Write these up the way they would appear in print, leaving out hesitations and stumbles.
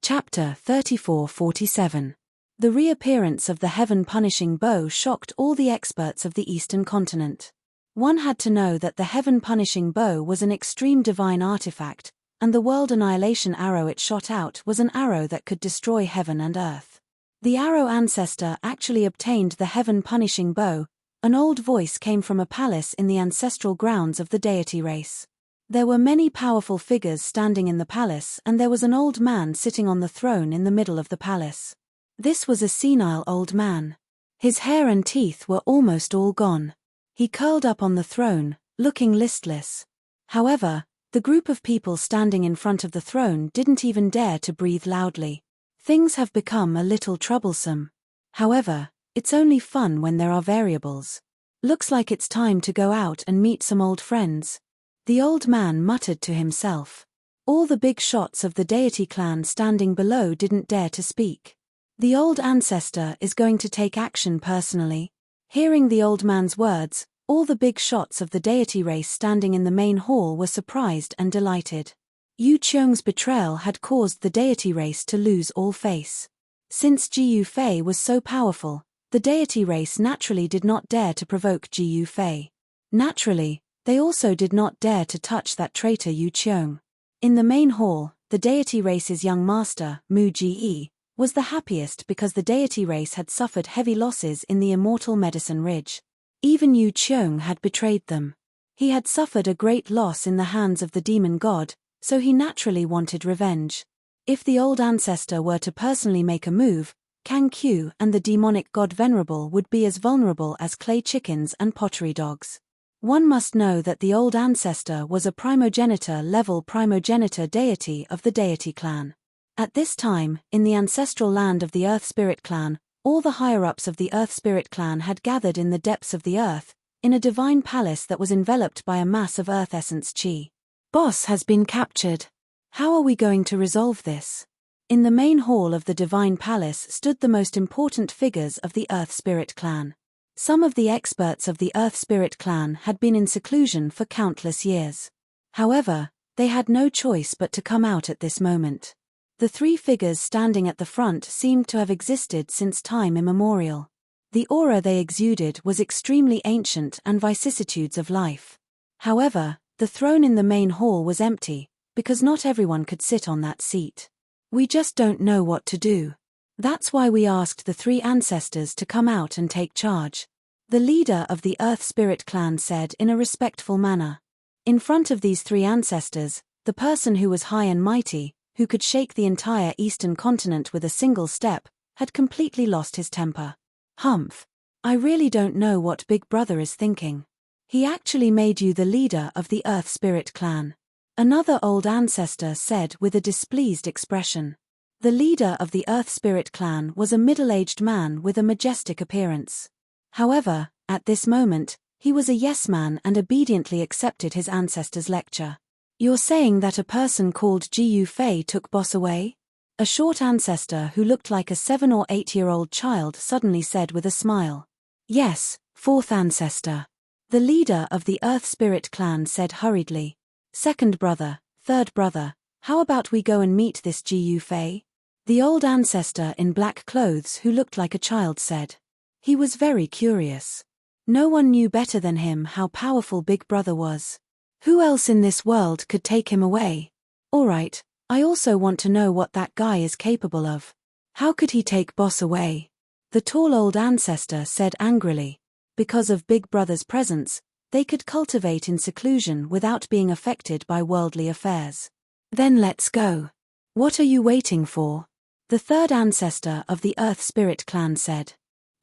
Chapter 34-47. The reappearance of the heaven-punishing bow shocked all the experts of the Eastern continent. One had to know that the heaven-punishing bow was an extreme divine artifact, and the world annihilation arrow it shot out was an arrow that could destroy heaven and earth. The arrow ancestor actually obtained the heaven-punishing bow. An old voice came from a palace in the ancestral grounds of the deity race. There were many powerful figures standing in the palace, and there was an old man sitting on the throne in the middle of the palace. This was a senile old man. His hair and teeth were almost all gone. He curled up on the throne, looking listless. However, the group of people standing in front of the throne didn't even dare to breathe loudly. Things have become a little troublesome. However, it's only fun when there are variables. Looks like it's time to go out and meet some old friends. The old man muttered to himself. All the big shots of the deity clan standing below didn't dare to speak. The old ancestor is going to take action personally. Hearing the old man's words, all the big shots of the deity race standing in the main hall were surprised and delighted. Yu Qiong's betrayal had caused the deity race to lose all face. Since Ji Yu Fei was so powerful, the deity race naturally did not dare to provoke Ji Yu Fei. Naturally, they also did not dare to touch that traitor Yu Qiong. In the main hall, the deity race's young master, Mu Ji, was the happiest because the deity race had suffered heavy losses in the immortal medicine ridge. Even Yu Qiong had betrayed them. He had suffered a great loss in the hands of the demon god, so he naturally wanted revenge. If the old ancestor were to personally make a move, Kang Qiu and the demonic god Venerable would be as vulnerable as clay chickens and pottery dogs. One must know that the old ancestor was a primogenitor-level primogenitor deity of the deity clan. At this time, in the ancestral land of the Earth Spirit clan, all the higher-ups of the Earth Spirit clan had gathered in the depths of the earth, in a divine palace that was enveloped by a mass of earth essence chi. Boss has been captured. How are we going to resolve this? In the main hall of the divine palace stood the most important figures of the Earth Spirit clan. Some of the experts of the Earth Spirit clan had been in seclusion for countless years. However, they had no choice but to come out at this moment. The three figures standing at the front seemed to have existed since time immemorial. The aura they exuded was extremely ancient and vicissitudes of life. However, the throne in the main hall was empty, because not everyone could sit on that seat. We just don't know what to do. That's why we asked the three ancestors to come out and take charge. The leader of the Earth Spirit clan said in a respectful manner. In front of these three ancestors, the person who was high and mighty, who could shake the entire eastern continent with a single step, had completely lost his temper. Humph. I really don't know what Big Brother is thinking. He actually made you the leader of the Earth Spirit clan. Another old ancestor said with a displeased expression. The leader of the Earth Spirit clan was a middle-aged man with a majestic appearance. However, at this moment, he was a yes-man and obediently accepted his ancestor's lecture. You're saying that a person called Ji Yu Fei took boss away? A short ancestor who looked like a 7 or 8-year-old child suddenly said with a smile. Yes, fourth ancestor. The leader of the Earth Spirit clan said hurriedly. Second brother, third brother, how about we go and meet this Ji Yu Fei? The old ancestor in black clothes who looked like a child said. He was very curious. No one knew better than him how powerful Big Brother was. Who else in this world could take him away? Alright, I also want to know what that guy is capable of. How could he take boss away? The tall old ancestor said angrily. Because of Big Brother's presence, they could cultivate in seclusion without being affected by worldly affairs. Then let's go. What are you waiting for? The third ancestor of the Earth Spirit clan said.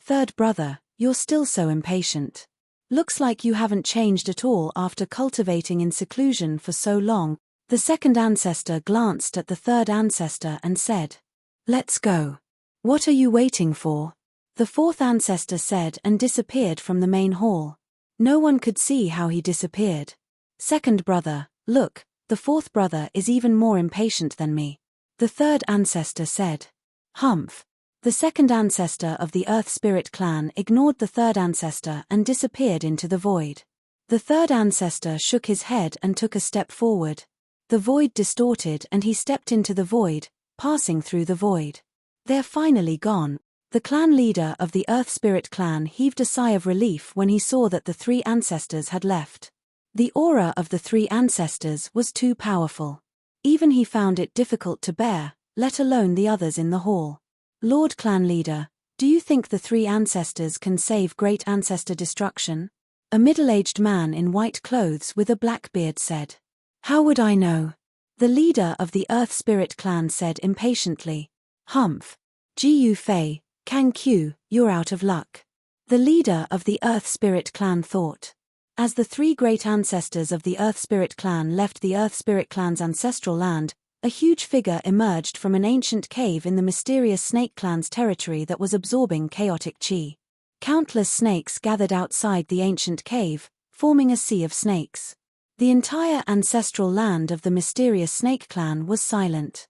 Third brother, you're still so impatient. Looks like you haven't changed at all after cultivating in seclusion for so long. The second ancestor glanced at the third ancestor and said. Let's go. What are you waiting for? The fourth ancestor said and disappeared from the main hall. No one could see how he disappeared. Second brother, look, the fourth brother is even more impatient than me. The third ancestor said. Humph. The second ancestor of the Earth Spirit clan ignored the third ancestor and disappeared into the void. The third ancestor shook his head and took a step forward. The void distorted and he stepped into the void, passing through the void. They're finally gone. The clan leader of the Earth Spirit clan heaved a sigh of relief when he saw that the 3 ancestors had left. The aura of the 3 ancestors was too powerful. Even he found it difficult to bear, let alone the others in the hall. Lord Clan Leader, do you think the 3 ancestors can save great ancestor destruction? A middle-aged man in white clothes with a black beard said. How would I know? The leader of the Earth Spirit clan said impatiently. Humph. Gu Fei, Kang Q, you're out of luck. The leader of the Earth Spirit clan thought. As the 3 great ancestors of the Earth Spirit clan left the Earth Spirit clan's ancestral land, a huge figure emerged from an ancient cave in the mysterious Snake clan's territory that was absorbing chaotic chi. Countless snakes gathered outside the ancient cave, forming a sea of snakes. The entire ancestral land of the mysterious Snake clan was silent.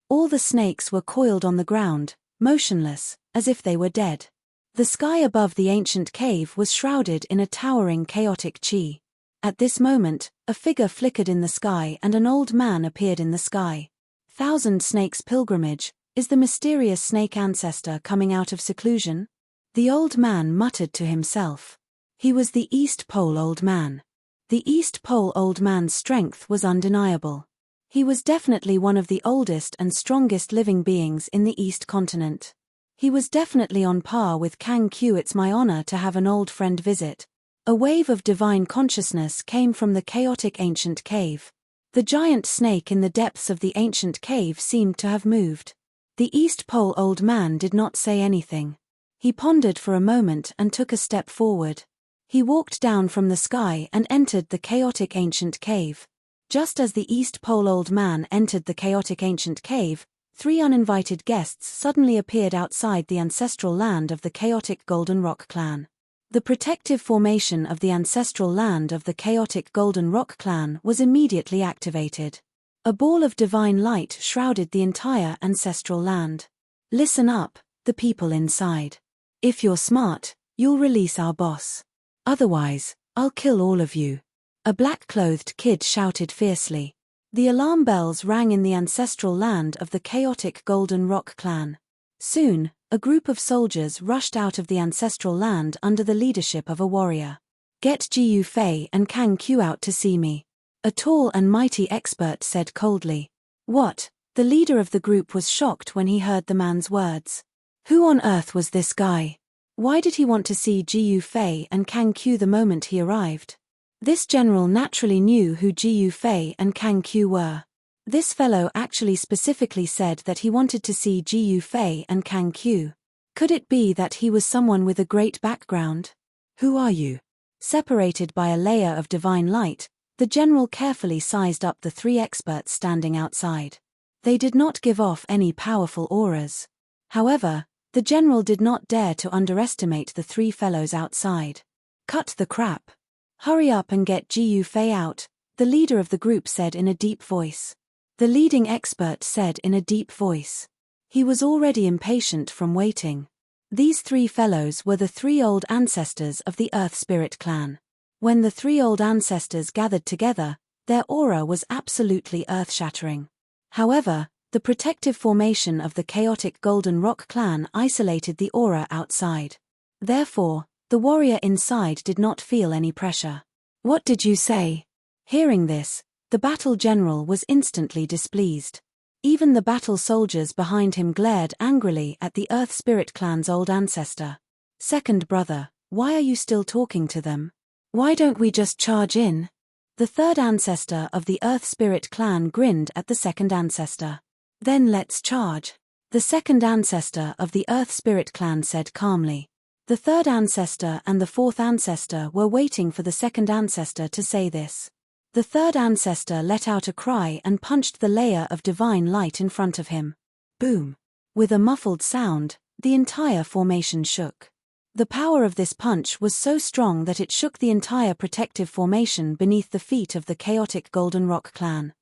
All the snakes were coiled on the ground, motionless, as if they were dead. The sky above the ancient cave was shrouded in a towering chaotic chi. At this moment, a figure flickered in the sky and an old man appeared in the sky. Thousand Snakes Pilgrimage, is the mysterious snake ancestor coming out of seclusion? The old man muttered to himself. He was the East Pole Old Man. The East Pole Old Man's strength was undeniable. He was definitely one of the oldest and strongest living beings in the East continent. He was definitely on par with Kang Q. It's my honor to have an old friend visit. A wave of divine consciousness came from the chaotic ancient cave. The giant snake in the depths of the ancient cave seemed to have moved. The East Pole Old Man did not say anything. He pondered for a moment and took a step forward. He walked down from the sky and entered the chaotic ancient cave. Just as the East Pole Old Man entered the chaotic ancient cave, 3 uninvited guests suddenly appeared outside the ancestral land of the chaotic Golden Rock clan. The protective formation of the ancestral land of the chaotic Golden Rock clan was immediately activated. A ball of divine light shrouded the entire ancestral land. Listen up, the people inside. If you're smart, you'll release our boss. Otherwise, I'll kill all of you. A black-clothed kid shouted fiercely. The alarm bells rang in the ancestral land of the chaotic Golden Rock clan. Soon, a group of soldiers rushed out of the ancestral land under the leadership of a warrior. Get Gu Fei and Kang Q out to see me. A tall and mighty expert said coldly. What? The leader of the group was shocked when he heard the man's words. Who on earth was this guy? Why did he want to see Gu Fei and Kang Q the moment he arrived? This general naturally knew who Gu Fei and Kang Q were. This fellow actually specifically said that he wanted to see Gu Fei and Kang Q. Could it be that he was someone with a great background? Who are you? Separated by a layer of divine light, the general carefully sized up the 3 experts standing outside. They did not give off any powerful auras. However, the general did not dare to underestimate the 3 fellows outside. Cut the crap. Hurry up and get Gu Fei out, the leader of the group said in a deep voice. The leading expert said in a deep voice. He was already impatient from waiting. These 3 fellows were the 3 old ancestors of the Earth Spirit clan. When the 3 old ancestors gathered together, their aura was absolutely earth-shattering. However, the protective formation of the chaotic Golden Rock clan isolated the aura outside. Therefore, the warrior inside did not feel any pressure. What did you say? Hearing this, the battle general was instantly displeased. Even the battle soldiers behind him glared angrily at the Earth Spirit clan's old ancestor. Second brother, why are you still talking to them? Why don't we just charge in? The third ancestor of the Earth Spirit clan grinned at the second ancestor. Then let's charge. The second ancestor of the Earth Spirit clan said calmly. The third ancestor and the fourth ancestor were waiting for the second ancestor to say this. The third ancestor let out a cry and punched the layer of divine light in front of him. Boom! With a muffled sound, the entire formation shook. The power of this punch was so strong that it shook the entire protective formation beneath the feet of the chaotic Golden Rock clan.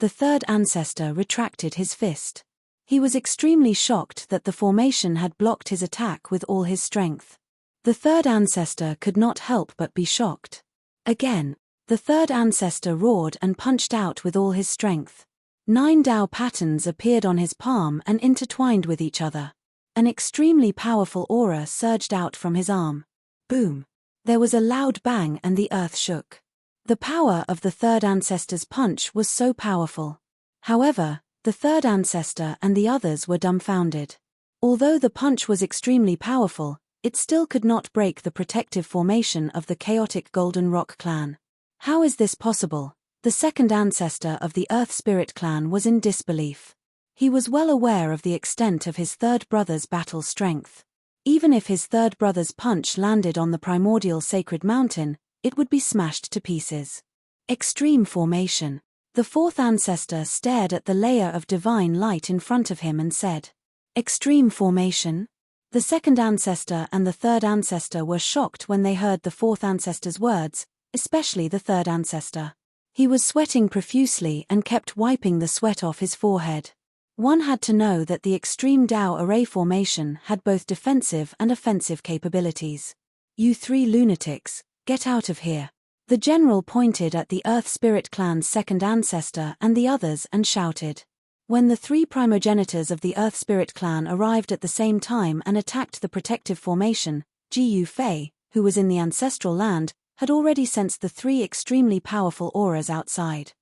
The third ancestor retracted his fist. He was extremely shocked that the formation had blocked his attack with all his strength. The third ancestor could not help but be shocked. Again, the third ancestor roared and punched out with all his strength. 9 Dao patterns appeared on his palm and intertwined with each other. An extremely powerful aura surged out from his arm. Boom! There was a loud bang and the earth shook. The power of the third ancestor's punch was so powerful. However, the third ancestor and the others were dumbfounded. Although the punch was extremely powerful, it still could not break the protective formation of the chaotic Golden Rock clan. How is this possible? The second ancestor of the Earth Spirit clan was in disbelief. He was well aware of the extent of his third brother's battle strength. Even if his third brother's punch landed on the primordial sacred mountain, it would be smashed to pieces. Extreme formation. The fourth ancestor stared at the layer of divine light in front of him and said, "Extreme formation?" The second ancestor and the third ancestor were shocked when they heard the fourth ancestor's words, especially the third ancestor. He was sweating profusely and kept wiping the sweat off his forehead. One had to know that the extreme Dao array formation had both defensive and offensive capabilities. "You 3 lunatics, get out of here." The general pointed at the Earth Spirit clan's second ancestor and the others and shouted. When the 3 primogenitors of the Earth Spirit clan arrived at the same time and attacked the protective formation, Jiu Fei, who was in the ancestral land, had already sensed the 3 extremely powerful auras outside.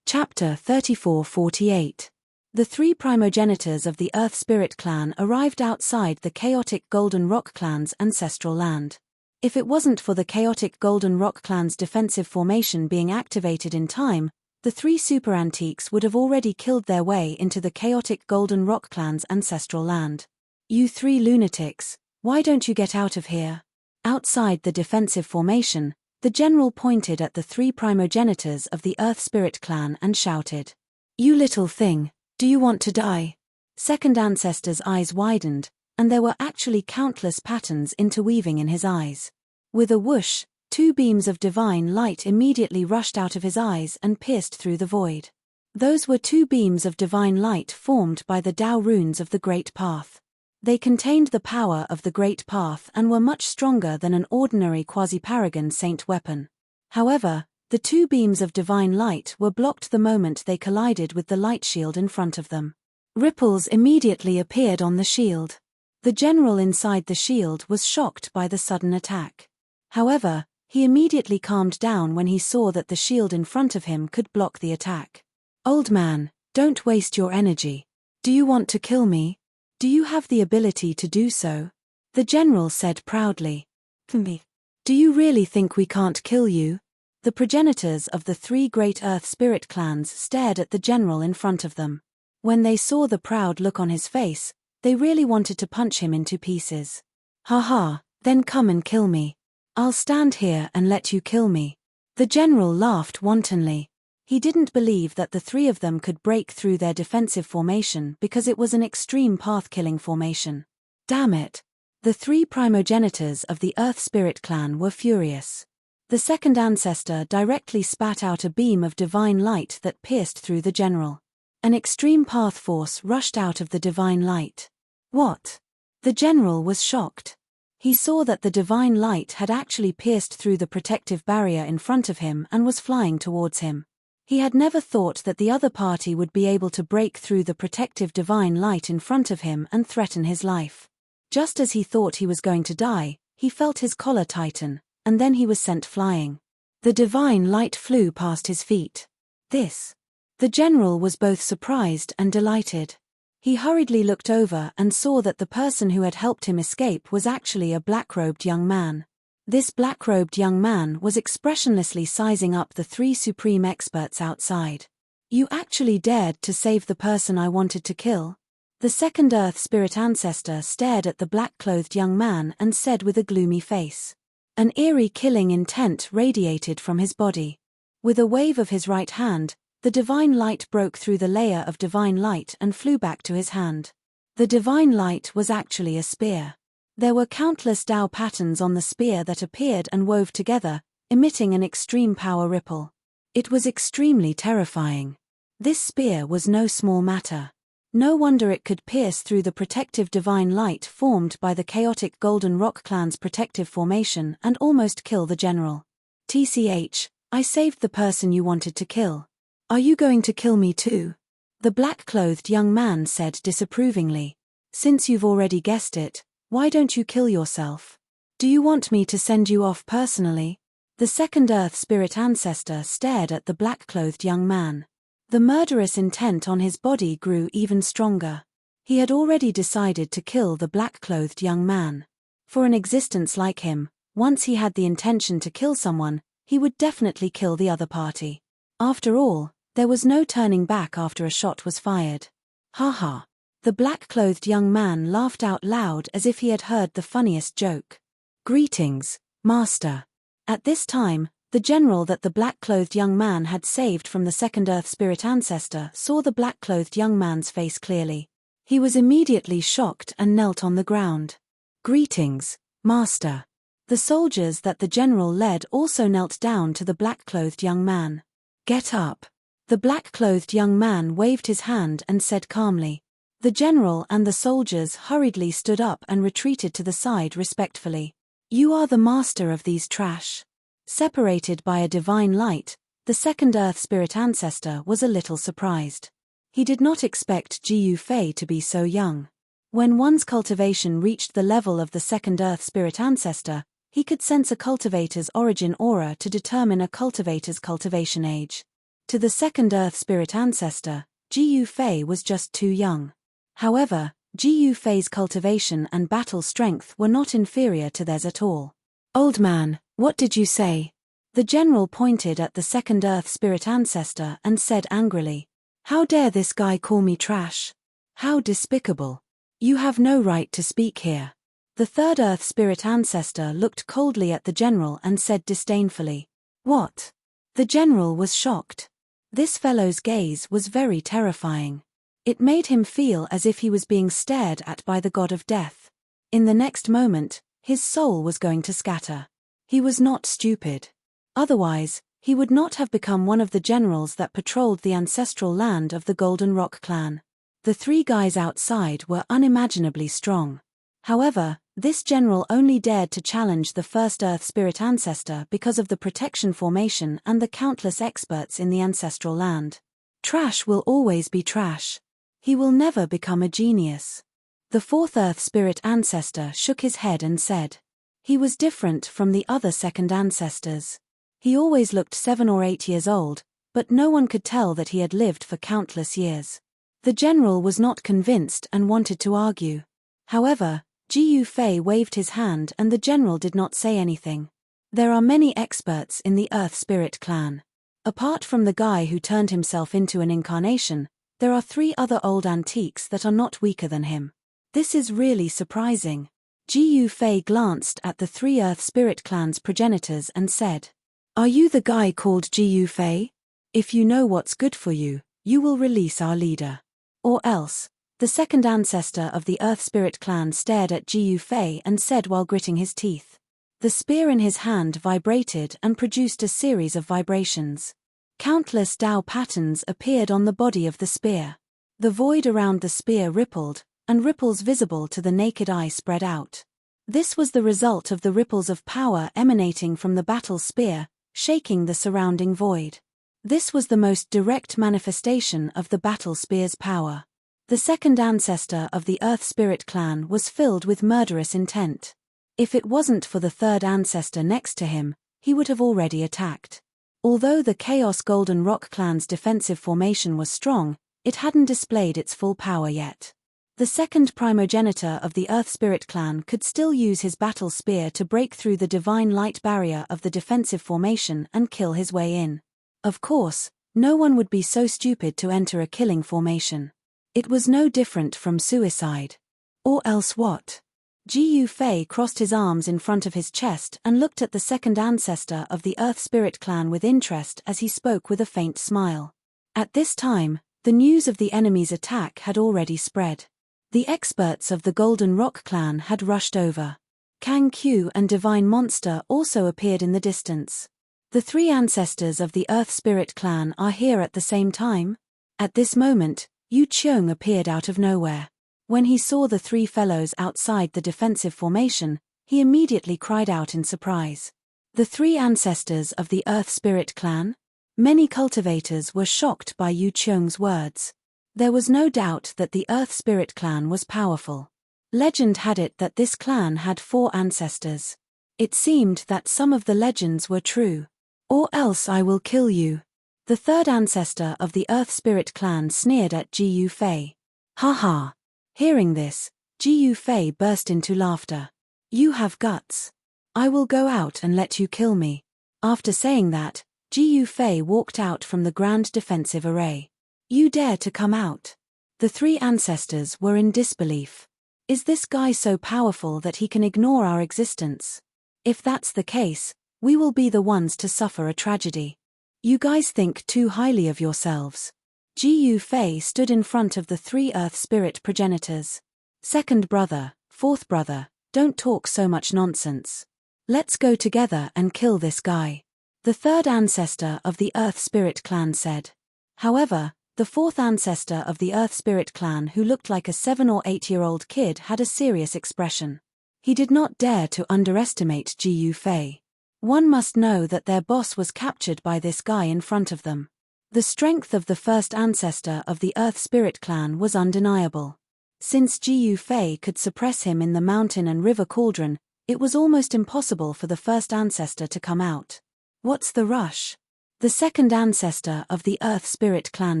Chapter 34-48. The 3 primogenitors of the Earth Spirit clan arrived outside the chaotic Golden Rock clan's ancestral land. If it wasn't for the chaotic Golden Rock clan's defensive formation being activated in time, the 3 super antiques would have already killed their way into the chaotic Golden Rock clan's ancestral land. "You 3 lunatics, why don't you get out of here?" Outside the defensive formation, the general pointed at the 3 primogenitors of the Earth Spirit clan and shouted, "You little thing, do you want to die?" Second ancestor's eyes widened, and there were actually countless patterns interweaving in his eyes. With a whoosh, 2 beams of divine light immediately rushed out of his eyes and pierced through the void. Those were 2 beams of divine light formed by the Dao runes of the Great Path. They contained the power of the Great Path and were much stronger than an ordinary quasi-paragon saint weapon. However, the 2 beams of divine light were blocked the moment they collided with the light shield in front of them. Ripples immediately appeared on the shield. The general inside the shield was shocked by the sudden attack. However, he immediately calmed down when he saw that the shield in front of him could block the attack. "Old man, don't waste your energy. Do you want to kill me? Do you have the ability to do so?" The general said proudly. "For me. Do you really think we can't kill you?" The progenitors of the 3 great Earth Spirit clans stared at the general in front of them. When they saw the proud look on his face, they really wanted to punch him into pieces. "Ha, then come and kill me. I'll stand here and let you kill me." The general laughed wantonly. He didn't believe that the 3 of them could break through their defensive formation because it was an extreme path-killing formation. Damn it! The 3 primogenitors of the Earth Spirit clan were furious. The second ancestor directly spat out a beam of divine light that pierced through the general. An extreme path force rushed out of the divine light. What? The general was shocked. He saw that the divine light had actually pierced through the protective barrier in front of him and was flying towards him. He had never thought that the other party would be able to break through the protective divine light in front of him and threaten his life. Just as he thought he was going to die, he felt his collar tighten, and then he was sent flying. The divine light flew past his feet. The general was both surprised and delighted. He hurriedly looked over and saw that the person who had helped him escape was actually a black-robed young man. This black-robed young man was expressionlessly sizing up the 3 supreme experts outside. "You actually dared to save the person I wanted to kill?" The second Earth Spirit ancestor stared at the black-clothed young man and said with a gloomy face. An eerie killing intent radiated from his body. With a wave of his right hand, the divine light broke through the layer of divine light and flew back to his hand. The divine light was actually a spear. There were countless Dao patterns on the spear that appeared and wove together, emitting an extreme power ripple. It was extremely terrifying. This spear was no small matter. No wonder it could pierce through the protective divine light formed by the chaotic Golden Rock clan's protective formation and almost kill the general. "TCH, I saved the person you wanted to kill. Are you going to kill me too?" The black-clothed young man said disapprovingly. Since you've already guessed it, why don't you kill yourself? Do you want me to send you off personally? The second Earth Spirit ancestor stared at the black-clothed young man. The murderous intent on his body grew even stronger. He had already decided to kill the black-clothed young man. For an existence like him, once he had the intention to kill someone, he would definitely kill the other party. After all, there was no turning back after a shot was fired. Ha ha. The black-clothed young man laughed out loud as if he had heard the funniest joke. Greetings, Master. At this time, the general that the black-clothed young man had saved from the second Earth Spirit ancestor saw the black-clothed young man's face clearly. He was immediately shocked and knelt on the ground. Greetings, Master. The soldiers that the general led also knelt down to the black-clothed young man. Get up. The black-clothed young man waved his hand and said calmly. The general and the soldiers hurriedly stood up and retreated to the side respectfully. You are the master of these trash. Separated by a divine light, the second Earth Spirit ancestor was a little surprised. He did not expect Jiu Fei to be so young. When one's cultivation reached the level of the second Earth Spirit ancestor, he could sense a cultivator's origin aura to determine a cultivator's cultivation age. To the second Earth Spirit ancestor, Jiu Fei was just too young. However, Jiu Fei's cultivation and battle strength were not inferior to theirs at all. Old man, what did you say? The general pointed at the second Earth Spirit ancestor and said angrily. How dare this guy call me trash? How despicable. You have no right to speak here. The third Earth Spirit ancestor looked coldly at the general and said disdainfully. What? The general was shocked. This fellow's gaze was very terrifying. It made him feel as if he was being stared at by the god of death. In the next moment, his soul was going to scatter. He was not stupid. Otherwise, he would not have become one of the generals that patrolled the ancestral land of the Golden Rock clan. The three guys outside were unimaginably strong. However, this general only dared to challenge the first Earth Spirit ancestor because of the protection formation and the countless experts in the ancestral land. Trash will always be trash. He will never become a genius. The fourth Earth Spirit ancestor shook his head and said. He was different from the other second ancestors. He always looked 7 or 8 years old, but no one could tell that he had lived for countless years. The general was not convinced and wanted to argue. However, Jiu Fei waved his hand and the general did not say anything. There are many experts in the Earth Spirit clan. Apart from the guy who turned himself into an incarnation, there are 3 other old antiques that are not weaker than him. This is really surprising. Jiu Fei glanced at the 3 Earth Spirit clan's progenitors and said, Are you the guy called Jiu Fei? If you know what's good for you, you will release our leader. Or else. The second ancestor of the Earth Spirit clan stared at Jiu Fei and said while gritting his teeth. The spear in his hand vibrated and produced a series of vibrations. Countless Tao patterns appeared on the body of the spear. The void around the spear rippled, and ripples visible to the naked eye spread out. This was the result of the ripples of power emanating from the battle spear, shaking the surrounding void. This was the most direct manifestation of the battle spear's power. The second ancestor of the Earth Spirit clan was filled with murderous intent. If it wasn't for the third ancestor next to him, he would have already attacked. Although the Chaos Golden Rock clan's defensive formation was strong, it hadn't displayed its full power yet. The second primogenitor of the Earth Spirit clan could still use his battle spear to break through the divine light barrier of the defensive formation and kill his way in. Of course, no one would be so stupid to enter a killing formation. It was no different from suicide. Or else what? Jiu Fei crossed his arms in front of his chest and looked at the second ancestor of the Earth Spirit clan with interest as he spoke with a faint smile. At this time, the news of the enemy's attack had already spread. The experts of the Golden Rock clan had rushed over. Kang Q and Divine Monster also appeared in the distance. The 3 ancestors of the Earth Spirit clan are here at the same time? At this moment, Yu Cheung appeared out of nowhere. When he saw the 3 fellows outside the defensive formation, he immediately cried out in surprise. The 3 ancestors of the Earth Spirit clan? Many cultivators were shocked by Yu Cheung's words. There was no doubt that the Earth Spirit clan was powerful. Legend had it that this clan had 4 ancestors. It seemed that some of the legends were true. Or else I will kill you. The 3rd ancestor of the Earth Spirit clan sneered at Gu Fei. Ha ha. Hearing this, Gu Fei burst into laughter. You have guts. I will go out and let you kill me. After saying that, Gu Fei walked out from the grand defensive array. You dare to come out? The 3 ancestors were in disbelief. Is this guy so powerful that he can ignore our existence? If that's the case, we will be the ones to suffer a tragedy. You guys think too highly of yourselves. Gu Fei stood in front of the 3 Earth Spirit progenitors. Second brother, 4th brother, don't talk so much nonsense. Let's go together and kill this guy. The 3rd ancestor of the Earth Spirit clan said. However, the 4th ancestor of the Earth Spirit clan, who looked like a 7 or 8-year-old kid, had a serious expression. He did not dare to underestimate Gu Fei. One must know that their boss was captured by this guy in front of them. The strength of the 1st ancestor of the Earth Spirit clan was undeniable. Since Gu Fei could suppress him in the mountain and river cauldron, it was almost impossible for the 1st ancestor to come out. What's the rush? The 2nd ancestor of the Earth Spirit clan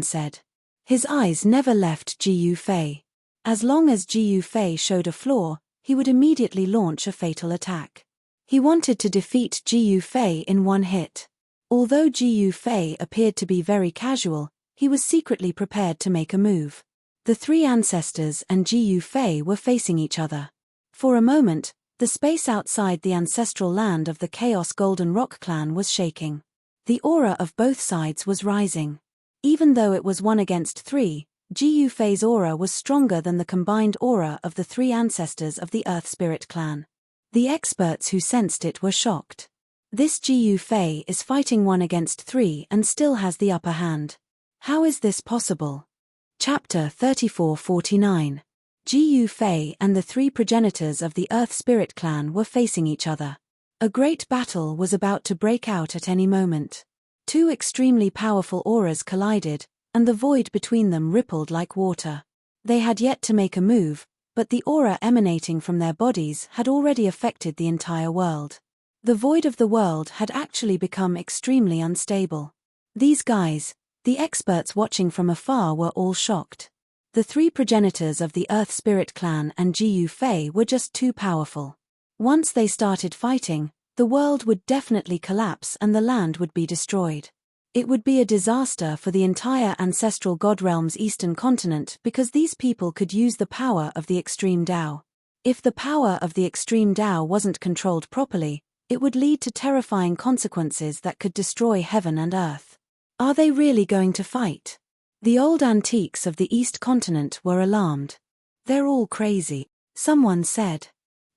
said. His eyes never left Gu Fei. As long as Gu Fei showed a flaw, he would immediately launch a fatal attack. He wanted to defeat Gu Fei in one hit. Although Gu Fei appeared to be very casual, he was secretly prepared to make a move. The 3 ancestors and Gu Fei were facing each other. For a moment, the space outside the ancestral land of the Chaos Golden Rock clan was shaking. The aura of both sides was rising. Even though it was 1 against 3, Gu Fei's aura was stronger than the combined aura of the 3 ancestors of the Earth Spirit clan. The experts who sensed it were shocked. This Gu Fei is fighting 1 against 3 and still has the upper hand. How is this possible? Chapter 34-49. Gu Fei and the 3 progenitors of the Earth Spirit clan were facing each other. A great battle was about to break out at any moment. 2 extremely powerful auras collided, and the void between them rippled like water. They had yet to make a move, but the aura emanating from their bodies had already affected the entire world. The void of the world had actually become extremely unstable. These guys, the experts watching from afar, were all shocked. The 3 progenitors of the Earth Spirit clan and Gu Fei were just too powerful. Once they started fighting, the world would definitely collapse and the land would be destroyed. It would be a disaster for the entire ancestral god realm's eastern continent, because these people could use the power of the extreme Tao. If the power of the extreme Tao wasn't controlled properly, it would lead to terrifying consequences that could destroy heaven and earth. Are they really going to fight? The old antiques of the East continent were alarmed. They're all crazy, someone said.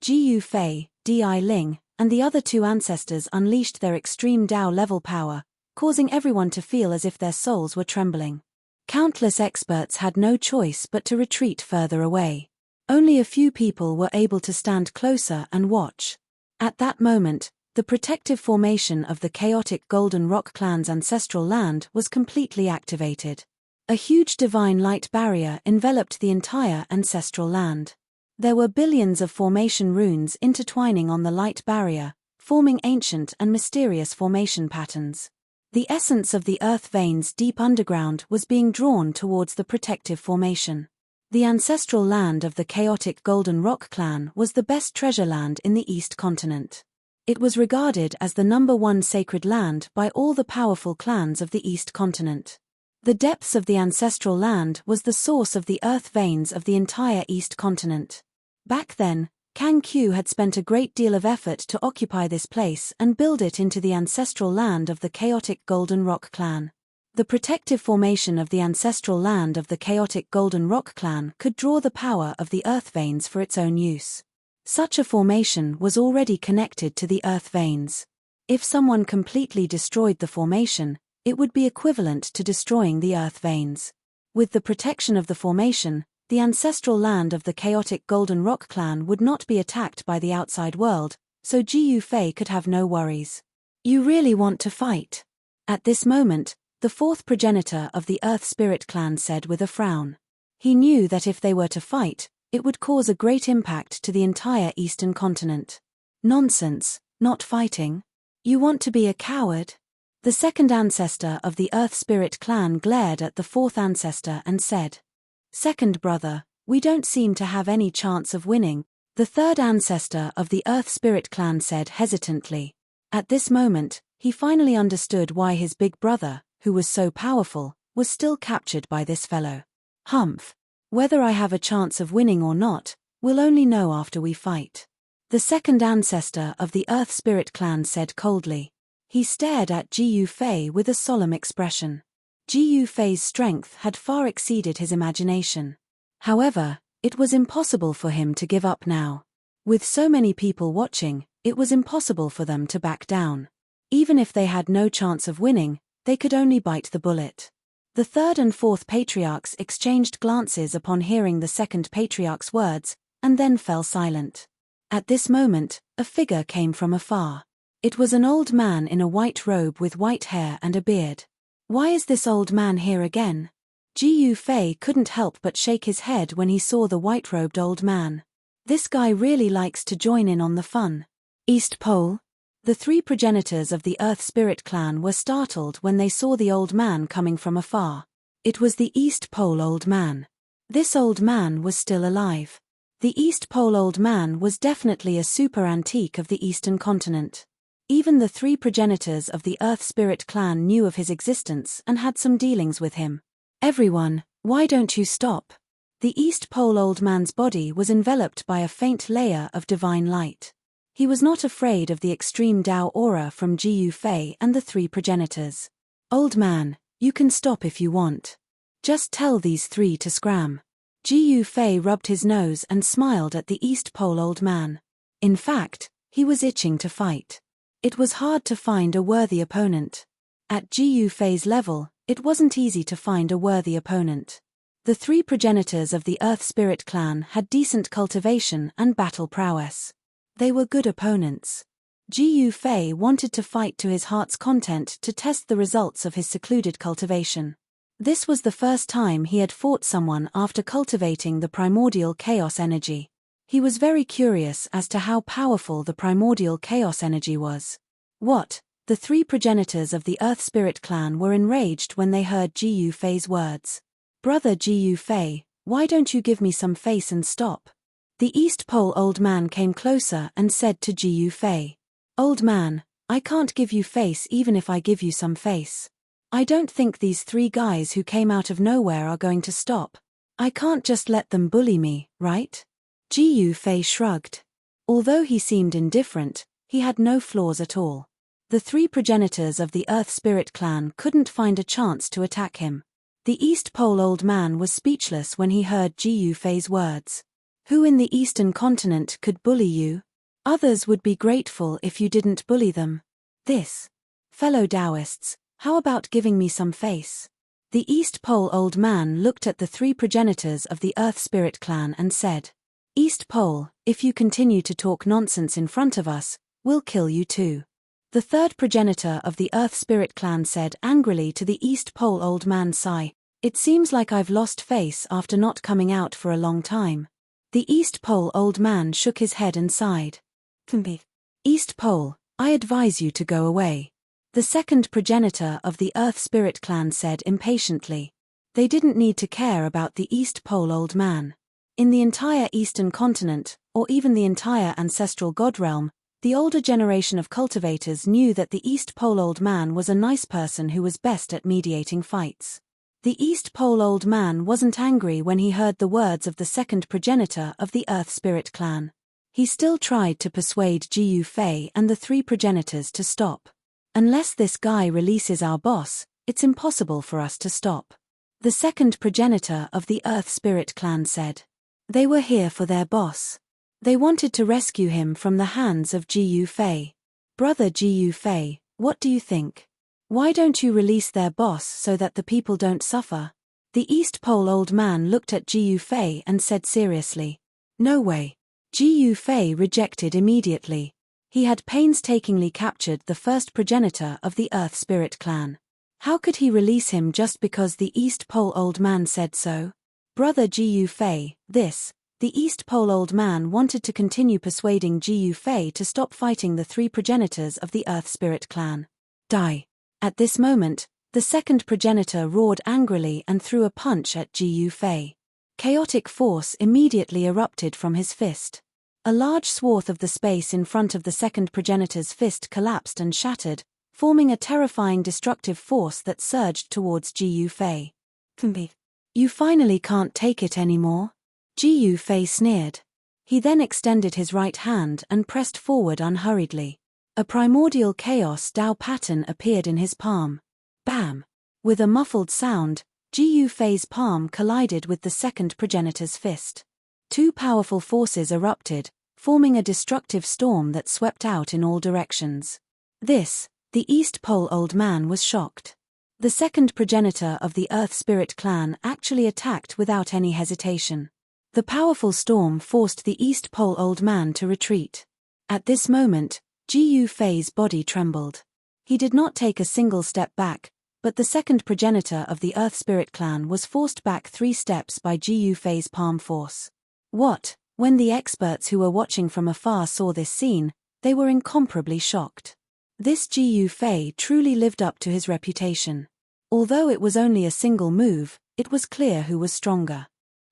Gu Fei, Di Ling, and the other 2 ancestors unleashed their extreme Tao level power, causing everyone to feel as if their souls were trembling. Countless experts had no choice but to retreat further away. Only a few people were able to stand closer and watch. At that moment, the protective formation of the chaotic Golden Rock clan's ancestral land was completely activated. A huge divine light barrier enveloped the entire ancestral land. There were billions of formation runes intertwining on the light barrier, forming ancient and mysterious formation patterns. The essence of the earth veins deep underground was being drawn towards the protective formation. The ancestral land of the chaotic Golden Rock clan was the best treasure land in the East continent. It was regarded as the #1 sacred land by all the powerful clans of the East continent. The depths of the ancestral land was the source of the earth veins of the entire East continent. Back then, Kang Q had spent a great deal of effort to occupy this place and build it into the ancestral land of the chaotic Golden Rock clan. The protective formation of the ancestral land of the chaotic Golden Rock clan could draw the power of the earth veins for its own use. Such a formation was already connected to the earth veins. If someone completely destroyed the formation, it would be equivalent to destroying the earth veins. With the protection of the formation, the ancestral land of the chaotic Golden Rock clan would not be attacked by the outside world, so Gu Fei could have no worries. You really want to fight? At this moment, the fourth progenitor of the Earth Spirit clan said with a frown. He knew that if they were to fight, it would cause a great impact to the entire Eastern continent. Nonsense, not fighting. You want to be a coward? The second ancestor of the Earth Spirit clan glared at the fourth ancestor and said, "Second brother, we don't seem to have any chance of winning," the third ancestor of the Earth Spirit clan said hesitantly. At this moment, he finally understood why his big brother, who was so powerful, was still captured by this fellow. Humph. Whether I have a chance of winning or not, we'll only know after we fight. The second ancestor of the Earth Spirit clan said coldly. He stared at Ji Yufei with a solemn expression. Ji Yufei's strength had far exceeded his imagination. However, it was impossible for him to give up now. With so many people watching, it was impossible for them to back down. Even if they had no chance of winning, they could only bite the bullet. The third and fourth patriarchs exchanged glances upon hearing the second patriarch's words, and then fell silent. At this moment, a figure came from afar. It was an old man in a white robe with white hair and a beard. Why is this old man here again? Ji Yufei couldn't help but shake his head when he saw the white-robed old man. This guy really likes to join in on the fun. East Pole? The three progenitors of the Earth Spirit clan were startled when they saw the old man coming from afar. It was the East Pole old man. This old man was still alive. The East Pole old man was definitely a super antique of the Eastern continent. Even the three progenitors of the Earth Spirit clan knew of his existence and had some dealings with him. Everyone, why don't you stop? The East Pole old man's body was enveloped by a faint layer of divine light. He was not afraid of the extreme Tao aura from Ji Yufei and the three progenitors. Old man, you can stop if you want. Just tell these three to scram. Ji Yufei rubbed his nose and smiled at the East Pole old man. In fact, he was itching to fight. It was hard to find a worthy opponent. At Ji Yufei's level, it wasn't easy to find a worthy opponent. The three progenitors of the Earth Spirit clan had decent cultivation and battle prowess. They were good opponents. Ji Yufei wanted to fight to his heart's content to test the results of his secluded cultivation. This was the first time he had fought someone after cultivating the primordial chaos energy. He was very curious as to how powerful the primordial chaos energy was. What? The three progenitors of the Earth Spirit clan were enraged when they heard Ji Yufei's words. Brother Ji Yufei, why don't you give me some face and stop? The East Pole old man came closer and said to Ji Yufei. Old man, I can't give you face even if I give you some face. I don't think these three guys who came out of nowhere are going to stop. I can't just let them bully me, right? Ji Yufei shrugged. Although he seemed indifferent, he had no flaws at all. The three progenitors of the Earth Spirit clan couldn't find a chance to attack him. The East Pole old man was speechless when he heard Ji Yufei's words. Who in the Eastern continent could bully you? Others would be grateful if you didn't bully them. Fellow Taoists, how about giving me some face? The East Pole old man looked at the three progenitors of the Earth Spirit clan and said, East Pole, if you continue to talk nonsense in front of us, we'll kill you too. The third progenitor of the Earth Spirit clan said angrily to the East Pole old man Sai, it seems like I've lost face after not coming out for a long time. The East Pole old man shook his head and sighed. East Pole, I advise you to go away. The second progenitor of the Earth Spirit clan said impatiently. They didn't need to care about the East Pole old man. In the entire Eastern continent, or even the entire ancestral god realm, the older generation of cultivators knew that the East Pole old man was a nice person who was best at mediating fights. The East Pole old man wasn't angry when he heard the words of the second progenitor of the Earth Spirit clan. He still tried to persuade Ji Yufei and the three progenitors to stop. Unless this guy releases our boss, it's impossible for us to stop. The second progenitor of the Earth Spirit clan said. They were here for their boss. They wanted to rescue him from the hands of Ji Yufei. Brother Ji Yufei, what do you think? Why don't you release their boss so that the people don't suffer? The East Pole old man looked at Ji Yufei and said seriously. No way. Ji Yufei rejected immediately. He had painstakingly captured the first progenitor of the Earth Spirit clan. How could he release him just because the East Pole Old Man said so? Brother Gu Fei, the East Pole Old Man wanted to continue persuading Gu Fei to stop fighting the three progenitors of the Earth Spirit clan. Die. At this moment, the second progenitor roared angrily and threw a punch at Gu Fei. Chaotic force immediately erupted from his fist. A large swath of the space in front of the second progenitor's fist collapsed and shattered, forming a terrifying destructive force that surged towards Gu Fei. You finally can't take it anymore? Gu Fei sneered. He then extended his right hand and pressed forward unhurriedly. A primordial chaos Dao pattern appeared in his palm. Bam! With a muffled sound, Gu Fei's palm collided with the second progenitor's fist. Two powerful forces erupted, forming a destructive storm that swept out in all directions. The East Pole Old Man was shocked. The second progenitor of the Earth Spirit clan actually attacked without any hesitation. The powerful storm forced the East Pole Old Man to retreat. At this moment, Gu Fei's body trembled. He did not take a single step back, but the second progenitor of the Earth Spirit clan was forced back 3 steps by Gu Fei's palm force. When the experts who were watching from afar saw this scene, they were incomparably shocked. This Gu Fei truly lived up to his reputation. Although it was only a single move, it was clear who was stronger.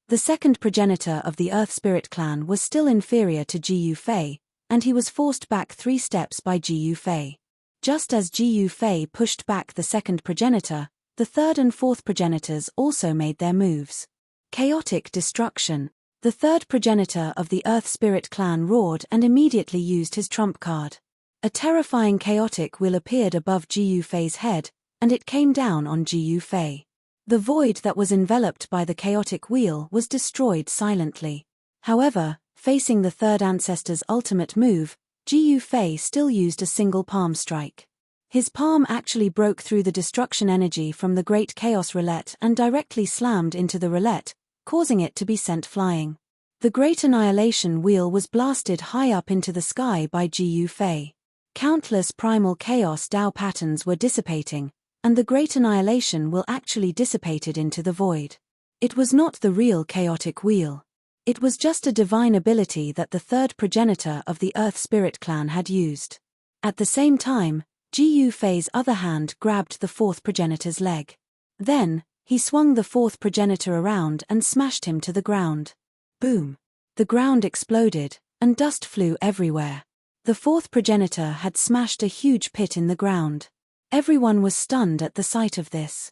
The second progenitor of the Earth Spirit clan was still inferior to Gu Fei, and he was forced back 3 steps by Gu Fei. Just as Gu Fei pushed back the second progenitor, the third and fourth progenitors also made their moves. Chaotic destruction. The third progenitor of the Earth Spirit clan roared and immediately used his trump card. A terrifying chaotic wheel appeared above Gu Fei's head, and it came down on Gu Fei. The void that was enveloped by the chaotic wheel was destroyed silently. However, facing the third ancestor's ultimate move, Gu Fei still used a single palm strike. His palm actually broke through the destruction energy from the Great Chaos Roulette and directly slammed into the roulette, causing it to be sent flying. The Great Annihilation Wheel was blasted high up into the sky by Gu Fei. Countless primal chaos Dao patterns were dissipating, and the Great Annihilation Wheel actually dissipated into the void. It was not the real chaotic wheel. It was just a divine ability that the third progenitor of the Earth Spirit clan had used. At the same time, Gu Fei's other hand grabbed the fourth progenitor's leg. Then, he swung the fourth progenitor around and smashed him to the ground. Boom! The ground exploded, and dust flew everywhere. The fourth progenitor had smashed a huge pit in the ground. Everyone was stunned at the sight of this.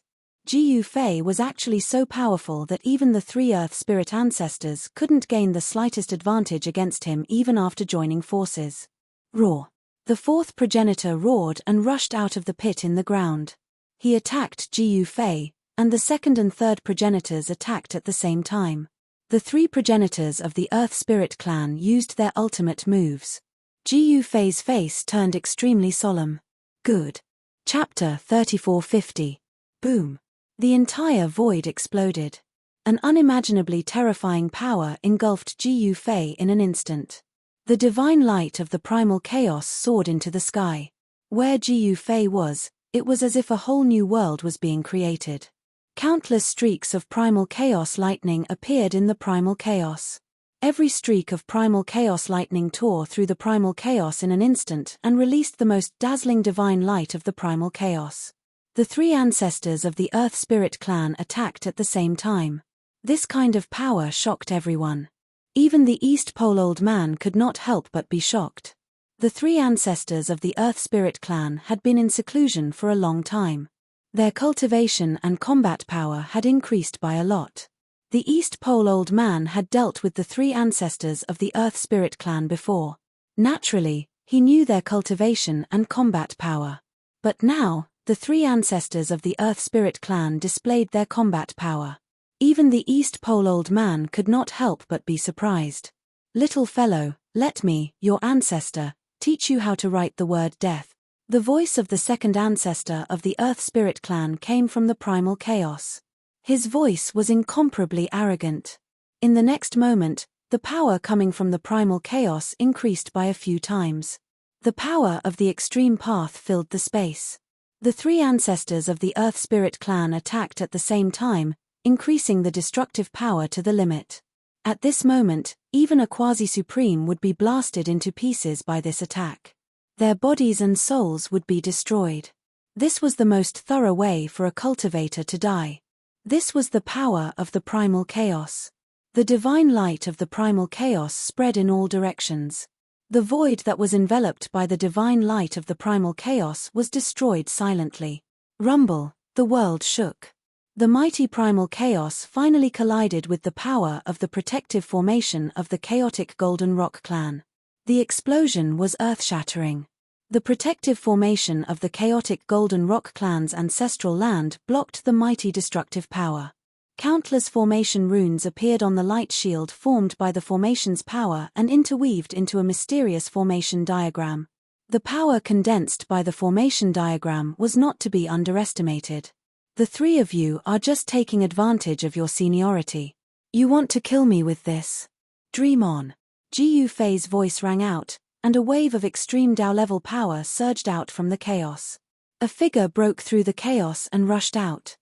Gu Fei was actually so powerful that even the 3 Earth Spirit ancestors couldn't gain the slightest advantage against him even after joining forces. Roar! The fourth progenitor roared and rushed out of the pit in the ground. He attacked Gu Fei, and the second and third progenitors attacked at the same time. The 3 progenitors of the Earth Spirit clan used their ultimate moves. Gu Fei's face turned extremely solemn. Good. Chapter 3450. Boom. The entire void exploded. An unimaginably terrifying power engulfed Gu Fei in an instant. The divine light of the primal chaos soared into the sky. Where Gu Fei was, it was as if a whole new world was being created. Countless streaks of primal chaos lightning appeared in the primal chaos. Every streak of primal chaos lightning tore through the primal chaos in an instant and released the most dazzling divine light of the primal chaos. The 3 ancestors of the Earth Spirit clan attacked at the same time. This kind of power shocked everyone. Even the East Pole Old Man could not help but be shocked. The 3 ancestors of the Earth Spirit clan had been in seclusion for a long time. Their cultivation and combat power had increased by a lot. The East Pole Old Man had dealt with the 3 ancestors of the Earth Spirit clan before. Naturally, he knew their cultivation and combat power. But now, the 3 ancestors of the Earth Spirit clan displayed their combat power. Even the East Pole Old Man could not help but be surprised. Little fellow, let me, your ancestor, teach you how to write the word death. The voice of the second ancestor of the Earth Spirit clan came from the primal chaos. His voice was incomparably arrogant. In the next moment, the power coming from the primal chaos increased by a few times. The power of the extreme path filled the space. The three ancestors of the Earth Spirit clan attacked at the same time, increasing the destructive power to the limit. At this moment, even a quasi-supreme would be blasted into pieces by this attack. Their bodies and souls would be destroyed. This was the most thorough way for a cultivator to die. This was the power of the primal chaos. The divine light of the primal chaos spread in all directions. The void that was enveloped by the divine light of the primal chaos was destroyed silently. Rumble, the world shook. The mighty primal chaos finally collided with the power of the protective formation of the chaotic Golden Rock clan. The explosion was earth-shattering. The protective formation of the chaotic Golden Rock clan's ancestral land blocked the mighty destructive power. Countless formation runes appeared on the light shield formed by the formation's power and interweaved into a mysterious formation diagram. The power condensed by the formation diagram was not to be underestimated. The three of you are just taking advantage of your seniority. You want to kill me with this? Dream on. Jiyu Fei's voice rang out, and a wave of extreme Dao-level power surged out from the chaos. A figure broke through the chaos and rushed out.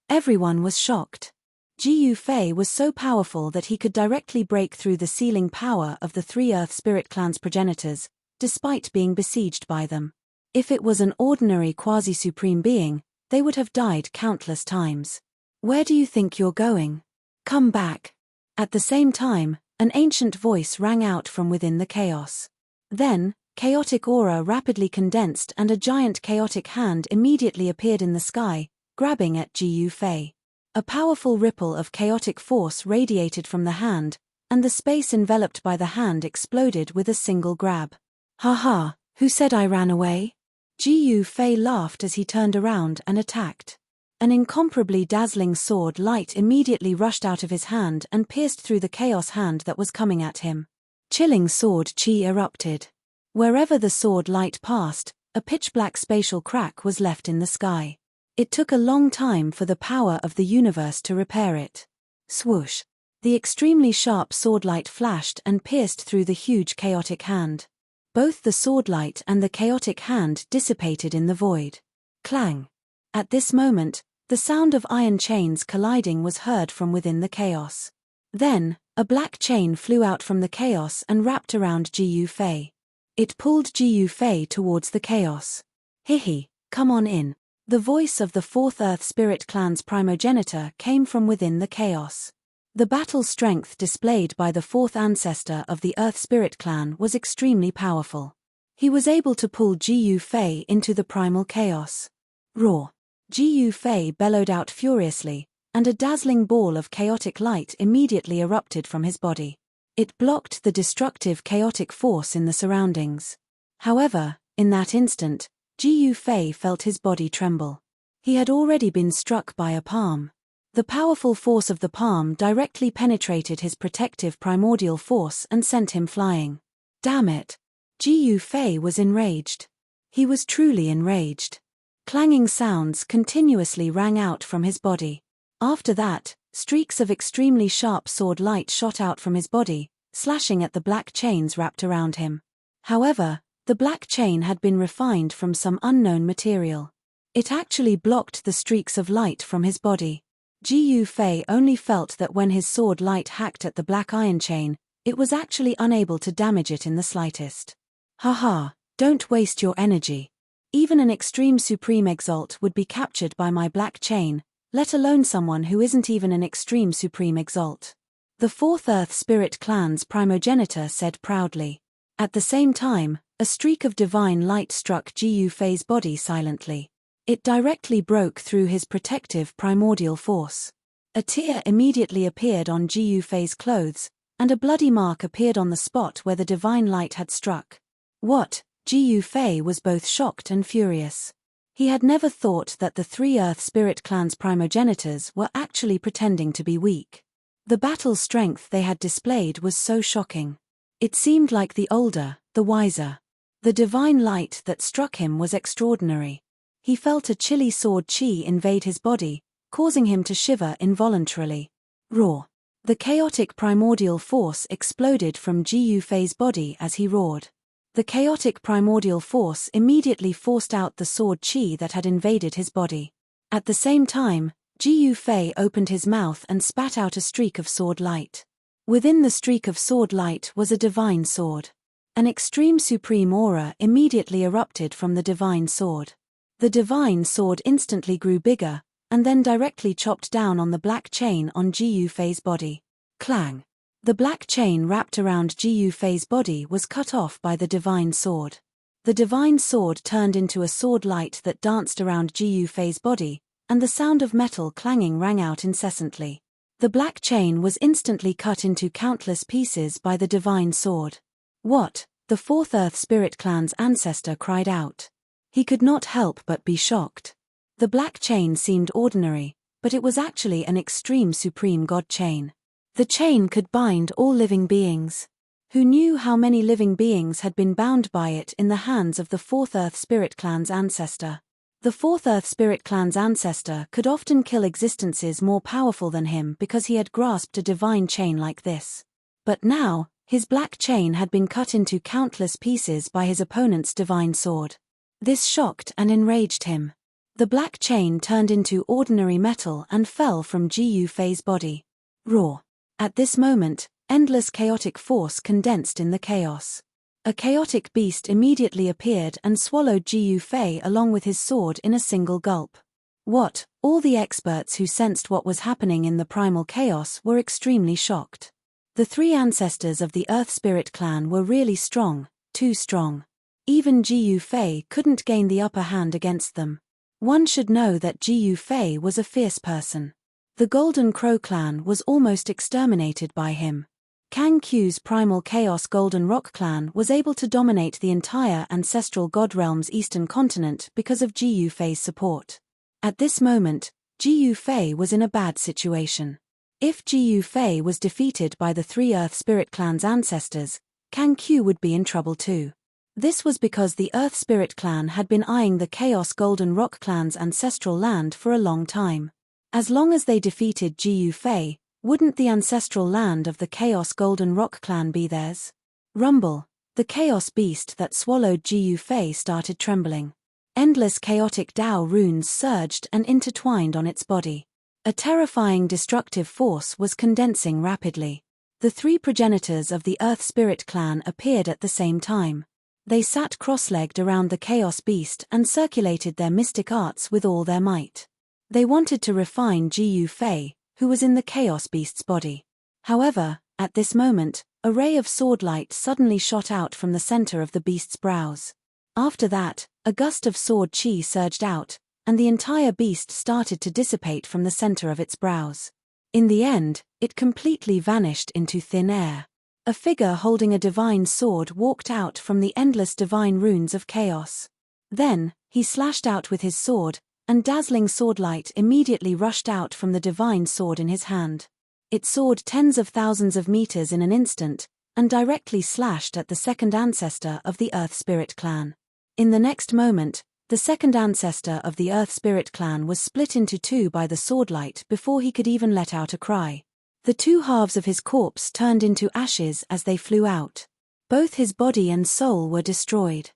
Everyone was shocked. Jiyu Fei was so powerful that he could directly break through the sealing power of the three Earth Spirit clan's progenitors, despite being besieged by them. If it was an ordinary quasi-supreme being, they would have died countless times. Where do you think you're going? Come back. At the same time, an ancient voice rang out from within the chaos. Then, chaotic aura rapidly condensed and a giant chaotic hand immediately appeared in the sky, grabbing at Jiyu Fei. A powerful ripple of chaotic force radiated from the hand, and the space enveloped by the hand exploded with a single grab. Haha, who said I ran away? Jiyu Fei laughed as he turned around and attacked. An incomparably dazzling sword light immediately rushed out of his hand and pierced through the chaos hand that was coming at him. Chilling sword chi erupted. Wherever the sword light passed, a pitch-black spatial crack was left in the sky. It took a long time for the power of the universe to repair it. Swoosh! The extremely sharp sword light flashed and pierced through the huge chaotic hand. Both the swordlight and the chaotic hand dissipated in the void. Clang! At this moment, the sound of iron chains colliding was heard from within the chaos. Then, a black chain flew out from the chaos and wrapped around Jiyu Fei. It pulled Jiyu Fei towards the chaos. Hihi, come on in. The voice of the fourth Earth Spirit clan's primogenitor came from within the chaos. The battle strength displayed by the fourth ancestor of the Earth Spirit clan was extremely powerful. He was able to pull Jiyu Fei into the primal chaos. Roar! Jiyu Fei bellowed out furiously, and a dazzling ball of chaotic light immediately erupted from his body. It blocked the destructive chaotic force in the surroundings. However, in that instant, Jiyu Fei felt his body tremble. He had already been struck by a palm. The powerful force of the palm directly penetrated his protective primordial force and sent him flying. Damn it! Jiyu Fei was enraged. He was truly enraged. Clanging sounds continuously rang out from his body. After that, streaks of extremely sharp sword light shot out from his body, slashing at the black chains wrapped around him. However, the black chain had been refined from some unknown material. It actually blocked the streaks of light from his body. Jiyu Fei only felt that when his sword light hacked at the black iron chain, it was actually unable to damage it in the slightest. Haha, don't waste your energy. Even an extreme supreme exalt would be captured by my black chain, let alone someone who isn't even an extreme supreme exalt. The fourth Earth Spirit clan's primogenitor said proudly. At the same time, a streak of divine light struck Jiyu Fei's body silently. It directly broke through his protective primordial force. A tear immediately appeared on Jiyu Fei's clothes, and a bloody mark appeared on the spot where the divine light had struck. What? Jiyu Fei was both shocked and furious. He had never thought that the three Earth Spirit clan's primogenitors were actually pretending to be weak. The battle strength they had displayed was so shocking. It seemed like the older, the wiser. The divine light that struck him was extraordinary. He felt a chilly sword chi invade his body, causing him to shiver involuntarily. Roar! The chaotic primordial force exploded from Jiyu Fei's body as he roared. The chaotic primordial force immediately forced out the sword chi that had invaded his body. At the same time, Jiyu Fei opened his mouth and spat out a streak of sword light. Within the streak of sword light was a divine sword. An extreme supreme aura immediately erupted from the divine sword. The divine sword instantly grew bigger, and then directly chopped down on the black chain on Jiyu Fei's body. Clang! The black chain wrapped around Jiyu Fei's body was cut off by the divine sword. The divine sword turned into a sword light that danced around Jiyu Fei's body, and the sound of metal clanging rang out incessantly. The black chain was instantly cut into countless pieces by the divine sword. What? The fourth Earth Spirit Clan's ancestor cried out. He could not help but be shocked. The black chain seemed ordinary, but it was actually an extreme supreme god chain. The chain could bind all living beings. Who knew how many living beings had been bound by it in the hands of the fourth Earth Spirit Clan's ancestor? The fourth Earth Spirit Clan's ancestor could often kill existences more powerful than him because he had grasped a divine chain like this. But now, his black chain had been cut into countless pieces by his opponent's divine sword. This shocked and enraged him. The black chain turned into ordinary metal and fell from Jiyu Fei's body. Roar! At this moment, endless chaotic force condensed in the chaos. A chaotic beast immediately appeared and swallowed Jiyu Fei along with his sword in a single gulp. What? All the experts who sensed what was happening in the primal chaos were extremely shocked. The three ancestors of the Earth Spirit Clan were really strong, too strong. Even Jiyu Fei couldn't gain the upper hand against them. One should know that Jiyu Fei was a fierce person. The Golden Crow clan was almost exterminated by him. Kang Q's primal chaos Golden Rock clan was able to dominate the entire ancestral god realm's eastern continent because of Jiyu Fei's support. At this moment, Jiyu Fei was in a bad situation. If Jiyu Fei was defeated by the three Earth Spirit Clan's ancestors, Kang Q would be in trouble too. This was because the Earth Spirit Clan had been eyeing the Chaos Golden Rock clan's ancestral land for a long time. As long as they defeated Jiyu Fei, wouldn't the ancestral land of the Chaos Golden Rock clan be theirs? Rumble! The chaos beast that swallowed Jiyu Fei started trembling. Endless chaotic Dao runes surged and intertwined on its body. A terrifying destructive force was condensing rapidly. The three progenitors of the Earth Spirit Clan appeared at the same time. They sat cross-legged around the chaos beast and circulated their mystic arts with all their might. They wanted to refine Jiyu Fei, who was in the chaos beast's body. However, at this moment, a ray of sword light suddenly shot out from the center of the beast's brows. After that, a gust of sword chi surged out, and the entire beast started to dissipate from the center of its brows. In the end, it completely vanished into thin air. A figure holding a divine sword walked out from the endless divine runes of chaos. Then, he slashed out with his sword, and dazzling swordlight immediately rushed out from the divine sword in his hand. It soared tens of thousands of meters in an instant, and directly slashed at the second ancestor of the Earth Spirit Clan. In the next moment, the second ancestor of the Earth Spirit Clan was split into two by the swordlight before he could even let out a cry. The two halves of his corpse turned into ashes as they flew out. Both his body and soul were destroyed.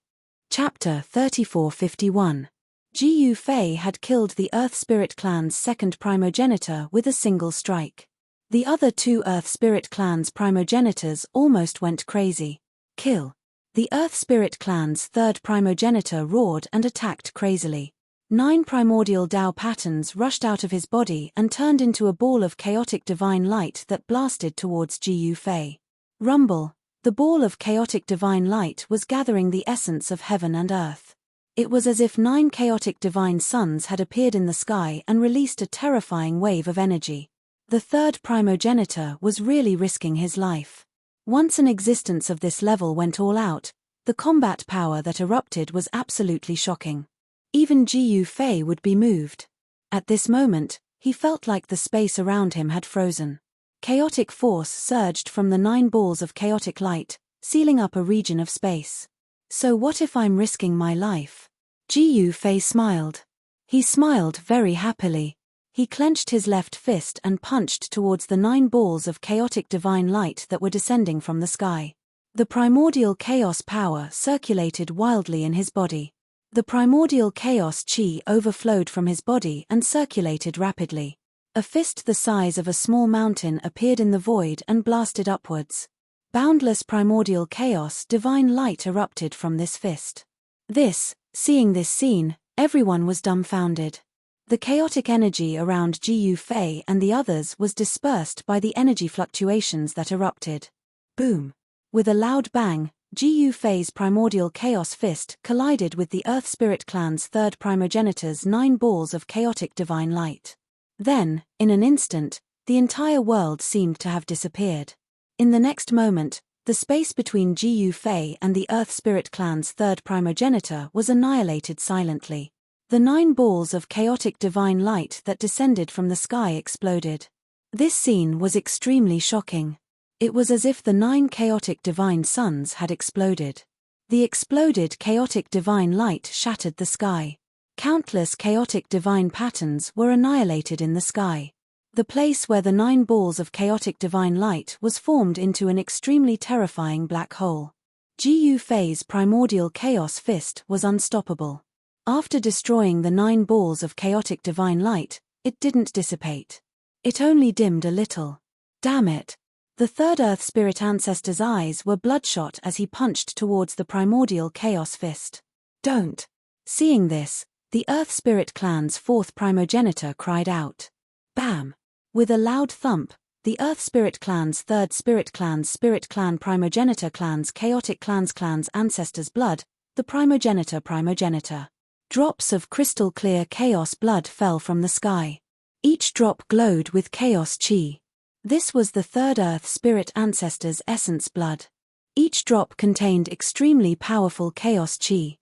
Chapter 3451. Jiyu Fei had killed the Earth Spirit Clan's second primogenitor with a single strike. The other two Earth Spirit Clan's primogenitors almost went crazy. Kill! The Earth Spirit Clan's third primogenitor roared and attacked crazily. 9 primordial Dao patterns rushed out of his body and turned into a ball of chaotic divine light that blasted towards Jiyu Fei. Rumble! The ball of chaotic divine light was gathering the essence of heaven and earth. It was as if 9 chaotic divine suns had appeared in the sky and released a terrifying wave of energy. The third primogenitor was really risking his life. Once an existence of this level went all out, the combat power that erupted was absolutely shocking. Even Jiyu Fei would be moved. At this moment, he felt like the space around him had frozen. Chaotic force surged from the 9 balls of chaotic light, sealing up a region of space. So what if I'm risking my life? Jiyu Fei smiled. He smiled very happily. He clenched his left fist and punched towards the 9 balls of chaotic divine light that were descending from the sky. The primordial chaos power circulated wildly in his body. The primordial chaos chi overflowed from his body and circulated rapidly. A fist the size of a small mountain appeared in the void and blasted upwards. Boundless primordial chaos divine light erupted from this fist. Seeing this scene, everyone was dumbfounded. The chaotic energy around Jiu Fei and the others was dispersed by the energy fluctuations that erupted. Boom! With a loud bang, Jiu Fei's primordial chaos fist collided with the Earth Spirit Clan's third primogenitor's 9 balls of chaotic divine light. Then, in an instant, the entire world seemed to have disappeared. In the next moment, the space between Jiu Fei and the Earth Spirit Clan's third primogenitor was annihilated silently. The 9 balls of chaotic divine light that descended from the sky exploded. This scene was extremely shocking. It was as if the 9 chaotic divine suns had exploded. The exploded chaotic divine light shattered the sky. Countless chaotic divine patterns were annihilated in the sky. The place where the 9 balls of chaotic divine light was formed into an extremely terrifying black hole. Jiu Fei's primordial chaos fist was unstoppable. After destroying the 9 balls of chaotic divine light, it didn't dissipate. It only dimmed a little. Damn it! The third Earth Spirit ancestor's eyes were bloodshot as he punched towards the primordial chaos fist. Don't! Seeing this, the Earth Spirit Clan's fourth primogenitor cried out. Bam! With a loud thump, the Earth Spirit Clan's third Spirit Clan primogenitor clan's chaotic clan's ancestor's blood, the primogenitor. Drops of crystal clear chaos blood fell from the sky. Each drop glowed with chaos chi. This was the third Earth Spirit ancestor's essence blood. Each drop contained extremely powerful chaos chi.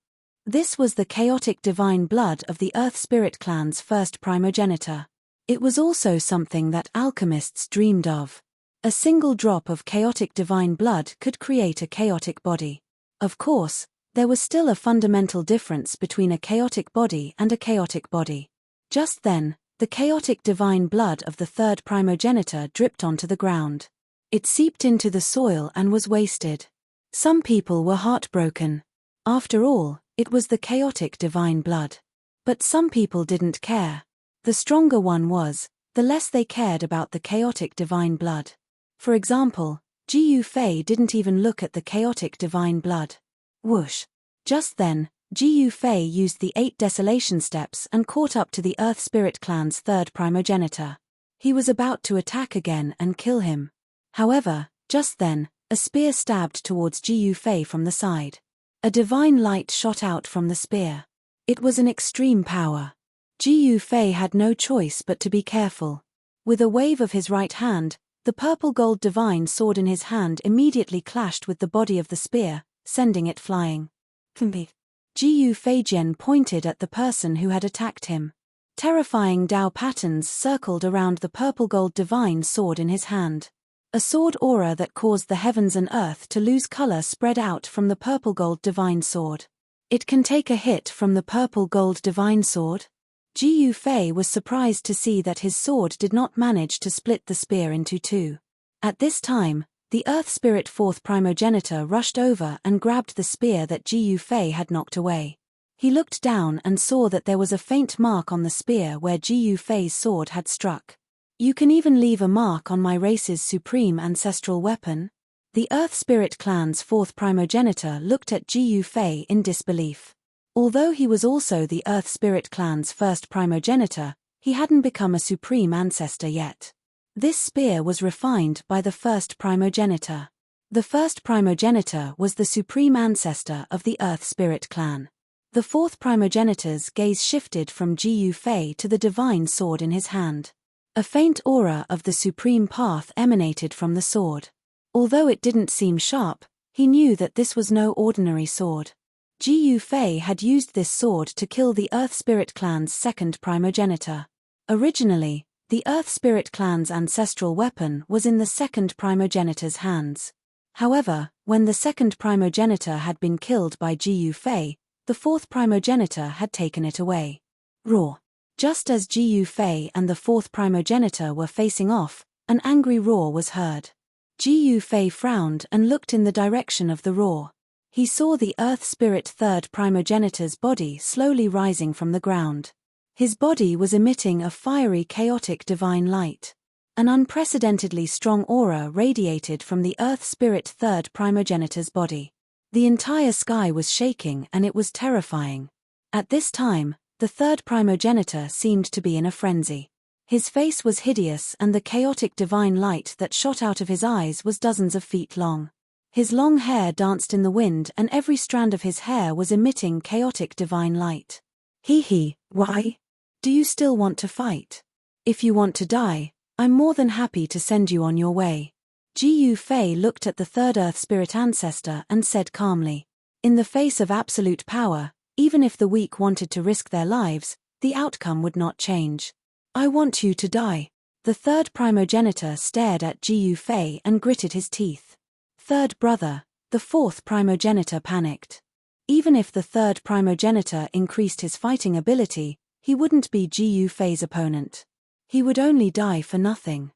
This was the chaotic divine blood of the Earth Spirit Clan's first primogenitor. It was also something that alchemists dreamed of. A single drop of chaotic divine blood could create a chaotic body. Of course, there was still a fundamental difference between a chaotic body and a chaotic body. Just then, the chaotic divine blood of the third primogenitor dripped onto the ground. It seeped into the soil and was wasted. Some people were heartbroken. After all, it was the chaotic divine blood. But some people didn't care. The stronger one was, the less they cared about the chaotic divine blood. For example, Jiu Fei didn't even look at the chaotic divine blood. Whoosh! Just then, Jiu Fei used the 8 desolation steps and caught up to the Earth Spirit Clan's third primogenitor. He was about to attack again and kill him. However, just then, a spear stabbed towards Jiu Fei from the side. A divine light shot out from the spear. It was an extreme power. Jiu Fei had no choice but to be careful. With a wave of his right hand, the purple gold divine sword in his hand immediately clashed with the body of the spear, sending it flying. Jiu Feijian pointed at the person who had attacked him. Terrifying Dao patterns circled around the purple gold divine sword in his hand. A sword aura that caused the heavens and earth to lose color spread out from the purple gold divine sword. It can take a hit from the purple gold divine sword? Jiu Fei was surprised to see that his sword did not manage to split the spear into 2. At this time, the Earth Spirit fourth primogenitor rushed over and grabbed the spear that Jiu Fei had knocked away. He looked down and saw that there was a faint mark on the spear where Jiu Fei's sword had struck. You can even leave a mark on my race's supreme ancestral weapon? The Earth Spirit Clan's fourth primogenitor looked at Jiu Fei in disbelief. Although he was also the Earth Spirit Clan's first primogenitor, he hadn't become a supreme ancestor yet. This spear was refined by the first primogenitor. The first primogenitor was the supreme ancestor of the Earth Spirit Clan. The fourth primogenitor's gaze shifted from Jiu Fei to the divine sword in his hand. A faint aura of the supreme path emanated from the sword. Although it didn't seem sharp, he knew that this was no ordinary sword. Jiu Fei had used this sword to kill the Earth Spirit Clan's second primogenitor. Originally, the Earth Spirit Clan's ancestral weapon was in the second primogenitor's hands. However, when the second primogenitor had been killed by Jiu Fei, the fourth primogenitor had taken it away. Roar! Just as Jiu Fei and the fourth primogenitor were facing off, an angry roar was heard. Ji Fei frowned and looked in the direction of the roar. He saw the Earth Spirit third primogenitor's body slowly rising from the ground. His body was emitting a fiery chaotic divine light. An unprecedentedly strong aura radiated from the Earth Spirit third primogenitor's body. The entire sky was shaking and it was terrifying. At this time, the third primogenitor seemed to be in a frenzy. His face was hideous and the chaotic divine light that shot out of his eyes was dozens of feet long. His long hair danced in the wind and every strand of his hair was emitting chaotic divine light. Why? Do you still want to fight? If you want to die, I'm more than happy to send you on your way. Ji Fei looked at the third Earth Spirit ancestor and said calmly. In the face of absolute power, even if the weak wanted to risk their lives, the outcome would not change. I want you to die. The third primogenitor stared at Ji Fei and gritted his teeth. Third brother, the fourth primogenitor panicked. Even if the third primogenitor increased his fighting ability, he wouldn't be Ji Fei's opponent. He would only die for nothing.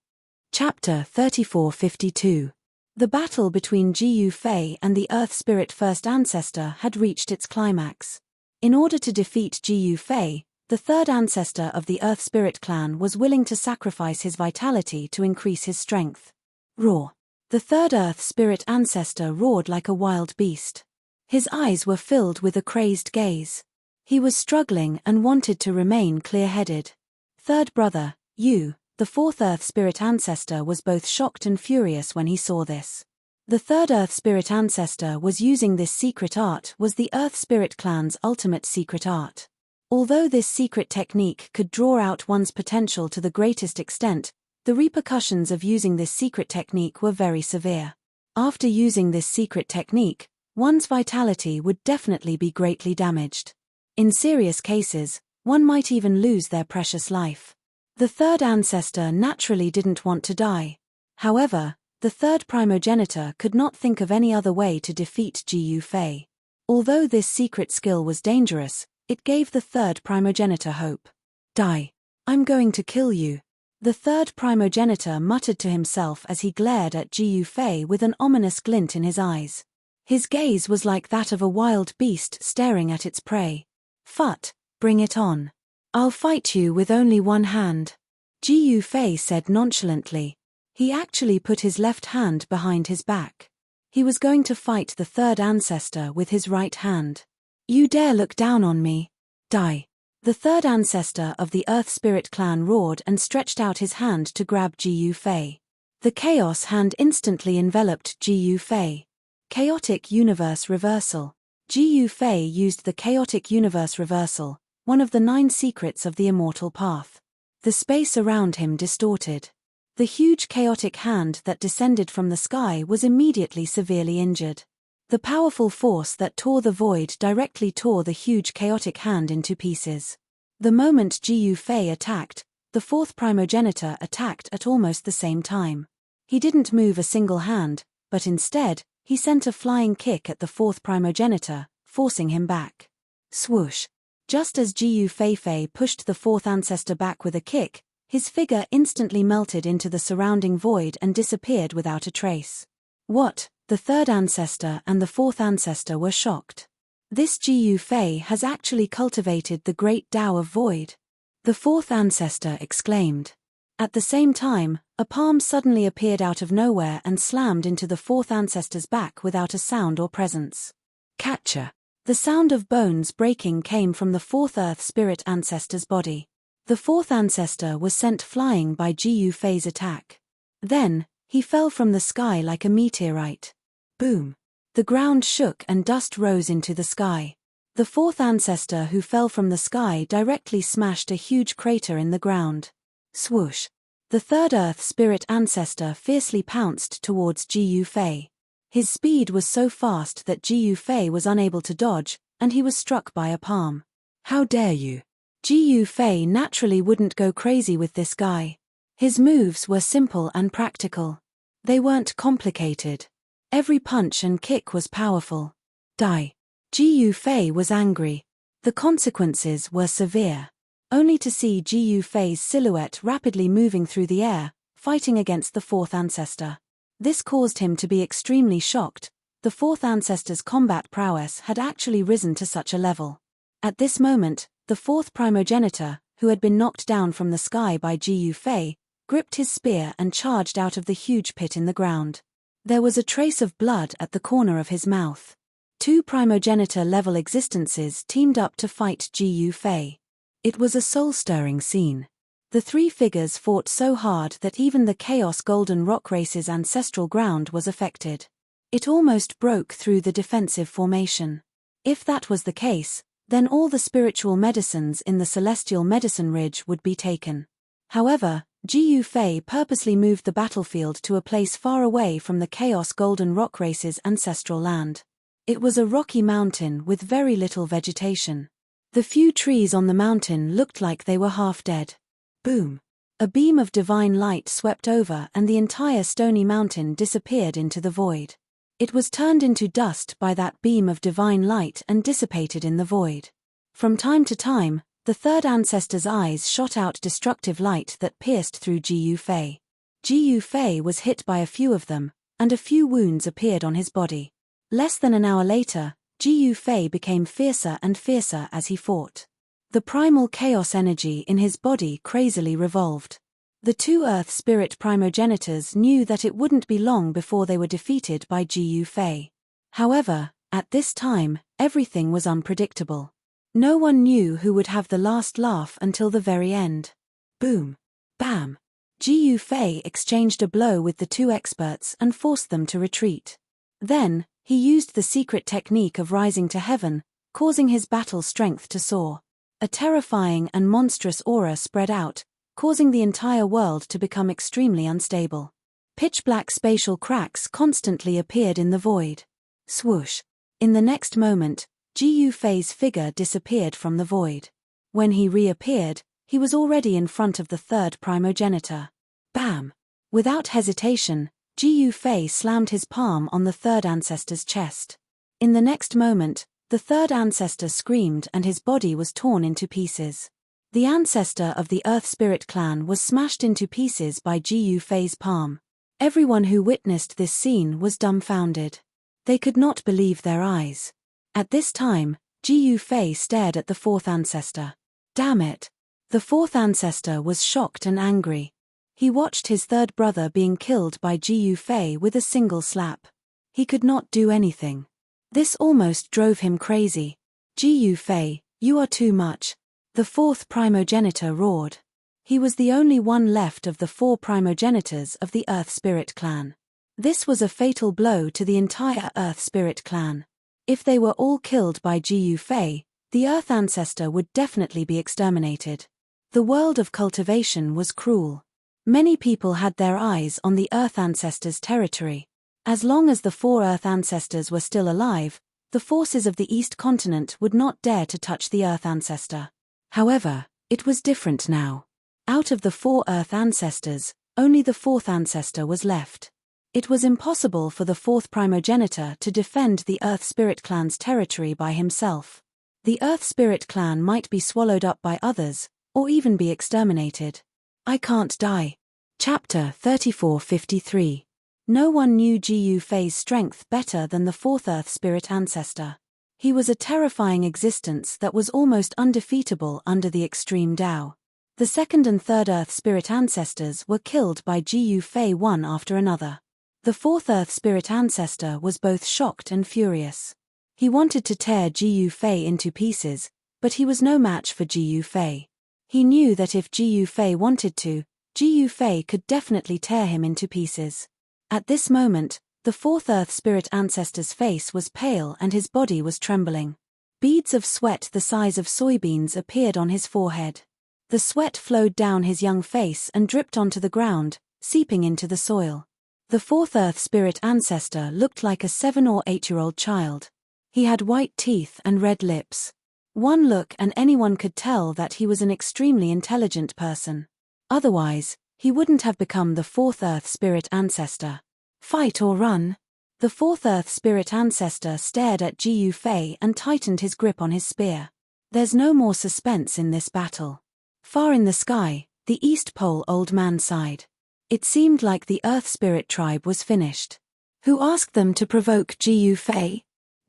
Chapter 3452. The battle between Ji Fei and the Earth Spirit first ancestor had reached its climax. In order to defeat Ji Fei, the third ancestor of the Earth Spirit clan was willing to sacrifice his vitality to increase his strength. Roar. The third Earth Spirit ancestor roared like a wild beast. His eyes were filled with a crazed gaze. He was struggling and wanted to remain clear-headed. Third brother, you, the fourth Earth Spirit ancestor, was both shocked and furious when he saw this. The third Earth Spirit ancestor was using this secret art was the Earth Spirit clan's ultimate secret art. Although this secret technique could draw out one's potential to the greatest extent, the repercussions of using this secret technique were very severe. After using this secret technique, one's vitality would definitely be greatly damaged. In serious cases, one might even lose their precious life. The third ancestor naturally didn't want to die. However, the third primogenitor could not think of any other way to defeat Ji Fei. Although this secret skill was dangerous, it gave the third primogenitor hope. Die. I'm going to kill you. The third primogenitor muttered to himself as he glared at Ji Fei with an ominous glint in his eyes. His gaze was like that of a wild beast staring at its prey. Phut, bring it on. I'll fight you with only one hand. Ji Fei said nonchalantly. He actually put his left hand behind his back. He was going to fight the third ancestor with his right hand. You dare look down on me? Die. The third ancestor of the Earth Spirit clan roared and stretched out his hand to grab Ji Fei. The Chaos hand instantly enveloped Ji Fei. Chaotic Universe Reversal. Ji Fei used the Chaotic Universe Reversal, one of the 9 secrets of the Immortal Path. The space around him distorted. The huge chaotic hand that descended from the sky was immediately severely injured. The powerful force that tore the void directly tore the huge chaotic hand into pieces. The moment Ji Fei attacked, the fourth primogenitor attacked at almost the same time. He didn't move a single hand, but instead, he sent a flying kick at the fourth primogenitor, forcing him back. Swoosh. Just as Ji Fei pushed the fourth ancestor back with a kick, his figure instantly melted into the surrounding void and disappeared without a trace. What? The third ancestor and the fourth ancestor were shocked. This Ji Fei has actually cultivated the great Tao of void. The fourth ancestor exclaimed. At the same time, a palm suddenly appeared out of nowhere and slammed into the fourth ancestor's back without a sound or presence. Catcher. The sound of bones breaking came from the fourth Earth Spirit ancestor's body. The fourth ancestor was sent flying by Ji Fei's attack. Then, he fell from the sky like a meteorite. Boom. The ground shook and dust rose into the sky. The fourth ancestor who fell from the sky directly smashed a huge crater in the ground. Swoosh. The third Earth Spirit ancestor fiercely pounced towards Ji Fei. His speed was so fast that Ji Fei was unable to dodge, and he was struck by a palm. How dare you? Ji Fei naturally wouldn't go crazy with this guy. His moves were simple and practical. They weren't complicated. Every punch and kick was powerful. Die. Ji Fei was angry. The consequences were severe. Only to see Ji Fei's silhouette rapidly moving through the air, fighting against the fourth ancestor. This caused him to be extremely shocked. The fourth ancestor's combat prowess had actually risen to such a level. At this moment, the fourth primogenitor, who had been knocked down from the sky by Jiyu Fei, gripped his spear and charged out of the huge pit in the ground. There was a trace of blood at the corner of his mouth. Two primogenitor-level existences teamed up to fight Jiyu Fei. It was a soul-stirring scene. The three figures fought so hard that even the Chaos Golden Rock Race's ancestral ground was affected. It almost broke through the defensive formation. If that was the case, then all the spiritual medicines in the Celestial Medicine Ridge would be taken. However, Jiyu Fei purposely moved the battlefield to a place far away from the Chaos Golden Rock Race's ancestral land. It was a rocky mountain with very little vegetation. The few trees on the mountain looked like they were half dead. Boom! A beam of divine light swept over and the entire stony mountain disappeared into the void. It was turned into dust by that beam of divine light and dissipated in the void. From time to time, the third ancestor's eyes shot out destructive light that pierced through Jiyu Fei. Jiyu Fei was hit by a few of them, and a few wounds appeared on his body. Less than an hour later, Jiyu Fei became fiercer and fiercer as he fought. The primal chaos energy in his body crazily revolved. The two Earth Spirit primogenitors knew that it wouldn't be long before they were defeated by Jiyu Fei. However, at this time, everything was unpredictable. No one knew who would have the last laugh until the very end. Boom! Bam! Jiyu Fei exchanged a blow with the two experts and forced them to retreat. Then, he used the secret technique of rising to heaven, causing his battle strength to soar. A terrifying and monstrous aura spread out, causing the entire world to become extremely unstable. Pitch-black spatial cracks constantly appeared in the void. Swoosh! In the next moment, Jiyu Fei's figure disappeared from the void. When he reappeared, he was already in front of the third primogenitor. Bam! Without hesitation, Jiyu Fei slammed his palm on the third ancestor's chest. In the next moment, the third ancestor screamed and his body was torn into pieces. The ancestor of the Earth Spirit clan was smashed into pieces by Jiyu Fei's palm. Everyone who witnessed this scene was dumbfounded. They could not believe their eyes. At this time, Jiyu Fei stared at the fourth ancestor. Damn it! The fourth ancestor was shocked and angry. He watched his third brother being killed by Jiyu Fei with a single slap. He could not do anything. This almost drove him crazy. Jiyu Fei, you are too much. The fourth primogenitor roared. He was the only one left of the four primogenitors of the Earth Spirit clan. This was a fatal blow to the entire Earth Spirit clan. If they were all killed by Jiyu Fei, the Earth ancestor would definitely be exterminated. The world of cultivation was cruel. Many people had their eyes on the Earth ancestor's territory. As long as the four Earth ancestors were still alive, the forces of the East continent would not dare to touch the Earth ancestor. However, it was different now. Out of the four Earth ancestors, only the fourth ancestor was left. It was impossible for the fourth primogenitor to defend the Earth Spirit clan's territory by himself. The Earth Spirit clan might be swallowed up by others, or even be exterminated. I can't die. Chapter 3453. No one knew Jiyu Fei's strength better than the fourth Earth Spirit ancestor. He was a terrifying existence that was almost undefeatable under the extreme Tao. The second and third Earth Spirit ancestors were killed by Jiyu Fei one after another. The fourth Earth Spirit ancestor was both shocked and furious. He wanted to tear Jiyu Fei into pieces, but he was no match for Jiyu Fei. He knew that if Jiyu Fei wanted to, Jiyu Fei could definitely tear him into pieces. At this moment, the fourth Earth Spirit ancestor's face was pale and his body was trembling. Beads of sweat the size of soybeans appeared on his forehead. The sweat flowed down his young face and dripped onto the ground, seeping into the soil. The fourth Earth Spirit ancestor looked like a 7 or 8-year-old child. He had white teeth and red lips. One look and anyone could tell that he was an extremely intelligent person. Otherwise, he wouldn't have become the fourth Earth Spirit ancestor. Fight or run? The fourth Earth Spirit ancestor stared at Jiyu Fei and tightened his grip on his spear. There's no more suspense in this battle. Far in the sky, the East Pole Old Man sighed. It seemed like the Earth Spirit tribe was finished. Who asked them to provoke Gu Fei?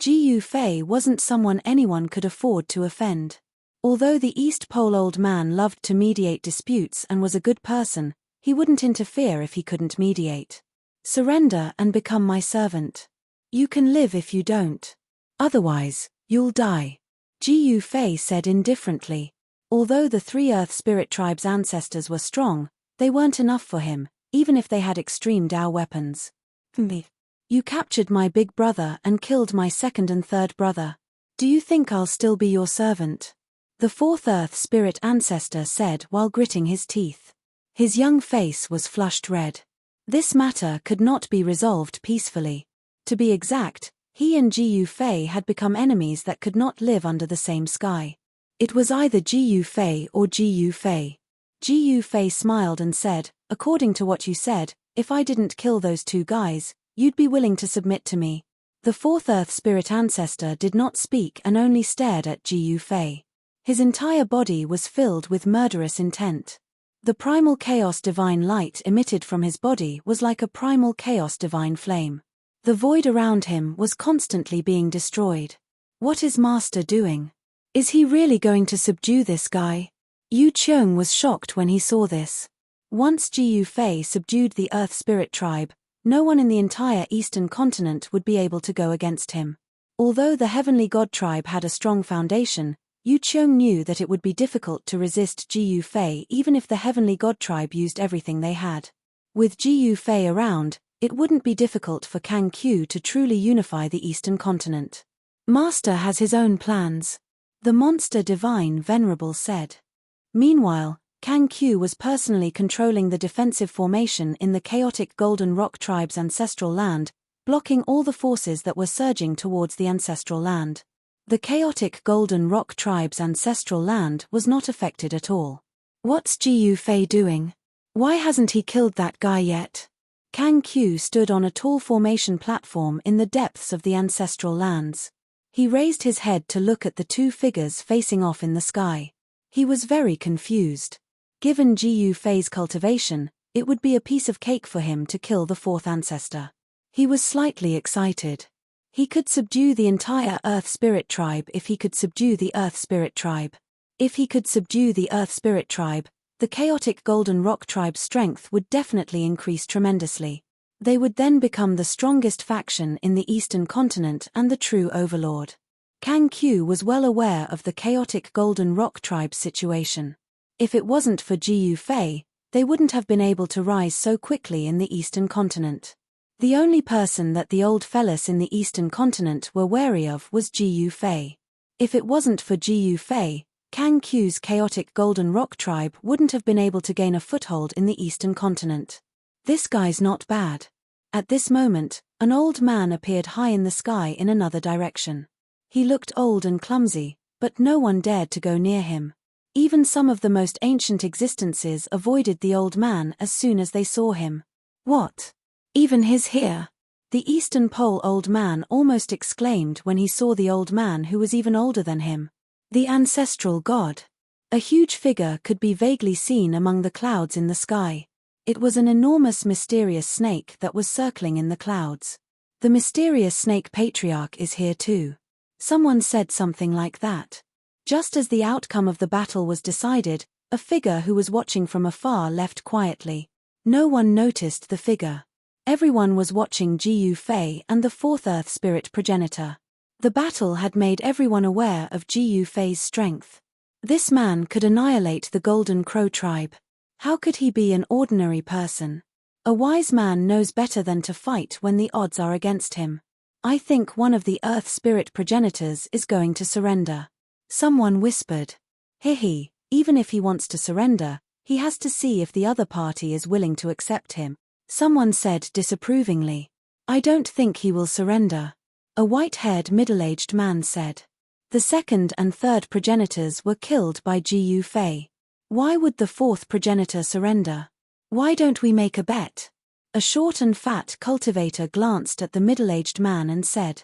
Gu Fei wasn't someone anyone could afford to offend. Although the East Pole old man loved to mediate disputes and was a good person, he wouldn't interfere if he couldn't mediate. Surrender and become my servant. You can live if you don't. Otherwise, you'll die. Gu Fei said indifferently. Although the three Earth Spirit tribe's ancestors were strong, they weren't enough for him, even if they had extreme Dao weapons. You captured my big brother and killed my second and third brother. Do you think I'll still be your servant? The fourth Earth Spirit ancestor said while gritting his teeth. His young face was flushed red. This matter could not be resolved peacefully. To be exact, he and Gu Fei had become enemies that could not live under the same sky. It was either Gu Fei or Gu Fei. Gu Fei smiled and said, according to what you said, if I didn't kill those two guys, you'd be willing to submit to me. The fourth Earth Spirit ancestor did not speak and only stared at Gu Fei. His entire body was filled with murderous intent. The primal chaos divine light emitted from his body was like a primal chaos divine flame. The void around him was constantly being destroyed. What is Master doing? Is he really going to subdue this guy? Yu Qiong was shocked when he saw this. Once Gu Fei subdued the Earth Spirit tribe, no one in the entire Eastern continent would be able to go against him. Although the Heavenly God tribe had a strong foundation, Yu Qiong knew that it would be difficult to resist Gu Fei even if the Heavenly God tribe used everything they had. With Gu Fei around, it wouldn't be difficult for Kang Q to truly unify the Eastern continent. Master has his own plans. The monster divine venerable said. Meanwhile, Kang Q was personally controlling the defensive formation in the chaotic Golden Rock tribe's ancestral land, blocking all the forces that were surging towards the ancestral land. The chaotic Golden Rock tribe's ancestral land was not affected at all. What's Gu Fei doing? Why hasn't he killed that guy yet? Kang Q stood on a tall formation platform in the depths of the ancestral lands. He raised his head to look at the two figures facing off in the sky. He was very confused. Given Gu Fei's cultivation, it would be a piece of cake for him to kill the fourth ancestor. He was slightly excited. He could subdue the entire Earth Spirit tribe if he could subdue the Earth Spirit tribe. If he could subdue the Earth Spirit tribe, the chaotic Golden Rock tribe's strength would definitely increase tremendously. They would then become the strongest faction in the Eastern continent and the true overlord. Kang Q was well aware of the chaotic Golden Rock tribe's situation. If it wasn't for Gu Fei, they wouldn't have been able to rise so quickly in the Eastern continent. The only person that the old fellas in the Eastern continent were wary of was Gu Fei. If it wasn't for Gu Fei, Kang Q's chaotic Golden Rock tribe wouldn't have been able to gain a foothold in the Eastern continent. This guy's not bad. At this moment, an old man appeared high in the sky in another direction. He looked old and clumsy, but no one dared to go near him. Even some of the most ancient existences avoided the old man as soon as they saw him. What? Even his here? The Eastern Pole old man almost exclaimed when he saw the old man who was even older than him. The ancestral god. A huge figure could be vaguely seen among the clouds in the sky. It was an enormous mysterious snake that was circling in the clouds. The mysterious snake patriarch is here too. Someone said something like that. Just as the outcome of the battle was decided, a figure who was watching from afar left quietly. No one noticed the figure. Everyone was watching Gu Fei and the fourth Earth Spirit progenitor. The battle had made everyone aware of Gu Fei's strength. This man could annihilate the Golden Crow tribe. How could he be an ordinary person? A wise man knows better than to fight when the odds are against him. I think one of the Earth Spirit progenitors is going to surrender. Someone whispered. Hehe, even if he wants to surrender, he has to see if the other party is willing to accept him. Someone said disapprovingly. I don't think he will surrender. A white-haired middle-aged man said. The second and third progenitors were killed by Gu Fei. Why would the fourth progenitor surrender? Why don't we make a bet? A short and fat cultivator glanced at the middle-aged man and said.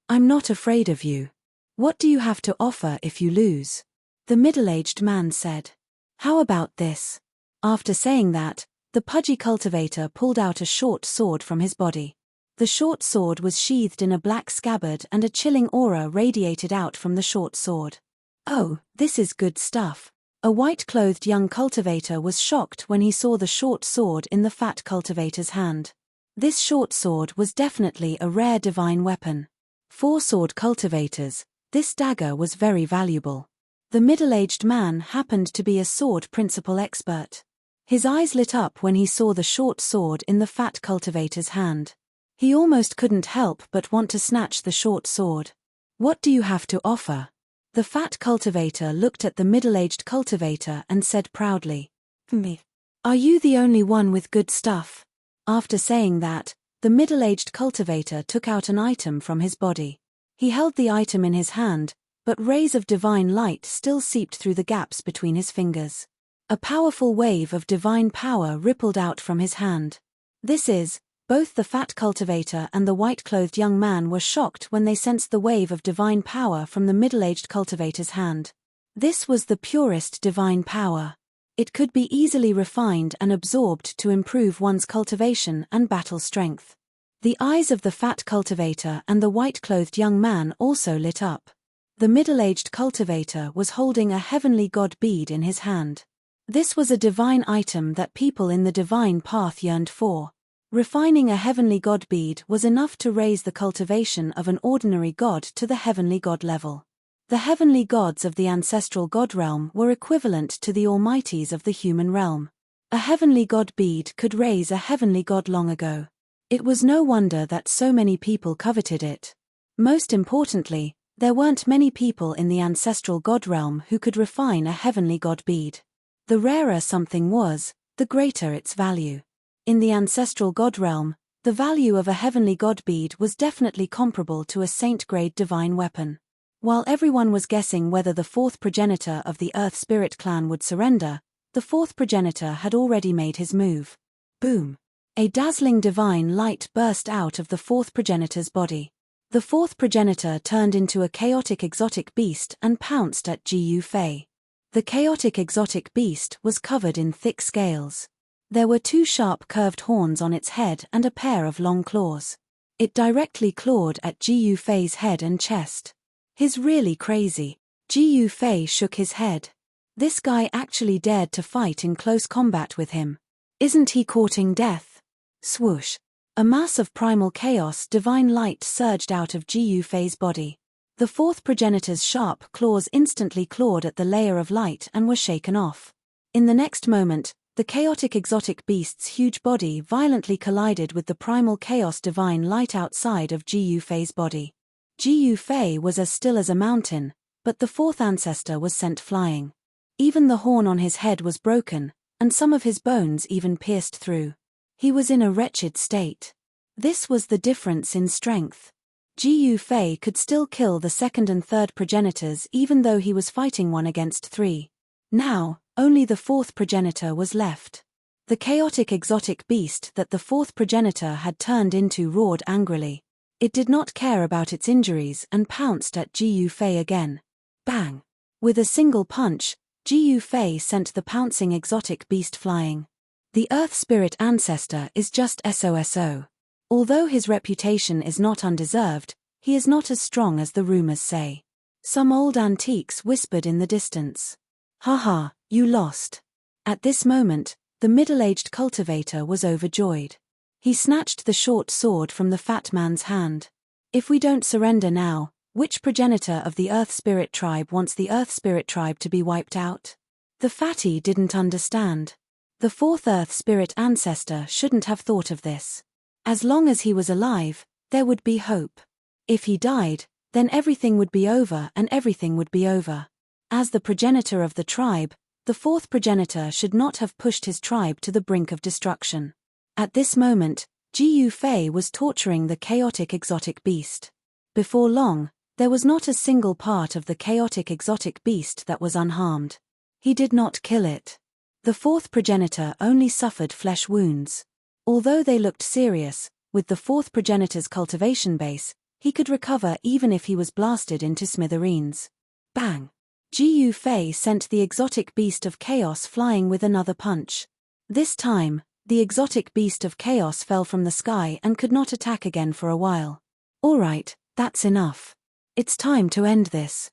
I'm not afraid of you. What do you have to offer if you lose? The middle-aged man said. How about this? After saying that, The pudgy cultivator pulled out a short sword from his body. The short sword was sheathed in a black scabbard and a chilling aura radiated out from the short sword. "Oh, this is good stuff." A white-clothed young cultivator was shocked when he saw the short sword in the fat cultivator's hand. This short sword was definitely a rare divine weapon. For sword cultivators, this dagger was very valuable. The middle-aged man happened to be a sword principle expert. His eyes lit up when he saw the short sword in the fat cultivator's hand. He almost couldn't help but want to snatch the short sword. "What do you have to offer?" The fat cultivator looked at the middle-aged cultivator and said proudly, "Me. Are you the only one with good stuff?" After saying that, the middle-aged cultivator took out an item from his body. He held the item in his hand, but rays of divine light still seeped through the gaps between his fingers. A powerful wave of divine power rippled out from his hand. Both the fat cultivator and the white-clothed young man were shocked when they sensed the wave of divine power from the middle-aged cultivator's hand. This was the purest divine power. It could be easily refined and absorbed to improve one's cultivation and battle strength. The eyes of the fat cultivator and the white-clothed young man also lit up. The middle-aged cultivator was holding a heavenly god bead in his hand. This was a divine item that people in the divine path yearned for. Refining a heavenly god bead was enough to raise the cultivation of an ordinary god to the heavenly god level. The heavenly gods of the ancestral god realm were equivalent to the almighties of the human realm. A heavenly god bead could raise a heavenly god long ago. It was no wonder that so many people coveted it. Most importantly, there weren't many people in the ancestral god realm who could refine a heavenly god bead. The rarer something was, the greater its value. In the ancestral god realm, the value of a heavenly god bead was definitely comparable to a saint-grade divine weapon. While everyone was guessing whether the fourth progenitor of the Earth Spirit clan would surrender, the fourth progenitor had already made his move. Boom! A dazzling divine light burst out of the fourth progenitor's body. The fourth progenitor turned into a chaotic exotic beast and pounced at Gu Fei. The chaotic exotic beast was covered in thick scales. There were two sharp curved horns on its head and a pair of long claws. It directly clawed at Gu Fei's head and chest. "He's really crazy." Gu Fei shook his head. This guy actually dared to fight in close combat with him. Isn't he courting death? Swoosh. A mass of primal chaos divine light surged out of Gu Fei's body. The fourth progenitor's sharp claws instantly clawed at the layer of light and were shaken off. In the next moment, the chaotic exotic beast's huge body violently collided with the primal chaos divine light outside of Gu Fei's body. Gu Fei was as still as a mountain, but the fourth ancestor was sent flying. Even the horn on his head was broken, and some of his bones even pierced through. He was in a wretched state. This was the difference in strength. Gu Fei could still kill the second and third progenitors even though he was fighting one against three. Now, only the fourth progenitor was left. The chaotic exotic beast that the fourth progenitor had turned into roared angrily. It did not care about its injuries and pounced at Gu Fei again. Bang! With a single punch, Gu Fei sent the pouncing exotic beast flying. The Earth Spirit ancestor is just SOSO. Although his reputation is not undeserved, he is not as strong as the rumors say. Some old antiques whispered in the distance. "Haha, you lost." At this moment, the middle-aged cultivator was overjoyed. He snatched the short sword from the fat man's hand. "If we don't surrender now, which progenitor of the Earth Spirit tribe wants the Earth Spirit tribe to be wiped out?" The fatty didn't understand. The fourth Earth Spirit ancestor shouldn't have thought of this. As long as he was alive, there would be hope. If he died, then everything would be over and everything would be over. As the progenitor of the tribe, the fourth progenitor should not have pushed his tribe to the brink of destruction. At this moment, Gu Fei was torturing the chaotic exotic beast. Before long, there was not a single part of the chaotic exotic beast that was unharmed. He did not kill it. The fourth progenitor only suffered flesh wounds. Although they looked serious, with the fourth progenitor's cultivation base, he could recover even if he was blasted into smithereens. Bang! Gu Fei sent the exotic beast of chaos flying with another punch. This time, The exotic beast of chaos fell from the sky and could not attack again for a while. Alright, that's enough. It's time to end this.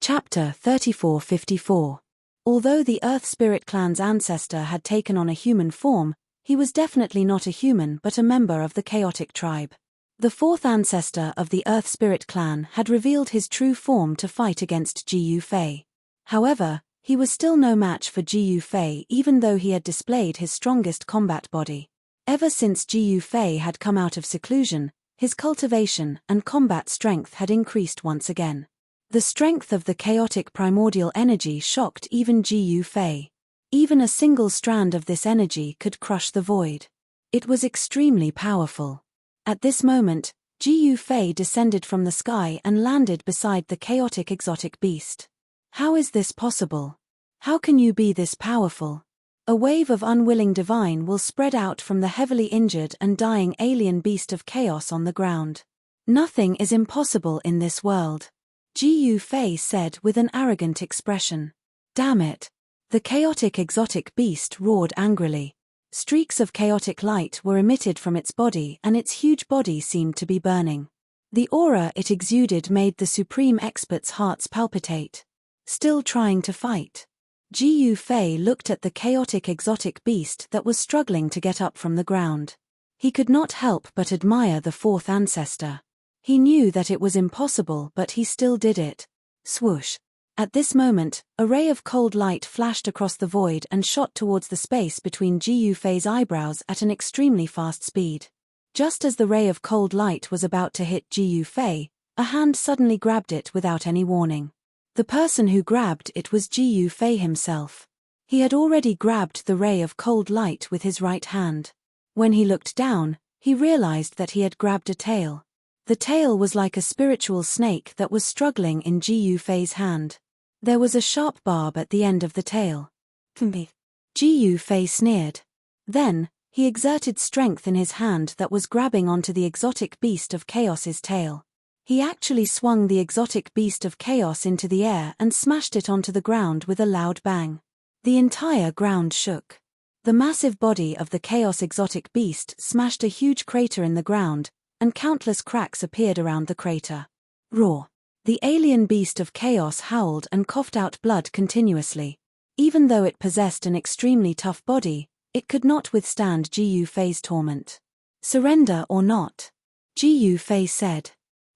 Chapter 3454. Although the Earth Spirit Clan's ancestor had taken on a human form, he was definitely not a human but a member of the chaotic tribe. The fourth ancestor of the Earth Spirit Clan had revealed his true form to fight against Gu Fei. However, he was still no match for Gu Fei even though he had displayed his strongest combat body. Ever since Gu Fei had come out of seclusion, his cultivation and combat strength had increased once again. The strength of the chaotic primordial energy shocked even Gu Fei. Even a single strand of this energy could crush the void. It was extremely powerful. At this moment, Gu Fei descended from the sky and landed beside the chaotic exotic beast. How is this possible? How can you be this powerful? A wave of unwilling divine will spread out from the heavily injured and dying alien beast of chaos on the ground. Nothing is impossible in this world. Gu Fei said with an arrogant expression. Damn it! The chaotic exotic beast roared angrily. Streaks of chaotic light were emitted from its body and its huge body seemed to be burning. The aura it exuded made the supreme expert's hearts palpitate. Still trying to fight. Gu Fei looked at the chaotic exotic beast that was struggling to get up from the ground. He could not help but admire the fourth ancestor. He knew that it was impossible but he still did it. Swoosh. At this moment, a ray of cold light flashed across the void and shot towards the space between Gu Fei's eyebrows at an extremely fast speed. Just as the ray of cold light was about to hit Gu Fei, a hand suddenly grabbed it without any warning. The person who grabbed it was Gu Fei himself. He had already grabbed the ray of cold light with his right hand. When he looked down, he realized that he had grabbed a tail. The tail was like a spiritual snake that was struggling in Gu Fei's hand. There was a sharp barb at the end of the tail. Gu Fei sneered. Then, he exerted strength in his hand that was grabbing onto the exotic beast of chaos's tail. He actually swung the exotic beast of chaos into the air and smashed it onto the ground with a loud bang. The entire ground shook. The massive body of the chaos exotic beast smashed a huge crater in the ground, and countless cracks appeared around the crater. Roar. The alien beast of chaos howled and coughed out blood continuously. Even though it possessed an extremely tough body, it could not withstand Gu Fei's torment. Surrender or not? Gu Fei said.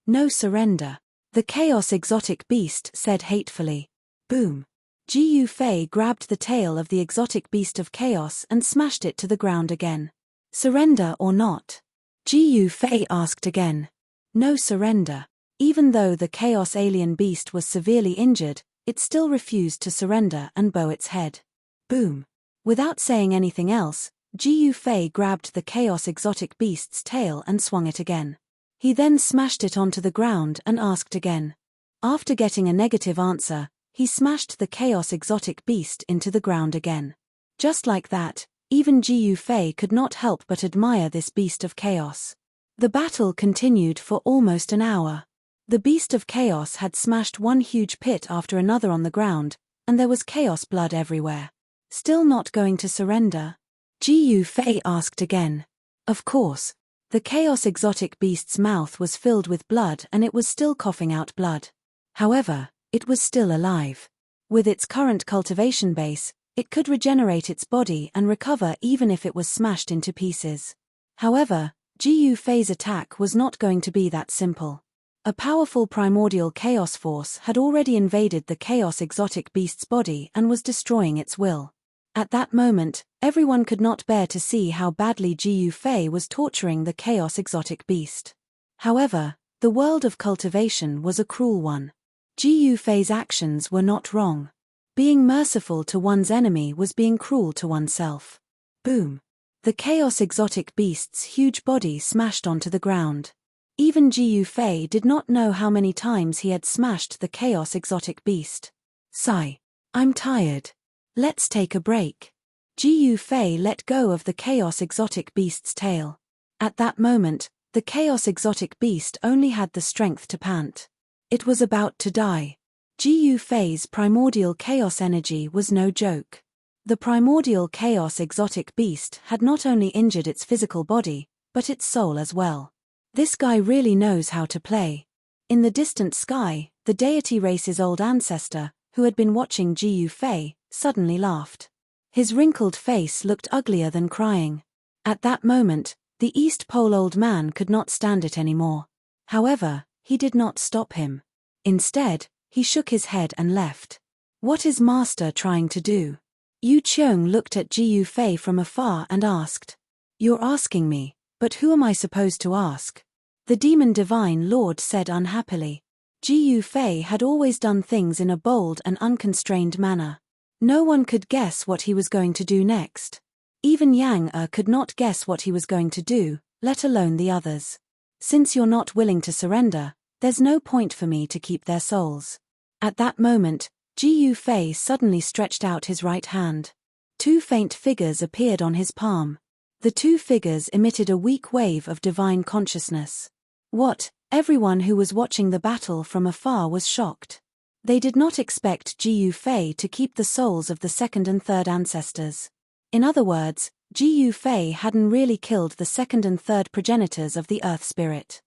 No surrender. The chaos exotic beast said hatefully. Boom. Gu Fei grabbed the tail of the exotic beast of chaos and smashed it to the ground again. Surrender or not? Gu Fei asked again. No surrender. Even though the chaos alien beast was severely injured, it still refused to surrender and bow its head. Boom. Without saying anything else, Gu Fei grabbed the chaos exotic beast's tail and swung it again. He then smashed it onto the ground and asked again. After getting a negative answer, he smashed the chaos exotic beast into the ground again. Just like that, even Gu Fei could not help but admire this beast of chaos. The battle continued for almost an hour. The beast of chaos had smashed one huge pit after another on the ground, and there was chaos blood everywhere. Still not going to surrender? Gu Fei asked again. Of course. The chaos exotic beast's mouth was filled with blood and it was still coughing out blood. However, it was still alive. With its current cultivation base, it could regenerate its body and recover even if it was smashed into pieces. However, Gu Fei's attack was not going to be that simple. A powerful primordial chaos force had already invaded the chaos exotic beast's body and was destroying its will. At that moment, everyone could not bear to see how badly Gu Fei was torturing the chaos exotic beast. However, the world of cultivation was a cruel one. Gu Fei's actions were not wrong. Being merciful to one's enemy was being cruel to oneself. Boom. The chaos exotic beast's huge body smashed onto the ground. Even Gu Fei did not know how many times he had smashed the chaos exotic beast. Sigh. I'm tired. Let's take a break. Gu Fei let go of the chaos exotic beast's tail. At that moment, the chaos exotic beast only had the strength to pant. It was about to die. Gu Fei's primordial chaos energy was no joke. The primordial chaos exotic beast had not only injured its physical body, but its soul as well. This guy really knows how to play. In the distant sky, the deity race's old ancestor, who had been watching Jiu Fei, suddenly laughed. His wrinkled face looked uglier than crying. At that moment, the East Pole old man could not stand it anymore. However, he did not stop him. Instead, he shook his head and left. What is Master trying to do? Yu Qiong looked at Jiu Fei from afar and asked. You're asking me, but who am I supposed to ask? The demon divine lord said unhappily. Jiu Fei had always done things in a bold and unconstrained manner. No one could guess what he was going to do next. Even Yang could not guess what he was going to do, let alone the others. Since you're not willing to surrender, there's no point for me to keep their souls. At that moment, Jiu Fei suddenly stretched out his right hand. Two faint figures appeared on his palm. The two figures emitted a weak wave of divine consciousness. What? Everyone who was watching the battle from afar was shocked. They did not expect Jiu Fei to keep the souls of the second and third ancestors. In other words, Jiu Fei hadn't really killed the second and third progenitors of the Earth Spirit.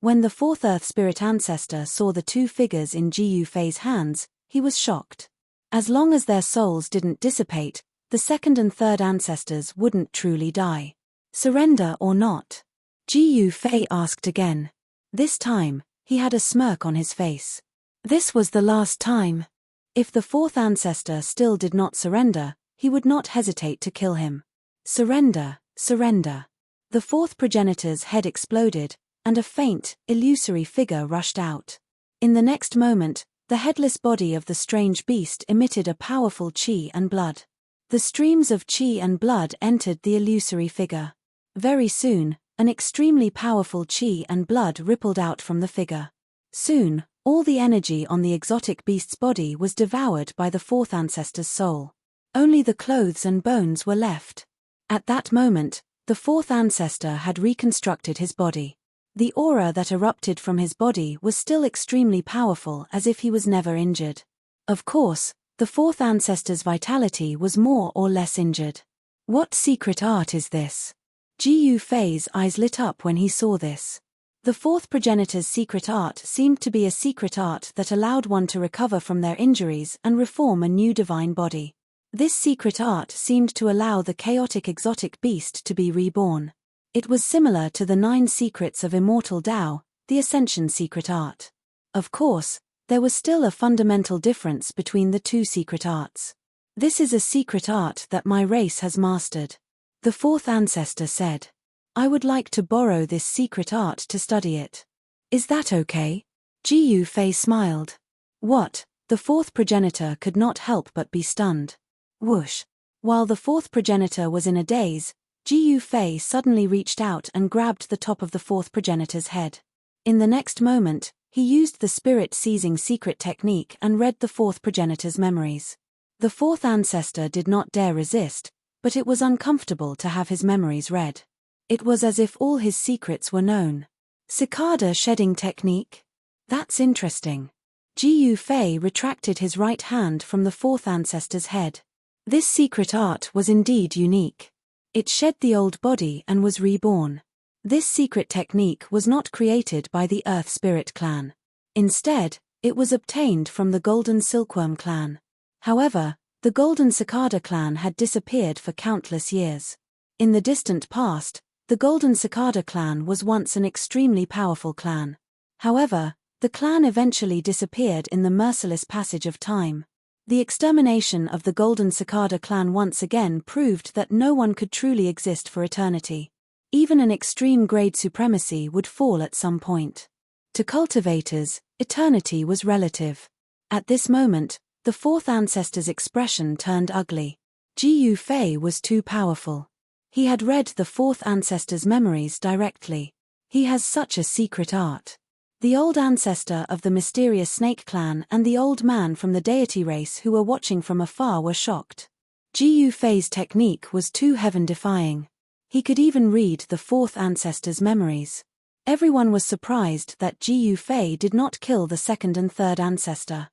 When the fourth Earth Spirit ancestor saw the two figures in Jiu Fei's hands, he was shocked. As long as their souls didn't dissipate, the second and third ancestors wouldn't truly die. Surrender or not? Jiu Fei asked again. This time, he had a smirk on his face. This was the last time. If the fourth ancestor still did not surrender, he would not hesitate to kill him. Surrender, surrender. The fourth progenitor's head exploded, and a faint, illusory figure rushed out. In the next moment, the headless body of the strange beast emitted a powerful qi and blood. The streams of qi and blood entered the illusory figure. Very soon, an extremely powerful qi and blood rippled out from the figure. Soon, all the energy on the exotic beast's body was devoured by the fourth ancestor's soul. Only the clothes and bones were left. At that moment, the fourth ancestor had reconstructed his body. The aura that erupted from his body was still extremely powerful, as if he was never injured. Of course, the fourth ancestor's vitality was more or less injured. What secret art is this? Jiu Fei's eyes lit up when he saw this. The fourth progenitor's secret art seemed to be a secret art that allowed one to recover from their injuries and reform a new divine body. This secret art seemed to allow the chaotic exotic beast to be reborn. It was similar to the 9 secrets of immortal Tao, the Ascension secret art. Of course, there was still a fundamental difference between the two secret arts. This is a secret art that my race has mastered. The fourth ancestor said. I would like to borrow this secret art to study it. Is that okay? Jiu Fei smiled. What? The fourth progenitor could not help but be stunned. Whoosh. While the fourth progenitor was in a daze, Jiu Fei suddenly reached out and grabbed the top of the fourth progenitor's head. In the next moment, he used the spirit-seizing secret technique and read the fourth progenitor's memories. The fourth ancestor did not dare resist, but it was uncomfortable to have his memories read. It was as if all his secrets were known. Cicada shedding technique? That's interesting. Jiu Fei retracted his right hand from the fourth ancestor's head. This secret art was indeed unique. It shed the old body and was reborn. This secret technique was not created by the Earth Spirit clan. Instead, it was obtained from the Golden Silkworm clan. However, the Golden Cicada clan had disappeared for countless years. In the distant past, the Golden Cicada clan was once an extremely powerful clan. However, the clan eventually disappeared in the merciless passage of time. The extermination of the Golden Cicada clan once again proved that no one could truly exist for eternity. Even an extreme-grade supremacy would fall at some point. To cultivators, eternity was relative. At this moment, the fourth ancestor's expression turned ugly. Jiu Fei was too powerful. He had read the fourth ancestor's memories directly. He has such a secret art. The old ancestor of the mysterious snake clan and the old man from the deity race who were watching from afar were shocked. Jiu Fei's technique was too heaven-defying. He could even read the fourth ancestor's memories. Everyone was surprised that Jiu Fei did not kill the second and third ancestor.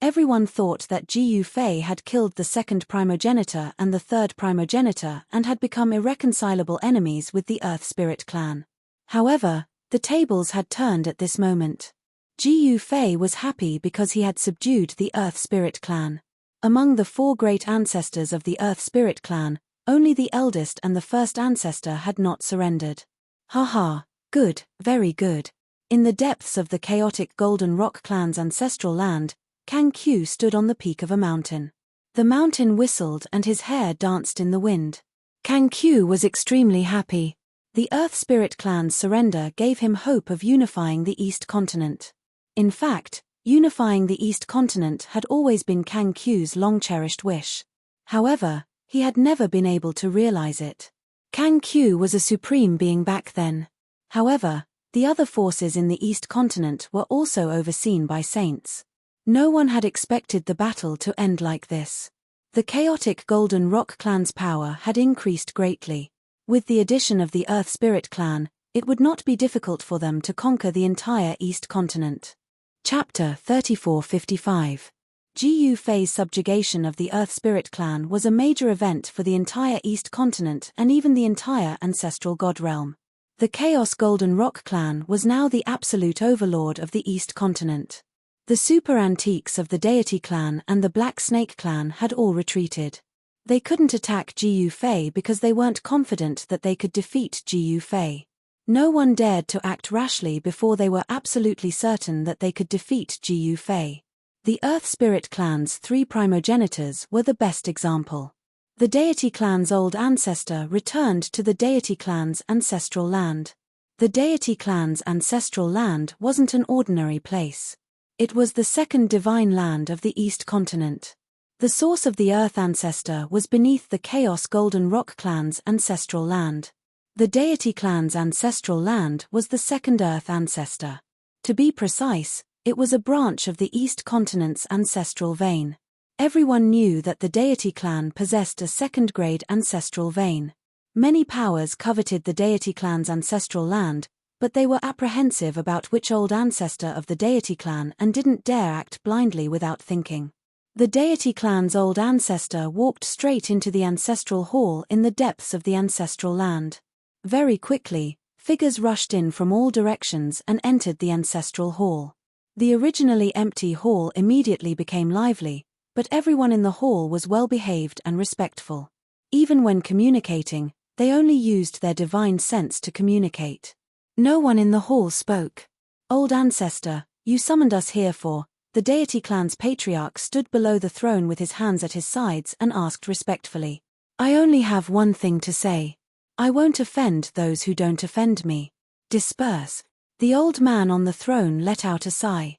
Everyone thought that Gu Fei had killed the second primogenitor and the third primogenitor and had become irreconcilable enemies with the Earth Spirit clan. However, the tables had turned at this moment. Gu Fei was happy because he had subdued the Earth Spirit clan. Among the 4 great ancestors of the Earth Spirit clan, only the eldest and the first ancestor had not surrendered. Haha, good, very good. In the depths of the chaotic Golden Rock clan's ancestral land, Kang Q stood on the peak of a mountain. The mountain whistled and his hair danced in the wind. Kang Q was extremely happy. The Earth Spirit clan's surrender gave him hope of unifying the East Continent. In fact, unifying the East Continent had always been Kang Q's long-cherished wish. However, he had never been able to realize it. Kang Q was a supreme being back then. However, the other forces in the East Continent were also overseen by saints. No one had expected the battle to end like this. The chaotic Golden Rock clan's power had increased greatly. With the addition of the Earth Spirit clan, it would not be difficult for them to conquer the entire East Continent. Chapter 3455. Gu Fei's subjugation of the Earth Spirit clan was a major event for the entire East Continent and even the entire ancestral god realm. The Chaos Golden Rock clan was now the absolute overlord of the East Continent. The super antiques of the Deity clan and the Black Snake clan had all retreated. They couldn't attack Gu Fei because they weren't confident that they could defeat Gu Fei. No one dared to act rashly before they were absolutely certain that they could defeat Gu Fei. The Earth Spirit clan's 3 primogenitors were the best example. The Deity clan's old ancestor returned to the Deity clan's ancestral land. The Deity clan's ancestral land wasn't an ordinary place. It was the second divine land of the East Continent. The source of the Earth ancestor was beneath the Chaos Golden Rock clan's ancestral land. The Deity clan's ancestral land was the second Earth ancestor. To be precise, it was a branch of the East Continent's ancestral vein. Everyone knew that the Deity clan possessed a second-grade ancestral vein. Many powers coveted the Deity clan's ancestral land, but they were apprehensive about which old ancestor of the Deity clan and didn't dare act blindly without thinking. The Deity clan's old ancestor walked straight into the ancestral hall in the depths of the ancestral land. Very quickly, figures rushed in from all directions and entered the ancestral hall. The originally empty hall immediately became lively, but everyone in the hall was well-behaved and respectful. Even when communicating, they only used their divine sense to communicate. No one in the hall spoke. "Old ancestor, you summoned us here for..." The Deity clan's patriarch stood below the throne with his hands at his sides and asked respectfully. "I only have one thing to say. I won't offend those who don't offend me. Disperse." The old man on the throne let out a sigh.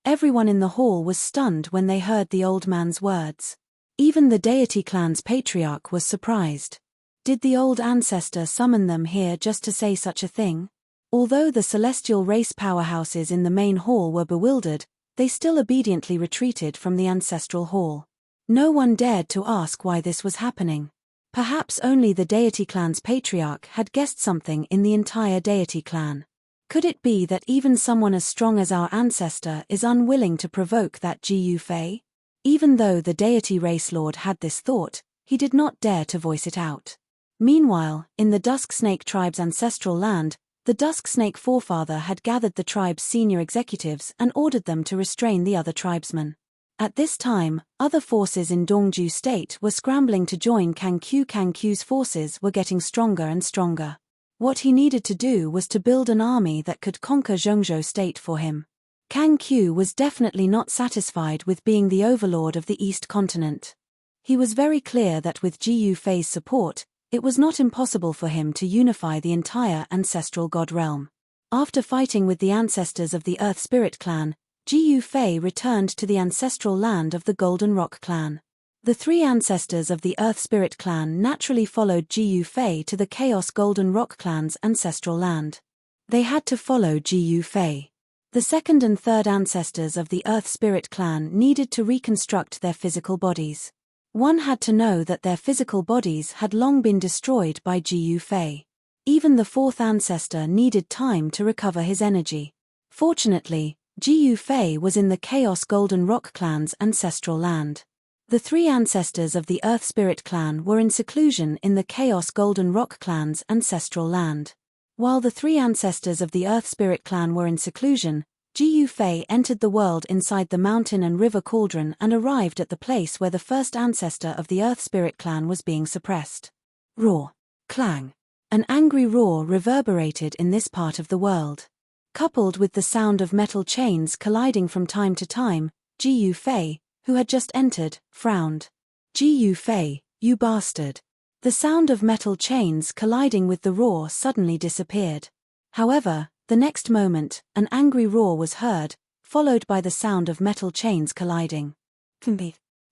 Everyone in the hall was stunned when they heard the old man's words. Even the Deity clan's patriarch was surprised. Did the old ancestor summon them here just to say such a thing? Although the celestial race powerhouses in the main hall were bewildered, they still obediently retreated from the ancestral hall. No one dared to ask why this was happening. Perhaps only the Deity clan's patriarch had guessed something in the entire Deity clan. Could it be that even someone as strong as our ancestor is unwilling to provoke that Gu Fei? Even though the Deity race lord had this thought, he did not dare to voice it out. Meanwhile, in the Dusk Snake tribe's ancestral land, the Dusk Snake forefather had gathered the tribe's senior executives and ordered them to restrain the other tribesmen. At this time, other forces in Dongju State were scrambling to join Kang Q. Kang Q's forces were getting stronger and stronger. What he needed to do was to build an army that could conquer Zhongzhou State for him. Kang Q was definitely not satisfied with being the overlord of the East Continent. He was very clear that with Gu Fei's support, it was not impossible for him to unify the entire ancestral god realm. After fighting with the ancestors of the Earth Spirit clan, Gu Fei returned to the ancestral land of the Golden Rock clan. The 3 ancestors of the Earth Spirit clan naturally followed Gu Fei to the Chaos Golden Rock clan's ancestral land. They had to follow Gu Fei. The second and third ancestors of the Earth Spirit clan needed to reconstruct their physical bodies. One had to know that their physical bodies had long been destroyed by Gu Fei. Even the fourth ancestor needed time to recover his energy. Fortunately, Ji Fei was in the Chaos Golden Rock clan's ancestral land. The three ancestors of the Earth Spirit clan were in seclusion in the Chaos Golden Rock clan's ancestral land. While the three ancestors of the Earth Spirit clan were in seclusion, Ji Fei entered the world inside the mountain and river cauldron and arrived at the place where the first ancestor of the Earth Spirit clan was being suppressed. Roar. Clang. An angry roar reverberated in this part of the world. Coupled with the sound of metal chains colliding from time to time, Ji Fei, who had just entered, frowned. Ji Fei, you bastard. The sound of metal chains colliding with the roar suddenly disappeared. However, the next moment, an angry roar was heard, followed by the sound of metal chains colliding.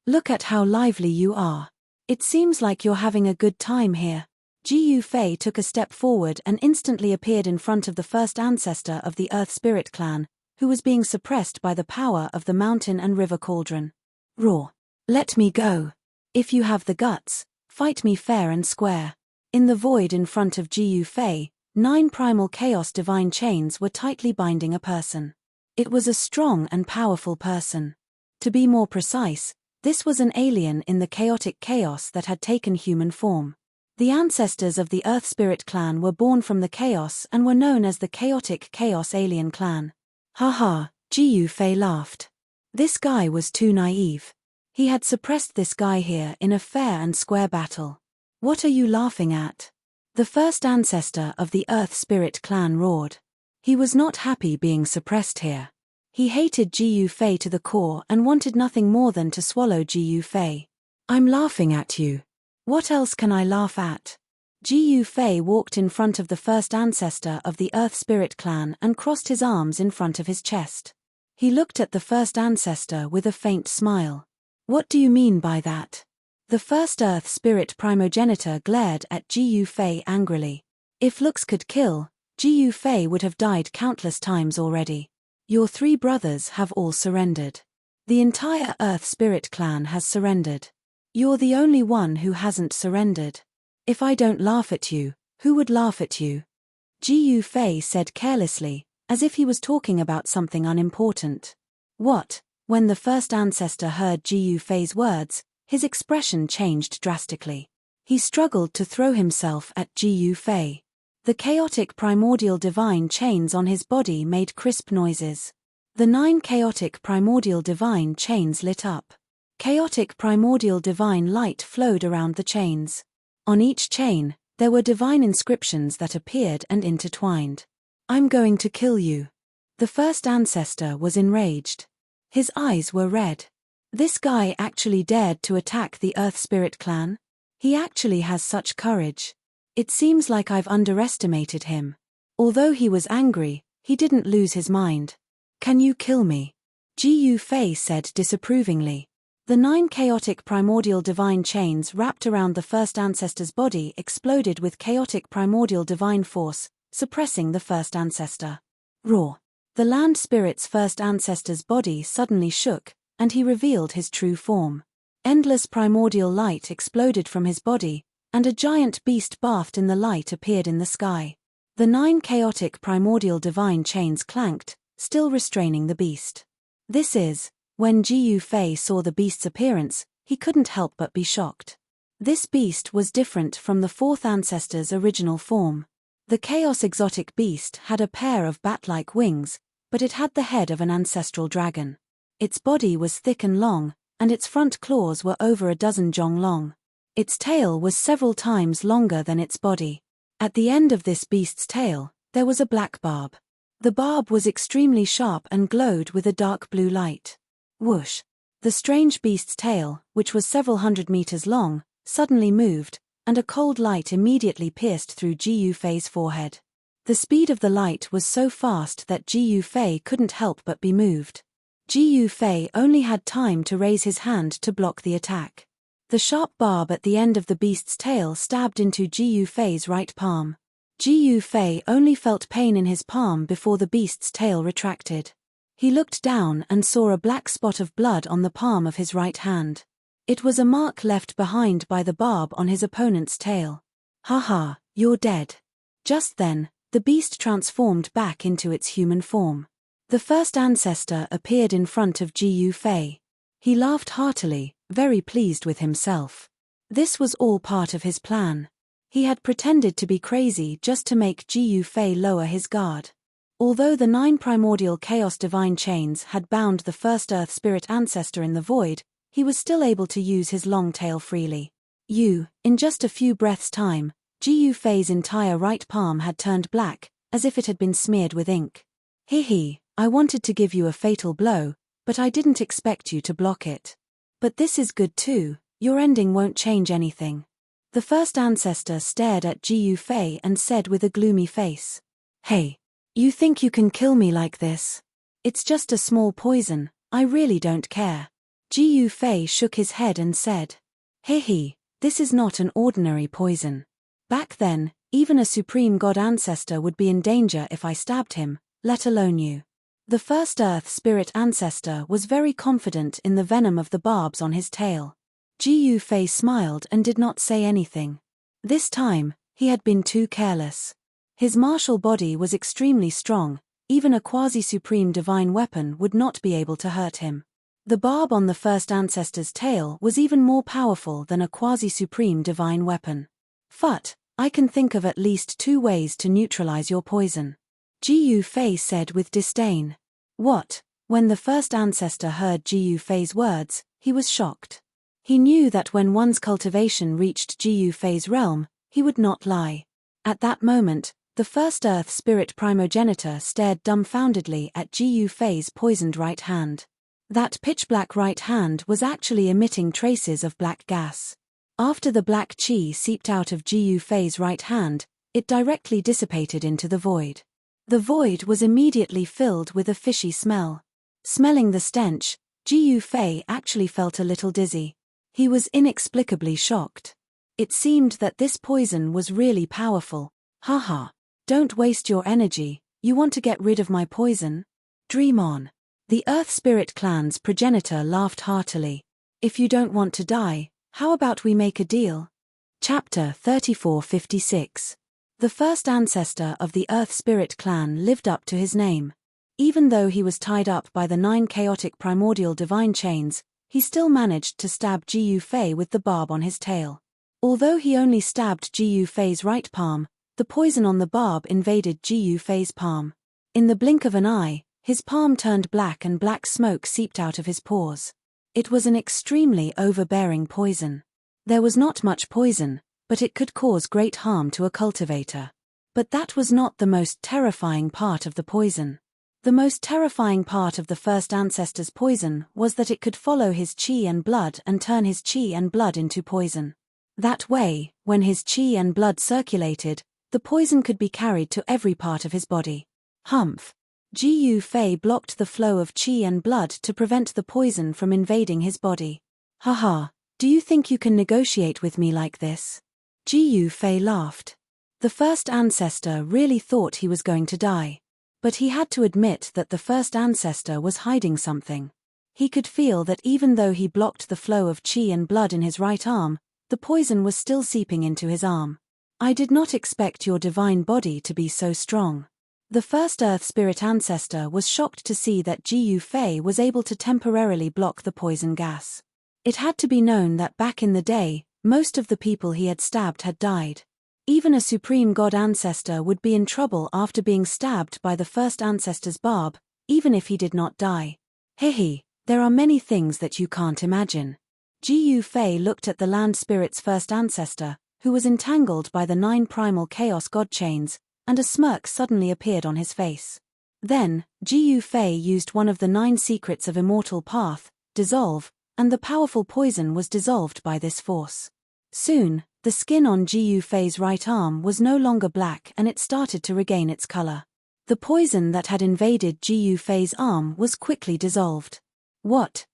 Look at how lively you are. It seems like you're having a good time here. Ji Fei took a step forward and instantly appeared in front of the first ancestor of the Earth Spirit clan, who was being suppressed by the power of the mountain and river cauldron. Roar. Let me go. If you have the guts, fight me fair and square. In the void in front of Ji Fei, 9 primal chaos divine chains were tightly binding a person. It was a strong and powerful person. To be more precise, this was an alien in the chaotic chaos that had taken human form. The ancestors of the Earth Spirit clan were born from the chaos and were known as the Chaotic Chaos Alien Clan. Haha, Ji Fei laughed. This guy was too naive. He had suppressed this guy here in a fair and square battle. What are you laughing at? The first ancestor of the Earth Spirit clan roared. He was not happy being suppressed here. He hated Ji Fei to the core and wanted nothing more than to swallow Ji Fei. I'm laughing at you. What else can I laugh at? Ji Fei walked in front of the first ancestor of the Earth Spirit clan and crossed his arms in front of his chest. He looked at the first ancestor with a faint smile. What do you mean by that? The first Earth Spirit primogenitor glared at Ji Fei angrily. If looks could kill, Ji Fei would have died countless times already. Your 3 brothers have all surrendered. The entire Earth Spirit clan has surrendered. You're the only one who hasn't surrendered. If I don't laugh at you, who would laugh at you? Ji Fei said carelessly, as if he was talking about something unimportant. What? When the first ancestor heard Ji Fei's words, his expression changed drastically. He struggled to throw himself at Ji Fei. The chaotic primordial divine chains on his body made crisp noises. The 9 chaotic primordial divine chains lit up. Chaotic primordial divine light flowed around the chains. On each chain, there were divine inscriptions that appeared and intertwined. I'm going to kill you. The first ancestor was enraged. His eyes were red. This guy actually dared to attack the Earth Spirit clan? He actually has such courage. It seems like I've underestimated him. Although he was angry, he didn't lose his mind. Can you kill me? Ji Fei said disapprovingly. The 9 chaotic primordial divine chains wrapped around the first ancestor's body exploded with chaotic primordial divine force, suppressing the first ancestor. Roar. The land spirit's first ancestor's body suddenly shook, and he revealed his true form. Endless primordial light exploded from his body, and a giant beast bathed in the light appeared in the sky. The 9 chaotic primordial divine chains clanked, still restraining the beast. This is, when Ji Fei saw the beast's appearance, he couldn't help but be shocked. This beast was different from the 4th ancestor's original form. The chaos exotic beast had a pair of bat-like wings, but it had the head of an ancestral dragon. Its body was thick and long, and its front claws were over a dozen jong long. Its tail was several times longer than its body. At the end of this beast's tail, there was a black barb. The barb was extremely sharp and glowed with a dark blue light. Whoosh! The strange beast's tail, which was several hundred meters long, suddenly moved, and a cold light immediately pierced through Ji Fei's forehead. The speed of the light was so fast that Ji Fei couldn't help but be moved. Ji Fei only had time to raise his hand to block the attack. The sharp barb at the end of the beast's tail stabbed into Ji Fei's right palm. Ji Fei only felt pain in his palm before the beast's tail retracted. He looked down and saw a black spot of blood on the palm of his right hand. It was a mark left behind by the barb on his opponent's tail. Haha, you're dead. Just then, the beast transformed back into its human form. The first ancestor appeared in front of Ji Fei. He laughed heartily, very pleased with himself. This was all part of his plan. He had pretended to be crazy just to make Ji Fei lower his guard. Although the 9 primordial chaos divine chains had bound the first earth spirit ancestor in the void, he was still able to use his long tail freely. In just a few breaths' time, Ji Fei's entire right palm had turned black, as if it had been smeared with ink. I wanted to give you a fatal blow, but I didn't expect you to block it. But this is good too, your ending won't change anything. The first ancestor stared at Ji Fei and said with a gloomy face. Hey, you think you can kill me like this? It's just a small poison, I really don't care. Ji Fei shook his head and said. This is not an ordinary poison. Back then, even a supreme god ancestor would be in danger if I stabbed him, let alone you. The first earth spirit ancestor was very confident in the venom of the barbs on his tail. Ji Fei smiled and did not say anything. This time, he had been too careless. His martial body was extremely strong, even a quasi-supreme divine weapon would not be able to hurt him. The barb on the first ancestor's tail was even more powerful than a quasi-supreme divine weapon. I can think of at least 2 ways to neutralize your poison. Ji Fei said with disdain. What? When the first ancestor heard Ji Fei's words, he was shocked. He knew that when one's cultivation reached Ji Fei's realm, he would not lie. At that moment, the first earth spirit primogenitor stared dumbfoundedly at Ji Fei's poisoned right hand. That pitch-black right hand was actually emitting traces of black gas. After the black qi seeped out of Ji Fei's right hand, it directly dissipated into the void. The void was immediately filled with a fishy smell. Smelling the stench, Ji Fei actually felt a little dizzy. He was inexplicably shocked. It seemed that this poison was really powerful. Don't waste your energy, you want to get rid of my poison? Dream on. The Earth Spirit Clan's progenitor laughed heartily. If you don't want to die, how about we make a deal? Chapter 3456. The first ancestor of the Earth Spirit Clan lived up to his name. Even though he was tied up by the 9 chaotic primordial divine chains, he still managed to stab Ji Fei with the barb on his tail. Although he only stabbed Ji Fei's right palm, the poison on the barb invaded Ji Fei's palm. In the blink of an eye, his palm turned black and black smoke seeped out of his pores. It was an extremely overbearing poison. There was not much poison, but it could cause great harm to a cultivator. But that was not the most terrifying part of the poison. The most terrifying part of the first ancestor's poison was that it could follow his qi and blood and turn his qi and blood into poison. That way, when his qi and blood circulated, the poison could be carried to every part of his body. Ji Fei blocked the flow of qi and blood to prevent the poison from invading his body. Do you think you can negotiate with me like this? Ji Fei laughed. The first ancestor really thought he was going to die. But he had to admit that the first ancestor was hiding something. He could feel that even though he blocked the flow of qi and blood in his right arm, the poison was still seeping into his arm. I did not expect your divine body to be so strong. The first Earth Spirit ancestor was shocked to see that Ji Fei was able to temporarily block the poison gas. It had to be known that back in the day, most of the people he had stabbed had died. Even a supreme god ancestor would be in trouble after being stabbed by the first ancestor's barb, even if he did not die. There are many things that you can't imagine. Ji Fei looked at the land spirit's first ancestor, who was entangled by the 9 primal chaos god chains, and a smirk suddenly appeared on his face. Then, Ji Fei used one of the 9 secrets of immortal path, dissolve, and the powerful poison was dissolved by this force. Soon, the skin on Ji Fei's right arm was no longer black and it started to regain its color. The poison that had invaded Ji Fei's arm was quickly dissolved.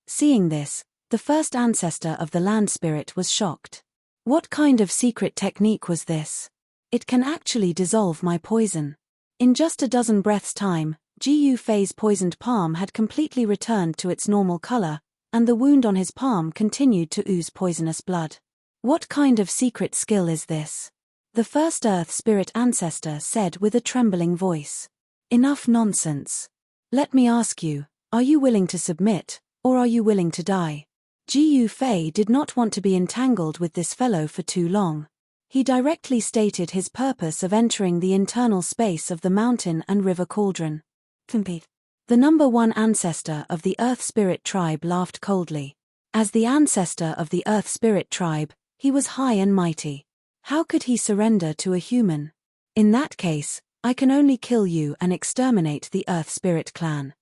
Seeing this, the first ancestor of the land spirit was shocked. What kind of secret technique was this? It can actually dissolve my poison. In just a dozen breaths' time, Ji Fei's poisoned palm had completely returned to its normal color, and the wound on his palm continued to ooze poisonous blood. What kind of secret skill is this? The first Earth Spirit ancestor said with a trembling voice. Enough nonsense. Let me ask you, are you willing to submit, or are you willing to die? Ji Fei did not want to be entangled with this fellow for too long. He directly stated his purpose of entering the internal space of the mountain and river cauldron. The number one ancestor of the Earth Spirit tribe laughed coldly. As the ancestor of the Earth Spirit tribe, he was high and mighty. How could he surrender to a human? In that case, I can only kill you and exterminate the Earth Spirit clan.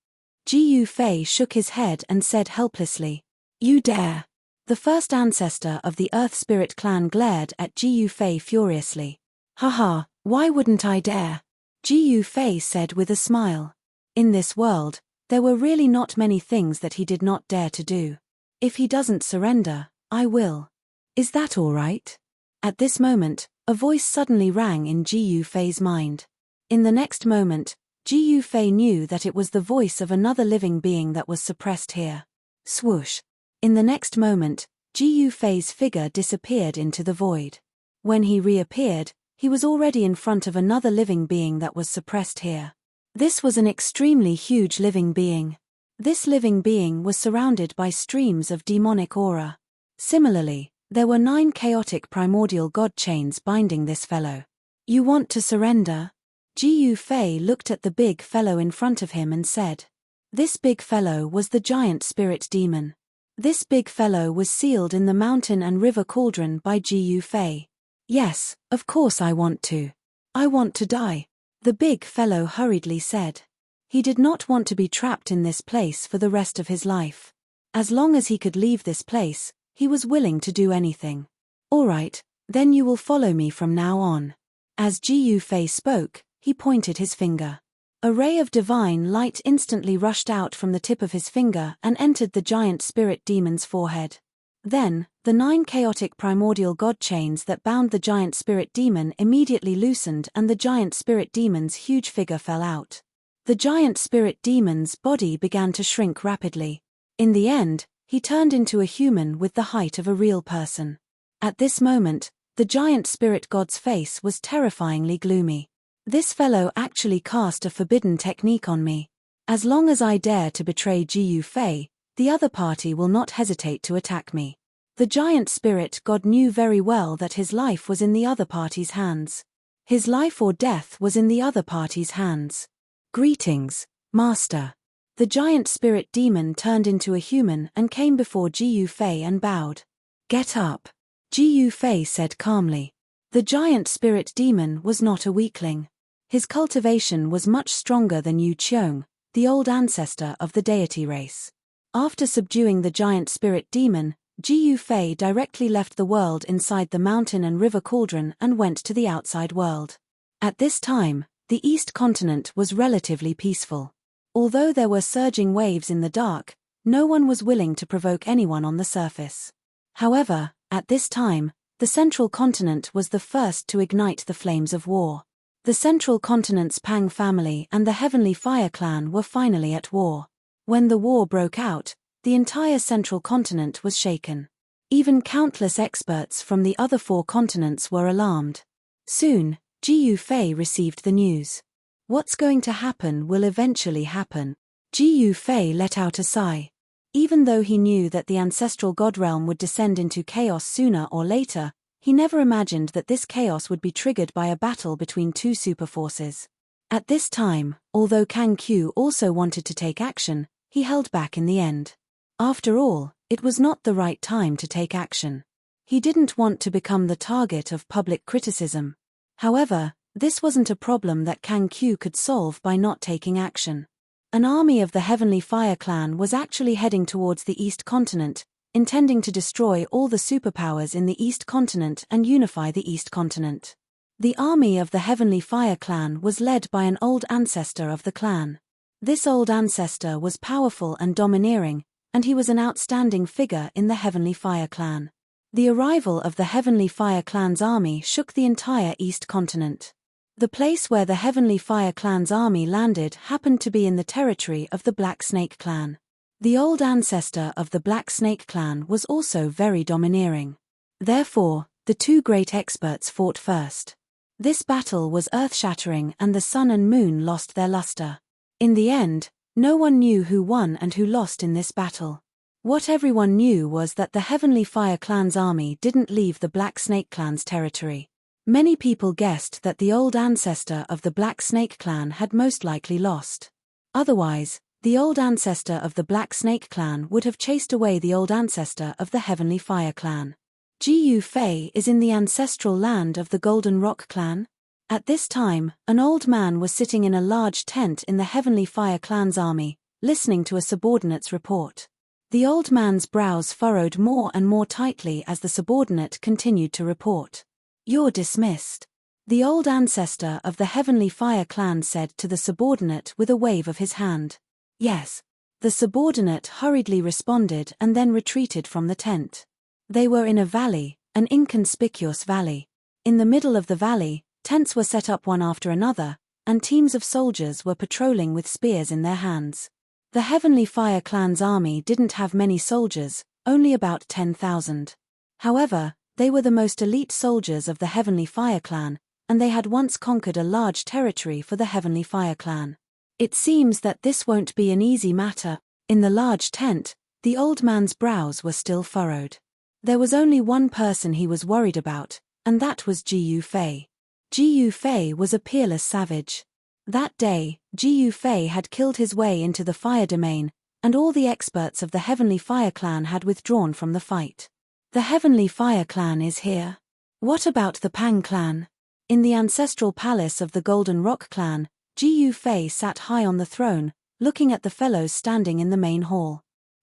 Ji Fei shook his head and said helplessly, "You dare?" The first ancestor of the Earth Spirit clan glared at Ji Fei furiously. "Haha, why wouldn't I dare?" Ji Fei said with a smile. In this world, there were really not many things that he did not dare to do. If he doesn't surrender, I will. Is that all right? At this moment, a voice suddenly rang in Ji Fei's mind. In the next moment, Ji Fei knew that it was the voice of another living being that was suppressed here. Swoosh. In the next moment, Ji Fei's figure disappeared into the void. When he reappeared, he was already in front of another living being that was suppressed here. This was an extremely huge living being. This living being was surrounded by streams of demonic aura. Similarly, there were 9 chaotic primordial god chains binding this fellow. You want to surrender? Ji Fei looked at the big fellow in front of him and said. This big fellow was the giant spirit demon. This big fellow was sealed in the mountain and river cauldron by Ji Fei. Yes, of course I want to. I want to die. The big fellow hurriedly said. He did not want to be trapped in this place for the rest of his life. As long as he could leave this place, he was willing to do anything. All right, then you will follow me from now on. As Ji Fei spoke, he pointed his finger. A ray of divine light instantly rushed out from the tip of his finger and entered the giant spirit demon's forehead. Then, the 9 chaotic primordial god chains that bound the giant spirit demon immediately loosened and the giant spirit demon's huge figure fell out. The giant spirit demon's body began to shrink rapidly. In the end, he turned into a human with the height of a real person. At this moment, the giant spirit god's face was terrifyingly gloomy. This fellow actually cast a forbidden technique on me. As long as I dare to betray Ji Fei, the other party will not hesitate to attack me. The giant spirit god knew very well that his life was in the other party's hands. His life or death was in the other party's hands. Greetings, Master. The giant spirit demon turned into a human and came before Ji Fei and bowed. Get up. Ji Fei said calmly. The giant spirit demon was not a weakling. His cultivation was much stronger than Yu Qiong, the old ancestor of the deity race. After subduing the giant spirit demon, Ji Fei directly left the world inside the mountain and river cauldron and went to the outside world. At this time, the East continent was relatively peaceful. Although there were surging waves in the dark, no one was willing to provoke anyone on the surface. However, at this time, the central continent was the first to ignite the flames of war. The central continent's Pang family and the Heavenly Fire clan were finally at war. When the war broke out, the entire central continent was shaken. Even countless experts from the other 4 continents were alarmed. Soon, Ji Fei received the news. What's going to happen will eventually happen. Ji Fei let out a sigh. Even though he knew that the ancestral god realm would descend into chaos sooner or later, he never imagined that this chaos would be triggered by a battle between 2 superforces. At this time, although Kang Q also wanted to take action, he held back in the end. After all, it was not the right time to take action. He didn't want to become the target of public criticism. However, this wasn't a problem that Kang Q could solve by not taking action. An army of the Heavenly Fire clan was actually heading towards the East continent, intending to destroy all the superpowers in the East continent and unify the East continent. The army of the Heavenly Fire clan was led by an old ancestor of the clan. This old ancestor was powerful and domineering, and he was an outstanding figure in the Heavenly Fire clan. The arrival of the Heavenly Fire clan's army shook the entire East continent. The place where the Heavenly Fire clan's army landed happened to be in the territory of the Black Snake clan. The old ancestor of the Black Snake clan was also very domineering. Therefore, the 2 great experts fought first. This battle was earth-shattering and the sun and moon lost their luster. In the end, No one knew who won and who lost in this battle. What everyone knew was that the Heavenly Fire Clan's army didn't leave the Black Snake Clan's territory. Many people guessed that the old ancestor of the Black Snake Clan had most likely lost. Otherwise, the old ancestor of the Black Snake Clan would have chased away the old ancestor of the Heavenly Fire Clan. Gu Fei is in the ancestral land of the Golden Rock Clan. At this time, an old man was sitting in a large tent in the Heavenly Fire Clan's army, listening to a subordinate's report. The old man's brows furrowed more and more tightly as the subordinate continued to report. "You're dismissed," the old ancestor of the Heavenly Fire Clan said to the subordinate with a wave of his hand. "Yes," the subordinate hurriedly responded and then retreated from the tent. They were in a valley, an inconspicuous valley. In the middle of the valley, tents were set up one after another, and teams of soldiers were patrolling with spears in their hands. The Heavenly Fire Clan's army didn't have many soldiers, only about 10,000. However, they were the most elite soldiers of the Heavenly Fire Clan, and they had once conquered a large territory for the Heavenly Fire Clan. It seems that this won't be an easy matter. In the large tent, the old man's brows were still furrowed. There was only one person he was worried about, and that was Gu Fei. Gu Fei was a peerless savage. That day, Gu Fei had killed his way into the fire domain, and all the experts of the Heavenly Fire Clan had withdrawn from the fight. The Heavenly Fire Clan is here. What about the Pang Clan? In the ancestral palace of the Golden Rock Clan, Gu Fei sat high on the throne, looking at the fellows standing in the main hall.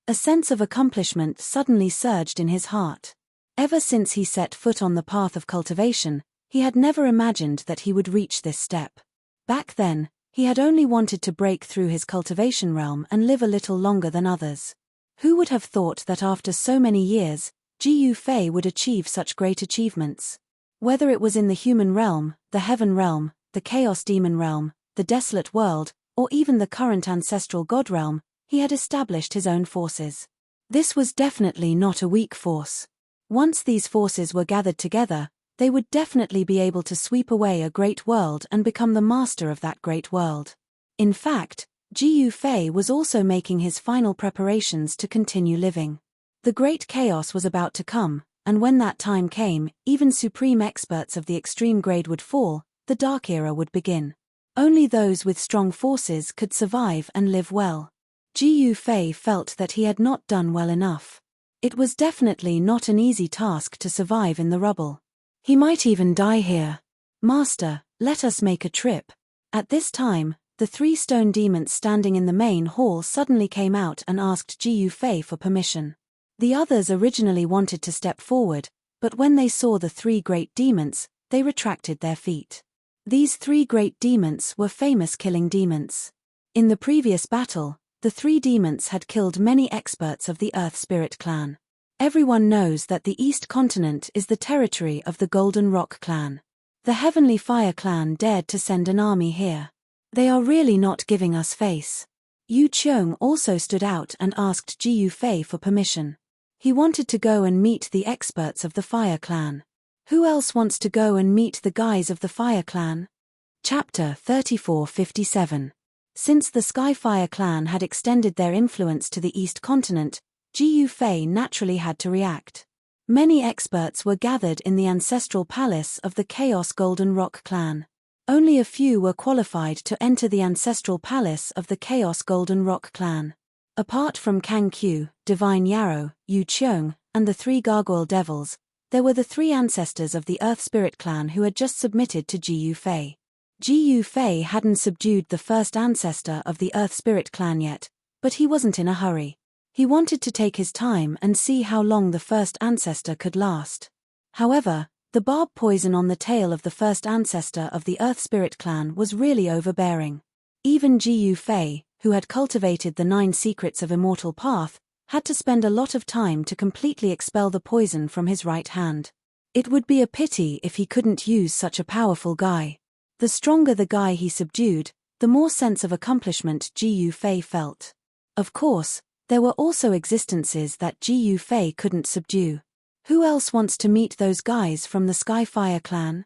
A sense of accomplishment suddenly surged in his heart. Ever since he set foot on the path of cultivation, he had never imagined that he would reach this step. Back then, he had only wanted to break through his cultivation realm and live a little longer than others. Who would have thought that after so many years, Gu Fei would achieve such great achievements? Whether it was in the human realm, the heaven realm, the chaos demon realm, the desolate world, or even the current ancestral god realm, he had established his own forces. This was definitely not a weak force. Once these forces were gathered together, they would definitely be able to sweep away a great world and become the master of that great world. In fact, Gu Fei was also making his final preparations to continue living. The great chaos was about to come, and when that time came, even supreme experts of the extreme grade would fall, the Dark Era would begin. Only those with strong forces could survive and live well. Gu Fei felt that he had not done well enough. It was definitely not an easy task to survive in the rubble. He might even die here. "Master, let us make a trip." At this time, the 3 stone demons standing in the main hall suddenly came out and asked Gu Fei for permission. The others originally wanted to step forward, but when they saw the 3 great demons, they retracted their feet. These 3 great demons were famous killing demons. In the previous battle, the 3 demons had killed many experts of the Earth Spirit Clan. Everyone knows that the East Continent is the territory of the Golden Rock Clan. The Heavenly Fire Clan dared to send an army here. They are really not giving us face. Yu Qiong also stood out and asked Gu Fei for permission. He wanted to go and meet the experts of the Fire Clan. Who else wants to go and meet the guys of the Fire Clan? Chapter 3457. Since the Skyfire Clan had extended their influence to the East Continent, Gu Fei naturally had to react. Many experts were gathered in the ancestral palace of the Chaos Golden Rock Clan. Only a few were qualified to enter the ancestral palace of the Chaos Golden Rock Clan. Apart from Kang Q, Divine Yarrow, Yu Qiong, and the 3 Gargoyle Devils, there were the 3 ancestors of the Earth Spirit Clan who had just submitted to Gu Fei. Gu Fei hadn't subdued the first ancestor of the Earth Spirit Clan yet, but he wasn't in a hurry. He wanted to take his time and see how long the first ancestor could last. However, the barb poison on the tail of the first ancestor of the Earth Spirit Clan was really overbearing. Even Gu Fei, who had cultivated the 9 secrets of Immortal Path, had to spend a lot of time to completely expel the poison from his right hand. It would be a pity if he couldn't use such a powerful guy. The stronger the guy he subdued, the more sense of accomplishment Gu Fei felt. Of course, there were also existences that Gu Fei couldn't subdue. Who else wants to meet those guys from the Skyfire Clan?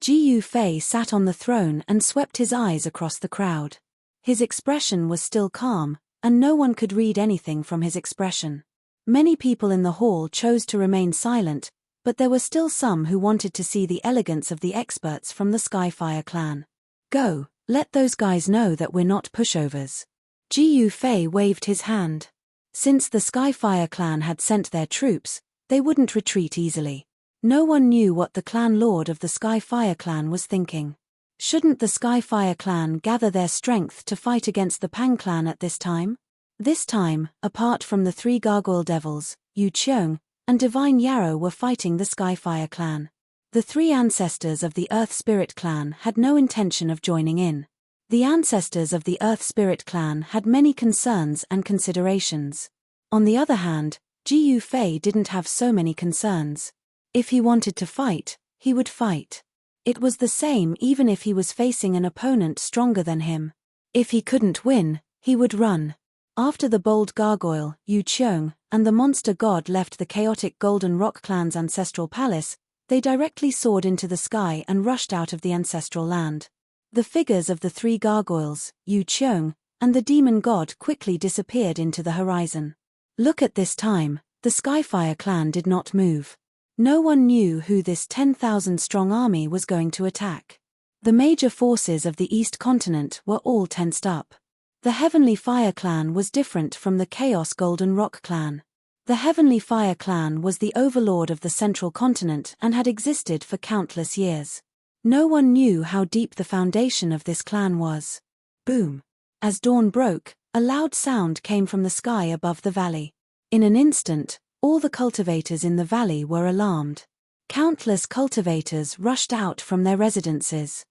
Gu Fei sat on the throne and swept his eyes across the crowd. His expression was still calm, and no one could read anything from his expression. Many people in the hall chose to remain silent, but there were still some who wanted to see the elegance of the experts from the Skyfire clan. Go, let those guys know that we're not pushovers. Ji Yufei waved his hand. Since the Skyfire clan had sent their troops, they wouldn't retreat easily. No one knew what the clan lord of the Skyfire clan was thinking. Shouldn't the Skyfire clan gather their strength to fight against the Pang clan at this time? This time, apart from the three gargoyle devils, Yu Qiong and Divine Yarrow were fighting the Skyfire clan. The three ancestors of the Earth Spirit clan had no intention of joining in. The ancestors of the Earth Spirit clan had many concerns and considerations. On the other hand, Ji Yufei didn't have so many concerns. If he wanted to fight, he would fight. It was the same even if he was facing an opponent stronger than him. If he couldn't win, he would run. After the bold gargoyle, Yu Qiong, and the monster god left the chaotic Golden Rock clan's ancestral palace, they directly soared into the sky and rushed out of the ancestral land. The figures of the three gargoyles, Yu Qiong, and the demon god quickly disappeared into the horizon. Look at this time, the Skyfire clan did not move. No one knew who this 10,000-strong army was going to attack. The major forces of the East Continent were all tensed up. The Heavenly Fire clan was different from the Chaos Golden Rock clan. The Heavenly Fire clan was the overlord of the Central Continent and had existed for countless years. No one knew how deep the foundation of this clan was. Boom! As dawn broke, a loud sound came from the sky above the valley. In an instant, all the cultivators in the valley were alarmed. Countless cultivators rushed out from their residences.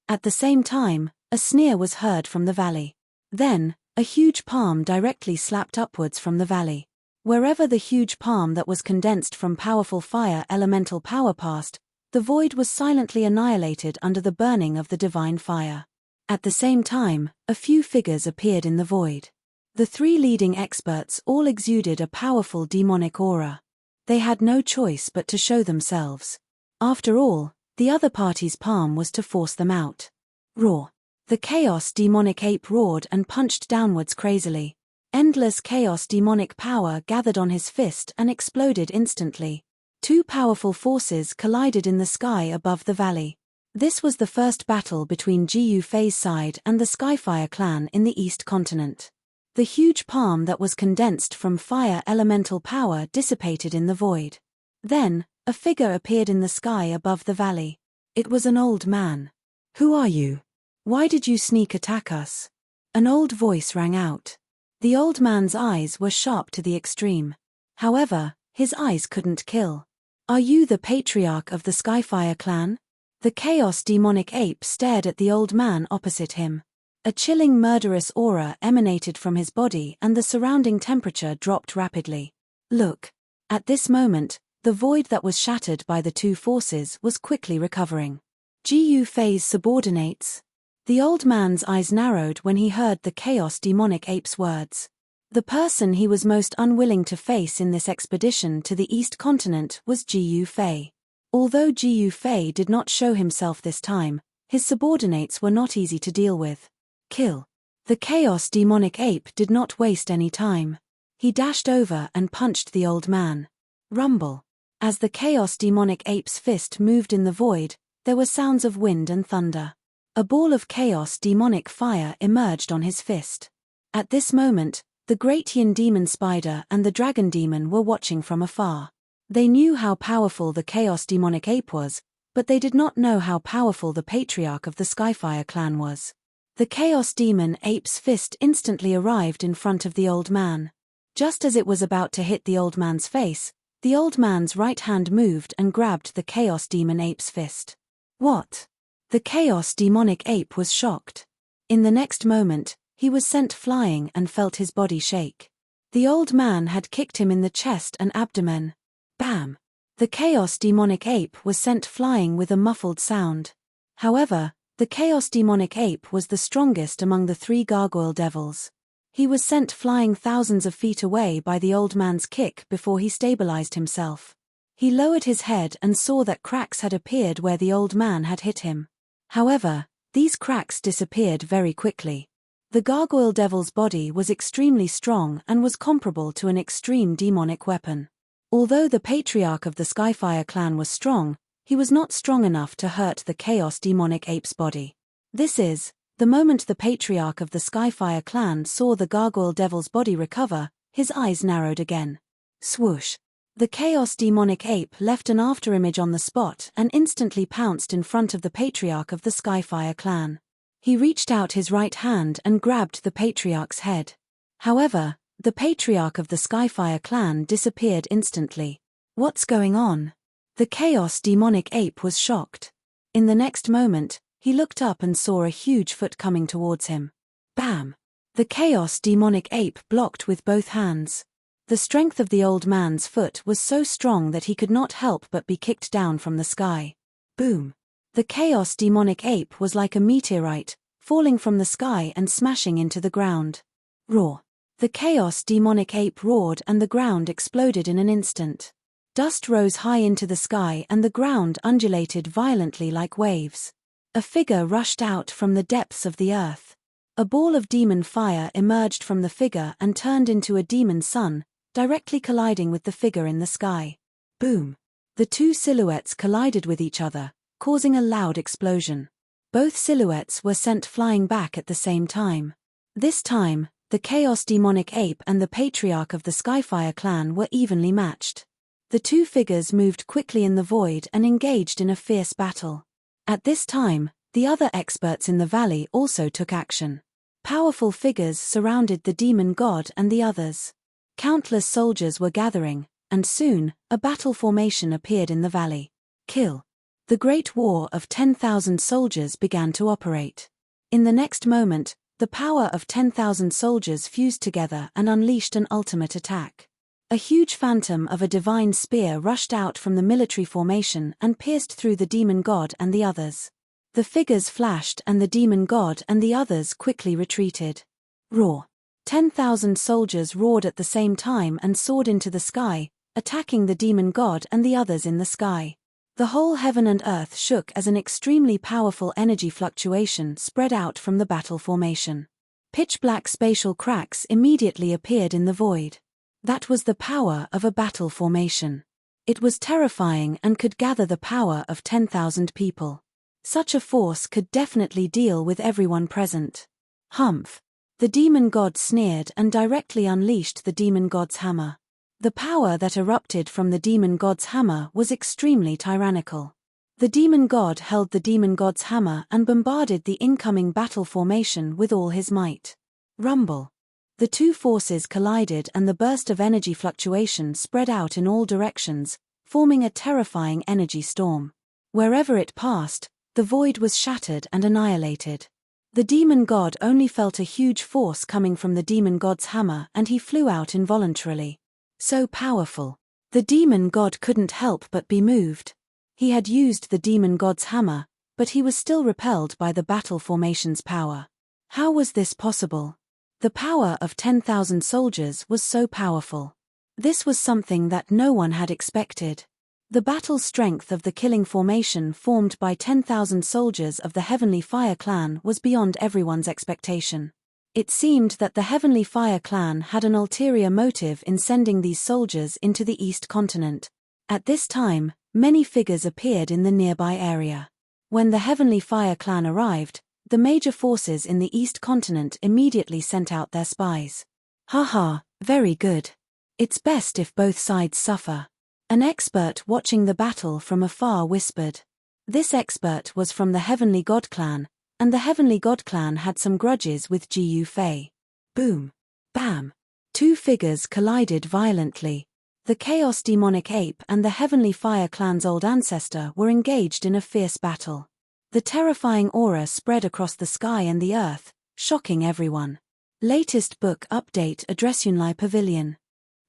At the same time, a sneer was heard from the valley. Then, a huge palm directly slapped upwards from the valley. Wherever the huge palm that was condensed from powerful fire elemental power passed, the void was silently annihilated under the burning of the divine fire. At the same time, a few figures appeared in the void. The three leading experts all exuded a powerful demonic aura. They had no choice but to show themselves. After all, the other party's palm was to force them out. Roar! The chaos demonic ape roared and punched downwards crazily. Endless chaos demonic power gathered on his fist and exploded instantly. Two powerful forces collided in the sky above the valley. This was the first battle between Ji Yufei's side and the Skyfire clan in the East Continent. The huge palm that was condensed from fire elemental power dissipated in the void. Then, a figure appeared in the sky above the valley. It was an old man. "Who are you? Why did you sneak attack us?" An old voice rang out. The old man's eyes were sharp to the extreme. However, his eyes couldn't kill. "Are you the patriarch of the Skyfire clan?" The chaos demonic ape stared at the old man opposite him. A chilling murderous aura emanated from his body and the surrounding temperature dropped rapidly. Look! At this moment, the void that was shattered by the two forces was quickly recovering. Ji Yufei's subordinates. The old man's eyes narrowed when he heard the chaos demonic ape's words. The person he was most unwilling to face in this expedition to the East Continent was Ji Yufei. Although Ji Yufei did not show himself this time, his subordinates were not easy to deal with. Kill! The chaos demonic ape did not waste any time. He dashed over and punched the old man. Rumble! As the chaos demonic ape's fist moved in the void, there were sounds of wind and thunder. A ball of chaos demonic fire emerged on his fist. At this moment, the great yin demon spider and the dragon demon were watching from afar. They knew how powerful the chaos demonic ape was, but they did not know how powerful the patriarch of the Skyfire clan was. The chaos demon ape's fist instantly arrived in front of the old man. Just as it was about to hit the old man's face, the old man's right hand moved and grabbed the chaos demon ape's fist. What? The chaos demonic ape was shocked. In the next moment, he was sent flying and felt his body shake. The old man had kicked him in the chest and abdomen. Bam! The chaos demonic ape was sent flying with a muffled sound. However, the chaos demonic ape was the strongest among the three gargoyle devils. He was sent flying thousands of feet away by the old man's kick before he stabilized himself. He lowered his head and saw that cracks had appeared where the old man had hit him. However, These cracks disappeared very quickly. The gargoyle devil's body was extremely strong and was comparable to an extreme demonic weapon. Although the patriarch of the Skyfire clan was strong, he was not strong enough to hurt the chaos demonic ape's body. The moment the patriarch of the Skyfire clan saw the gargoyle devil's body recover, his eyes narrowed again. Swoosh! The chaos demonic ape left an afterimage on the spot and instantly pounced in front of the patriarch of the Skyfire clan. He reached out his right hand and grabbed the patriarch's head. However, the patriarch of the Skyfire clan disappeared instantly. What's going on? The chaos demonic ape was shocked. In the next moment, he looked up and saw a huge foot coming towards him. Bam! The chaos demonic ape blocked with both hands. The strength of the old man's foot was so strong that he could not help but be kicked down from the sky. Boom! The chaos demonic ape was like a meteorite, falling from the sky and smashing into the ground. Roar! The chaos demonic ape roared and the ground exploded in an instant. Dust rose high into the sky and the ground undulated violently like waves. A figure rushed out from the depths of the earth. A ball of demon fire emerged from the figure and turned into a demon sun, directly colliding with the figure in the sky. Boom! The two silhouettes collided with each other, causing a loud explosion. Both silhouettes were sent flying back at the same time. This time, the chaos demonic ape and the patriarch of the Skyfire clan were evenly matched. The two figures moved quickly in the void and engaged in a fierce battle. At this time, the other experts in the valley also took action. Powerful figures surrounded the demon god and the others. Countless soldiers were gathering, and soon, a battle formation appeared in the valley. Kill! The Great War of 10,000 soldiers began to operate. In the next moment, the power of 10,000 soldiers fused together and unleashed an ultimate attack. A huge phantom of a divine spear rushed out from the military formation and pierced through the demon god and the others. The figures flashed and the demon god and the others quickly retreated. Roar! 10,000 soldiers roared at the same time and soared into the sky, attacking the demon god and the others in the sky. The whole heaven and earth shook as an extremely powerful energy fluctuation spread out from the battle formation. Pitch-black spatial cracks immediately appeared in the void. That was the power of a battle formation. It was terrifying and could gather the power of 10,000 people. Such a force could definitely deal with everyone present. Humph! The demon god sneered and directly unleashed the demon god's hammer. The power that erupted from the demon god's hammer was extremely tyrannical. The demon god held the demon god's hammer and bombarded the incoming battle formation with all his might. Rumble! The two forces collided and the burst of energy fluctuation spread out in all directions, forming a terrifying energy storm. Wherever it passed, the void was shattered and annihilated. The demon god only felt a huge force coming from the demon god's hammer and he flew out involuntarily. So powerful. The demon god couldn't help but be moved. He had used the demon god's hammer, but he was still repelled by the battle formation's power. How was this possible? The power of 10,000 soldiers was so powerful. This was something that no one had expected. The battle strength of the killing formation formed by 10,000 soldiers of the Heavenly Fire clan was beyond everyone's expectation. It seemed that the Heavenly Fire clan had an ulterior motive in sending these soldiers into the East Continent. At this time, many figures appeared in the nearby area. When the Heavenly Fire clan arrived, the major forces in the East Continent immediately sent out their spies. Haha, very good. It's best if both sides suffer. An expert watching the battle from afar whispered. This expert was from the Heavenly God clan, and the Heavenly God clan had some grudges with Gu Fei. Boom! Bam! Two figures collided violently. The Chaos Demonic Ape and the Heavenly Fire clan's old ancestor were engaged in a fierce battle. The terrifying aura spread across the sky and the earth, shocking everyone. Latest book update Adresunli Pavilion.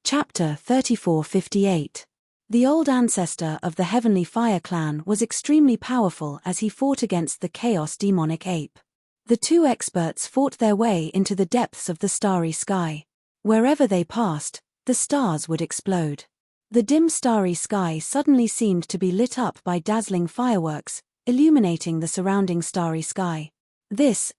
Chapter 3458. The old ancestor of the Heavenly Fire clan was extremely powerful as he fought against the Chaos Demonic Ape. The two experts fought their way into the depths of the starry sky. Wherever they passed, the stars would explode. The dim starry sky suddenly seemed to be lit up by dazzling fireworks, illuminating the surrounding starry sky.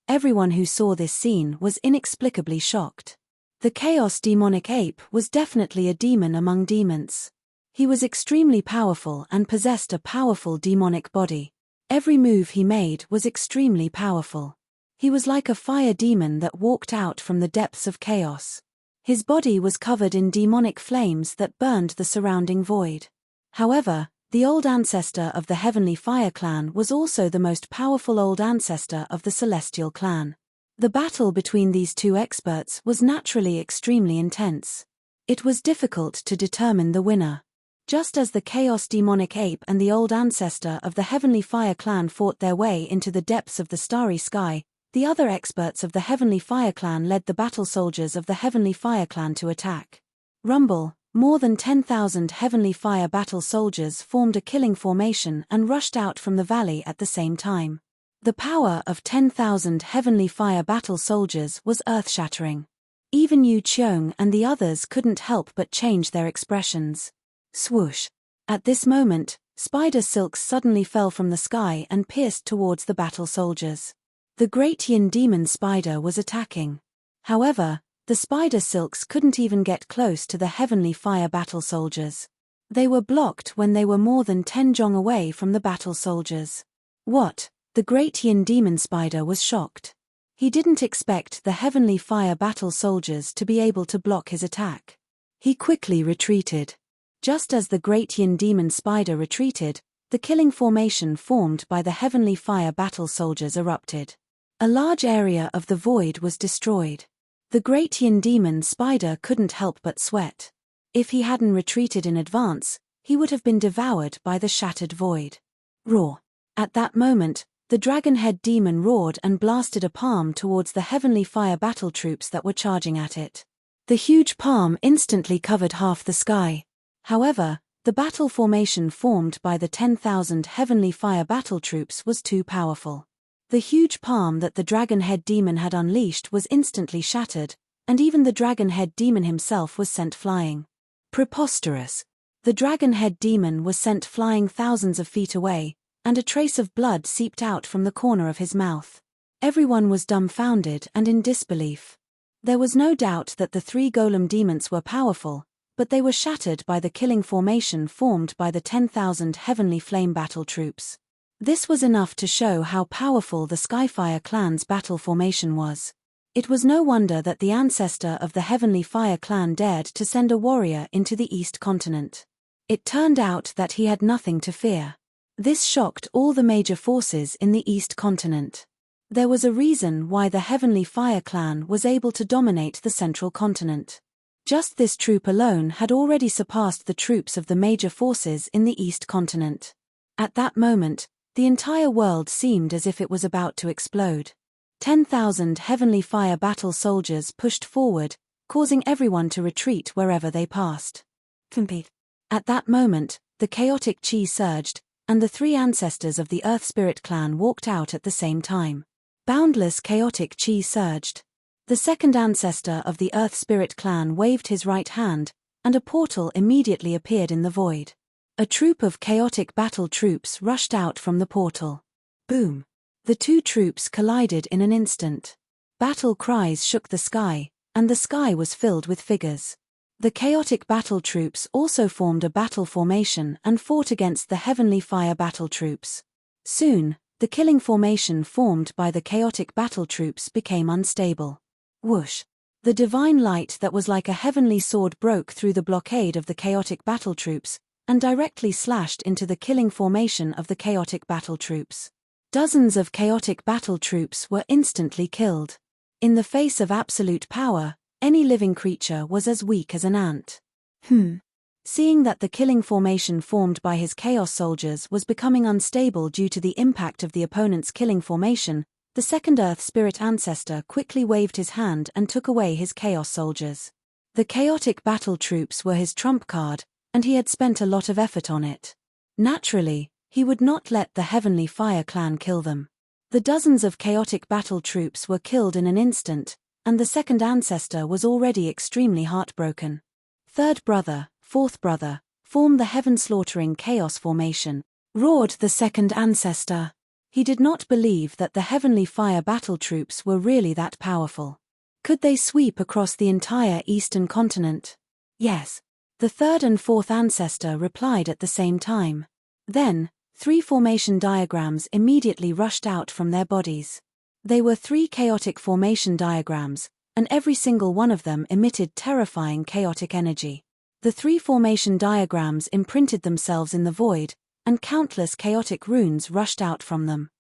Everyone who saw this scene was inexplicably shocked. The chaos demonic ape was definitely a demon among demons. He was extremely powerful and possessed a powerful demonic body. Every move he made was extremely powerful. He was like a fire demon that walked out from the depths of chaos. His body was covered in demonic flames that burned the surrounding void. However, the old ancestor of the Heavenly Fire clan was also the most powerful old ancestor of the Celestial clan. The battle between these two experts was naturally extremely intense. It was difficult to determine the winner. Just as the Chaos Demonic Ape and the old ancestor of the Heavenly Fire clan fought their way into the depths of the starry sky, the other experts of the Heavenly Fire clan led the battle soldiers of the Heavenly Fire clan to attack. Rumble. More than 10,000 Heavenly Fire battle soldiers formed a killing formation and rushed out from the valley at the same time. The power of 10,000 Heavenly Fire battle soldiers was earth-shattering. Even Yu Qiong and the others couldn't help but change their expressions. Swoosh! At this moment, spider silks suddenly fell from the sky and pierced towards the battle soldiers. The Great Yin Demon Spider was attacking. However, the spider silks couldn't even get close to the Heavenly Fire battle soldiers. They were blocked when they were more than 10 jong away from the battle soldiers. What? The Great Yin Demon Spider was shocked. He didn't expect the Heavenly Fire battle soldiers to be able to block his attack. He quickly retreated. Just as the Great Yin Demon Spider retreated, the killing formation formed by the Heavenly Fire battle soldiers erupted. A large area of the void was destroyed. The Great Yin Demon Spider couldn't help but sweat. If he hadn't retreated in advance, he would have been devoured by the shattered void. Roar! At that moment, the Dragonhead Demon roared and blasted a palm towards the Heavenly Fire battle troops that were charging at it. The huge palm instantly covered half the sky. However, the battle formation formed by the 10,000 Heavenly Fire battle troops was too powerful. The huge palm that the Dragonhead Demon had unleashed was instantly shattered, and even the Dragonhead Demon himself was sent flying. Preposterous! The Dragonhead Demon was sent flying thousands of feet away, and a trace of blood seeped out from the corner of his mouth. Everyone was dumbfounded and in disbelief. There was no doubt that the 3 golem demons were powerful, but they were shattered by the killing formation formed by the 10,000 Heavenly Flame battle troops. This was enough to show how powerful the Skyfire clan's battle formation was. It was no wonder that the ancestor of the Heavenly Fire clan dared to send a warrior into the East continent. It turned out that he had nothing to fear. This shocked all the major forces in the East continent. There was a reason why the Heavenly Fire clan was able to dominate the central continent. Just this troop alone had already surpassed the troops of the major forces in the East continent. At that moment, the entire world seemed as if it was about to explode. 10,000 Heavenly Fire battle soldiers pushed forward, causing everyone to retreat wherever they passed. At that moment, the chaotic chi surged, and the 3 ancestors of the Earth Spirit clan walked out at the same time. Boundless chaotic chi surged. The second ancestor of the Earth Spirit clan waved his right hand, and a portal immediately appeared in the void. A troop of chaotic battle troops rushed out from the portal. Boom! The 2 troops collided in an instant. Battle cries shook the sky, and the sky was filled with figures. The chaotic battle troops also formed a battle formation and fought against the Heavenly Fire battle troops. Soon, the killing formation formed by the chaotic battle troops became unstable. Whoosh! The divine light that was like a heavenly sword broke through the blockade of the chaotic battle troops, and directly slashed into the killing formation of the chaotic battle troops. Dozens of chaotic battle troops were instantly killed. In the face of absolute power, any living creature was as weak as an ant. Seeing that the killing formation formed by his chaos soldiers was becoming unstable due to the impact of the opponent's killing formation, the second Earth Spirit ancestor quickly waved his hand and took away his chaos soldiers. The chaotic battle troops were his trump card, and he had spent a lot of effort on it. Naturally, he would not let the Heavenly Fire clan kill them. The dozens of chaotic battle troops were killed in an instant, and the second ancestor was already extremely heartbroken. Third brother, fourth brother, form the heaven-slaughtering chaos formation, roared the second ancestor. He did not believe that the heavenly fire battle troops were really that powerful. Could they sweep across the entire eastern continent? Yes. The third and fourth ancestor replied at the same time. Then, 3 formation diagrams immediately rushed out from their bodies. They were 3 chaotic formation diagrams, and every single one of them emitted terrifying chaotic energy. The 3 formation diagrams imprinted themselves in the void, and countless chaotic runes rushed out from them.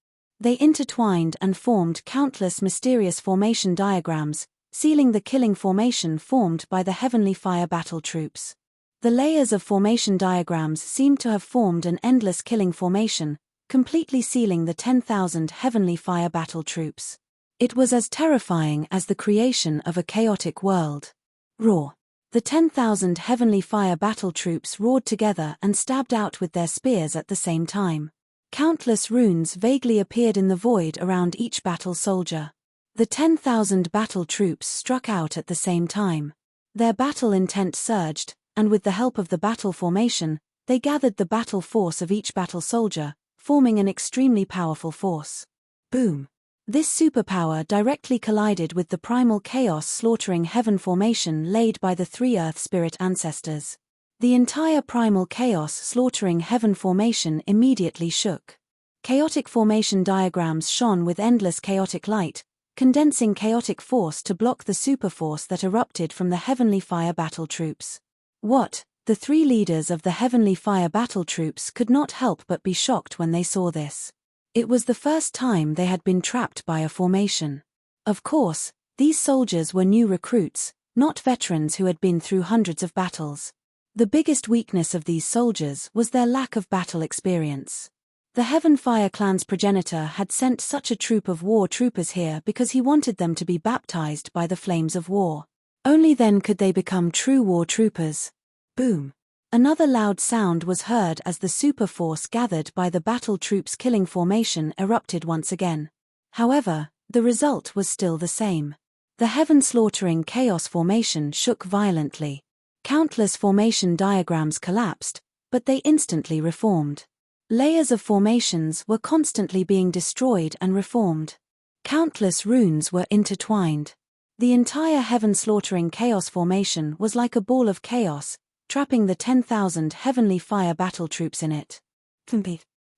They intertwined and formed countless mysterious formation diagrams, sealing the killing formation formed by the heavenly fire battle troops. The layers of formation diagrams seemed to have formed an endless killing formation, completely sealing the 10,000 heavenly fire battle troops. It was as terrifying as the creation of a chaotic world. Roar. The 10,000 heavenly fire battle troops roared together and stabbed out with their spears at the same time. Countless runes vaguely appeared in the void around each battle soldier. The 10,000 battle troops struck out at the same time. Their battle intent surged, and with the help of the battle formation, they gathered the battle force of each battle soldier, forming an extremely powerful force. Boom! This superpower directly collided with the primal chaos slaughtering heaven formation laid by the 3 earth spirit ancestors. The entire primal chaos slaughtering heaven formation immediately shook. Chaotic formation diagrams shone with endless chaotic light, condensing chaotic force to block the superforce that erupted from the heavenly fire battle troops. What? The 3 leaders of the heavenly fire battle troops could not help but be shocked when they saw this. It was the first time they had been trapped by a formation. Of course, these soldiers were new recruits, not veterans who had been through hundreds of battles. The biggest weakness of these soldiers was their lack of battle experience. The Heaven Fire clan's progenitor had sent such a troop of war troopers here because he wanted them to be baptized by the flames of war. Only then could they become true war troopers. Boom! Another loud sound was heard as the super force gathered by the battle troops' killing formation erupted once again. However, the result was still the same. The heaven-slaughtering chaos formation shook violently. Countless formation diagrams collapsed, but they instantly reformed. Layers of formations were constantly being destroyed and reformed. Countless runes were intertwined. The entire heaven-slaughtering chaos formation was like a ball of chaos, trapping the 10,000 heavenly fire battle troops in it.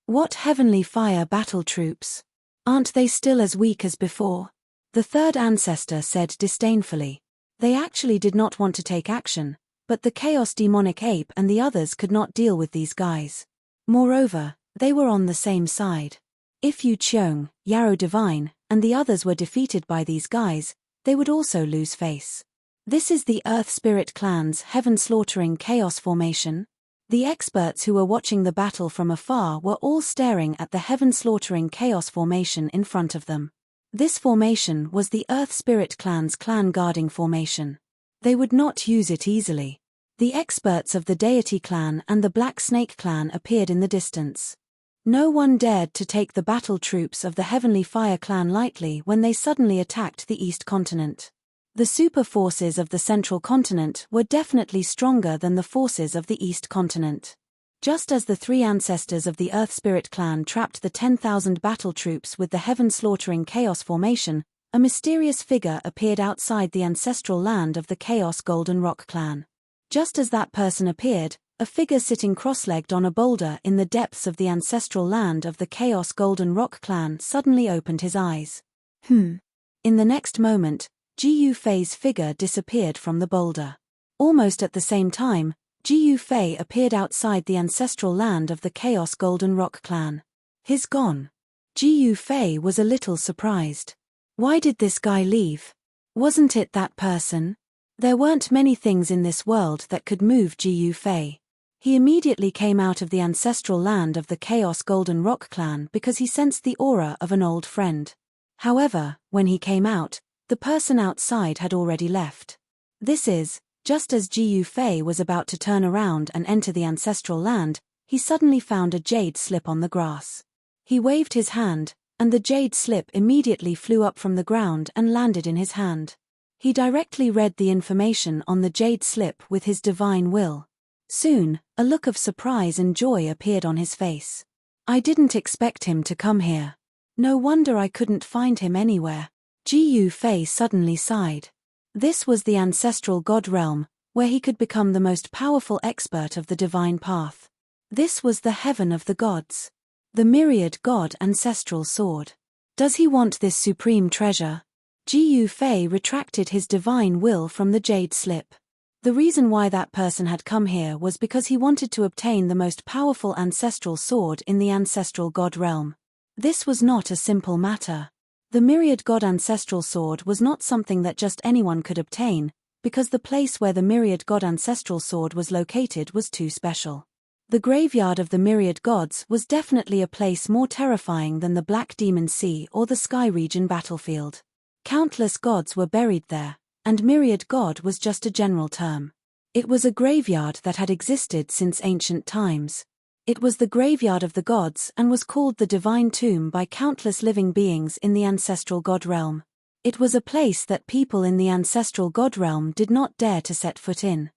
What heavenly fire battle troops? Aren't they still as weak as before? The third ancestor said disdainfully. They actually did not want to take action, but the chaos demonic ape and the others could not deal with these guys. Moreover, they were on the same side. If Yu Cheong, Yarrow Divine, and the others were defeated by these guys, they would also lose face. This is the Earth Spirit clan's heaven-slaughtering chaos formation. The experts who were watching the battle from afar were all staring at the heaven-slaughtering chaos formation in front of them. This formation was the Earth Spirit clan's clan guarding formation. They would not use it easily. The experts of the Deity clan and the Black Snake clan appeared in the distance. No one dared to take the battle troops of the Heavenly Fire clan lightly when they suddenly attacked the East continent. The super forces of the Central continent were definitely stronger than the forces of the East continent. Just as the 3 ancestors of the Earth Spirit clan trapped the 10,000 battle troops with the heaven-slaughtering chaos formation, a mysterious figure appeared outside the ancestral land of the Chaos Golden Rock clan. Just as that person appeared, a figure sitting cross-legged on a boulder in the depths of the ancestral land of the Chaos Golden Rock clan suddenly opened his eyes. In the next moment, Ji Yu Fei's figure disappeared from the boulder. Almost at the same time, Ji Yu Fei appeared outside the ancestral land of the Chaos Golden Rock clan. He's gone. Ji Yu Fei was a little surprised. Why did this guy leave? Wasn't it that person? There weren't many things in this world that could move Ji Yu Fei. He immediately came out of the ancestral land of the Chaos Golden Rock clan because he sensed the aura of an old friend. However, when he came out, the person outside had already left. This is, just as Ji Yu Fei was about to turn around and enter the ancestral land, he suddenly found a jade slip on the grass. He waved his hand, and the jade slip immediately flew up from the ground and landed in his hand. He directly read the information on the jade slip with his divine will. Soon, a look of surprise and joy appeared on his face. I didn't expect him to come here. No wonder I couldn't find him anywhere. Ji Fei suddenly sighed. This was the ancestral god realm, where he could become the most powerful expert of the divine path. This was the heaven of the gods. The myriad god ancestral sword. Does he want this supreme treasure? Ji Fei retracted his divine will from the jade slip. The reason why that person had come here was because he wanted to obtain the most powerful ancestral sword in the ancestral god realm. This was not a simple matter. The myriad god ancestral sword was not something that just anyone could obtain, because the place where the myriad god ancestral sword was located was too special. The graveyard of the myriad gods was definitely a place more terrifying than the Black Demon Sea or the Sky Region battlefield. Countless gods were buried there, and myriad god was just a general term. It was a graveyard that had existed since ancient times. It was the graveyard of the gods and was called the divine tomb by countless living beings in the ancestral god realm. It was a place that people in the ancestral god realm did not dare to set foot in.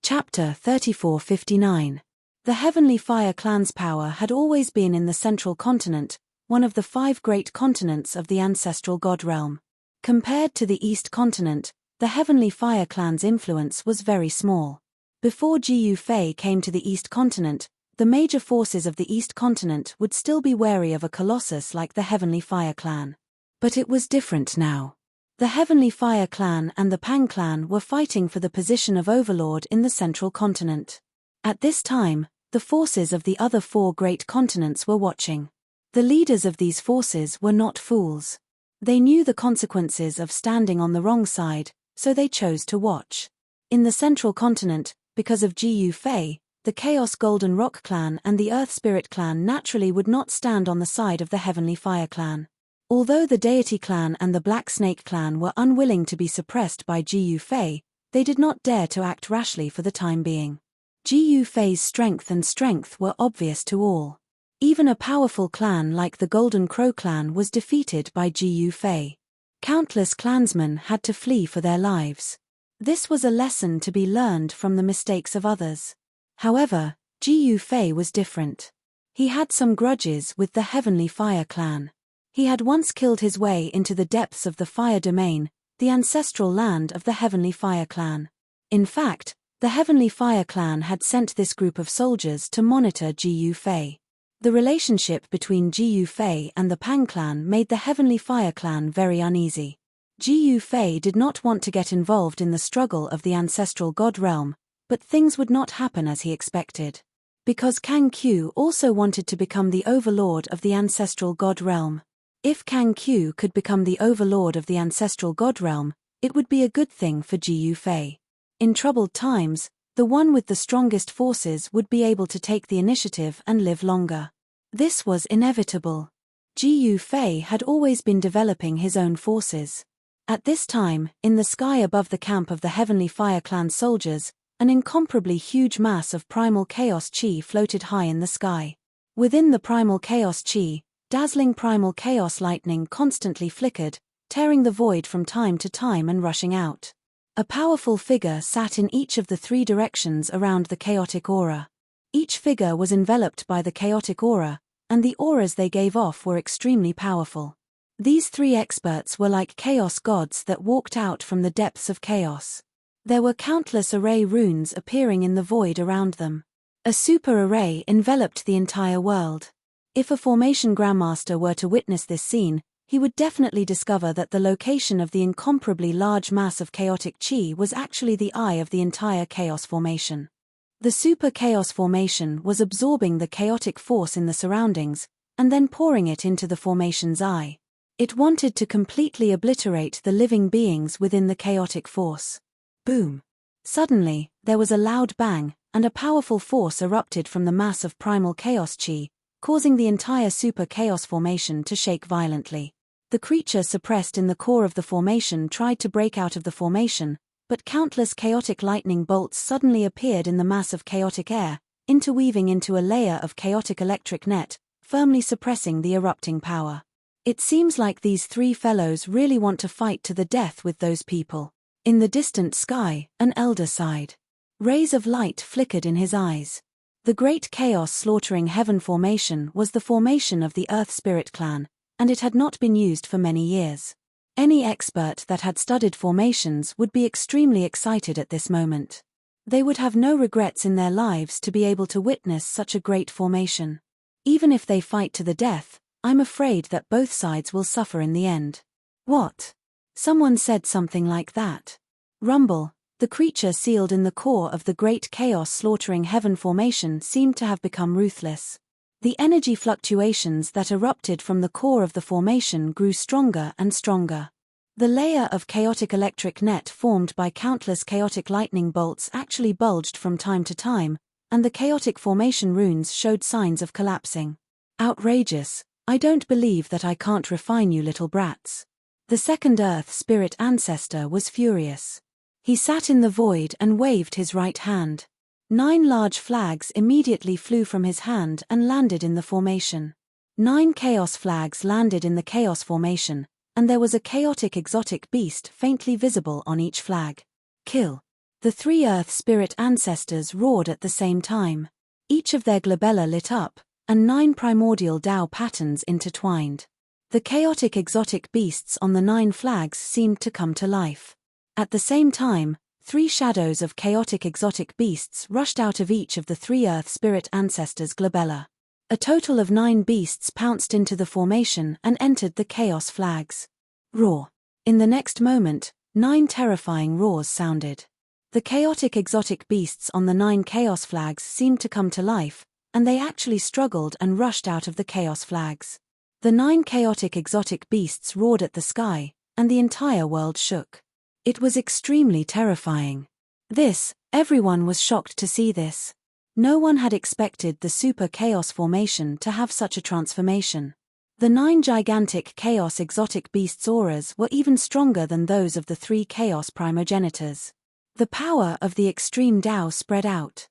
Chapter 3459. The Heavenly Fire Clan's power had always been in the Central Continent, one of the 5 great continents of the ancestral god realm. Compared to the East Continent, the Heavenly Fire Clan's influence was very small. Before Ji Fei came to the East Continent, the major forces of the East Continent would still be wary of a colossus like the Heavenly Fire Clan. But it was different now. The Heavenly Fire Clan and the Pang Clan were fighting for the position of overlord in the Central Continent. At this time, the forces of the other 4 great continents were watching. The leaders of these forces were not fools. They knew the consequences of standing on the wrong side, so they chose to watch. In the Central Continent, because of Ji Fei, the Chaos Golden Rock Clan and the Earth Spirit Clan naturally would not stand on the side of the Heavenly Fire Clan. Although the Deity Clan and the Black Snake Clan were unwilling to be suppressed by Ji Fei, they did not dare to act rashly for the time being. Ji Fei's strength were obvious to all. Even a powerful clan like the Golden Crow Clan was defeated by Ji Fei. Countless clansmen had to flee for their lives. This was a lesson to be learned from the mistakes of others. However, Ji Fei was different. He had some grudges with the Heavenly Fire Clan. He had once killed his way into the depths of the Fire Domain, the ancestral land of the Heavenly Fire Clan. In fact, the Heavenly Fire Clan had sent this group of soldiers to monitor Ji Fei. The relationship between Ji Fei and the Pang Clan made the Heavenly Fire Clan very uneasy. Ji Fei did not want to get involved in the struggle of the ancestral god realm, but things would not happen as he expected. Because Kang Q also wanted to become the overlord of the ancestral god realm. If Kang Q could become the overlord of the ancestral god realm, it would be a good thing for Ji Fei. In troubled times, the one with the strongest forces would be able to take the initiative and live longer. This was inevitable. Ji Fei had always been developing his own forces. At this time, in the sky above the camp of the Heavenly Fire Clan soldiers, an incomparably huge mass of primal chaos chi floated high in the sky. Within the primal chaos chi, dazzling primal chaos lightning constantly flickered, tearing the void from time to time and rushing out. A powerful figure sat in each of the 3 directions around the chaotic aura. Each figure was enveloped by the chaotic aura, and the auras they gave off were extremely powerful. These 3 experts were like chaos gods that walked out from the depths of chaos. There were countless array runes appearing in the void around them. A super array enveloped the entire world. If a formation grandmaster were to witness this scene, he would definitely discover that the location of the incomparably large mass of chaotic chi was actually the eye of the entire chaos formation. The super chaos formation was absorbing the chaotic force in the surroundings, and then pouring it into the formation's eye. It wanted to completely obliterate the living beings within the chaotic force. Boom! Suddenly, there was a loud bang, and a powerful force erupted from the mass of primal chaos chi, causing the entire super chaos formation to shake violently. The creature suppressed in the core of the formation tried to break out of the formation, but countless chaotic lightning bolts suddenly appeared in the mass of chaotic air, interweaving into a layer of chaotic electric net, firmly suppressing the erupting power. It seems like these 3 fellows really want to fight to the death with those people. In the distant sky, an elder sighed. Rays of light flickered in his eyes. The Great Chaos Slaughtering Heaven formation was the formation of the Earth Spirit clan, and it had not been used for many years. Any expert that had studied formations would be extremely excited at this moment. They would have no regrets in their lives to be able to witness such a great formation. Even if they fight to the death, I'm afraid that both sides will suffer in the end. What? Someone said something like that. Rumble. The creature sealed in the core of the Great Chaos Slaughtering Heaven formation seemed to have become ruthless. The energy fluctuations that erupted from the core of the formation grew stronger and stronger. The layer of chaotic electric net formed by countless chaotic lightning bolts actually bulged from time to time, and the chaotic formation runes showed signs of collapsing. Outrageous. I don't believe that I can't refine you little brats. The second Earth Spirit ancestor was furious. He sat in the void and waved his right hand. 9 large flags immediately flew from his hand and landed in the formation. 9 chaos flags landed in the chaos formation, and there was a chaotic exotic beast faintly visible on each flag. Kill. The 3 Earth Spirit ancestors roared at the same time. Each of their glabella lit up, and 9 primordial Tao patterns intertwined. The chaotic exotic beasts on the 9 flags seemed to come to life. At the same time, 3 shadows of chaotic exotic beasts rushed out of each of the 3 Earth Spirit ancestors' glabella. A total of 9 beasts pounced into the formation and entered the chaos flags. Roar. In the next moment, 9 terrifying roars sounded. The chaotic exotic beasts on the 9 chaos flags seemed to come to life, and they actually struggled and rushed out of the chaos flags. The 9 chaotic exotic beasts roared at the sky, and the entire world shook. It was extremely terrifying. Everyone was shocked to see this. No one had expected the Super Chaos formation to have such a transformation. The 9 gigantic Chaos exotic beasts' auras were even stronger than those of the 3 Chaos primogenitors. The power of the extreme Tao spread out.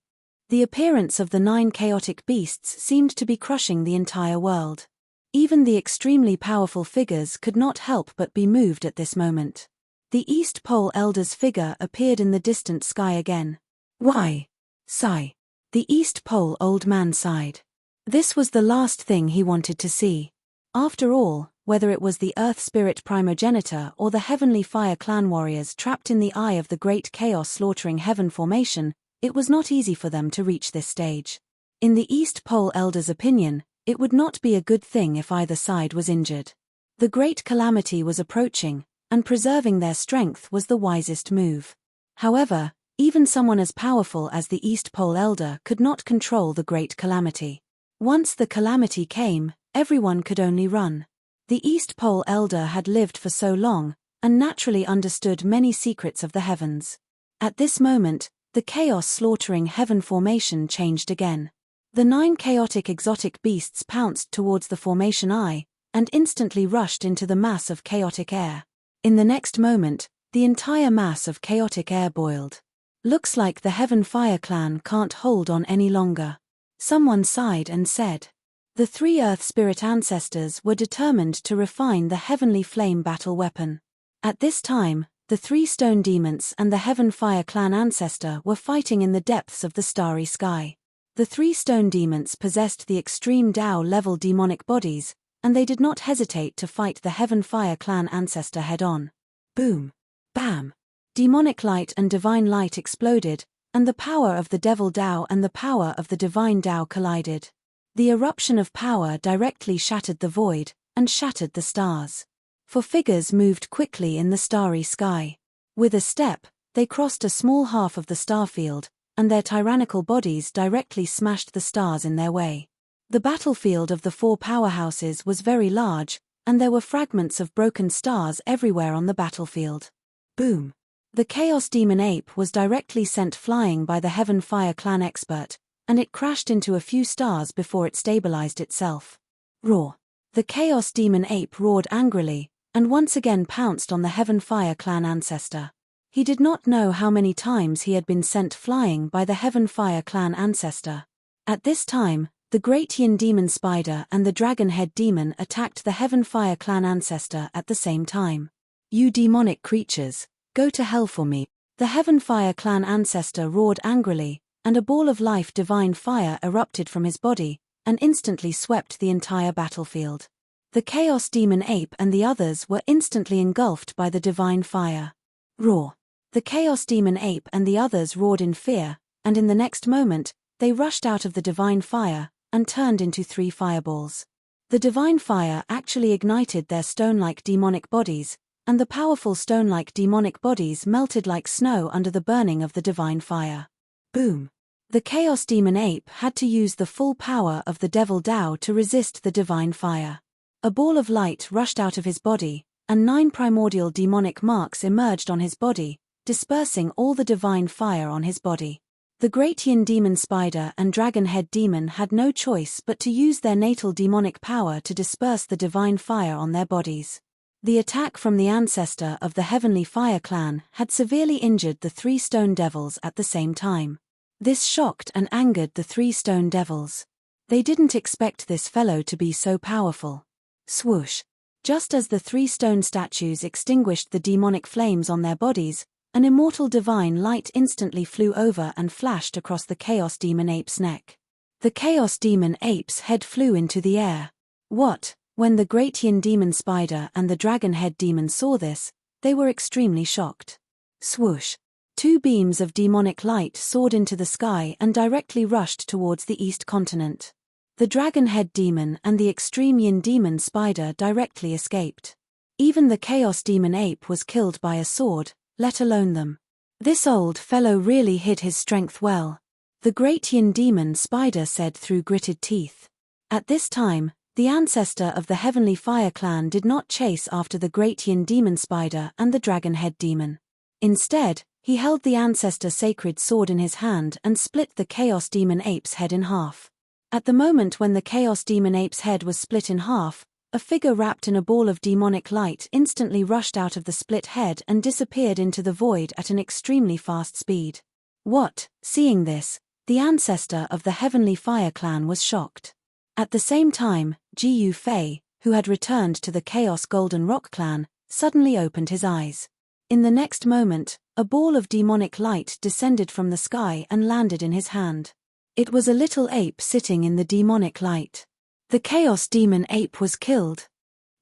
The appearance of the 9 chaotic beasts seemed to be crushing the entire world. Even the extremely powerful figures could not help but be moved at this moment. The East Pole Elder's figure appeared in the distant sky again. Why? Sigh. The East Pole Old Man sighed. This was the last thing he wanted to see. After all, whether it was the Earth Spirit primogenitor or the Heavenly Fire clan warriors trapped in the eye of the Great Chaos Slaughtering Heaven formation, it was not easy for them to reach this stage. In the East Pole Elder's opinion, it would not be a good thing if either side was injured. The Great Calamity was approaching, and preserving their strength was the wisest move. However, even someone as powerful as the East Pole Elder could not control the Great Calamity. Once the calamity came, everyone could only run. The East Pole Elder had lived for so long, and naturally understood many secrets of the heavens. At this moment, the Chaos Slaughtering Heaven formation changed again. The 9 chaotic exotic beasts pounced towards the formation eye, and instantly rushed into the mass of chaotic air. In the next moment, the entire mass of chaotic air boiled. Looks like the Heaven Fire clan can't hold on any longer. Someone sighed and said. The 3 Earth Spirit ancestors were determined to refine the Heavenly Flame battle weapon. At this time, the 3 Stone Demons and the Heaven Fire clan ancestor were fighting in the depths of the starry sky. The 3 Stone Demons possessed the extreme Tao-level demonic bodies, and they did not hesitate to fight the Heaven Fire clan ancestor head-on. Boom! Bam! Demonic light and divine light exploded, and the power of the Devil Tao and the power of the Divine Tao collided. The eruption of power directly shattered the void, and shattered the stars. 4 figures moved quickly in the starry sky. With a step, they crossed a small half of the starfield, and their tyrannical bodies directly smashed the stars in their way. The battlefield of the 4 powerhouses was very large, and there were fragments of broken stars everywhere on the battlefield. Boom! The Chaos Demon Ape was directly sent flying by the Heaven Fire clan expert, and it crashed into a few stars before it stabilized itself. Roar! The Chaos Demon Ape roared angrily, and once again pounced on the Heaven Fire clan ancestor. He did not know how many times he had been sent flying by the Heaven Fire clan ancestor. At this time, the Great Yin Demon Spider and the Dragon Head Demon attacked the Heaven Fire clan ancestor at the same time. You demonic creatures, go to hell for me. The Heaven Fire clan ancestor roared angrily, and a ball of life divine fire erupted from his body, and instantly swept the entire battlefield. The Chaos Demon Ape and the others were instantly engulfed by the divine fire. Roar! The Chaos Demon Ape and the others roared in fear, and in the next moment, they rushed out of the divine fire, and turned into 3 fireballs. The divine fire actually ignited their stone-like demonic bodies, and the powerful stone-like demonic bodies melted like snow under the burning of the divine fire. Boom! The Chaos Demon Ape had to use the full power of the Devil Tao to resist the divine fire. A ball of light rushed out of his body, and 9 primordial demonic marks emerged on his body, dispersing all the divine fire on his body. The Great Yin Demon Spider and Dragon Head Demon had no choice but to use their natal demonic power to disperse the divine fire on their bodies. The attack from the ancestor of the Heavenly Fire Clan had severely injured the 3 stone devils at the same time. This shocked and angered the 3 stone devils. They didn't expect this fellow to be so powerful. Swoosh! Just as the 3 stone statues extinguished the demonic flames on their bodies, an immortal divine light instantly flew over and flashed across the Chaos Demon Ape's neck. The Chaos Demon Ape's head flew into the air. What? When the Great Yin Demon Spider and the Dragon Head Demon saw this, they were extremely shocked. Swoosh! 2 beams of demonic light soared into the sky and directly rushed towards the East Continent. The Dragon Head Demon and the Extreme Yin Demon Spider directly escaped. Even the Chaos Demon Ape was killed by a sword, let alone them. This old fellow really hid his strength well, the Great Yin Demon Spider said through gritted teeth. At this time, the ancestor of the Heavenly Fire Clan did not chase after the Great Yin Demon Spider and the Dragon Head Demon. Instead, he held the ancestor sacred sword in his hand and split the Chaos Demon Ape's head in half. At the moment when the Chaos Demon Ape's head was split in half, a figure wrapped in a ball of demonic light instantly rushed out of the split head and disappeared into the void at an extremely fast speed. What? Seeing this, the ancestor of the Heavenly Fire Clan was shocked. At the same time, Ji Fei, who had returned to the Chaos Golden Rock Clan, suddenly opened his eyes. In the next moment, a ball of demonic light descended from the sky and landed in his hand. It was a little ape sitting in the demonic light. The Chaos Demon Ape was killed.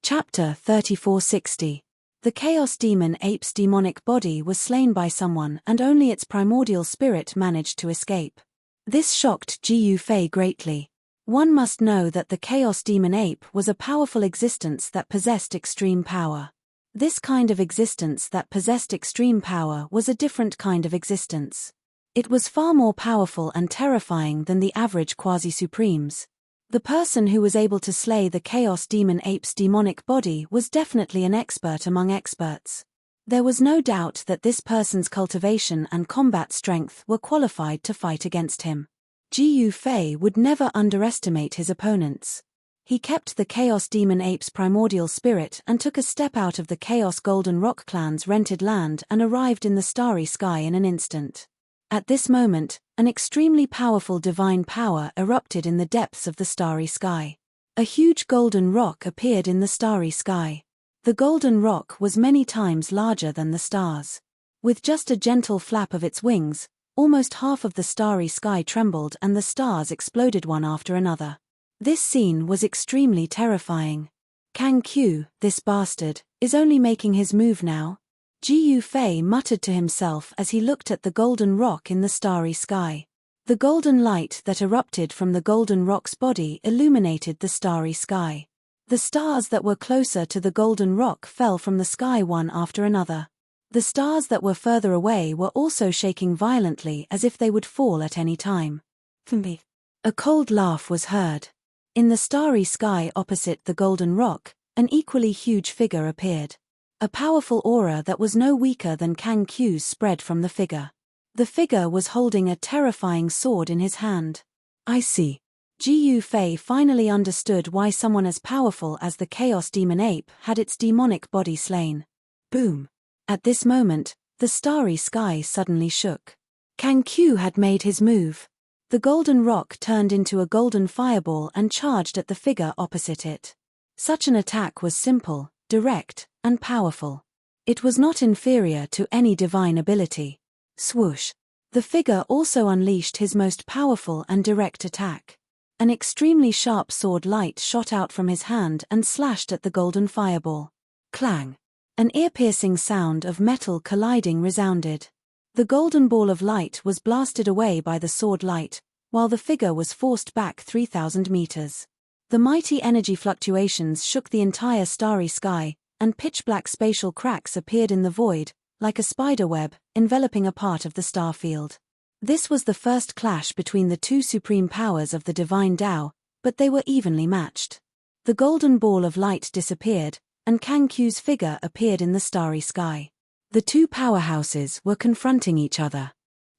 Chapter 3460. The Chaos Demon Ape's demonic body was slain by someone and only its primordial spirit managed to escape. This shocked Ji Fei greatly. One must know that the Chaos Demon Ape was a powerful existence that possessed extreme power. This kind of existence that possessed extreme power was a different kind of existence. It was far more powerful and terrifying than the average quasi-supremes. The person who was able to slay the Chaos Demon Ape's demonic body was definitely an expert among experts. There was no doubt that this person's cultivation and combat strength were qualified to fight against him. Ji Fei would never underestimate his opponents. He kept the Chaos Demon Ape's primordial spirit and took a step out of the Chaos Golden Rock Clan's rented land and arrived in the starry sky in an instant. At this moment, an extremely powerful divine power erupted in the depths of the starry sky. A huge golden rock appeared in the starry sky. The golden rock was many times larger than the stars. With just a gentle flap of its wings, almost half of the starry sky trembled and the stars exploded one after another. This scene was extremely terrifying. Kang Q, this bastard, is only making his move now. Ji Fei muttered to himself as he looked at the golden rock in the starry sky. The golden light that erupted from the golden rock's body illuminated the starry sky. The stars that were closer to the golden rock fell from the sky one after another. The stars that were further away were also shaking violently as if they would fall at any time. A cold laugh was heard. In the starry sky opposite the golden rock, an equally huge figure appeared. A powerful aura that was no weaker than Kang Q's spread from the figure. The figure was holding a terrifying sword in his hand. I see. Ji Fei finally understood why someone as powerful as the Chaos Demon Ape had its demonic body slain. Boom. At this moment, the starry sky suddenly shook. Kang Q had made his move. The golden rock turned into a golden fireball and charged at the figure opposite it. Such an attack was simple, direct, and powerful. It was not inferior to any divine ability. Swoosh! The figure also unleashed his most powerful and direct attack. An extremely sharp sword light shot out from his hand and slashed at the golden fireball. Clang! An ear-piercing sound of metal colliding resounded. The golden ball of light was blasted away by the sword light, while the figure was forced back 3,000 meters. The mighty energy fluctuations shook the entire starry sky, and pitch-black spatial cracks appeared in the void, like a spider web, enveloping a part of the star field. This was the first clash between the two supreme powers of the divine Tao, but they were evenly matched. The golden ball of light disappeared, and Kang Q's figure appeared in the starry sky. The two powerhouses were confronting each other.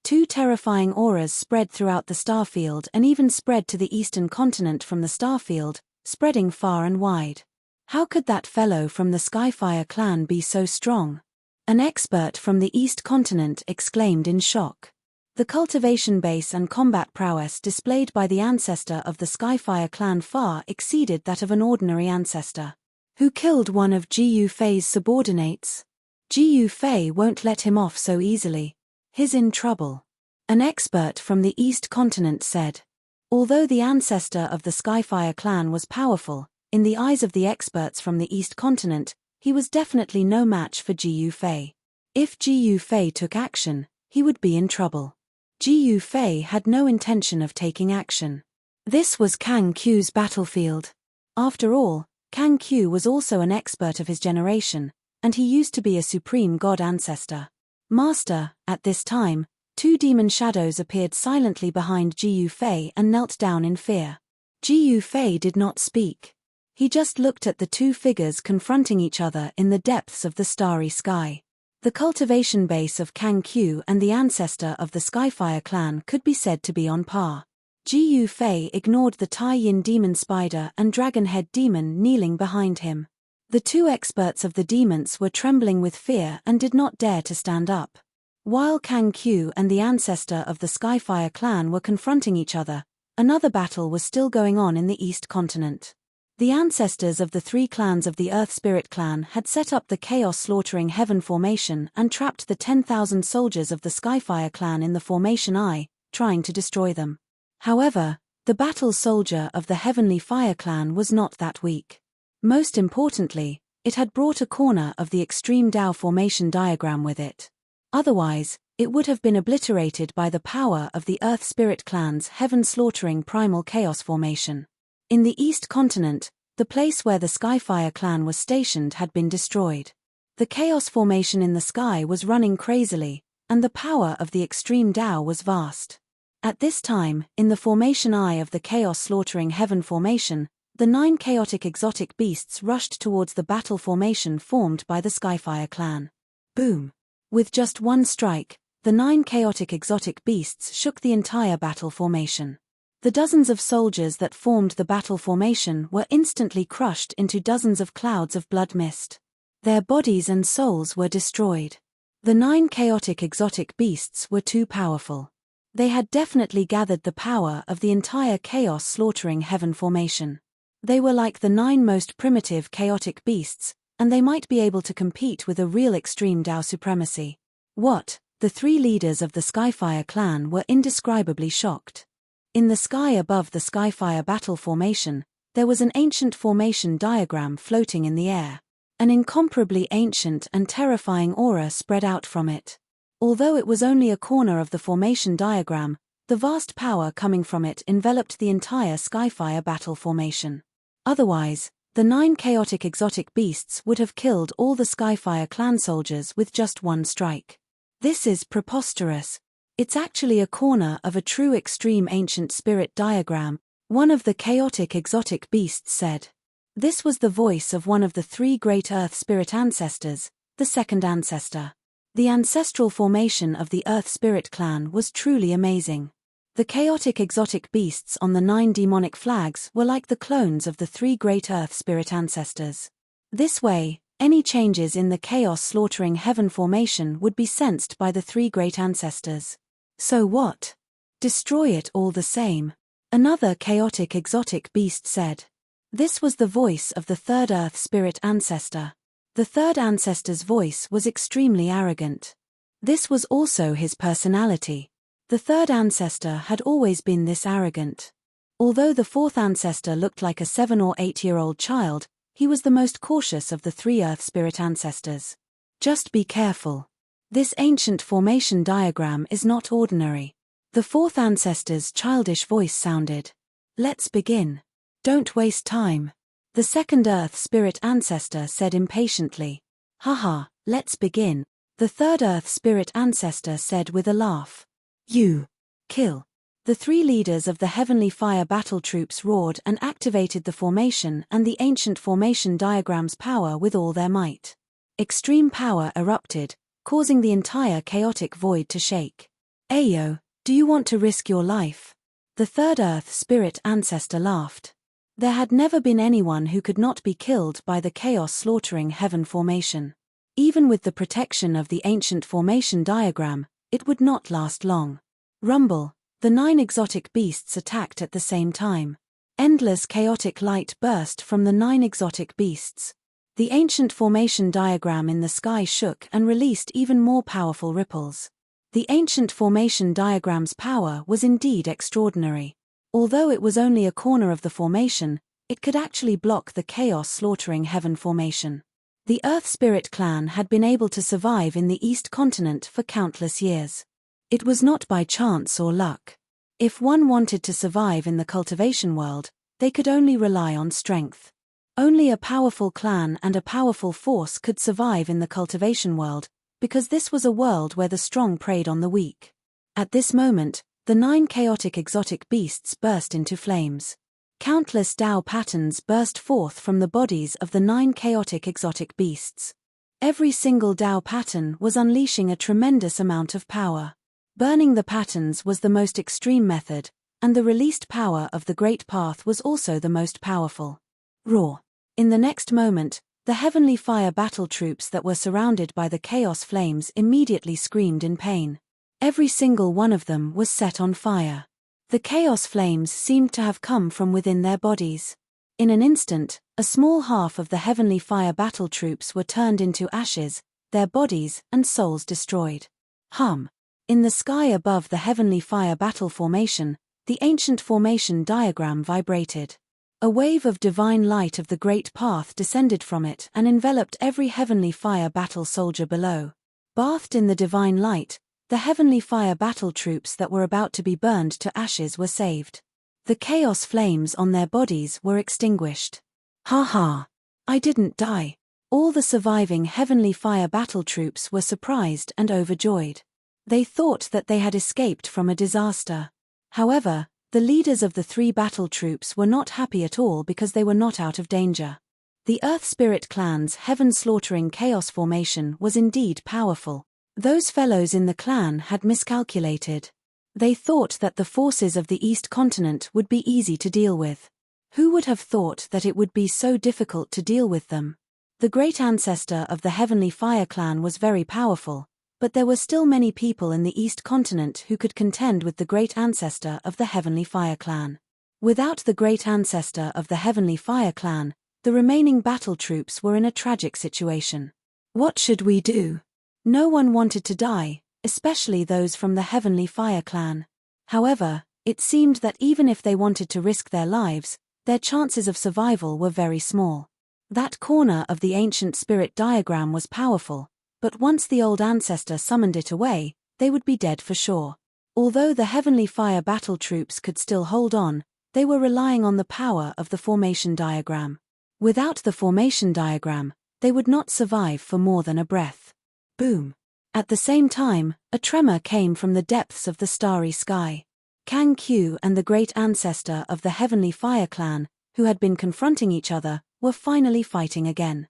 Two terrifying auras spread throughout the starfield and even spread to the eastern continent from the starfield, spreading far and wide. How could that fellow from the Skyfire clan be so strong? An expert from the East continent exclaimed in shock. The cultivation base and combat prowess displayed by the ancestor of the Skyfire clan far exceeded that of an ordinary ancestor. Who killed one of Ji Yufei's subordinates? Ji Yufei won't let him off so easily. He's in trouble. An expert from the East continent said. Although the ancestor of the Skyfire clan was powerful, in the eyes of the experts from the East continent, he was definitely no match for Ji Yufei. If Ji Yufei took action, he would be in trouble. Ji Yufei had no intention of taking action. This was Kang Q's battlefield. After all, Kang Q was also an expert of his generation, and he used to be a supreme god ancestor. Master, at this time, two demon shadows appeared silently behind Ji Yufei and knelt down in fear. Ji Yufei did not speak. He just looked at the two figures confronting each other in the depths of the starry sky. The cultivation base of Kang Q and the ancestor of the Skyfire clan could be said to be on par. Ji Yufei ignored the Tai Yin demon spider and dragon-head demon kneeling behind him. The two experts of the demons were trembling with fear and did not dare to stand up. While Kang Q and the ancestor of the Skyfire clan were confronting each other, another battle was still going on in the East continent. The ancestors of the three clans of the Earth Spirit clan had set up the Chaos Slaughtering Heaven formation and trapped the 10,000 soldiers of the Skyfire clan in the formation Eye, trying to destroy them. However, the battle soldier of the Heavenly Fire clan was not that weak. Most importantly, it had brought a corner of the extreme Tao formation diagram with it. Otherwise, it would have been obliterated by the power of the Earth Spirit clan's heaven-slaughtering primal chaos formation. In the East continent, the place where the Skyfire clan was stationed had been destroyed. The chaos formation in the sky was running crazily, and the power of the extreme Tao was vast. At this time, in the formation Eye of the Chaos Slaughtering Heaven formation, the 9 chaotic exotic beasts rushed towards the battle formation formed by the Skyfire clan. Boom! With just one strike, the 9 chaotic exotic beasts shook the entire battle formation. The dozens of soldiers that formed the battle formation were instantly crushed into dozens of clouds of blood mist. Their bodies and souls were destroyed. The 9 chaotic exotic beasts were too powerful. They had definitely gathered the power of the entire Chaos Slaughtering Heaven formation. They were like the 9 most primitive chaotic beasts, and they might be able to compete with a real extreme Tao supremacy. What? The 3 leaders of the Skyfire clan were indescribably shocked. In the sky above the Skyfire battle formation, there was an ancient formation diagram floating in the air. An incomparably ancient and terrifying aura spread out from it. Although it was only a corner of the formation diagram, the vast power coming from it enveloped the entire Skyfire battle formation. Otherwise, the 9 chaotic exotic beasts would have killed all the Skyfire clan soldiers with just one strike. This is preposterous. It's actually a corner of a true extreme ancient spirit diagram, one of the chaotic exotic beasts said. This was the voice of one of the 3 great Earth Spirit ancestors, the second ancestor. The ancestral formation of the Earth Spirit clan was truly amazing. The chaotic exotic beasts on the 9 demonic flags were like the clones of the 3 great Earth Spirit ancestors. This way, any changes in the Chaos Slaughtering Heaven formation would be sensed by the 3 great ancestors. So what? Destroy it all the same. Another chaotic exotic beast said. This was the voice of the 3rd Earth Spirit ancestor. The 3rd ancestor's voice was extremely arrogant. This was also his personality. The third ancestor had always been this arrogant. Although the fourth ancestor looked like a 7 or 8-year-old child, he was the most cautious of the 3 Earth Spirit ancestors. Just be careful. This ancient formation diagram is not ordinary. The fourth ancestor's childish voice sounded. Let's begin. Don't waste time. The second Earth Spirit ancestor said impatiently. Haha, let's begin. The third Earth Spirit ancestor said with a laugh. You. Kill. The 3 leaders of the Heavenly Fire battle troops roared and activated the formation and the ancient formation diagram's power with all their might. Extreme power erupted, causing the entire chaotic void to shake. Ayo, do you want to risk your life? The third Earth Spirit ancestor laughed. There had never been anyone who could not be killed by the chaos-slaughtering heaven formation. Even with the protection of the ancient formation diagram, it would not last long. Rumble. The 9 exotic beasts attacked at the same time. Endless chaotic light burst from the 9 exotic beasts. The ancient formation diagram in the sky shook and released even more powerful ripples. The ancient formation diagram's power was indeed extraordinary. Although it was only a corner of the formation, it could actually block the chaos-slaughtering heaven formation. The Earth Spirit clan had been able to survive in the East continent for countless years. It was not by chance or luck. If one wanted to survive in the cultivation world, they could only rely on strength. Only a powerful clan and a powerful force could survive in the cultivation world, because this was a world where the strong preyed on the weak. At this moment, the 9 chaotic exotic beasts burst into flames. Countless Tao patterns burst forth from the bodies of the 9 chaotic exotic beasts. Every single Tao pattern was unleashing a tremendous amount of power. Burning the patterns was the most extreme method, and the released power of the Great Path was also the most powerful. Roar. In the next moment, the Heavenly Fire battle troops that were surrounded by the chaos flames immediately screamed in pain. Every single one of them was set on fire. The chaos flames seemed to have come from within their bodies. In an instant, a small half of the Heavenly Fire battle troops were turned into ashes, their bodies and souls destroyed. Hum. In the sky above the Heavenly Fire battle formation, the ancient formation diagram vibrated. A wave of divine light of the Great Path descended from it and enveloped every Heavenly Fire battle soldier below. Bathed in the divine light, the Heavenly Fire battle troops that were about to be burned to ashes were saved. The chaos flames on their bodies were extinguished. Ha ha! I didn't die. All the surviving Heavenly Fire battle troops were surprised and overjoyed. They thought that they had escaped from a disaster. However, the leaders of the 3 battle troops were not happy at all because they were not out of danger. The Earth Spirit clan's heaven-slaughtering chaos formation was indeed powerful. Those fellows in the clan had miscalculated. They thought that the forces of the East continent would be easy to deal with. Who would have thought that it would be so difficult to deal with them? The great ancestor of the Heavenly Fire clan was very powerful, but there were still many people in the East continent who could contend with the great ancestor of the Heavenly Fire clan. Without the great ancestor of the Heavenly Fire clan, the remaining battle troops were in a tragic situation. What should we do? No one wanted to die, especially those from the Heavenly Fire clan. However, it seemed that even if they wanted to risk their lives, their chances of survival were very small. That corner of the ancient spirit diagram was powerful, but once the old ancestor summoned it away, they would be dead for sure. Although the Heavenly Fire battle troops could still hold on, they were relying on the power of the formation diagram. Without the formation diagram, they would not survive for more than a breath. Boom. At the same time, a tremor came from the depths of the starry sky. Kang Q and the great ancestor of the Heavenly Fire clan, who had been confronting each other, were finally fighting again.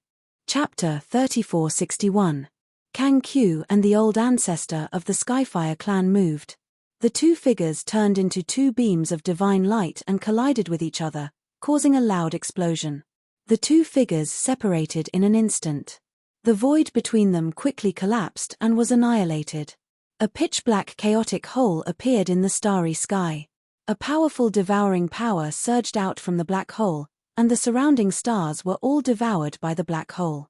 Chapter 3461. Kang Q and the old ancestor of the Skyfire clan moved. The 2 figures turned into 2 beams of divine light and collided with each other, causing a loud explosion. The 2 figures separated in an instant. The void between them quickly collapsed and was annihilated. A pitch-black chaotic hole appeared in the starry sky. A powerful devouring power surged out from the black hole, and the surrounding stars were all devoured by the black hole.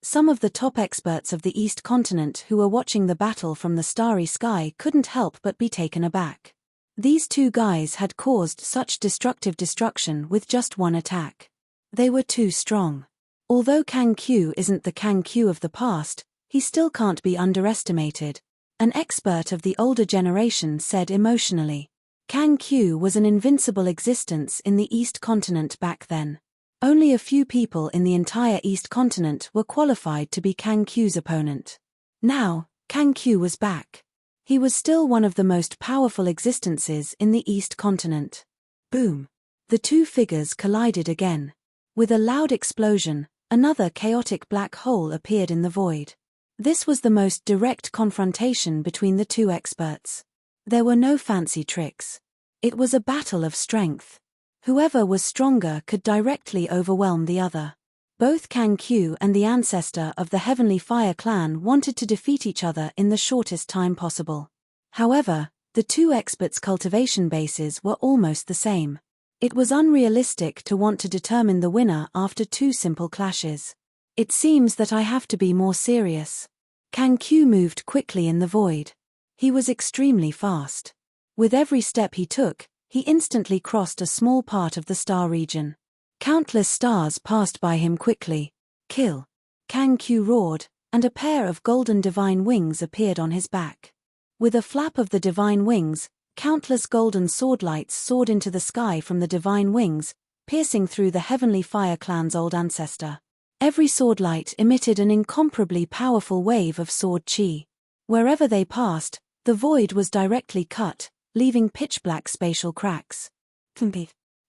Some of the top experts of the East Continent who were watching the battle from the starry sky couldn't help but be taken aback. These two guys had caused such destruction with just one attack. They were too strong. Although Kang Q isn't the Kang Q of the past, he still can't be underestimated, an expert of the older generation said emotionally. Kang Q was an invincible existence in the East Continent back then. Only a few people in the entire East Continent were qualified to be Kang Q's opponent. Now, Kang Q was back. He was still one of the most powerful existences in the East Continent. Boom! The two figures collided again. With a loud explosion, another chaotic black hole appeared in the void. This was the most direct confrontation between the two experts. There were no fancy tricks. It was a battle of strength. Whoever was stronger could directly overwhelm the other. Both Kang Q and the ancestor of the Heavenly Fire clan wanted to defeat each other in the shortest time possible. However, the two experts' cultivation bases were almost the same. It was unrealistic to want to determine the winner after two simple clashes. It seems that I have to be more serious. Kang Q moved quickly in the void. He was extremely fast. With every step he took, he instantly crossed a small part of the star region. Countless stars passed by him quickly. Kill! Kang Q roared, and a pair of golden divine wings appeared on his back. With a flap of the divine wings, countless golden sword lights soared into the sky from the divine wings, piercing through the Heavenly Fire clan's old ancestor. Every sword light emitted an incomparably powerful wave of sword chi. Wherever they passed, the void was directly cut, leaving pitch-black spatial cracks.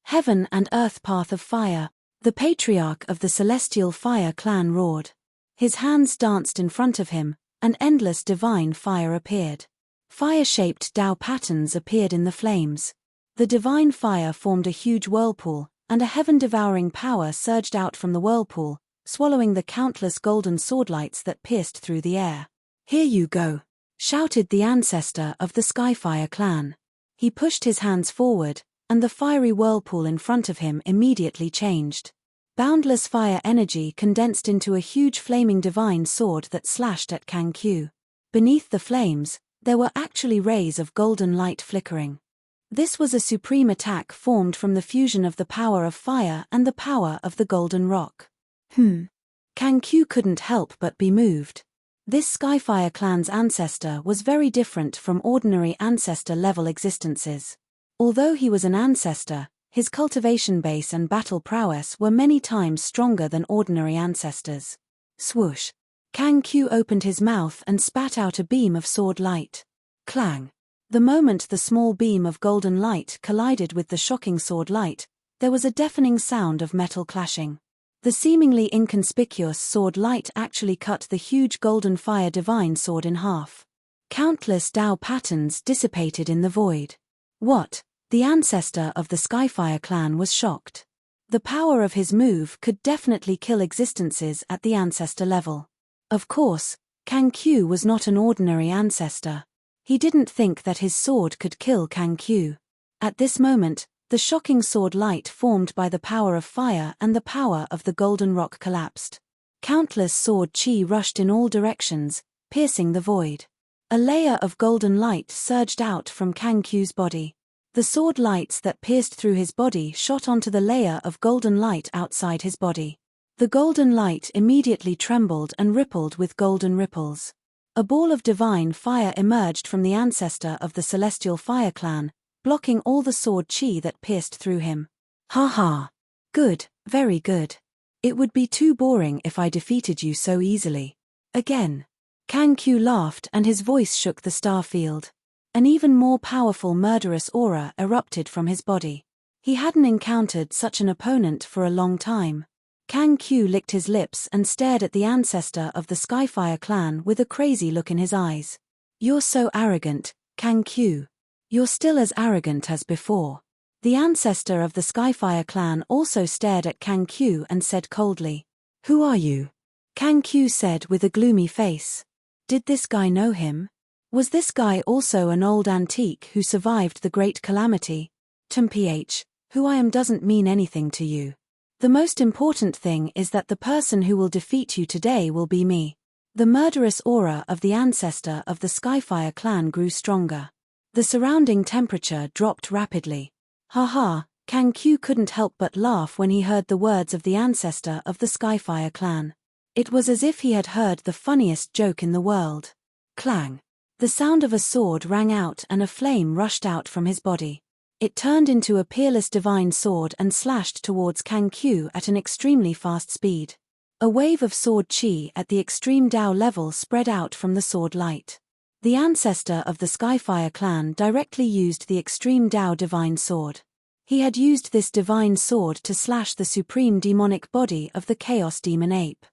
Heaven and Earth Path of Fire, the patriarch of the Celestial Fire clan roared. His hands danced in front of him, and endless divine fire appeared. Fire-shaped Tao patterns appeared in the flames. The divine fire formed a huge whirlpool, and a heaven-devouring power surged out from the whirlpool, swallowing the countless golden swordlights that pierced through the air. "Here you go!" shouted the ancestor of the Skyfire clan. He pushed his hands forward, and the fiery whirlpool in front of him immediately changed. Boundless fire energy condensed into a huge flaming divine sword that slashed at Kang Q. Beneath the flames, there were actually rays of golden light flickering. This was a supreme attack formed from the fusion of the power of fire and the power of the golden rock. Kang Q couldn't help but be moved. This Skyfire clan's ancestor was very different from ordinary ancestor-level existences. Although he was an ancestor, his cultivation base and battle prowess were many times stronger than ordinary ancestors. Swoosh! Kang Q opened his mouth and spat out a beam of sword light. Clang! The moment the small beam of golden light collided with the shocking sword light, there was a deafening sound of metal clashing. The seemingly inconspicuous sword light actually cut the huge golden fire divine sword in half. Countless Tao patterns dissipated in the void. What? The ancestor of the Skyfire clan was shocked. The power of his move could definitely kill existences at the ancestor level. Of course, Kang Q was not an ordinary ancestor. He didn't think that his sword could kill Kang Q. At this moment, the shocking sword light formed by the power of fire and the power of the golden rock collapsed. Countless sword chi rushed in all directions, piercing the void. A layer of golden light surged out from Kang Q's body. The sword lights that pierced through his body shot onto the layer of golden light outside his body. The golden light immediately trembled and rippled with golden ripples. A ball of divine fire emerged from the ancestor of the Celestial Fire clan, blocking all the sword chi that pierced through him. Ha ha! Good, very good. It would be too boring if I defeated you so easily. Again. Kang Q laughed and his voice shook the star field. An even more powerful murderous aura erupted from his body. He hadn't encountered such an opponent for a long time. Kang Q licked his lips and stared at the ancestor of the Skyfire clan with a crazy look in his eyes. "You're so arrogant, Kang Q. You're still as arrogant as before." The ancestor of the Skyfire clan also stared at Kang Q and said coldly, "Who are you?" Kang Q said with a gloomy face. Did this guy know him? Was this guy also an old antique who survived the Great Calamity? "Ph, who I am doesn't mean anything to you. The most important thing is that the person who will defeat you today will be me. The murderous aura of the ancestor of the Skyfire clan grew stronger. The surrounding temperature dropped rapidly. Haha, Kang Q couldn't help but laugh when he heard the words of the ancestor of the Skyfire clan. It was as if he had heard the funniest joke in the world. Clang! The sound of a sword rang out and a flame rushed out from his body. It turned into a peerless divine sword and slashed towards Kang Q at an extremely fast speed. A wave of sword chi at the extreme Dao level spread out from the sword light. The ancestor of the Skyfire clan directly used the extreme Dao divine sword. He had used this divine sword to slash the supreme demonic body of the Chaos Demon Ape.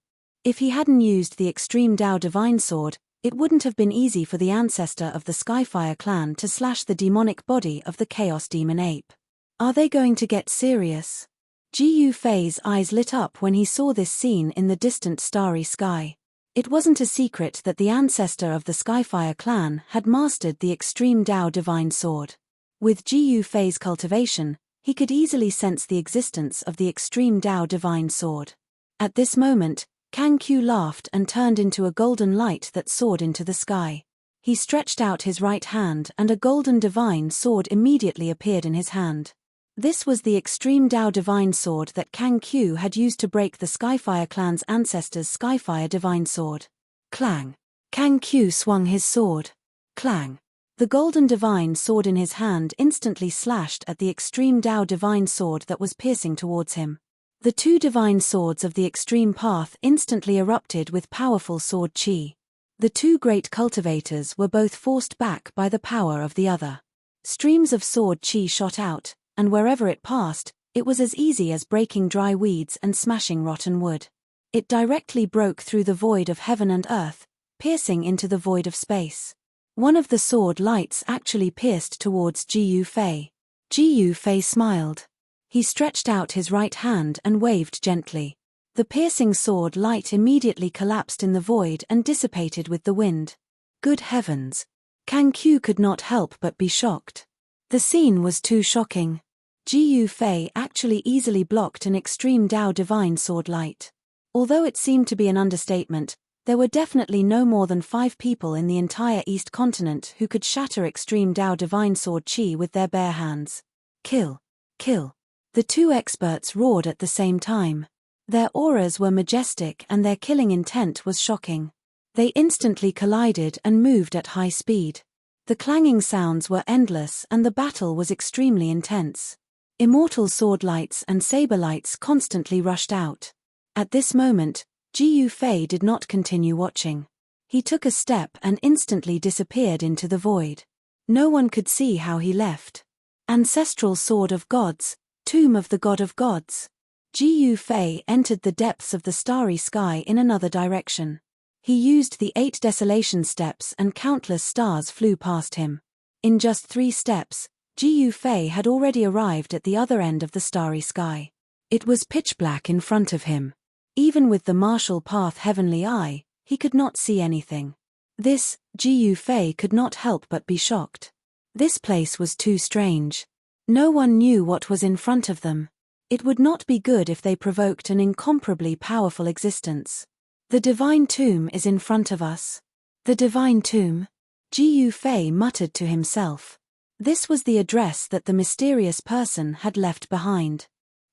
If he hadn't used the extreme Dao divine sword, it wouldn't have been easy for the ancestor of the Skyfire clan to slash the demonic body of the Chaos Demon Ape. Are they going to get serious? Ji Yufei's eyes lit up when he saw this scene in the distant starry sky. It wasn't a secret that the ancestor of the Skyfire clan had mastered the extreme Dao divine sword. With Ji Yufei's cultivation, he could easily sense the existence of the extreme Dao divine sword. At this moment, Kang Q laughed and turned into a golden light that soared into the sky. He stretched out his right hand and a golden divine sword immediately appeared in his hand. This was the extreme Dao divine sword that Kang Q had used to break the Skyfire clan's ancestors' Skyfire divine sword. Clang! Kang Q swung his sword. Clang! The golden divine sword in his hand instantly slashed at the extreme Dao divine sword that was piercing towards him. The two divine swords of the extreme path instantly erupted with powerful sword chi. The two great cultivators were both forced back by the power of the other. Streams of sword chi shot out, and wherever it passed, it was as easy as breaking dry weeds and smashing rotten wood. It directly broke through the void of heaven and earth, piercing into the void of space. One of the sword lights actually pierced towards Ji Yufei. Ji Yufei smiled. He stretched out his right hand and waved gently. The piercing sword light immediately collapsed in the void and dissipated with the wind. Good heavens! Kang Q could not help but be shocked. The scene was too shocking. Ji Yufei actually easily blocked an extreme Dao divine sword light. Although it seemed to be an understatement, there were definitely no more than 5 people in the entire East continent who could shatter extreme Dao divine sword chi with their bare hands. Kill! Kill! The two experts roared at the same time. Their auras were majestic and their killing intent was shocking. They instantly collided and moved at high speed. The clanging sounds were endless and the battle was extremely intense. Immortal sword lights and saber lights constantly rushed out. At this moment, Ji Yufei did not continue watching. He took a step and instantly disappeared into the void. No one could see how he left. Ancestral Sword of Gods, Tomb of the God of Gods. Ji Yufei entered the depths of the starry sky in another direction. He used the 8 desolation steps and countless stars flew past him. In just 3 steps, Ji Yufei had already arrived at the other end of the starry sky. It was pitch black in front of him. Even with the martial path heavenly eye, he could not see anything. This, Ji Yufei could not help but be shocked. This place was too strange. No one knew what was in front of them. It would not be good if they provoked an incomparably powerful existence. The divine tomb is in front of us. The divine tomb? Ji Yufei muttered to himself. This was the address that the mysterious person had left behind.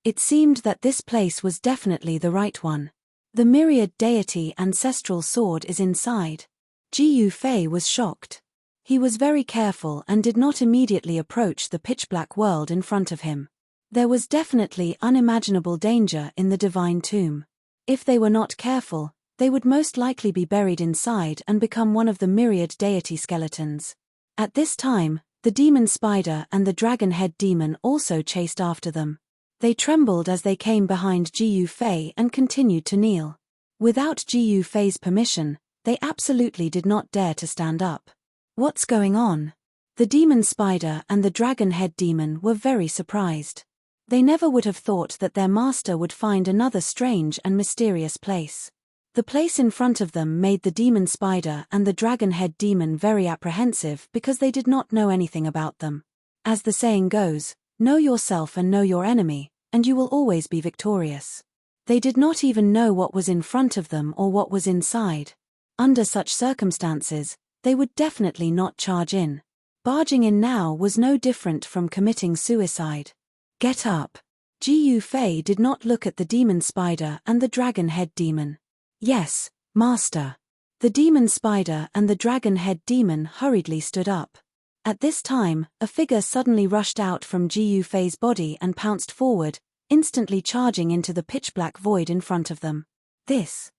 It seemed that this place was definitely the right one. The myriad deity ancestral sword is inside. Ji Yufei was shocked. He was very careful and did not immediately approach the pitch-black world in front of him. There was definitely unimaginable danger in the divine tomb. If they were not careful, they would most likely be buried inside and become one of the myriad deity skeletons. At this time, the demon spider and the dragon-head demon also chased after them. They trembled as they came behind Ji Yufei and continued to kneel. Without Ji Yufei's permission, they absolutely did not dare to stand up. What's going on? The demon spider and the dragon-head demon were very surprised. They never would have thought that their master would find another strange and mysterious place. The place in front of them made the demon spider and the dragon-head demon very apprehensive because they did not know anything about them. As the saying goes, know yourself and know your enemy, and you will always be victorious. They did not even know what was in front of them or what was inside. Under such circumstances, they would definitely not charge in. Barging in now was no different from committing suicide. Get up. Ji Fei did not look at the demon spider and the dragon head demon. Yes, master. The demon spider and the dragon head demon hurriedly stood up. At this time, a figure suddenly rushed out from Ji Fei's body and pounced forward, instantly charging into the pitch-black void in front of them. This.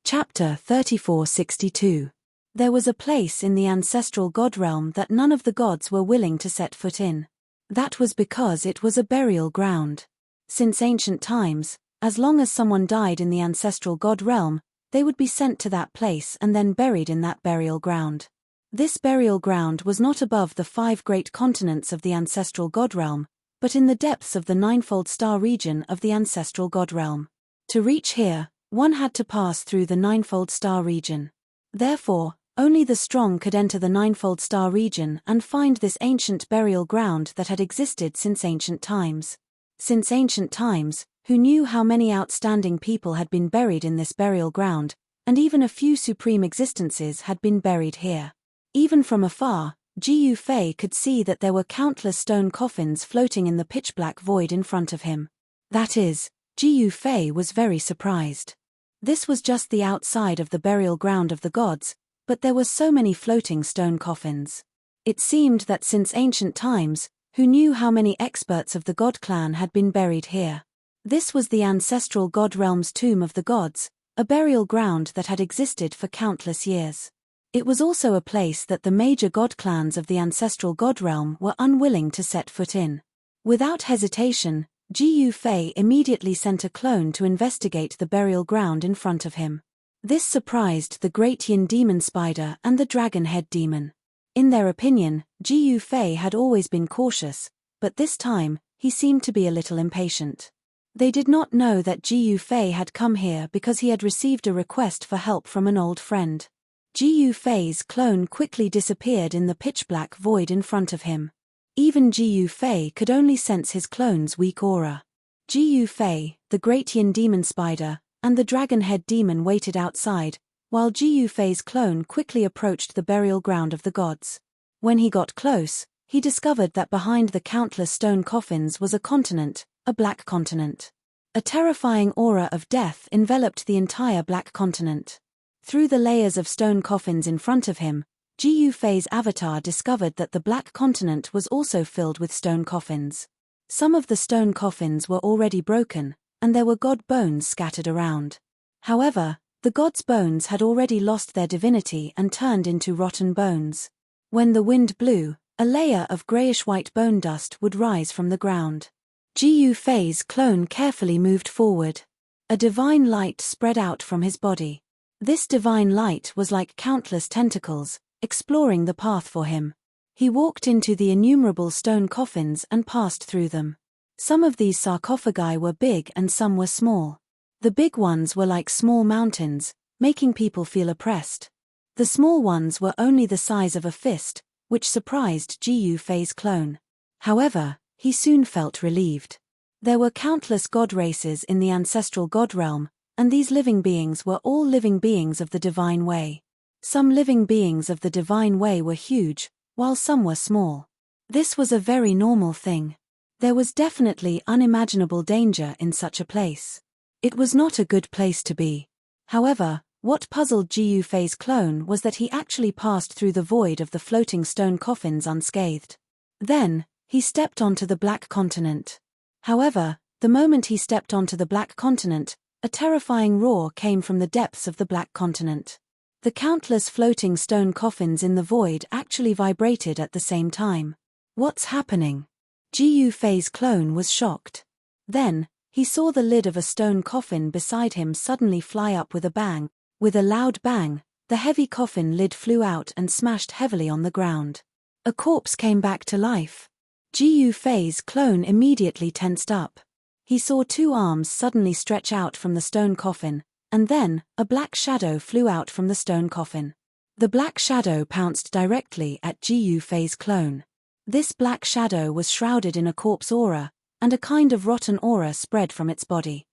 Chapter 3462. There was a place in the ancestral god realm that none of the gods were willing to set foot in. That was because it was a burial ground. Since ancient times, as long as someone died in the ancestral god realm, they would be sent to that place and then buried in that burial ground. This burial ground was not above the 5 great continents of the ancestral god realm, but in the depths of the ninefold star region of the ancestral god realm. To reach here, one had to pass through the ninefold star region. Therefore, only the strong could enter the ninefold star region and find this ancient burial ground that had existed since ancient times. Since ancient times, who knew how many outstanding people had been buried in this burial ground, and even a few supreme existences had been buried here. Even from afar, Ji Fei could see that there were countless stone coffins floating in the pitch-black void in front of him. That is, Ji Fei was very surprised. This was just the outside of the burial ground of the gods, but there were so many floating stone coffins. It seemed that since ancient times, who knew how many experts of the god clan had been buried here. This was the ancestral god realm's tomb of the gods, a burial ground that had existed for countless years. It was also a place that the major god clans of the ancestral god realm were unwilling to set foot in. Without hesitation, Ji Fei immediately sent a clone to investigate the burial ground in front of him. This surprised the great yin demon spider and the dragon head demon. In their opinion, Ji Fei had always been cautious, but this time, he seemed to be a little impatient. They did not know that Ji Fei had come here because he had received a request for help from an old friend. Ji Fei's clone quickly disappeared in the pitch-black void in front of him. Even Ji Fei could only sense his clone's weak aura. Ji Fei, the great yin demon spider, and the dragon head demon waited outside, while Ji Fei's clone quickly approached the burial ground of the gods. When he got close, he discovered that behind the countless stone coffins was a continent, a black continent. A terrifying aura of death enveloped the entire black continent. Through the layers of stone coffins in front of him, Ji Fei's avatar discovered that the black continent was also filled with stone coffins. Some of the stone coffins were already broken, and there were god bones scattered around. However, the gods' bones had already lost their divinity and turned into rotten bones. When the wind blew, a layer of grayish-white bone dust would rise from the ground. Ji Fei's clone carefully moved forward. A divine light spread out from his body. This divine light was like countless tentacles, exploring the path for him. He walked into the innumerable stone coffins and passed through them. Some of these sarcophagi were big and some were small. The big ones were like small mountains, making people feel oppressed. The small ones were only the size of a fist, which surprised Ji Fei's clone. However, he soon felt relieved. There were countless god races in the ancestral god realm, and these living beings were all living beings of the divine way. Some living beings of the divine way were huge, while some were small. This was a very normal thing. There was definitely unimaginable danger in such a place. It was not a good place to be. However, what puzzled Ji Fei's clone was that he actually passed through the void of the floating stone coffins unscathed. Then, he stepped onto the black continent. However, the moment he stepped onto the black continent, a terrifying roar came from the depths of the black continent. The countless floating stone coffins in the void actually vibrated at the same time. What's happening? Ji Fei's clone was shocked. Then, he saw the lid of a stone coffin beside him suddenly fly up with a bang. With a loud bang, the heavy coffin lid flew out and smashed heavily on the ground. A corpse came back to life. Ji Fei's clone immediately tensed up. He saw 2 arms suddenly stretch out from the stone coffin, and then, a black shadow flew out from the stone coffin. The black shadow pounced directly at Ji Fei's clone. This black shadow was shrouded in a corpse aura, and a kind of rotten aura spread from its body.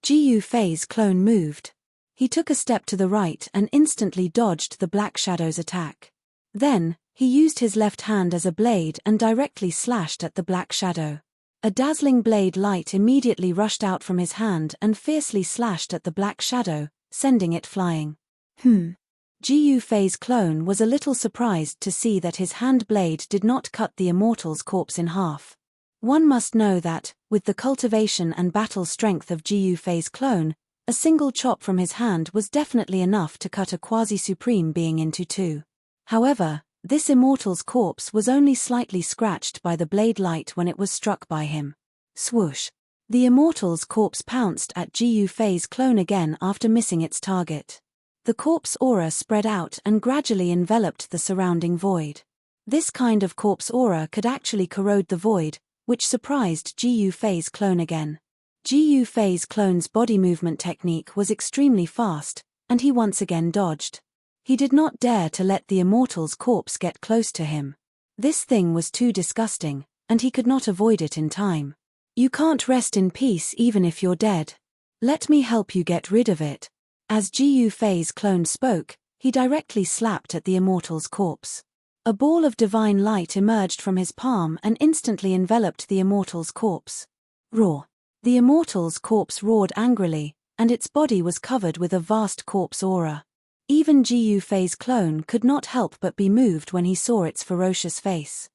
Ji Yufei's clone moved. He took a step to the right and instantly dodged the Black Shadow's attack. Then, he used his left hand as a blade and directly slashed at the Black Shadow. A dazzling blade light immediately rushed out from his hand and fiercely slashed at the Black Shadow, sending it flying. Ji Yufei's clone was a little surprised to see that his hand blade did not cut the immortal's corpse in half. One must know that, with the cultivation and battle strength of Ji Yufei's clone, a single chop from his hand was definitely enough to cut a quasi-supreme being into two. However, this immortal's corpse was only slightly scratched by the blade light when it was struck by him. Swoosh! The immortal's corpse pounced at Ji Yufei's clone again after missing its target. The corpse aura spread out and gradually enveloped the surrounding void. This kind of corpse aura could actually corrode the void, which surprised Ji Yufei's clone again. Ji Yufei's clone's body movement technique was extremely fast, and he once again dodged. He did not dare to let the immortal's corpse get close to him. This thing was too disgusting, and he could not avoid it in time. You can't rest in peace even if you're dead. Let me help you get rid of it. As Ji Yufei's clone spoke, he directly slapped at the immortal's corpse. A ball of divine light emerged from his palm and instantly enveloped the immortal's corpse. Roar! The immortal's corpse roared angrily, and its body was covered with a vast corpse aura. Even Ji Yufei's clone could not help but be moved when he saw its ferocious face.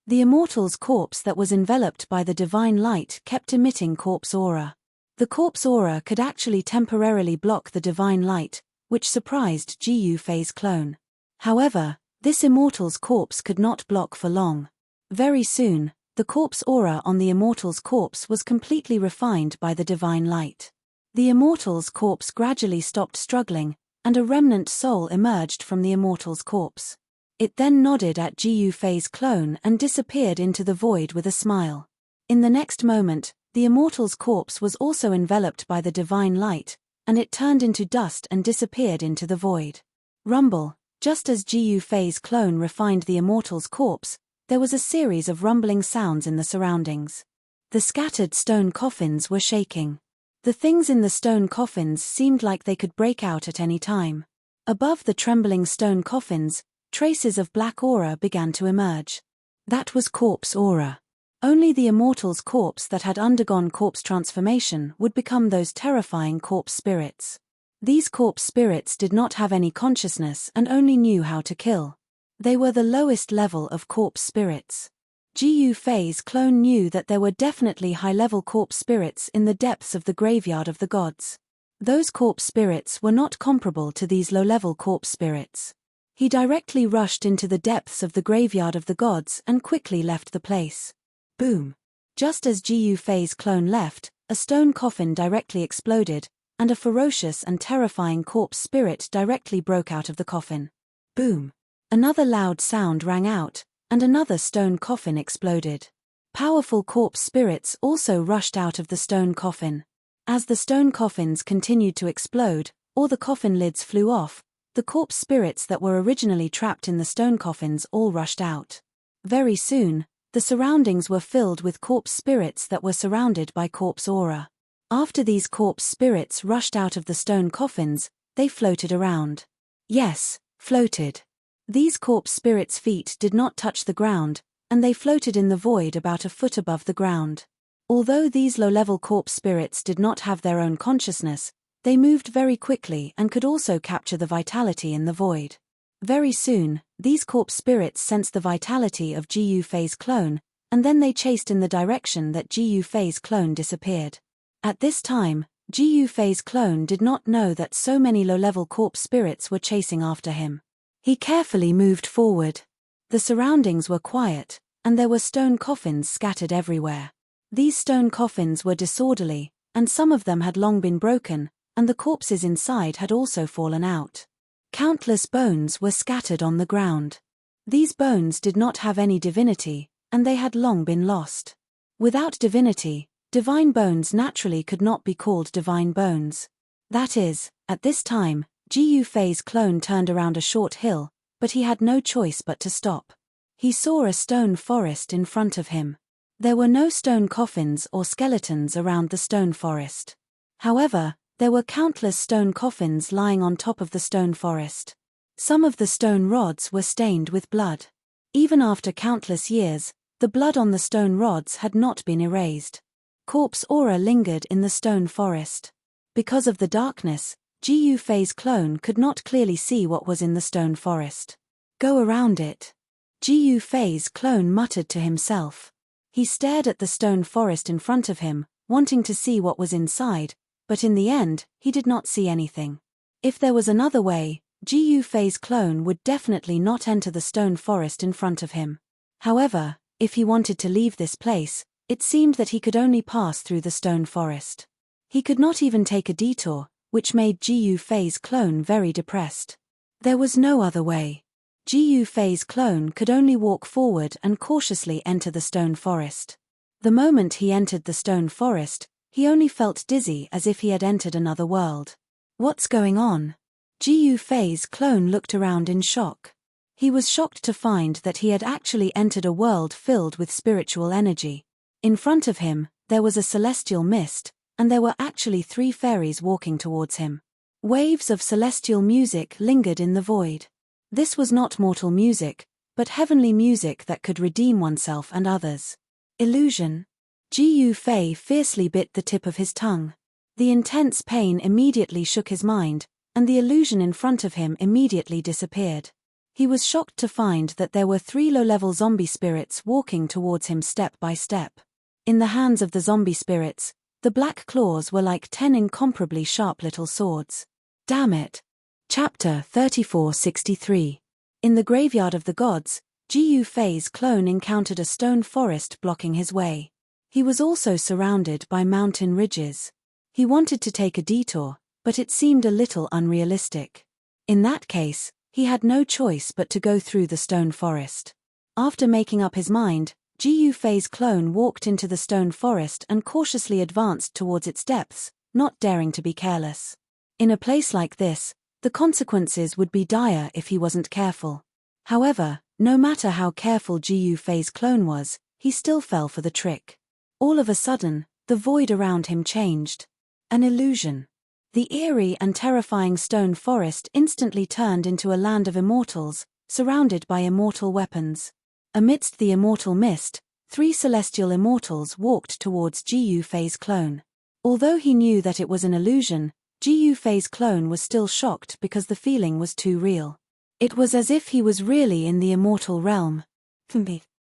The immortal's corpse that was enveloped by the divine light kept emitting corpse aura. The corpse aura could actually temporarily block the divine light, which surprised Ji Yufei's clone. However, this immortal's corpse could not block for long. Very soon, the corpse aura on the immortal's corpse was completely refined by the divine light. The immortal's corpse gradually stopped struggling, and a remnant soul emerged from the immortal's corpse. It then nodded at Ji Yufei's clone and disappeared into the void with a smile. In the next moment, the immortal's corpse was also enveloped by the divine light, and it turned into dust and disappeared into the void. Rumble! Just as Ji Yufei's clone refined the immortal's corpse, there was a series of rumbling sounds in the surroundings. The scattered stone coffins were shaking. The things in the stone coffins seemed like they could break out at any time. Above the trembling stone coffins, traces of black aura began to emerge. That was corpse aura. Only the immortal's corpse that had undergone corpse transformation would become those terrifying corpse spirits. These corpse spirits did not have any consciousness and only knew how to kill. They were the lowest level of corpse spirits. Ji Yufei's clone knew that there were definitely high-level corpse spirits in the depths of the graveyard of the gods. Those corpse spirits were not comparable to these low-level corpse spirits. He directly rushed into the depths of the graveyard of the gods and quickly left the place. Boom! Just as Ji Yufei's clone left, a stone coffin directly exploded, and a ferocious and terrifying corpse spirit directly broke out of the coffin. Boom! Another loud sound rang out, and another stone coffin exploded. Powerful corpse spirits also rushed out of the stone coffin. As the stone coffins continued to explode, or the coffin lids flew off, the corpse spirits that were originally trapped in the stone coffins all rushed out. Very soon, the surroundings were filled with corpse spirits that were surrounded by corpse aura. After these corpse spirits rushed out of the stone coffins, they floated around. Yes, floated. These corpse spirits' feet did not touch the ground, and they floated in the void about a foot above the ground. Although these low-level corpse spirits did not have their own consciousness, they moved very quickly and could also capture the vitality in the void. Very soon, these corpse spirits sensed the vitality of Ji Yufei's clone, and then they chased in the direction that Ji Yufei's clone disappeared. At this time, Ji Yufei's clone did not know that so many low-level corpse spirits were chasing after him. He carefully moved forward. The surroundings were quiet, and there were stone coffins scattered everywhere. These stone coffins were disorderly, and some of them had long been broken, and the corpses inside had also fallen out. Countless bones were scattered on the ground. These bones did not have any divinity, and they had long been lost. Without divinity, divine bones naturally could not be called divine bones. That is, at this time, Ji Yufei's clone turned around a short hill, but he had no choice but to stop. He saw a stone forest in front of him. There were no stone coffins or skeletons around the stone forest. However, there were countless stone coffins lying on top of the stone forest. Some of the stone rods were stained with blood. Even after countless years, the blood on the stone rods had not been erased. Corpse aura lingered in the stone forest. Because of the darkness, Jiu Fei's clone could not clearly see what was in the stone forest. Go around it. Jiu Fei's clone muttered to himself. He stared at the stone forest in front of him, wanting to see what was inside, but in the end, he did not see anything. If there was another way, Jiu Fei's clone would definitely not enter the stone forest in front of him. However, if he wanted to leave this place, it seemed that he could only pass through the stone forest. He could not even take a detour, which made Jiu Fei's clone very depressed. There was no other way. Jiu Fei's clone could only walk forward and cautiously enter the stone forest. The moment he entered the stone forest, he only felt dizzy as if he had entered another world. What's going on? Jiu Fei's clone looked around in shock. He was shocked to find that he had actually entered a world filled with spiritual energy. In front of him, there was a celestial mist, and there were actually 3 fairies walking towards him. Waves of celestial music lingered in the void. This was not mortal music, but heavenly music that could redeem oneself and others. Illusion. Jiu Fei fiercely bit the tip of his tongue. The intense pain immediately shook his mind, and the illusion in front of him immediately disappeared. He was shocked to find that there were 3 low-level zombie spirits walking towards him step by step. In the hands of the zombie spirits, the black claws were like 10 incomparably sharp little swords. Damn it! Chapter 3463. In the graveyard of the gods, Jiu Fei's clone encountered a stone forest blocking his way. He was also surrounded by mountain ridges. He wanted to take a detour, but it seemed a little unrealistic. In that case, he had no choice but to go through the stone forest. After making up his mind, Jiu Fei's clone walked into the stone forest and cautiously advanced towards its depths, not daring to be careless. In a place like this, the consequences would be dire if he wasn't careful. However, no matter how careful Jiu Fei's clone was, he still fell for the trick. All of a sudden, the void around him changed. An illusion. The eerie and terrifying stone forest instantly turned into a land of immortals, surrounded by immortal weapons. Amidst the immortal mist, 3 celestial immortals walked towards Jiu Fei's clone. Although he knew that it was an illusion, Jiu Fei's clone was still shocked because the feeling was too real. It was as if he was really in the immortal realm.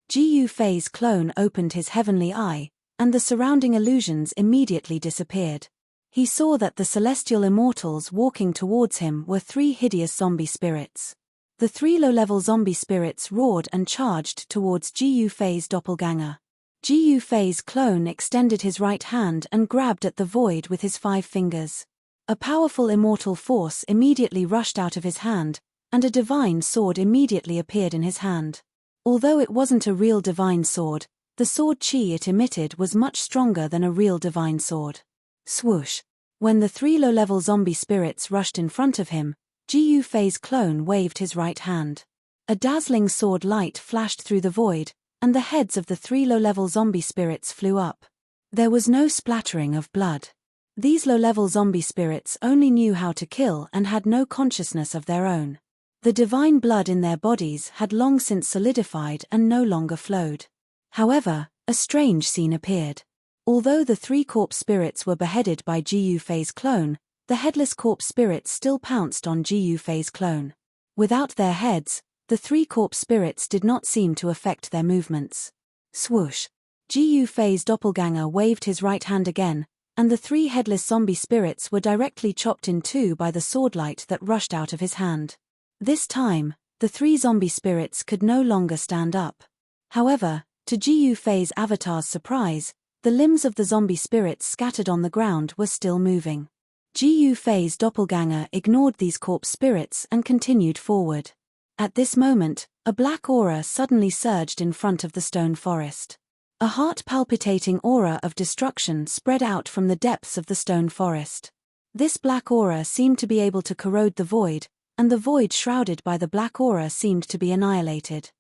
Jiu Fei's clone opened his heavenly eye, and the surrounding illusions immediately disappeared. He saw that the celestial immortals walking towards him were 3 hideous zombie spirits. The 3 low-level zombie spirits roared and charged towards Jiu Fei's doppelganger. Jiu Fei's clone extended his right hand and grabbed at the void with his 5 fingers. A powerful immortal force immediately rushed out of his hand, and a divine sword immediately appeared in his hand. Although it wasn't a real divine sword, the sword chi it emitted was much stronger than a real divine sword. Swoosh! When the 3 low-level zombie spirits rushed in front of him, Jiu Fei's clone waved his right hand. A dazzling sword light flashed through the void, and the heads of the 3 low-level zombie spirits flew up. There was no splattering of blood. These low-level zombie spirits only knew how to kill and had no consciousness of their own. The divine blood in their bodies had long since solidified and no longer flowed. However, a strange scene appeared. Although the 3 corpse spirits were beheaded by Jiu Fei's clone, the headless corpse spirits still pounced on Jiu Fei's clone. Without their heads, the 3 corpse spirits did not seem to affect their movements. Swoosh! Jiu Fei's doppelganger waved his right hand again, and the 3 headless zombie spirits were directly chopped in 2 by the swordlight that rushed out of his hand. This time, the 3 zombie spirits could no longer stand up. However, to Jiu Fei's avatar's surprise, the limbs of the zombie spirits scattered on the ground were still moving. Jiu Fei's doppelganger ignored these corpse spirits and continued forward. At this moment, a black aura suddenly surged in front of the stone forest. A heart-palpitating aura of destruction spread out from the depths of the stone forest. This black aura seemed to be able to corrode the void, and the void shrouded by the black aura seemed to be annihilated.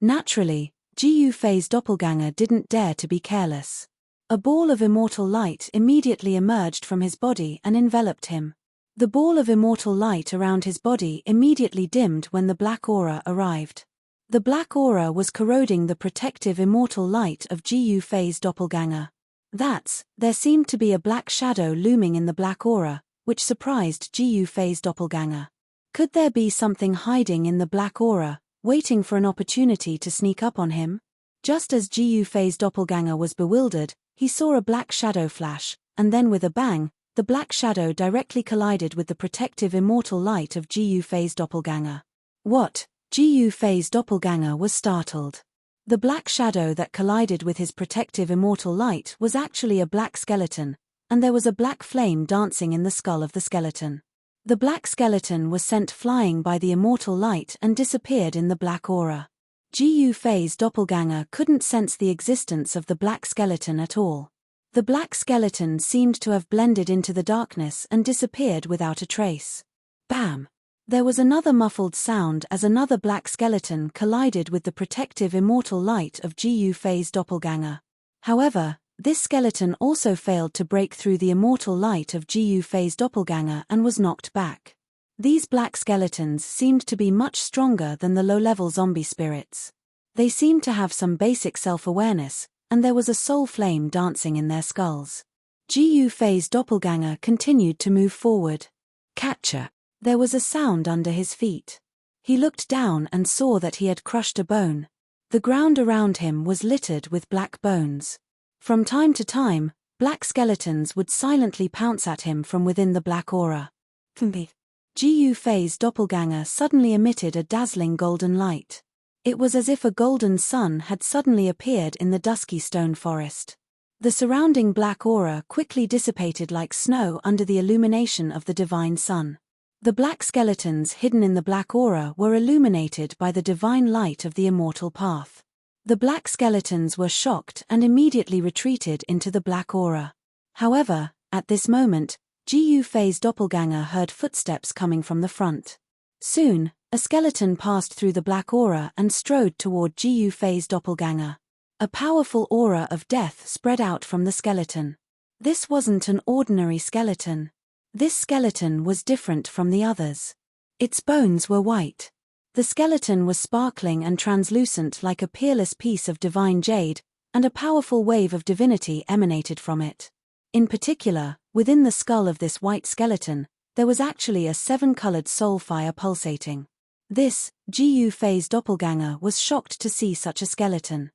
Naturally, Ji Yufei's doppelganger didn't dare to be careless. A ball of immortal light immediately emerged from his body and enveloped him. The ball of immortal light around his body immediately dimmed when the black aura arrived. The black aura was corroding the protective immortal light of Ji Yufei's doppelganger. There seemed to be a black shadow looming in the black aura, which surprised Ji Yufei's doppelganger. Could there be something hiding in the black aura, waiting for an opportunity to sneak up on him? Just as Ji Yufei's doppelganger was bewildered, he saw a black shadow flash, and then with a bang, the black shadow directly collided with the protective immortal light of Ji Yufei's doppelganger. What? Ji Yufei's doppelganger was startled. The black shadow that collided with his protective immortal light was actually a black skeleton, and there was a black flame dancing in the skull of the skeleton. The black skeleton was sent flying by the immortal light and disappeared in the black aura. Ji Yufei's doppelganger couldn't sense the existence of the black skeleton at all. The black skeleton seemed to have blended into the darkness and disappeared without a trace. Bam! There was another muffled sound as another black skeleton collided with the protective immortal light of Ji Yufei's doppelganger. However, this skeleton also failed to break through the immortal light of Ji Yufei's doppelganger and was knocked back. These black skeletons seemed to be much stronger than the low-level zombie spirits. They seemed to have some basic self-awareness, and there was a soul flame dancing in their skulls. Ji Yufei's doppelganger continued to move forward. Catcher! There was a sound under his feet. He looked down and saw that he had crushed a bone. The ground around him was littered with black bones. From time to time, black skeletons would silently pounce at him from within the black aura. Ji Yufei's doppelganger suddenly emitted a dazzling golden light. It was as if a golden sun had suddenly appeared in the dusky stone forest. The surrounding black aura quickly dissipated like snow under the illumination of the divine sun. The black skeletons hidden in the black aura were illuminated by the divine light of the immortal path. The black skeletons were shocked and immediately retreated into the black aura. However, at this moment, Ji Yufei's doppelganger heard footsteps coming from the front. Soon, a skeleton passed through the black aura and strode toward Ji Yufei's doppelganger. A powerful aura of death spread out from the skeleton. This wasn't an ordinary skeleton. This skeleton was different from the others. Its bones were white. The skeleton was sparkling and translucent like a peerless piece of divine jade, and a powerful wave of divinity emanated from it. In particular, within the skull of this white skeleton, there was actually a 7-colored soul fire pulsating. This, Ji Yufei's doppelganger was shocked to see such a skeleton.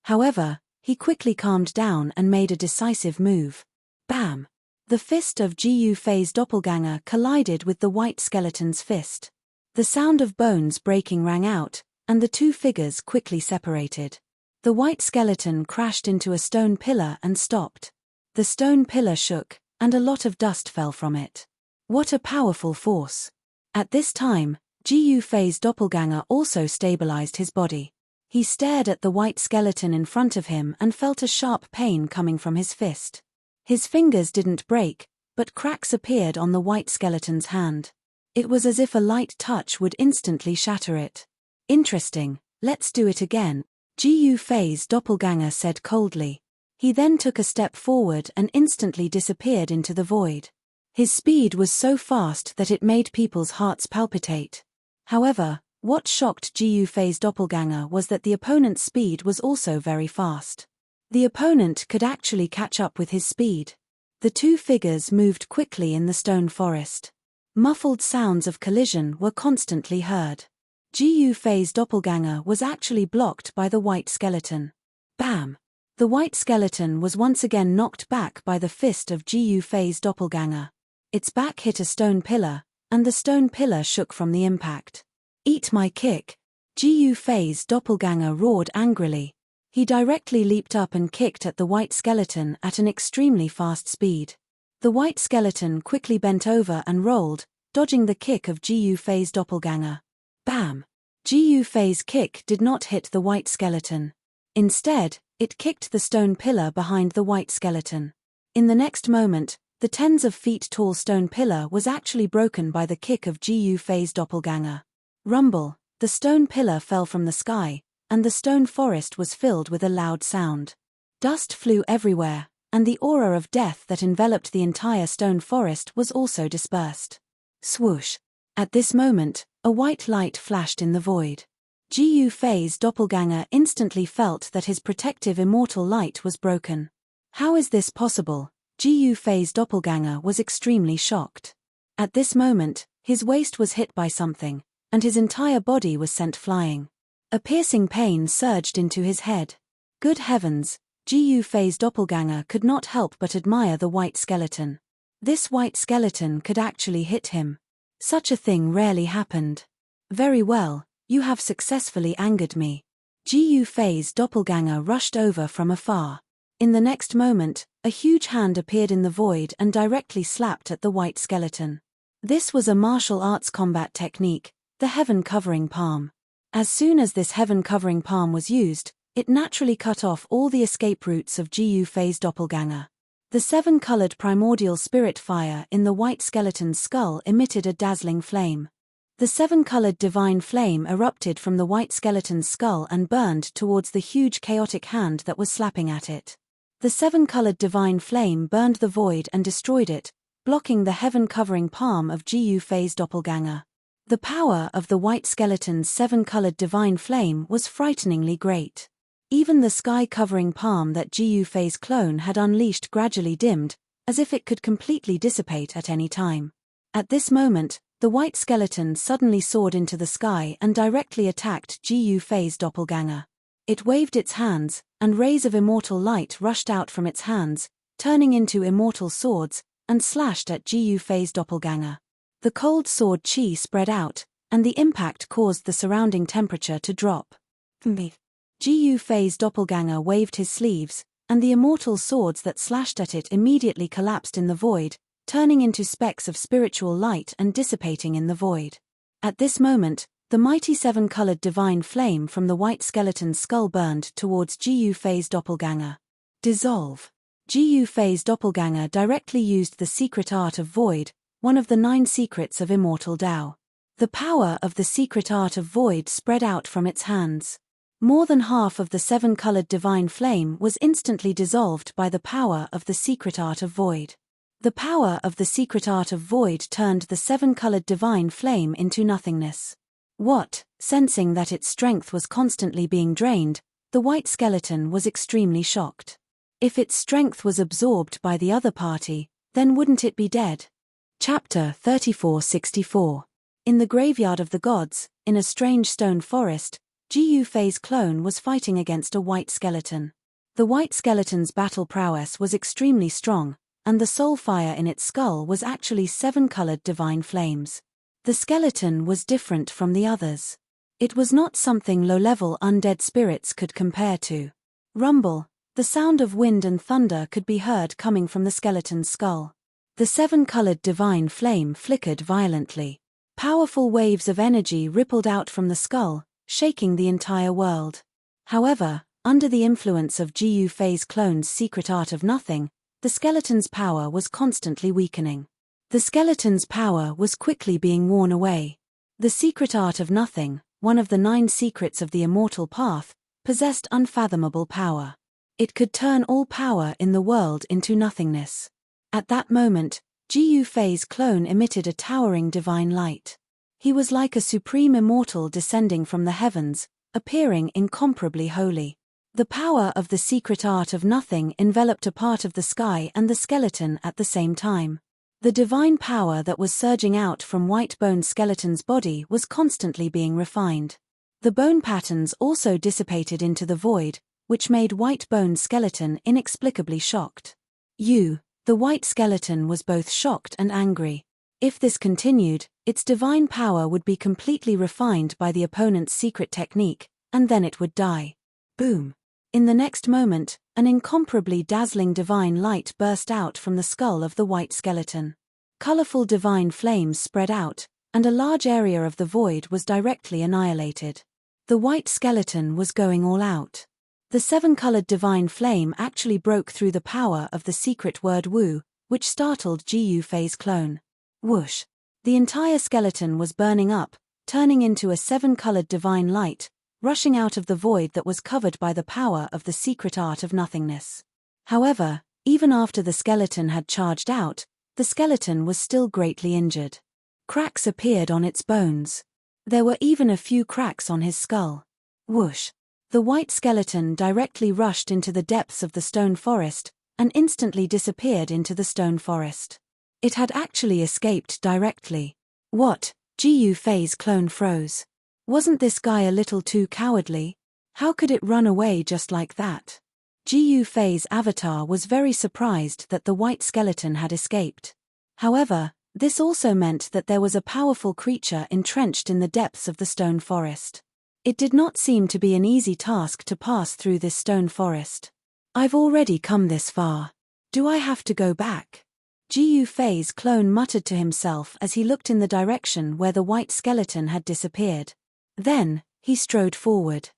However, he quickly calmed down and made a decisive move. Bam! The fist of Ji Yufei's doppelganger collided with the white skeleton's fist. The sound of bones breaking rang out, and the two figures quickly separated. The white skeleton crashed into a stone pillar and stopped. The stone pillar shook, and a lot of dust fell from it. What a powerful force! At this time, Ji Yufei's doppelganger also stabilized his body. He stared at the white skeleton in front of him and felt a sharp pain coming from his fist. His fingers didn't break, but cracks appeared on the white skeleton's hand. It was as if a light touch would instantly shatter it. Interesting, let's do it again, Ji Yufei's doppelganger said coldly. He then took a step forward and instantly disappeared into the void. His speed was so fast that it made people's hearts palpitate. However, what shocked Ji Yufei's doppelganger was that the opponent's speed was also very fast. The opponent could actually catch up with his speed. The two figures moved quickly in the stone forest. Muffled sounds of collision were constantly heard. Ji Yufei's doppelganger was actually blocked by the white skeleton. Bam! The white skeleton was once again knocked back by the fist of Ji Yufei's doppelganger. Its back hit a stone pillar, and the stone pillar shook from the impact. Eat my kick! Ji Yufei's doppelganger roared angrily. He directly leaped up and kicked at the white skeleton at an extremely fast speed. The white skeleton quickly bent over and rolled, dodging the kick of Ji Yufei's doppelganger. Bam! Ji Yufei's kick did not hit the white skeleton. Instead, it kicked the stone pillar behind the white skeleton. In the next moment, the tens of feet tall stone pillar was actually broken by the kick of Ji Yufei's doppelganger. Rumble! The stone pillar fell from the sky, and the stone forest was filled with a loud sound. Dust flew everywhere, and the aura of death that enveloped the entire stone forest was also dispersed. Swoosh! At this moment, a white light flashed in the void. Jiu Fei's doppelganger instantly felt that his protective immortal light was broken. How is this possible? Jiu Fei's doppelganger was extremely shocked. At this moment, his waist was hit by something, and his entire body was sent flying. A piercing pain surged into his head. Good heavens, Jiu Fei's doppelganger could not help but admire the white skeleton. This white skeleton could actually hit him. Such a thing rarely happened. Very well, you have successfully angered me. Jiu Fei's doppelganger rushed over from afar. In the next moment, a huge hand appeared in the void and directly slapped at the white skeleton. This was a martial arts combat technique, the heaven covering palm. As soon as this heaven covering palm was used, it naturally cut off all the escape routes of Jiu Fei's doppelganger. The seven-colored primordial spirit fire in the white skeleton's skull emitted a dazzling flame. The seven-colored divine flame erupted from the white skeleton's skull and burned towards the huge chaotic hand that was slapping at it. The seven-colored divine flame burned the void and destroyed it, blocking the heaven-covering palm of Jiu Fei's doppelganger. The power of the white skeleton's seven-colored divine flame was frighteningly great. Even the sky-covering palm that Jiu Fei's clone had unleashed gradually dimmed, as if it could completely dissipate at any time. At this moment, the white skeleton suddenly soared into the sky and directly attacked Jiu Fei's doppelganger. It waved its hands, and rays of immortal light rushed out from its hands, turning into immortal swords, and slashed at Jiu Fei's doppelganger. The cold sword chi spread out, and the impact caused the surrounding temperature to drop. Jiu Fei's doppelganger waved his sleeves, and the immortal swords that slashed at it immediately collapsed in the void, turning into specks of spiritual light and dissipating in the void. At this moment, the mighty seven-colored divine flame from the white skeleton's skull burned towards Jiu Fei's doppelganger. Dissolve. Jiu Fei's doppelganger directly used the secret art of void, one of the 9 secrets of immortal Tao. The power of the secret art of void spread out from its hands. More than half of the seven-colored divine flame was instantly dissolved by the power of the secret art of void. The power of the secret art of void turned the seven-colored divine flame into nothingness. What? Sensing that its strength was constantly being drained, the white skeleton was extremely shocked. If its strength was absorbed by the other party, then wouldn't it be dead? Chapter 3464. In the graveyard of the gods, in a strange stone forest, Jiu Fei's clone was fighting against a white skeleton. The white skeleton's battle prowess was extremely strong, and the soul fire in its skull was actually 7-colored divine flames. The skeleton was different from the others. It was not something low-level undead spirits could compare to. Rumble. The sound of wind and thunder could be heard coming from the skeleton's skull. The 7-colored divine flame flickered violently. Powerful waves of energy rippled out from the skull, shaking the entire world. However, under the influence of Jiu Fei's clone's secret art of nothing, the skeleton's power was constantly weakening. The skeleton's power was quickly being worn away. The secret art of nothing, one of the 9 secrets of the immortal path, possessed unfathomable power. It could turn all power in the world into nothingness. At that moment, Jiu Fei's clone emitted a towering divine light. He was like a supreme immortal descending from the heavens, appearing incomparably holy. The power of the secret art of nothing enveloped a part of the sky and the skeleton at the same time. The divine power that was surging out from White Bone's skeleton's body was constantly being refined. The bone patterns also dissipated into the void, which made White Bone's skeleton inexplicably shocked. The white skeleton was both shocked and angry. If this continued, its divine power would be completely refined by the opponent's secret technique, and then it would die. Boom! In the next moment, an incomparably dazzling divine light burst out from the skull of the white skeleton. Colorful divine flames spread out, and a large area of the void was directly annihilated. The white skeleton was going all out. The 7-colored divine flame actually broke through the power of the secret word Wu, which startled Jiu Fei's clone. Whoosh! The entire skeleton was burning up, turning into a 7-colored divine light, rushing out of the void that was covered by the power of the secret art of nothingness. However, even after the skeleton had charged out, the skeleton was still greatly injured. Cracks appeared on its bones. There were even a few cracks on his skull. Whoosh! The white skeleton directly rushed into the depths of the stone forest, and instantly disappeared into the stone forest. It had actually escaped directly. What? Gu Fei's clone froze. Wasn't this guy a little too cowardly? How could it run away just like that? Gu Fei's avatar was very surprised that the white skeleton had escaped. However, this also meant that there was a powerful creature entrenched in the depths of the stone forest. It did not seem to be an easy task to pass through this stone forest. I've already come this far. Do I have to go back? Gu Fei's clone muttered to himself as he looked in the direction where the white skeleton had disappeared. Then, he strode forward.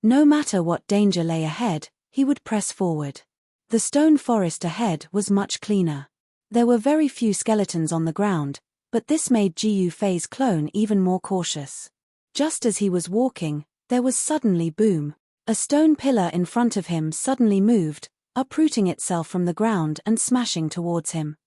No matter what danger lay ahead, he would press forward. The stone forest ahead was much cleaner. There were very few skeletons on the ground, but this made Gu Fei's clone even more cautious. Just as he was walking, there was suddenly boom. A stone pillar in front of him suddenly moved, uprooting itself from the ground and smashing towards him.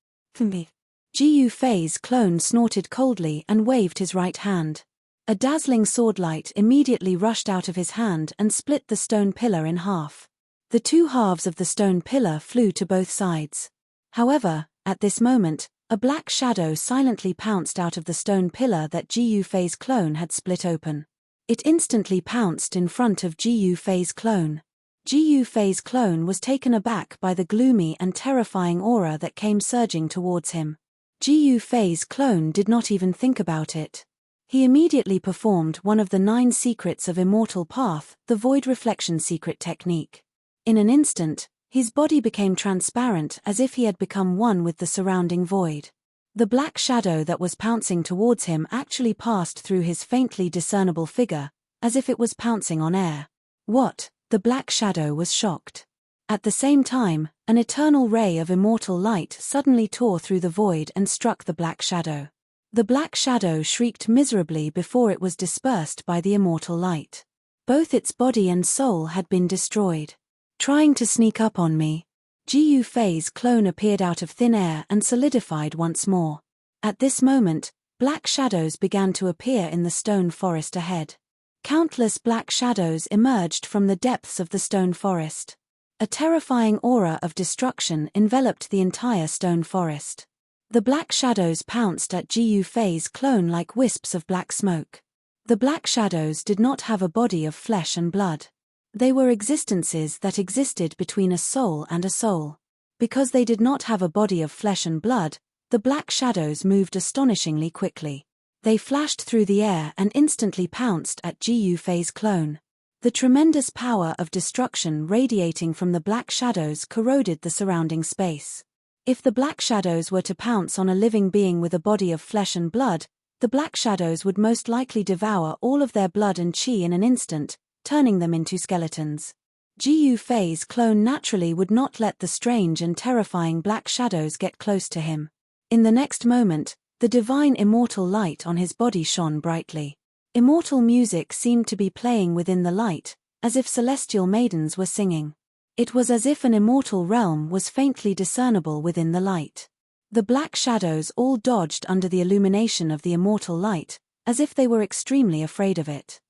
Gu Fei's clone snorted coldly and waved his right hand. A dazzling swordlight immediately rushed out of his hand and split the stone pillar in half. The two halves of the stone pillar flew to both sides. However, at this moment, a black shadow silently pounced out of the stone pillar that Gu Fei's clone had split open. It instantly pounced in front of Gu Fei's clone. Gu Fei's clone was taken aback by the gloomy and terrifying aura that came surging towards him. Gu Fei's clone did not even think about it. He immediately performed one of the 9 secrets of Immortal Path, the Void Reflection Secret technique. In an instant, his body became transparent as if he had become one with the surrounding void. The black shadow that was pouncing towards him actually passed through his faintly discernible figure, as if it was pouncing on air. What? The black shadow was shocked. At the same time, an eternal ray of immortal light suddenly tore through the void and struck the black shadow. The black shadow shrieked miserably before it was dispersed by the immortal light. Both its body and soul had been destroyed. Trying to sneak up on me. Gu Fei's clone appeared out of thin air and solidified once more. At this moment, black shadows began to appear in the stone forest ahead. Countless black shadows emerged from the depths of the stone forest. A terrifying aura of destruction enveloped the entire stone forest. The black shadows pounced at Gu Fei's clone like wisps of black smoke. The black shadows did not have a body of flesh and blood. They were existences that existed between a soul and a soul. Because they did not have a body of flesh and blood, the black shadows moved astonishingly quickly. They flashed through the air and instantly pounced at Gu Fei's clone. The tremendous power of destruction radiating from the black shadows corroded the surrounding space. If the black shadows were to pounce on a living being with a body of flesh and blood, the black shadows would most likely devour all of their blood and qi in an instant, turning them into skeletons. Gu Fei's clone naturally would not let the strange and terrifying black shadows get close to him. In the next moment, the divine immortal light on his body shone brightly. Immortal music seemed to be playing within the light, as if celestial maidens were singing. It was as if an immortal realm was faintly discernible within the light. The black shadows all dodged under the illumination of the immortal light, as if they were extremely afraid of it.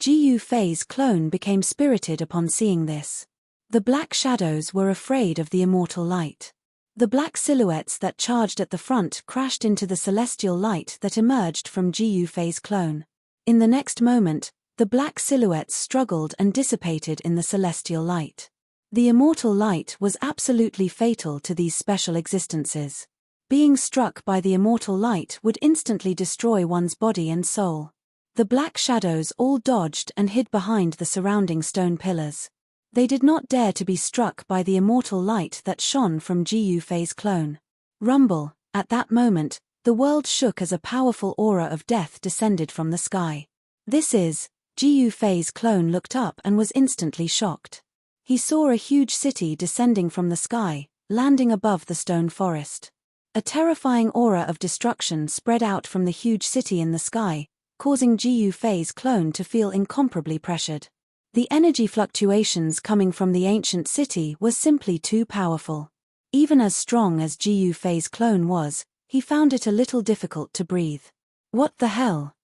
Gu Fei's clone became spirited upon seeing this. The black shadows were afraid of the immortal light. The black silhouettes that charged at the front crashed into the celestial light that emerged from Gu Fei's clone. In the next moment, the black silhouettes struggled and dissipated in the celestial light. The immortal light was absolutely fatal to these special existences. Being struck by the immortal light would instantly destroy one's body and soul. The black shadows all dodged and hid behind the surrounding stone pillars. They did not dare to be struck by the immortal light that shone from Gu Fei's clone. Rumble, at that moment, the world shook as a powerful aura of death descended from the sky. Gu Fei's clone looked up and was instantly shocked. He saw a huge city descending from the sky, landing above the stone forest. A terrifying aura of destruction spread out from the huge city in the sky, causing Gu Fei's clone to feel incomparably pressured. The energy fluctuations coming from the ancient city were simply too powerful. Even as strong as Jiu Fei's clone was, he found it a little difficult to breathe. What the hell?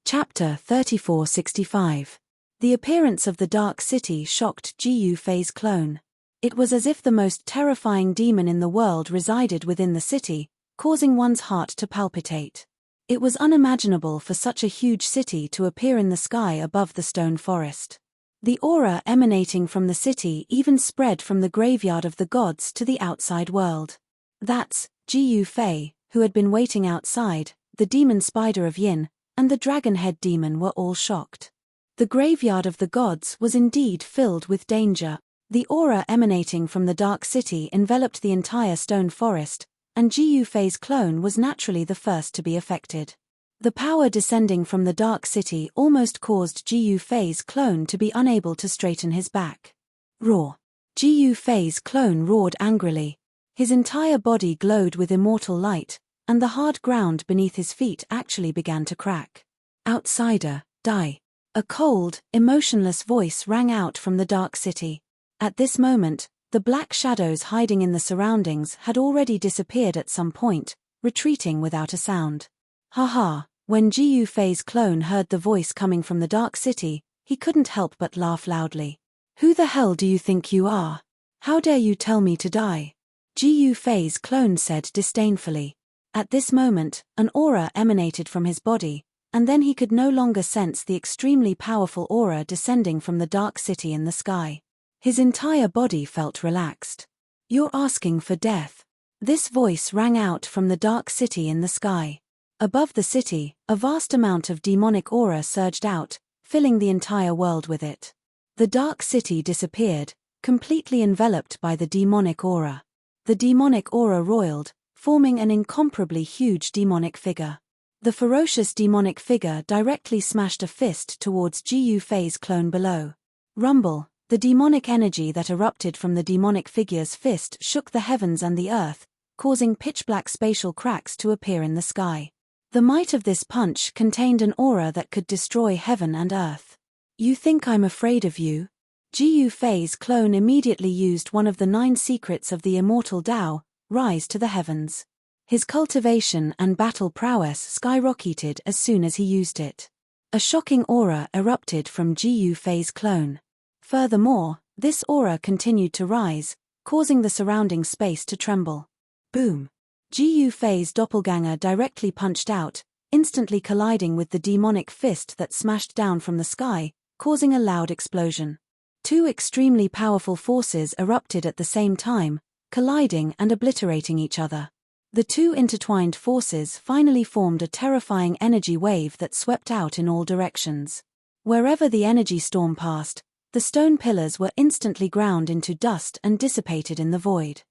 Chapter 3465. The appearance of the Dark City shocked Jiu Fei's clone. It was as if the most terrifying demon in the world resided within the city, causing one's heart to palpitate. It was unimaginable for such a huge city to appear in the sky above the stone forest. The aura emanating from the city even spread from the graveyard of the gods to the outside world. That's Jiu Fei, who had been waiting outside, the demon spider of Yin, and the dragon-head demon were all shocked. The graveyard of the gods was indeed filled with danger. The aura emanating from the Dark City enveloped the entire stone forest, and Jiu Fei's clone was naturally the first to be affected. The power descending from the Dark City almost caused Jiu Fei's clone to be unable to straighten his back. Roar! Jiu Fei's clone roared angrily. His entire body glowed with immortal light, and the hard ground beneath his feet actually began to crack. Outsider, die! A cold, emotionless voice rang out from the Dark City. At this moment, the black shadows hiding in the surroundings had already disappeared at some point, retreating without a sound. Haha, when Jiu Fei's clone heard the voice coming from the Dark City, he couldn't help but laugh loudly. Who the hell do you think you are? How dare you tell me to die? Jiu Fei's clone said disdainfully. At this moment, an aura emanated from his body, and then he could no longer sense the extremely powerful aura descending from the Dark City in the sky. His entire body felt relaxed. You're asking for death. This voice rang out from the Dark City in the sky. Above the city, a vast amount of demonic aura surged out, filling the entire world with it. The Dark City disappeared, completely enveloped by the demonic aura. The demonic aura roiled, forming an incomparably huge demonic figure. The ferocious demonic figure directly smashed a fist towards Jiu Fei's clone below. Rumble! The demonic energy that erupted from the demonic figure's fist shook the heavens and the earth, causing pitch-black spatial cracks to appear in the sky. The might of this punch contained an aura that could destroy heaven and earth. You think I'm afraid of you? Jiu Fei's clone immediately used one of the 9 secrets of the immortal Tao, rise to the heavens. His cultivation and battle prowess skyrocketed as soon as he used it. A shocking aura erupted from Jiu Fei's clone. Furthermore, this aura continued to rise, causing the surrounding space to tremble. Boom! Jiu Fei's doppelganger directly punched out, instantly colliding with the demonic fist that smashed down from the sky, causing a loud explosion. 2 extremely powerful forces erupted at the same time, colliding and obliterating each other. The 2 intertwined forces finally formed a terrifying energy wave that swept out in all directions. Wherever the energy storm passed, the stone pillars were instantly ground into dust and dissipated in the void.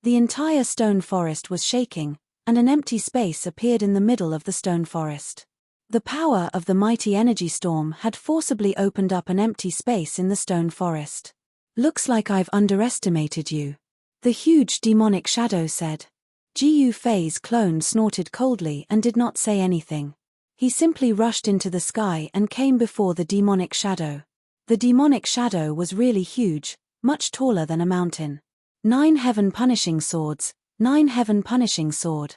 The entire stone forest was shaking, and an empty space appeared in the middle of the stone forest. The power of the mighty energy storm had forcibly opened up an empty space in the stone forest. Looks like I've underestimated you. The huge demonic shadow said. Jiu Fei's clone snorted coldly and did not say anything. He simply rushed into the sky and came before the demonic shadow. The demonic shadow was really huge, much taller than a mountain. 9 heaven punishing swords, 9 heaven punishing sword.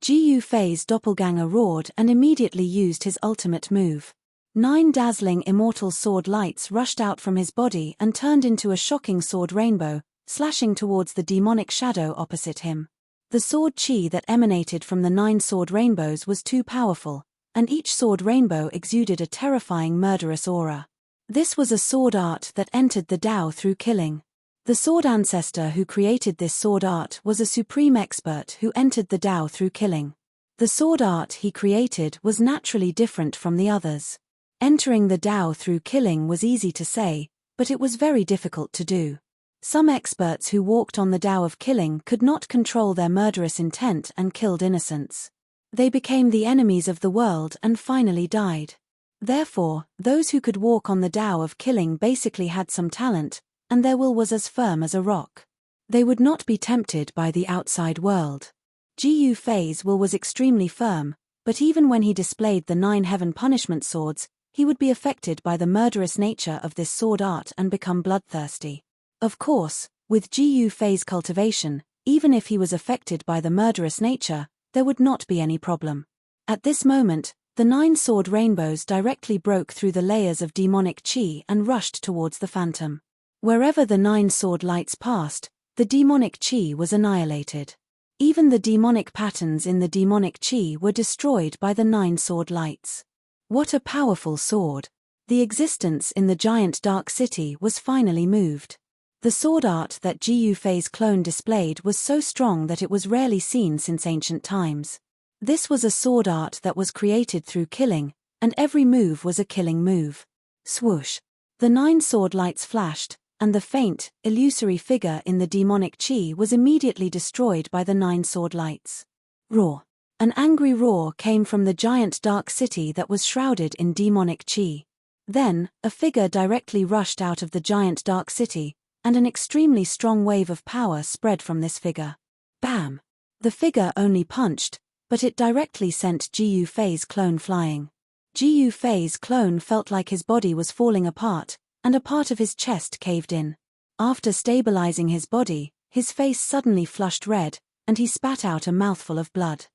Jiu Fei's doppelganger roared and immediately used his ultimate move. 9 dazzling immortal sword lights rushed out from his body and turned into a shocking sword rainbow, slashing towards the demonic shadow opposite him. The sword chi that emanated from the 9 sword rainbows was too powerful, and each sword rainbow exuded a terrifying murderous aura. This was a sword art that entered the Tao through killing. The sword ancestor who created this sword art was a supreme expert who entered the Tao through killing. The sword art he created was naturally different from the others. Entering the Tao through killing was easy to say, but it was very difficult to do. Some experts who walked on the Tao of killing could not control their murderous intent and killed innocents. They became the enemies of the world and finally died. Therefore, those who could walk on the Tao of killing basically had some talent, and their will was as firm as a rock. They would not be tempted by the outside world. Jiu Fei's will was extremely firm, but even when he displayed the 9 heaven punishment swords, he would be affected by the murderous nature of this sword art and become bloodthirsty. Of course, with Jiyu Fei's cultivation, even if he was affected by the murderous nature, there would not be any problem. At this moment, the 9 sword rainbows directly broke through the layers of demonic chi and rushed towards the phantom. Wherever the 9 sword lights passed, the demonic chi was annihilated. Even the demonic patterns in the demonic chi were destroyed by the 9 sword lights. What a powerful sword! The existence in the giant dark city was finally moved. The sword art that Jiyu Fei's clone displayed was so strong that it was rarely seen since ancient times. This was a sword art that was created through killing, and every move was a killing move. Swoosh! The 9 sword lights flashed, and the faint, illusory figure in the demonic chi was immediately destroyed by the 9 sword lights. Roar! An angry roar came from the giant dark city that was shrouded in demonic chi. Then, a figure directly rushed out of the giant dark city, and an extremely strong wave of power spread from this figure. Bam! The figure only punched, but it directly sent Jiyu Fei's clone flying. Jiyu Fei's clone felt like his body was falling apart, and a part of his chest caved in. After stabilizing his body, his face suddenly flushed red, and he spat out a mouthful of blood.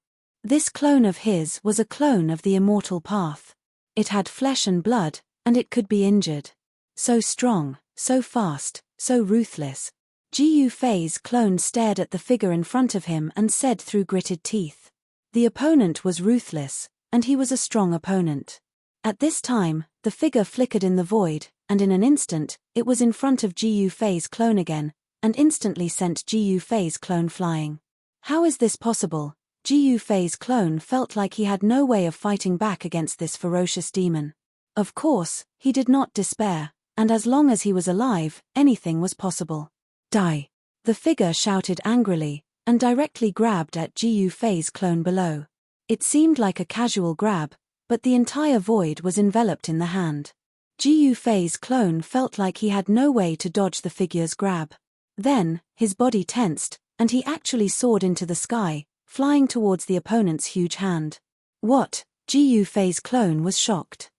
This clone of his was a clone of the immortal path. It had flesh and blood, and it could be injured. So strong, so fast, so ruthless. Jiyu Fei's clone stared at the figure in front of him and said through gritted teeth. The opponent was ruthless, and he was a strong opponent. At this time, the figure flickered in the void, and in an instant, it was in front of Jiyu Fei's clone again, and instantly sent Jiyu Fei's clone flying. How is this possible? Jiyu Fei's clone felt like he had no way of fighting back against this ferocious demon. Of course, he did not despair, and as long as he was alive, anything was possible. Die! The figure shouted angrily, and directly grabbed at Jiyu Fei's clone below. It seemed like a casual grab, but the entire void was enveloped in the hand. Jiyu Fei's clone felt like he had no way to dodge the figure's grab. Then, his body tensed, and he actually soared into the sky, flying towards the opponent's huge hand. What? Jiyu Fei's clone was shocked.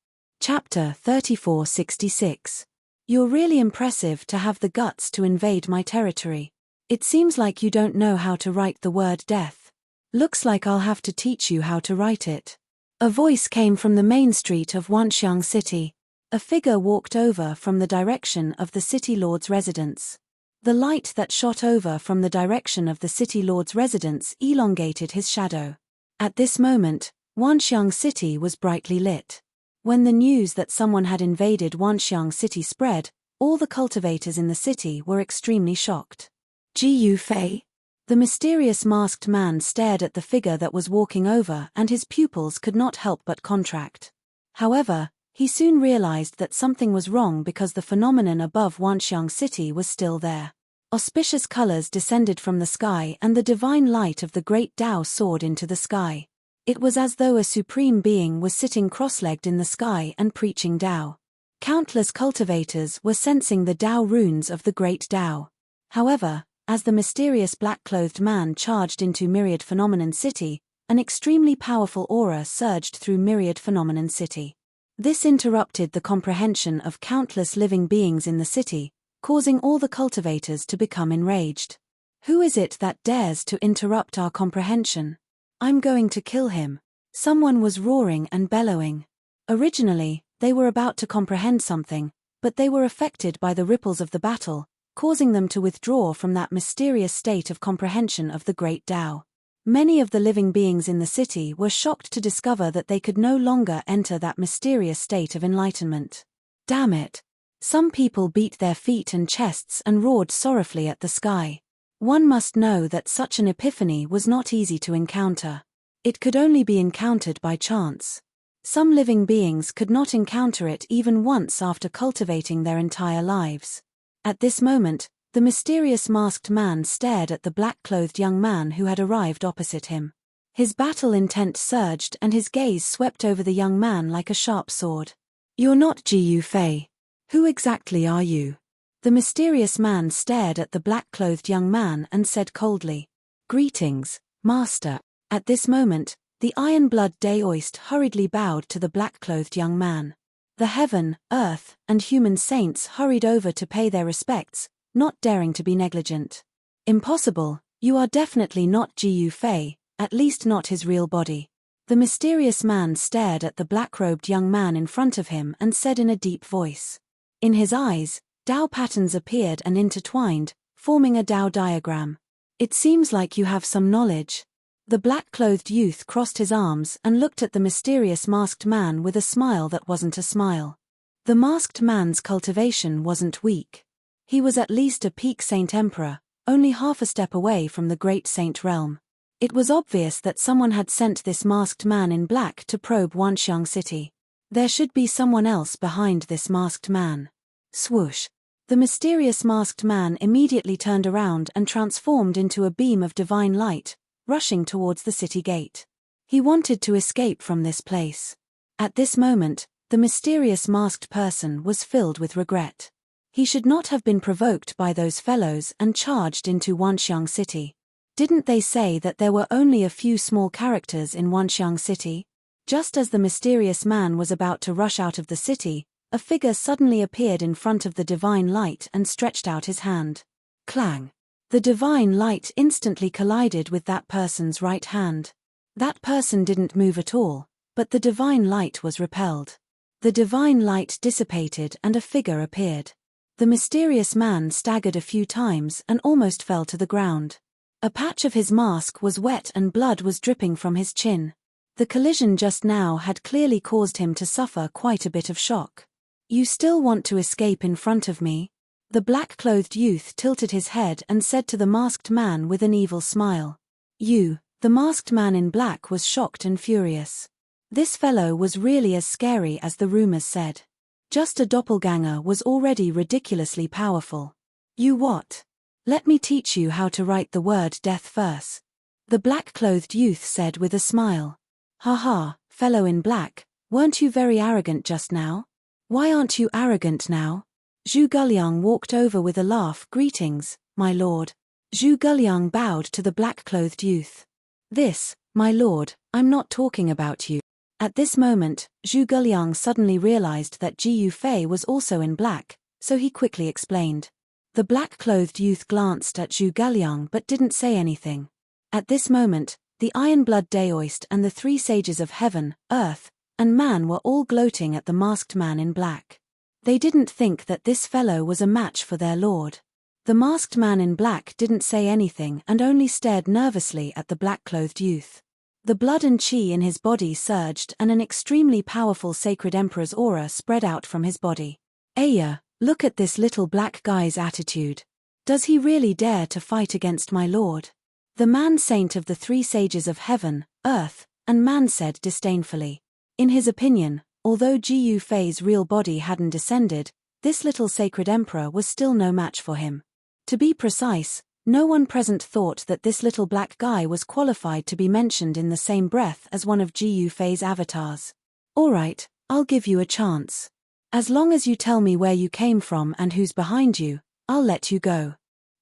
Chapter 3466. You're really impressive to have the guts to invade my territory. It seems like you don't know how to write the word death. Looks like I'll have to teach you how to write it. A voice came from the main street of Wanxiang City. A figure walked over from the direction of the city lord's residence. The light that shot over from the direction of the city lord's residence elongated his shadow. At this moment, Wanxiang City was brightly lit. When the news that someone had invaded Wanxiang City spread, all the cultivators in the city were extremely shocked. Jiyu Fei? The mysterious masked man stared at the figure that was walking over, and his pupils could not help but contract. However, he soon realized that something was wrong because the phenomenon above Wanxiang City was still there. Auspicious colors descended from the sky and the divine light of the great Tao soared into the sky. It was as though a supreme being was sitting cross-legged in the sky and preaching Tao. Countless cultivators were sensing the Tao runes of the great Tao. However, as the mysterious black-clothed man charged into Myriad Phenomenon City, an extremely powerful aura surged through Myriad Phenomenon City. This interrupted the comprehension of countless living beings in the city, causing all the cultivators to become enraged. Who is it that dares to interrupt our comprehension? I'm going to kill him. Someone was roaring and bellowing. Originally, they were about to comprehend something, but they were affected by the ripples of the battle, causing them to withdraw from that mysterious state of comprehension of the great Tao. Many of the living beings in the city were shocked to discover that they could no longer enter that mysterious state of enlightenment. Damn it! Some people beat their feet and chests and roared sorrowfully at the sky. One must know that such an epiphany was not easy to encounter. It could only be encountered by chance. Some living beings could not encounter it even once after cultivating their entire lives. At this moment, the mysterious masked man stared at the black-clothed young man who had arrived opposite him. His battle intent surged and his gaze swept over the young man like a sharp sword. You're not Jiyu Fei. Who exactly are you? The mysterious man stared at the black-clothed young man and said coldly, Greetings, Master. At this moment, the Iron Blood Daoist hurriedly bowed to the black-clothed young man. The heaven, earth, and human saints hurried over to pay their respects, not daring to be negligent. Impossible, you are definitely not Jiu Fei, at least not his real body. The mysterious man stared at the black-robed young man in front of him and said in a deep voice. In his eyes, Dao patterns appeared and intertwined, forming a Dao diagram. It seems like you have some knowledge. The black-clothed youth crossed his arms and looked at the mysterious masked man with a smile that wasn't a smile. The masked man's cultivation wasn't weak. He was at least a peak Saint Emperor, only half a step away from the great Saint realm. It was obvious that someone had sent this masked man in black to probe Wanxiang City. There should be someone else behind this masked man. Swoosh! The mysterious masked man immediately turned around and transformed into a beam of divine light, rushing towards the city gate. He wanted to escape from this place. At this moment, the mysterious masked person was filled with regret. He should not have been provoked by those fellows and charged into Wanxiang City. Didn't they say that there were only a few small characters in Wanxiang City? Just as the mysterious man was about to rush out of the city, a figure suddenly appeared in front of the divine light and stretched out his hand. Clang! The divine light instantly collided with that person's right hand. That person didn't move at all, but the divine light was repelled. The divine light dissipated and a figure appeared. The mysterious man staggered a few times and almost fell to the ground. A patch of his mask was wet and blood was dripping from his chin. The collision just now had clearly caused him to suffer quite a bit of shock. You still want to escape in front of me? The black-clothed youth tilted his head and said to the masked man with an evil smile. The masked man in black was shocked and furious. This fellow was really as scary as the rumors said. Just a doppelganger was already ridiculously powerful. You what? Let me teach you how to write the word death first. The black-clothed youth said with a smile. Ha, fellow in black, weren't you very arrogant just now? Why aren't you arrogant now? Zhu Guliang walked over with a laugh. Greetings, my lord. Zhu Guliang bowed to the black-clothed youth. This, my lord, I'm not talking about you. At this moment, Zhu Guliang suddenly realized that Jiu Fei was also in black, so he quickly explained. The black-clothed youth glanced at Zhu Guliang but didn't say anything. At this moment, the Iron-Blood Daoist and the three sages of heaven, earth, and man were all gloating at the masked man in black. They didn't think that this fellow was a match for their lord. The masked man in black didn't say anything and only stared nervously at the black-clothed youth. The blood and chi in his body surged and an extremely powerful sacred emperor's aura spread out from his body. Aya, look at this little black guy's attitude. Does he really dare to fight against my lord? The man-saint of the three sages of heaven, earth, and man said disdainfully. In his opinion, although Jiu Fei's real body hadn't descended, this little sacred emperor was still no match for him. To be precise, no one present thought that this little black guy was qualified to be mentioned in the same breath as one of Jiu Fei's avatars. Alright, I'll give you a chance. As long as you tell me where you came from and who's behind you, I'll let you go.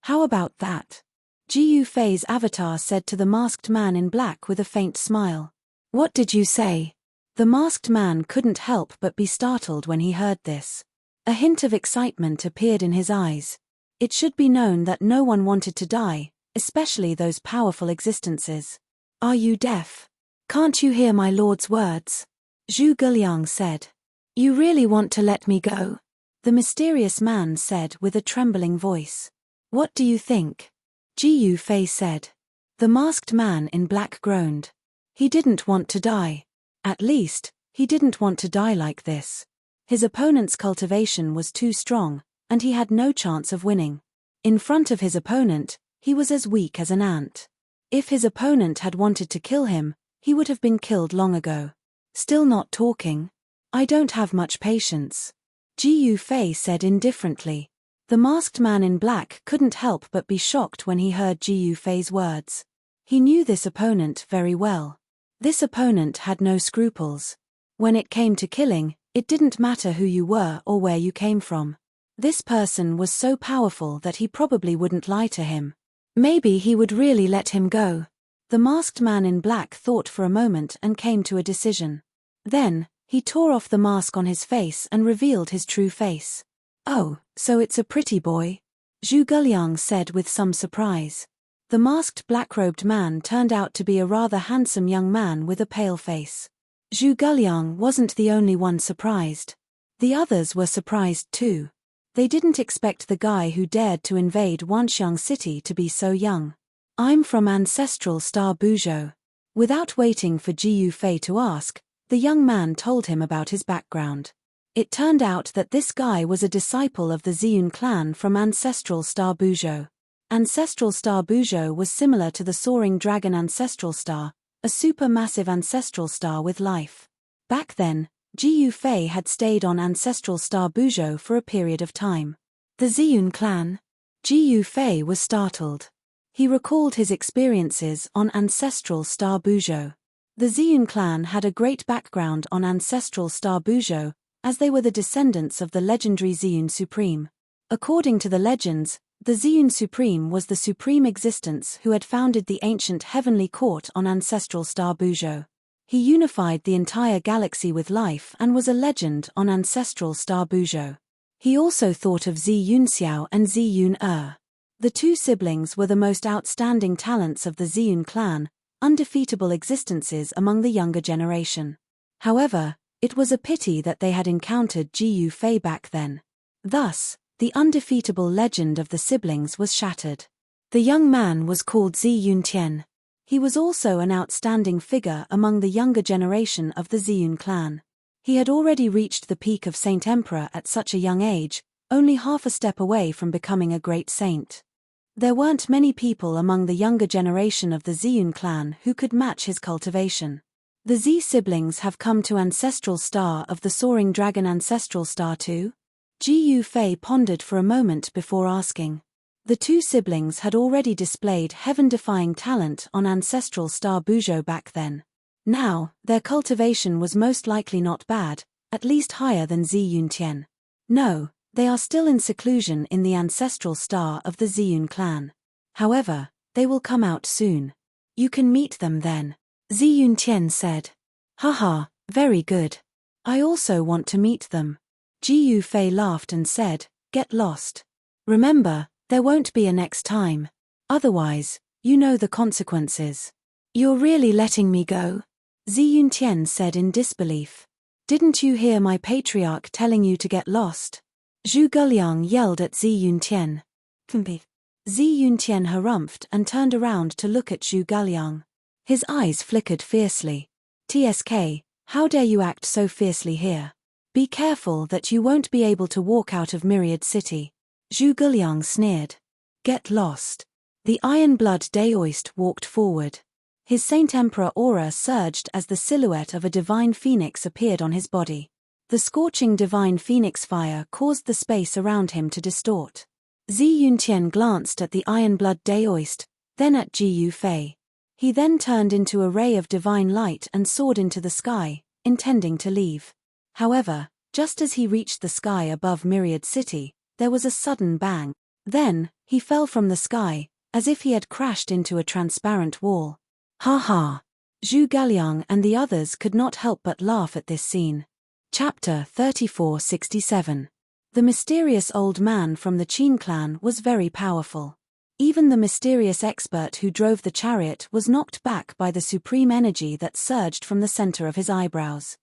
How about that? Jiu Fei's avatar said to the masked man in black with a faint smile. What did you say? The masked man couldn't help but be startled when he heard this. A hint of excitement appeared in his eyes. It should be known that no one wanted to die, especially those powerful existences. Are you deaf? Can't you hear my lord's words? Zhu Guliang said. You really want to let me go? The mysterious man said with a trembling voice. What do you think? Jiu Fei said. The masked man in black groaned. He didn't want to die. At least, he didn't want to die like this. His opponent's cultivation was too strong, and he had no chance of winning. In front of his opponent, he was as weak as an ant. If his opponent had wanted to kill him, he would have been killed long ago. Still not talking? I don't have much patience. Jiu Fei said indifferently. The masked man in black couldn't help but be shocked when he heard Jiu Fei's words. He knew this opponent very well. This opponent had no scruples. When it came to killing, it didn't matter who you were or where you came from. This person was so powerful that he probably wouldn't lie to him. Maybe he would really let him go. The masked man in black thought for a moment and came to a decision. Then, He tore off the mask on his face and revealed his true face. "Oh, so it's a pretty boy?" Zhu Guliang said with some surprise. The masked black-robed man turned out to be a rather handsome young man with a pale face. Zhu Guliang wasn't the only one surprised. The others were surprised too. They didn't expect the guy who dared to invade Wanxiang City to be so young. "I'm from ancestral star Buzhou." Without waiting for Ji Yufei to ask, the young man told him about his background. It turned out that this guy was a disciple of the Ziyun clan from ancestral star Buzhou. Ancestral star Buzhou was similar to the soaring dragon ancestral star, a supermassive ancestral star with life. Back then, Ji Yufei had stayed on ancestral star Buzhou for a period of time. The Ziyun clan? Ji Yufei was startled. He recalled his experiences on ancestral star Buzhou. The Ziyun clan had a great background on ancestral star Buzhou, as they were the descendants of the legendary Ziyun Supreme. According to the legends, the Ziyun Supreme was the supreme existence who had founded the ancient heavenly court on ancestral star Buzhou. He unified the entire galaxy with life and was a legend on ancestral star Buzhou. He also thought of Zi Yunxiao and Zi Yun. The two siblings were the most outstanding talents of the Ziyun clan, undefeatable existences among the younger generation. However, it was a pity that they had encountered Ji Yufei back then. Thus, the undefeatable legend of the siblings was shattered. The young man was called Zi Yuntian. He was also an outstanding figure among the younger generation of the Ziyun clan. He had already reached the peak of Saint Emperor at such a young age, only half a step away from becoming a great saint. There weren't many people among the younger generation of the Ziyun clan who could match his cultivation. The Zi siblings have come to ancestral star of the soaring dragon ancestral star too? Ji Yufei pondered for a moment before asking. The two siblings had already displayed heaven-defying talent on ancestral star Buzhou back then. Now, their cultivation was most likely not bad, at least higher than Zi Yuntian. No, they are still in seclusion in the ancestral star of the Ziyun clan. However, they will come out soon. You can meet them then, Zi Yuntian said. Haha, very good. I also want to meet them. Ji Yufei laughed and said, "Get lost. Remember, there won't be a next time. Otherwise, you know the consequences." "You're really letting me go?" Zi Yuntian said in disbelief. "Didn't you hear my patriarch telling you to get lost?" Zhu Guliang yelled at Zi Yuntian. Zi Yuntian harumphed and turned around to look at Zhu Guliang. His eyes flickered fiercely. "TSK, how dare you act so fiercely here? Be careful that you won't be able to walk out of Myriad City." Zhu Guliang sneered. "Get lost." The Iron Blood Daoist walked forward. His Saint Emperor aura surged as the silhouette of a divine phoenix appeared on his body. The scorching divine phoenix fire caused the space around him to distort. Zi Yuntian glanced at the Iron Blood Daoist, then at Ji Yufei. He then turned into a ray of divine light and soared into the sky, intending to leave. However, just as he reached the sky above Myriad City, there was a sudden bang. Then, he fell from the sky, as if he had crashed into a transparent wall. Ha ha! Zhu Guliang and the others could not help but laugh at this scene. Chapter 3467. The mysterious old man from the Qin clan was very powerful. Even the mysterious expert who drove the chariot was knocked back by the supreme energy that surged from the center of his eyebrows.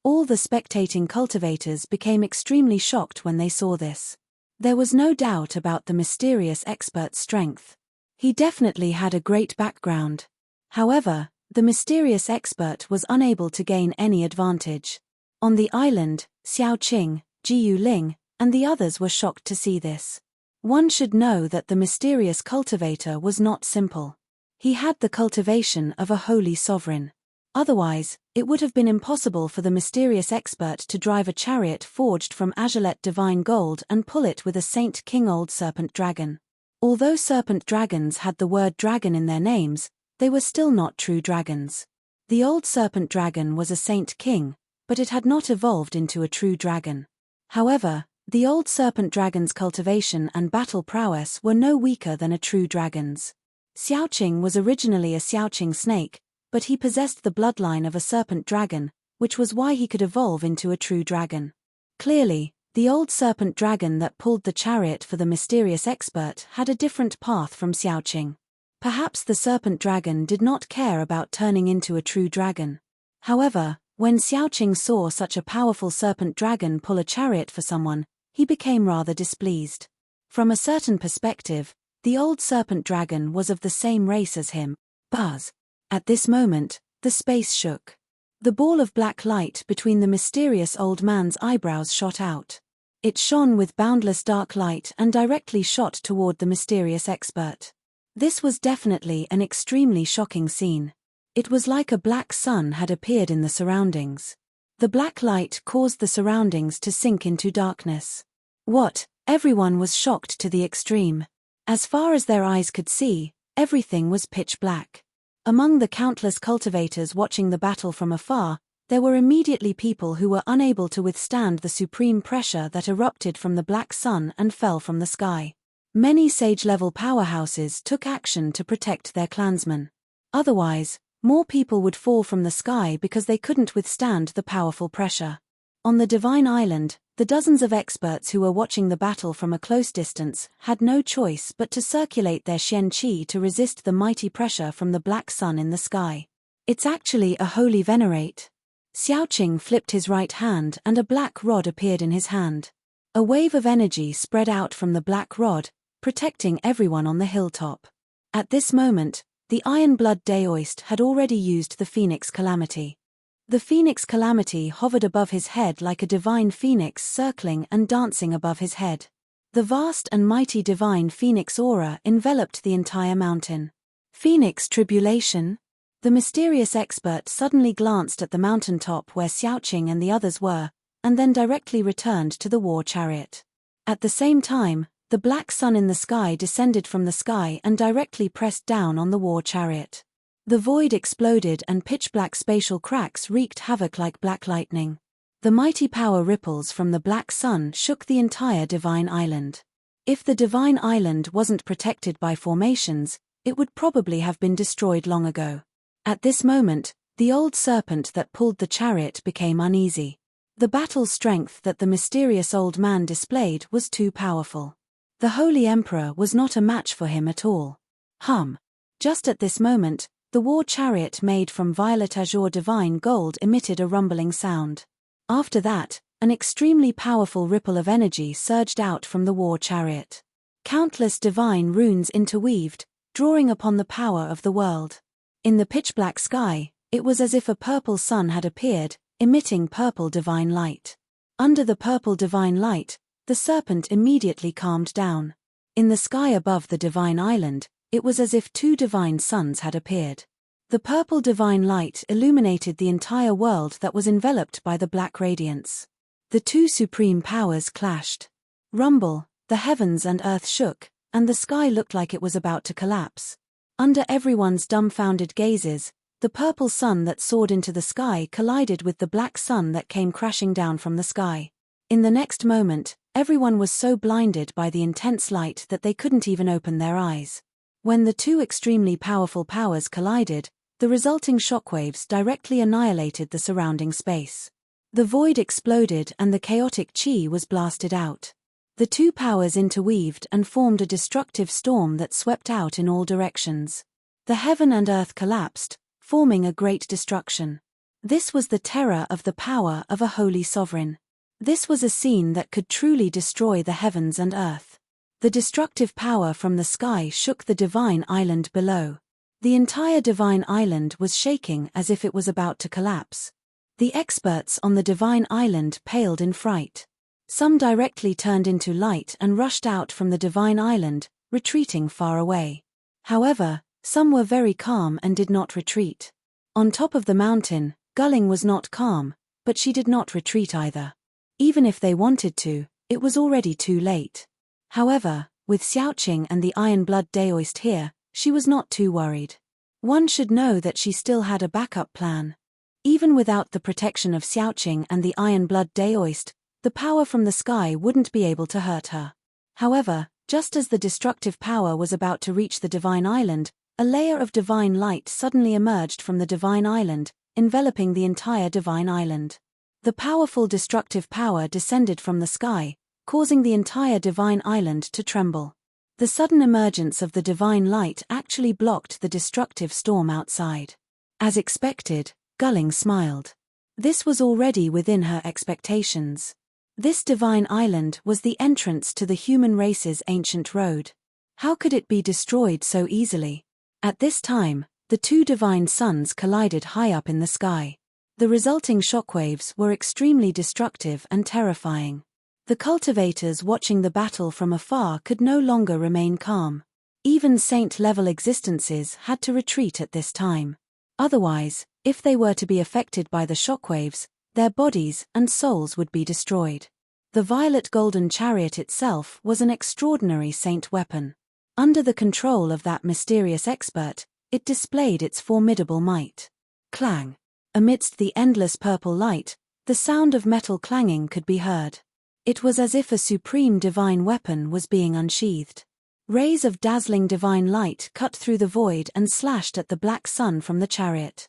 All the spectating cultivators became extremely shocked when they saw this. There was no doubt about the mysterious expert's strength. He definitely had a great background. However, the mysterious expert was unable to gain any advantage. On the island, Xiao Qing, Ji Yuling, and the others were shocked to see this. One should know that the mysterious cultivator was not simple. He had the cultivation of a holy sovereign. Otherwise, it would have been impossible for the mysterious expert to drive a chariot forged from azurite divine gold and pull it with a Saint King old serpent dragon. Although serpent dragons had the word dragon in their names, they were still not true dragons. The old serpent dragon was a Saint King, but it had not evolved into a true dragon. However, the old serpent dragon's cultivation and battle prowess were no weaker than a true dragon's. Xiaoqing was originally a Xiaoqing snake, but he possessed the bloodline of a serpent dragon, which was why he could evolve into a true dragon. Clearly, the old serpent dragon that pulled the chariot for the mysterious expert had a different path from Xiaoqing. Perhaps the serpent dragon did not care about turning into a true dragon. However, when Xiaoqing saw such a powerful serpent dragon pull a chariot for someone, he became rather displeased. From a certain perspective, the old serpent dragon was of the same race as him. Buzz. At this moment, the space shook. The ball of black light between the mysterious old man's eyebrows shot out. It shone with boundless dark light and directly shot toward the mysterious expert. This was definitely an extremely shocking scene. It was like a black sun had appeared in the surroundings. The black light caused the surroundings to sink into darkness. What? Everyone was shocked to the extreme. As far as their eyes could see, everything was pitch black. Among the countless cultivators watching the battle from afar, there were immediately people who were unable to withstand the supreme pressure that erupted from the black sun and fell from the sky. Many sage-level powerhouses took action to protect their clansmen. Otherwise, more people would fall from the sky because they couldn't withstand the powerful pressure. On the Divine Island, the dozens of experts who were watching the battle from a close distance had no choice but to circulate their Xian Qi to resist the mighty pressure from the black sun in the sky. It's actually a holy venerate. Xiaoqing flipped his right hand and a black rod appeared in his hand. A wave of energy spread out from the black rod, protecting everyone on the hilltop. At this moment, the Iron Blood Daoist had already used the Phoenix Calamity. The Phoenix Calamity hovered above his head like a divine phoenix circling and dancing above his head. The vast and mighty divine phoenix aura enveloped the entire mountain. Phoenix tribulation? The mysterious expert suddenly glanced at the mountaintop where Xiaoqing and the others were, and then directly returned to the war chariot. At the same time, the black sun in the sky descended from the sky and directly pressed down on the war chariot. The void exploded and pitch-black spatial cracks wreaked havoc like black lightning. The mighty power ripples from the black sun shook the entire Divine Island. If the Divine Island wasn't protected by formations, it would probably have been destroyed long ago. At this moment, the old serpent that pulled the chariot became uneasy. The battle strength that the mysterious old man displayed was too powerful. The Holy Emperor was not a match for him at all. Just at this moment, the war chariot made from violet azure divine gold emitted a rumbling sound. After that, an extremely powerful ripple of energy surged out from the war chariot. Countless divine runes interweaved, drawing upon the power of the world. In the pitch-black sky, it was as if a purple sun had appeared, emitting purple divine light. Under the purple divine light, the serpent immediately calmed down. In the sky above the Divine Island, it was as if two divine suns had appeared. The purple divine light illuminated the entire world that was enveloped by the black radiance. The two supreme powers clashed. Rumble, the heavens and earth shook, and the sky looked like it was about to collapse. Under everyone's dumbfounded gazes, the purple sun that soared into the sky collided with the black sun that came crashing down from the sky. In the next moment, everyone was so blinded by the intense light that they couldn't even open their eyes. When the two extremely powerful powers collided, the resulting shockwaves directly annihilated the surrounding space. The void exploded and the chaotic chi was blasted out. The two powers interweaved and formed a destructive storm that swept out in all directions. The heaven and earth collapsed, forming a great destruction. This was the terror of the power of a holy sovereign. This was a scene that could truly destroy the heavens and earth. The destructive power from the sky shook the Divine Island below. The entire Divine Island was shaking as if it was about to collapse. The experts on the Divine Island paled in fright. Some directly turned into light and rushed out from the Divine Island, retreating far away. However, some were very calm and did not retreat. On top of the mountain, Gulling was not calm, but she did not retreat either. Even if they wanted to, it was already too late. However, with Xiaoqing and the Iron Blood Daoist here, she was not too worried. One should know that she still had a backup plan. Even without the protection of Xiaoqing and the Iron Blood Daoist, the power from the sky wouldn't be able to hurt her. However, just as the destructive power was about to reach the Divine Island, a layer of divine light suddenly emerged from the Divine Island, enveloping the entire divine island. The powerful destructive power descended from the sky, causing the entire divine island to tremble. The sudden emergence of the divine light actually blocked the destructive storm outside. As expected, Gulling smiled. This was already within her expectations. This divine island was the entrance to the human race's ancient road. How could it be destroyed so easily? At this time, the two divine suns collided high up in the sky. The resulting shockwaves were extremely destructive and terrifying. The cultivators watching the battle from afar could no longer remain calm. Even saint-level existences had to retreat at this time. Otherwise, if they were to be affected by the shockwaves, their bodies and souls would be destroyed. The violet golden chariot itself was an extraordinary saint weapon. Under the control of that mysterious expert, it displayed its formidable might. Clang! Amidst the endless purple light, the sound of metal clanging could be heard. It was as if a supreme divine weapon was being unsheathed. Rays of dazzling divine light cut through the void and slashed at the black sun from the chariot.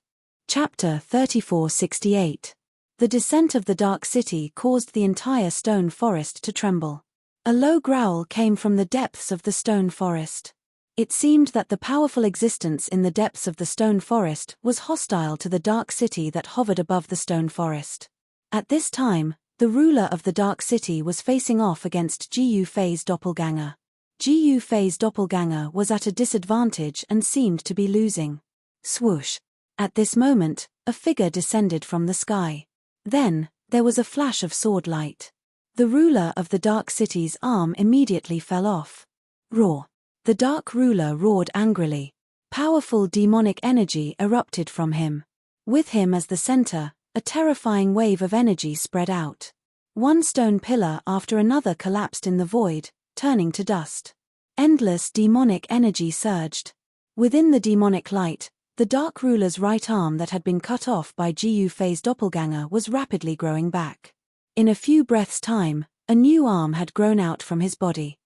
Chapter 3468. The descent of the dark city caused the entire stone forest to tremble. A low growl came from the depths of the stone forest. It seemed that the powerful existence in the depths of the stone forest was hostile to the dark city that hovered above the stone forest. At this time, the ruler of the dark city was facing off against Gu Fei's doppelganger. Gu Fei's doppelganger was at a disadvantage and seemed to be losing. Swoosh! At this moment, a figure descended from the sky. Then, there was a flash of sword light. The ruler of the dark city's arm immediately fell off. Roar! The dark ruler roared angrily. Powerful demonic energy erupted from him. With him as the center, a terrifying wave of energy spread out. One stone pillar after another collapsed in the void, turning to dust. Endless demonic energy surged. Within the demonic light, the dark ruler's right arm that had been cut off by Gu Fei's doppelganger was rapidly growing back. In a few breaths' time, a new arm had grown out from his body.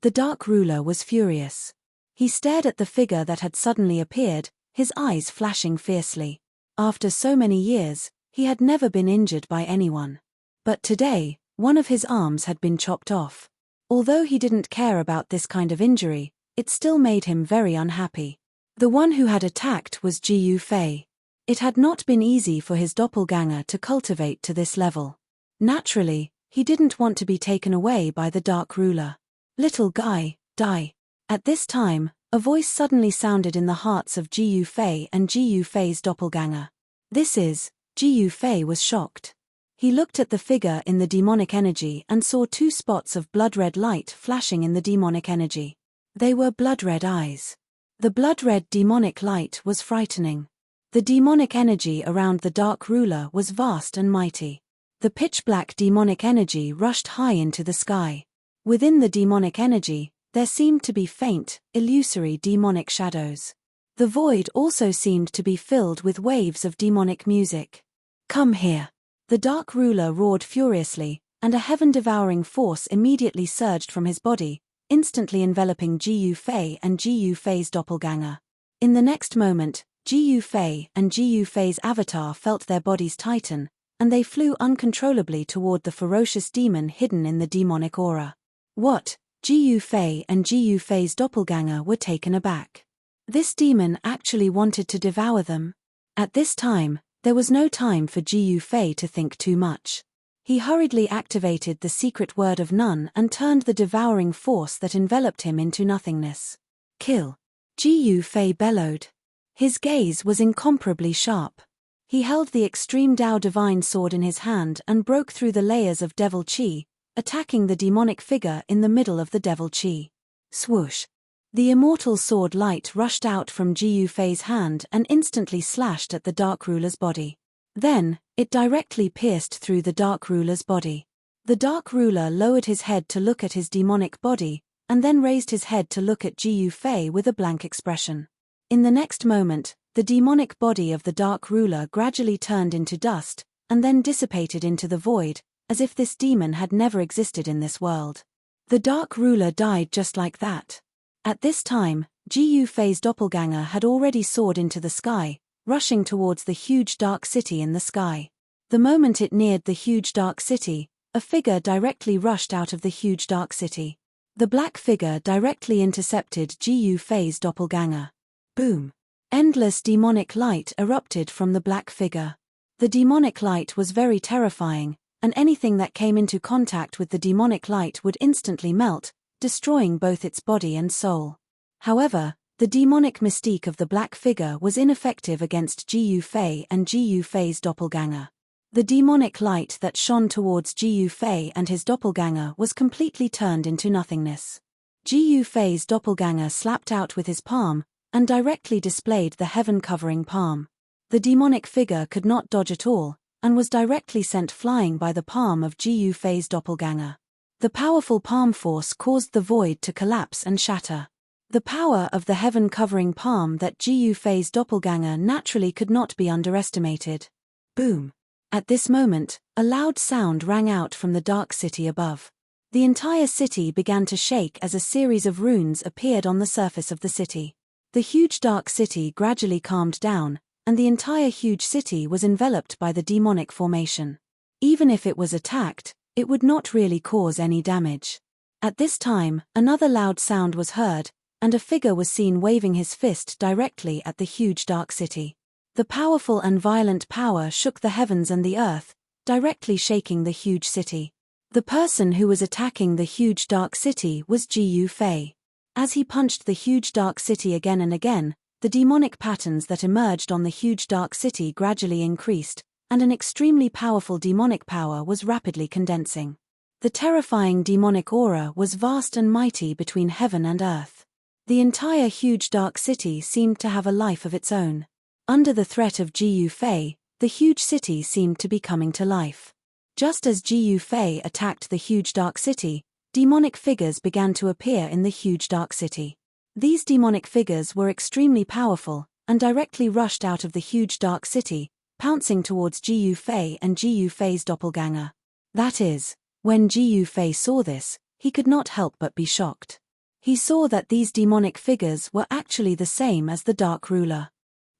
The dark ruler was furious. He stared at the figure that had suddenly appeared, his eyes flashing fiercely. After so many years, he had never been injured by anyone. But today, one of his arms had been chopped off. Although he didn't care about this kind of injury, it still made him very unhappy. The one who had attacked was Gu Fei. It had not been easy for his doppelganger to cultivate to this level. Naturally, he didn't want to be taken away by the dark ruler. Little guy, die. At this time, a voice suddenly sounded in the hearts of Gu Fei and Gu Fei's doppelganger. Gu Fei was shocked. He looked at the figure in the demonic energy and saw two spots of blood-red light flashing in the demonic energy. They were blood-red eyes. The blood-red demonic light was frightening. The demonic energy around the dark ruler was vast and mighty. The pitch-black demonic energy rushed high into the sky. Within the demonic energy, there seemed to be faint, illusory demonic shadows. The void also seemed to be filled with waves of demonic music. Come here! The dark ruler roared furiously, and a heaven-devouring force immediately surged from his body, instantly enveloping Gu Fei and Gu Fei's doppelganger. In the next moment, Gu Fei and Gu Fei's avatar felt their bodies tighten, and they flew uncontrollably toward the ferocious demon hidden in the demonic aura. What? Gu Fei and Gu Fei's doppelganger were taken aback. This demon actually wanted to devour them. At this time, there was no time for Gu Fei to think too much. He hurriedly activated the secret word of none and turned the devouring force that enveloped him into nothingness. Kill! Gu Fei bellowed. His gaze was incomparably sharp. He held the extreme Dao divine sword in his hand and broke through the layers of devil qi, attacking the demonic figure in the middle of the devil qi. Swoosh! The immortal sword light rushed out from Gu Fei's hand and instantly slashed at the dark ruler's body. Then, it directly pierced through the dark ruler's body. The dark ruler lowered his head to look at his demonic body, and then raised his head to look at Gu Fei with a blank expression. In the next moment, the demonic body of the dark ruler gradually turned into dust, and then dissipated into the void, as if this demon had never existed in this world. The dark ruler died just like that. At this time, Gu Fei's doppelganger had already soared into the sky, rushing towards the huge dark city in the sky. The moment it neared the huge dark city, a figure directly rushed out of the huge dark city. The black figure directly intercepted Jiu Fei's doppelganger. Boom! Endless demonic light erupted from the black figure. The demonic light was very terrifying, and anything that came into contact with the demonic light would instantly melt, destroying both its body and soul. However, the demonic mystique of the black figure was ineffective against Jiu Fei and Jiu Fei's doppelganger. The demonic light that shone towards Jiu Fei and his doppelganger was completely turned into nothingness. Jiu Fei's doppelganger slapped out with his palm, and directly displayed the heaven-covering palm. The demonic figure could not dodge at all, and was directly sent flying by the palm of Jiu Fei's doppelganger. The powerful palm force caused the void to collapse and shatter. The power of the heaven-covering palm that Jiu Fei's doppelganger naturally could not be underestimated. Boom! At this moment, a loud sound rang out from the dark city above. The entire city began to shake as a series of runes appeared on the surface of the city. The huge dark city gradually calmed down, and the entire huge city was enveloped by the demonic formation. Even if it was attacked, it would not really cause any damage. At this time, another loud sound was heard, and a figure was seen waving his fist directly at the huge dark city. The powerful and violent power shook the heavens and the earth, directly shaking the huge city. The person who was attacking the huge dark city was Jiu Fei. As he punched the huge dark city again and again, the demonic patterns that emerged on the huge dark city gradually increased, and an extremely powerful demonic power was rapidly condensing. The terrifying demonic aura was vast and mighty between heaven and earth. The entire huge dark city seemed to have a life of its own. Under the threat of Jiu Fei, the huge city seemed to be coming to life. Just as Jiu Fei attacked the huge dark city, demonic figures began to appear in the huge dark city. These demonic figures were extremely powerful, and directly rushed out of the huge dark city, pouncing towards Jiu Fei and Jiu Fei's doppelganger. That is, when Jiu Fei saw this, he could not help but be shocked. He saw that these demonic figures were actually the same as the Dark Ruler.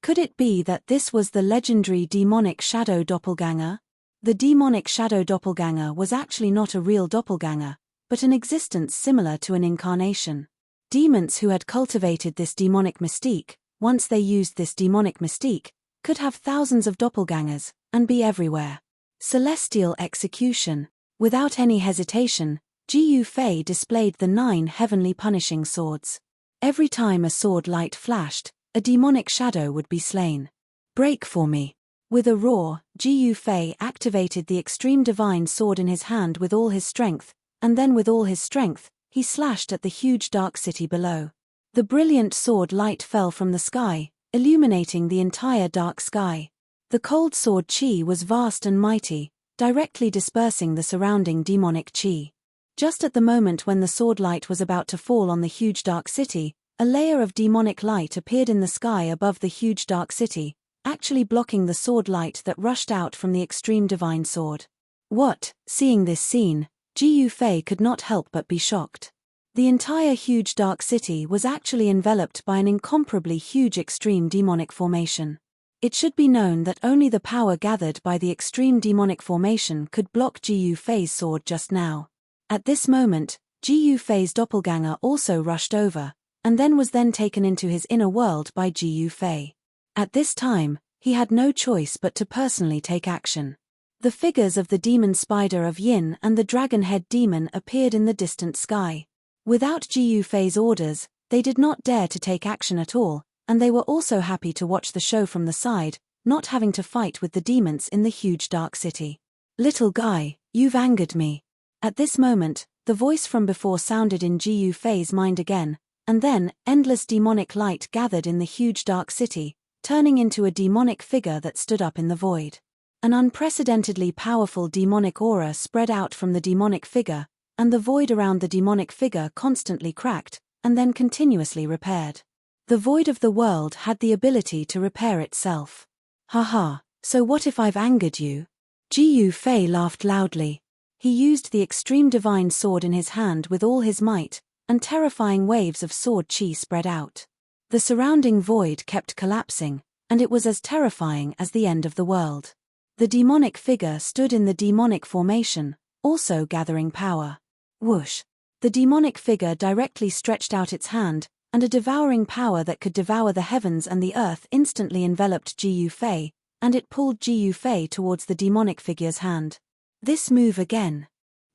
Could it be that this was the legendary demonic shadow doppelganger? The demonic shadow doppelganger was actually not a real doppelganger, but an existence similar to an incarnation. Demons who had cultivated this demonic mystique, once they used this demonic mystique, could have thousands of doppelgangers, and be everywhere. Celestial execution. Without any hesitation, Jiu Fei displayed the 9 heavenly punishing swords. Every time a sword light flashed, a demonic shadow would be slain. Break for me. With a roar, Jiu Fei activated the extreme divine sword in his hand with all his strength, and then with all his strength, he slashed at the huge dark city below. The brilliant sword light fell from the sky, illuminating the entire dark sky. The cold sword chi was vast and mighty, directly dispersing the surrounding demonic chi. Just at the moment when the sword light was about to fall on the huge dark city, a layer of demonic light appeared in the sky above the huge dark city, actually blocking the sword light that rushed out from the extreme divine sword. What? Seeing this scene, Jiu Fei could not help but be shocked. The entire huge dark city was actually enveloped by an incomparably huge extreme demonic formation. It should be known that only the power gathered by the extreme demonic formation could block Jiu Fei's sword just now. At this moment, Jiu Fei's doppelganger also rushed over, and was then taken into his inner world by Jiu Fei. At this time, he had no choice but to personally take action. The figures of the demon spider of Yin and the dragon-head demon appeared in the distant sky. Without Jiu Fei's orders, they did not dare to take action at all, and they were also happy to watch the show from the side, not having to fight with the demons in the huge dark city. Little guy, you've angered me. At this moment, the voice from before sounded in Jiu Fei's mind again, and then, endless demonic light gathered in the huge dark city, turning into a demonic figure that stood up in the void. An unprecedentedly powerful demonic aura spread out from the demonic figure, and the void around the demonic figure constantly cracked, and then continuously repaired. The void of the world had the ability to repair itself. Haha, so what if I've angered you? Jiu Fei laughed loudly. He used the extreme divine sword in his hand with all his might, and terrifying waves of sword chi spread out. The surrounding void kept collapsing, and it was as terrifying as the end of the world. The demonic figure stood in the demonic formation, also gathering power. Whoosh! The demonic figure directly stretched out its hand, and a devouring power that could devour the heavens and the earth instantly enveloped Gu Fei, and it pulled Gu Fei towards the demonic figure's hand. This move again.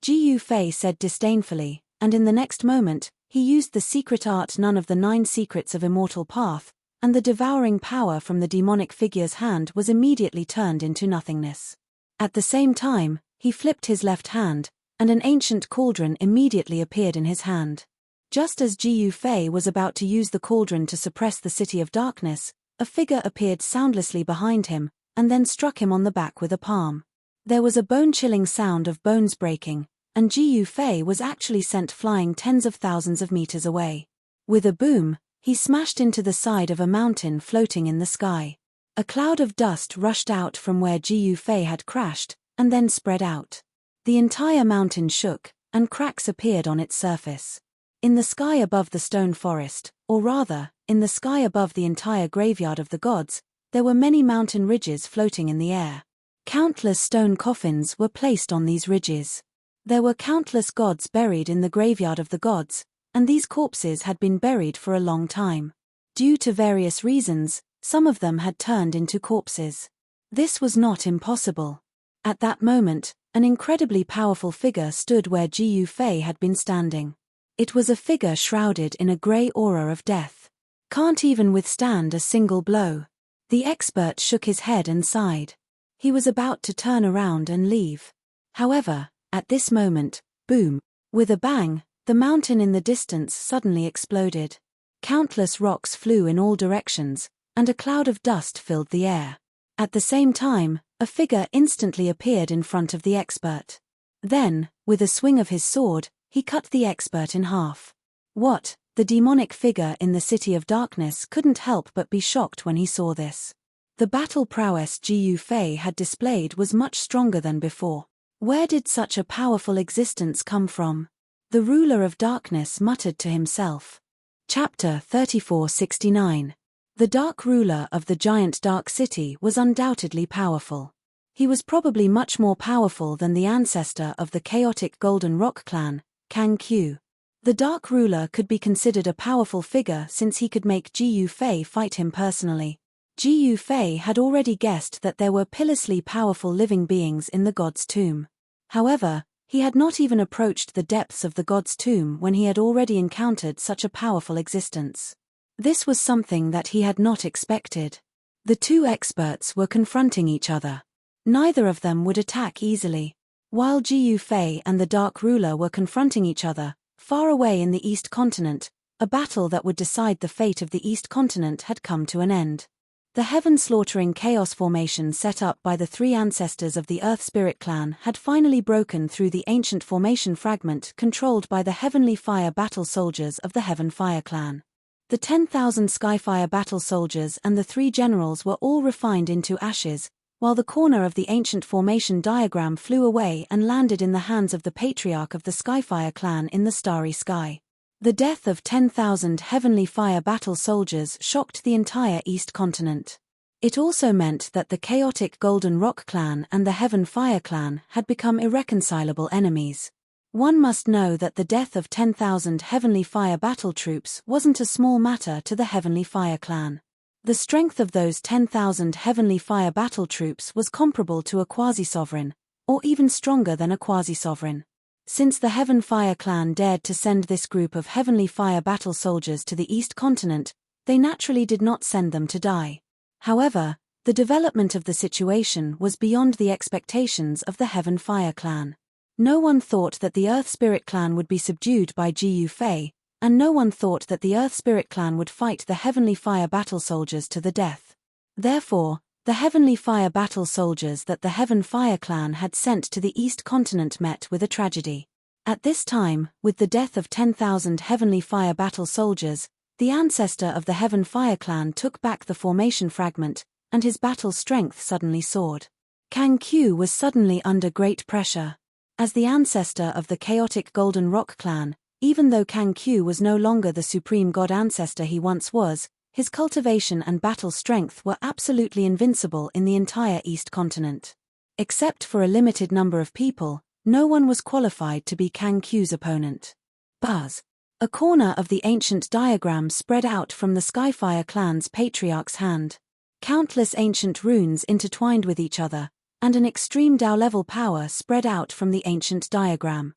Gu Fei said disdainfully, and in the next moment, he used the secret art none of the 9 secrets of immortal path, and the devouring power from the demonic figure's hand was immediately turned into nothingness. At the same time, he flipped his left hand, and an ancient cauldron immediately appeared in his hand. Just as Gu Fei was about to use the cauldron to suppress the city of darkness, a figure appeared soundlessly behind him, and then struck him on the back with a palm. There was a bone-chilling sound of bones breaking, and Gu Fei was actually sent flying tens of thousands of meters away. With a boom, he smashed into the side of a mountain floating in the sky. A cloud of dust rushed out from where Gu Fei had crashed, and then spread out. The entire mountain shook, and cracks appeared on its surface. In the sky above the stone forest, or rather, in the sky above the entire graveyard of the gods, there were many mountain ridges floating in the air. Countless stone coffins were placed on these ridges. There were countless gods buried in the graveyard of the gods, and these corpses had been buried for a long time. Due to various reasons, some of them had turned into corpses. This was not impossible. At that moment, an incredibly powerful figure stood where Gu Fei had been standing. It was a figure shrouded in a grey aura of death. Can't even withstand a single blow. The expert shook his head and sighed. He was about to turn around and leave. However, at this moment, boom! With a bang, the mountain in the distance suddenly exploded. Countless rocks flew in all directions, and a cloud of dust filled the air. At the same time, a figure instantly appeared in front of the expert. Then, with a swing of his sword, he cut the expert in half. What? The demonic figure in the City of Darkness couldn't help but be shocked when he saw this. The battle prowess Gu Fei had displayed was much stronger than before. Where did such a powerful existence come from? The ruler of darkness muttered to himself. Chapter 3469. The dark ruler of the giant dark city was undoubtedly powerful. He was probably much more powerful than the ancestor of the chaotic Golden Rock clan, Kang Q. The dark ruler could be considered a powerful figure since he could make Gu Fei fight him personally. Gu Fei had already guessed that there were pitilessly powerful living beings in the god's tomb. However, he had not even approached the depths of the god's tomb when he had already encountered such a powerful existence. This was something that he had not expected. The two experts were confronting each other. Neither of them would attack easily. While Gu Fei and the Dark Ruler were confronting each other, far away in the East Continent, a battle that would decide the fate of the East Continent had come to an end. The heaven-slaughtering chaos formation set up by the 3 ancestors of the Earth Spirit clan had finally broken through the ancient formation fragment controlled by the Heavenly Fire battle soldiers of the Heaven Fire clan. The 10,000 Skyfire battle soldiers and the 3 generals were all refined into ashes, while the corner of the ancient formation diagram flew away and landed in the hands of the patriarch of the Skyfire clan in the starry sky. The death of 10,000 Heavenly Fire battle soldiers shocked the entire East Continent. It also meant that the chaotic Golden Rock clan and the Heaven Fire clan had become irreconcilable enemies. One must know that the death of 10,000 Heavenly Fire battle troops wasn't a small matter to the Heavenly Fire clan. The strength of those 10,000 Heavenly Fire battle troops was comparable to a quasi-sovereign, or even stronger than a quasi-sovereign. Since the Heaven Fire clan dared to send this group of Heavenly Fire battle soldiers to the East Continent, they naturally did not send them to die. However, the development of the situation was beyond the expectations of the Heaven Fire clan. No one thought that the Earth Spirit clan would be subdued by Gu Fei, and no one thought that the Earth Spirit clan would fight the Heavenly Fire battle soldiers to the death. Therefore, the Heavenly Fire battle soldiers that the Heaven Fire clan had sent to the East Continent met with a tragedy. At this time, with the death of 10,000 Heavenly Fire battle soldiers, the ancestor of the Heaven Fire clan took back the formation fragment, and his battle strength suddenly soared. Kang Q was suddenly under great pressure. As the ancestor of the chaotic Golden Rock clan, even though Kang Q was no longer the supreme god ancestor he once was, his cultivation and battle strength were absolutely invincible in the entire East continent. Except for a limited number of people, no one was qualified to be Kang Q's opponent. Buzz. A corner of the ancient diagram spread out from the Skyfire clan's patriarch's hand. Countless ancient runes intertwined with each other, and an extreme Dao-level power spread out from the ancient diagram.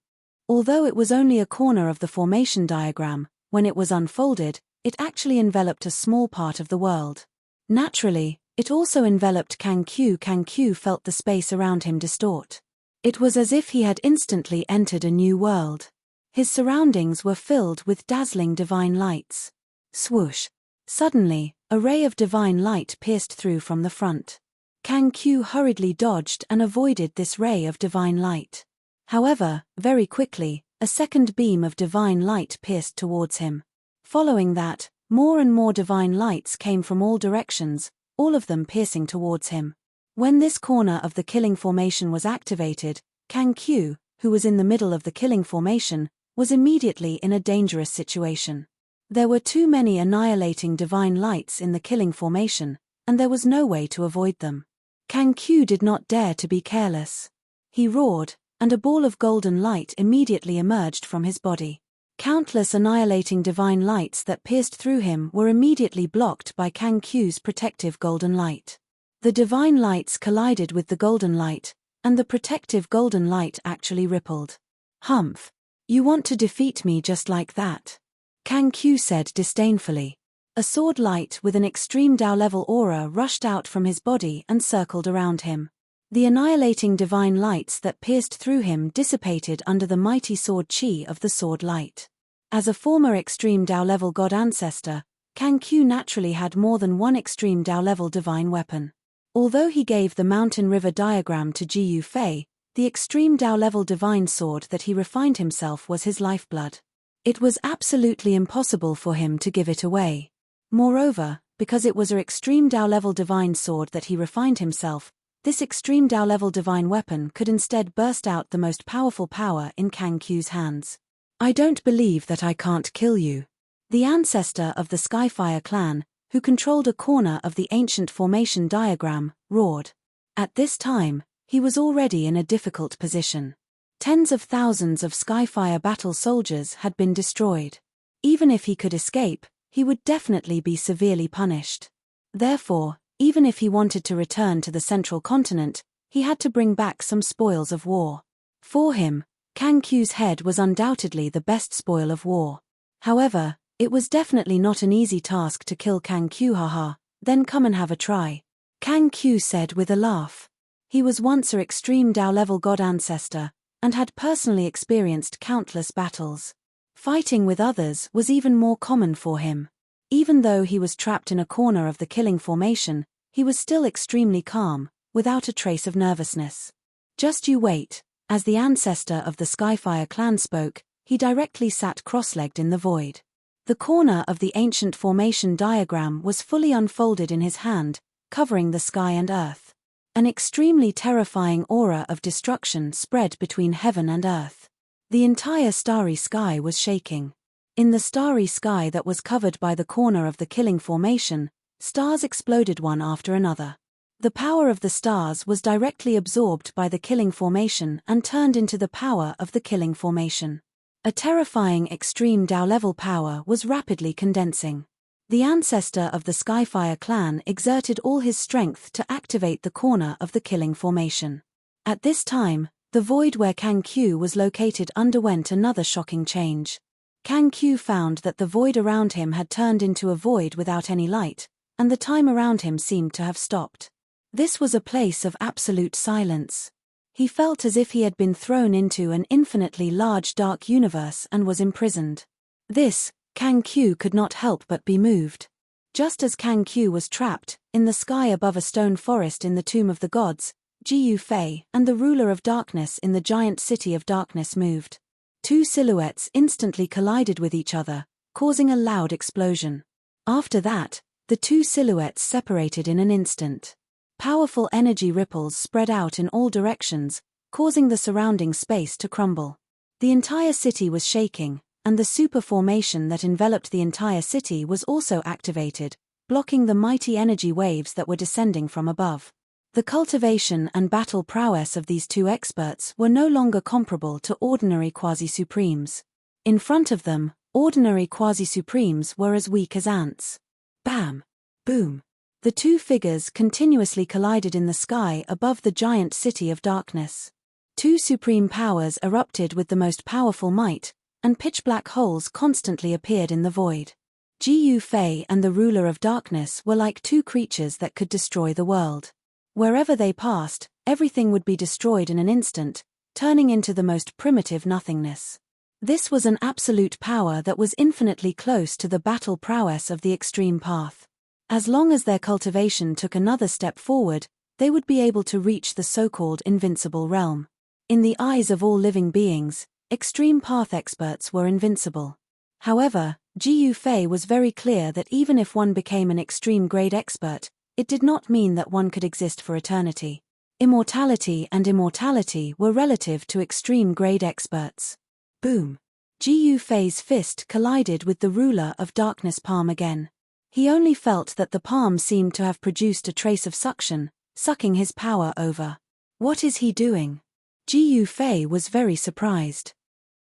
Although it was only a corner of the formation diagram, when it was unfolded, it actually enveloped a small part of the world. Naturally, it also enveloped Kang Q. Kang Q felt the space around him distort. It was as if he had instantly entered a new world. His surroundings were filled with dazzling divine lights. Swoosh! Suddenly, a ray of divine light pierced through from the front. Kang Q hurriedly dodged and avoided this ray of divine light. However, very quickly, a second beam of divine light pierced towards him. Following that, more and more divine lights came from all directions, all of them piercing towards him. When this corner of the killing formation was activated, Kang Q, who was in the middle of the killing formation, was immediately in a dangerous situation. There were too many annihilating divine lights in the killing formation, and there was no way to avoid them. Kang Q did not dare to be careless. He roared, and a ball of golden light immediately emerged from his body. Countless annihilating divine lights that pierced through him were immediately blocked by Kang Q's protective golden light. The divine lights collided with the golden light, and the protective golden light actually rippled. Humph! You want to defeat me just like that? Kang Q said disdainfully. A sword light with an extreme Dao-level aura rushed out from his body and circled around him. The annihilating divine lights that pierced through him dissipated under the mighty sword chi of the sword light. As a former extreme Dao-level god ancestor, Kang Q naturally had more than one extreme Dao-level divine weapon. Although he gave the mountain river diagram to Jiyu Fei, the extreme Dao-level divine sword that he refined himself was his lifeblood. It was absolutely impossible for him to give it away. Moreover, because it was an extreme Dao-level divine sword that he refined himself, this extreme Dao-level divine weapon could instead burst out the most powerful power in Kang Q's hands. I don't believe that I can't kill you. The ancestor of the Skyfire clan, who controlled a corner of the ancient formation diagram, roared. At this time, he was already in a difficult position. Tens of thousands of Skyfire battle soldiers had been destroyed. Even if he could escape, he would definitely be severely punished. Therefore, even if he wanted to return to the central continent, he had to bring back some spoils of war. For him, Kang Q's head was undoubtedly the best spoil of war. However, it was definitely not an easy task to kill Kang Q. Haha, then come and have a try. Kang Q said with a laugh. He was once an extreme Dao-level god ancestor, and had personally experienced countless battles. Fighting with others was even more common for him. Even though he was trapped in a corner of the killing formation, he was still extremely calm, without a trace of nervousness. Just you wait. As the ancestor of the Skyfire clan spoke, he directly sat cross-legged in the void. The corner of the ancient formation diagram was fully unfolded in his hand, covering the sky and earth. An extremely terrifying aura of destruction spread between heaven and earth. The entire starry sky was shaking. In the starry sky that was covered by the corner of the killing formation, stars exploded one after another. The power of the stars was directly absorbed by the killing formation and turned into the power of the killing formation. A terrifying extreme Dao-level power was rapidly condensing. The ancestor of the Skyfire clan exerted all his strength to activate the corner of the killing formation. At this time, the void where Kang Q was located underwent another shocking change. Kang Q found that the void around him had turned into a void without any light, and the time around him seemed to have stopped. This was a place of absolute silence. He felt as if he had been thrown into an infinitely large dark universe and was imprisoned. This, Kang Q could not help but be moved. Just as Kang Q was trapped, in the sky above a stone forest in the Tomb of the Gods, Jiyu Fei and the ruler of darkness in the giant city of darkness moved. Two silhouettes instantly collided with each other, causing a loud explosion. After that, the two silhouettes separated in an instant. Powerful energy ripples spread out in all directions, causing the surrounding space to crumble. The entire city was shaking, and the super formation that enveloped the entire city was also activated, blocking the mighty energy waves that were descending from above. The cultivation and battle prowess of these two experts were no longer comparable to ordinary quasi-supremes. In front of them, ordinary quasi-supremes were as weak as ants. Bam! Boom! The two figures continuously collided in the sky above the giant city of darkness. Two supreme powers erupted with the most powerful might, and pitch-black holes constantly appeared in the void. Jiu Fei and the ruler of darkness were like two creatures that could destroy the world. Wherever they passed, everything would be destroyed in an instant, turning into the most primitive nothingness. This was an absolute power that was infinitely close to the battle prowess of the extreme path. As long as their cultivation took another step forward, they would be able to reach the so-called invincible realm. In the eyes of all living beings, extreme path experts were invincible. However, Jiu Fei was very clear that even if one became an extreme grade expert, it did not mean that one could exist for eternity. Immortality and immortality were relative to extreme grade experts. Boom! Jiu Fei's fist collided with the ruler of darkness palm again. He only felt that the palm seemed to have produced a trace of suction, sucking his power over. What is he doing? Jiu Fei was very surprised.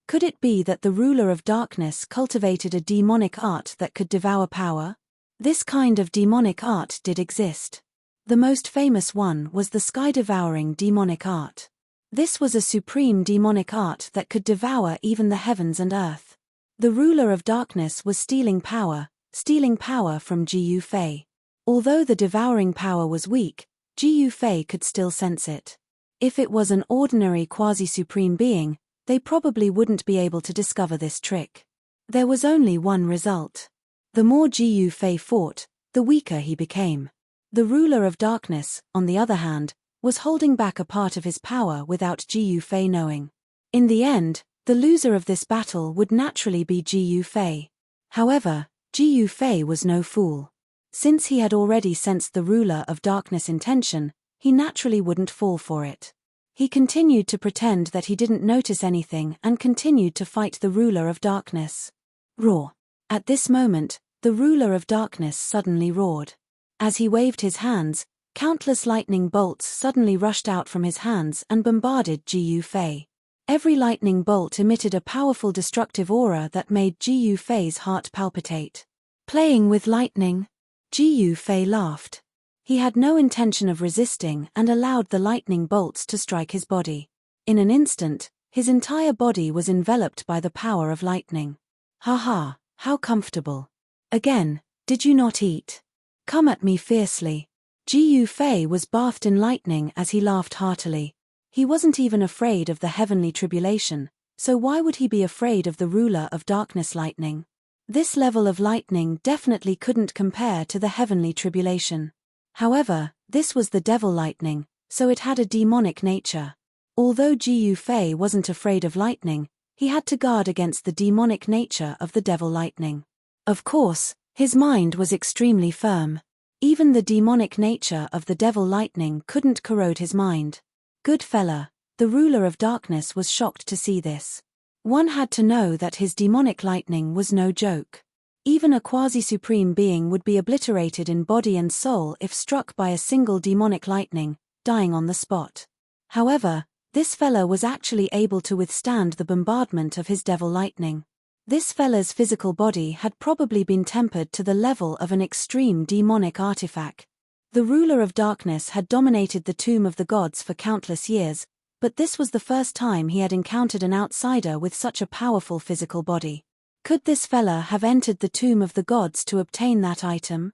Could it be that the ruler of darkness cultivated a demonic art that could devour power? This kind of demonic art did exist. The most famous one was the sky-devouring demonic art. This was a supreme demonic art that could devour even the heavens and earth. The ruler of darkness was stealing power from Jiu Fei. Although the devouring power was weak, Jiu Fei could still sense it. If it was an ordinary quasi-supreme being, they probably wouldn't be able to discover this trick. There was only one result. The more Jiu Fei fought, the weaker he became. The ruler of darkness, on the other hand, was holding back a part of his power without Jiu Fei knowing. In the end, the loser of this battle would naturally be Jiu Fei. However, Jiu Fei was no fool. Since he had already sensed the ruler of darkness' intention, he naturally wouldn't fall for it. He continued to pretend that he didn't notice anything and continued to fight the ruler of darkness. Roar! At this moment, the ruler of darkness suddenly roared. As he waved his hands, countless lightning bolts suddenly rushed out from his hands and bombarded Jiu Fei. Every lightning bolt emitted a powerful destructive aura that made Jiu Fei's heart palpitate. Playing with lightning? Jiu Fei laughed. He had no intention of resisting and allowed the lightning bolts to strike his body. In an instant, his entire body was enveloped by the power of lightning. Haha, how comfortable. Again, did you not eat? Come at me fiercely. Jiu Fei was bathed in lightning as he laughed heartily. He wasn't even afraid of the heavenly tribulation, so why would he be afraid of the ruler of darkness lightning? This level of lightning definitely couldn't compare to the heavenly tribulation. However, this was the devil lightning, so it had a demonic nature. Although Jiu Fei wasn't afraid of lightning, he had to guard against the demonic nature of the devil lightning. Of course, his mind was extremely firm. Even the demonic nature of the devil lightning couldn't corrode his mind. Good fella, the ruler of darkness was shocked to see this. One had to know that his demonic lightning was no joke. Even a quasi-supreme being would be obliterated in body and soul if struck by a single demonic lightning, dying on the spot. However, this fella was actually able to withstand the bombardment of his devil lightning. This fella's physical body had probably been tempered to the level of an extreme demonic artifact. The ruler of darkness had dominated the tomb of the gods for countless years, but this was the first time he had encountered an outsider with such a powerful physical body. Could this fella have entered the tomb of the gods to obtain that item?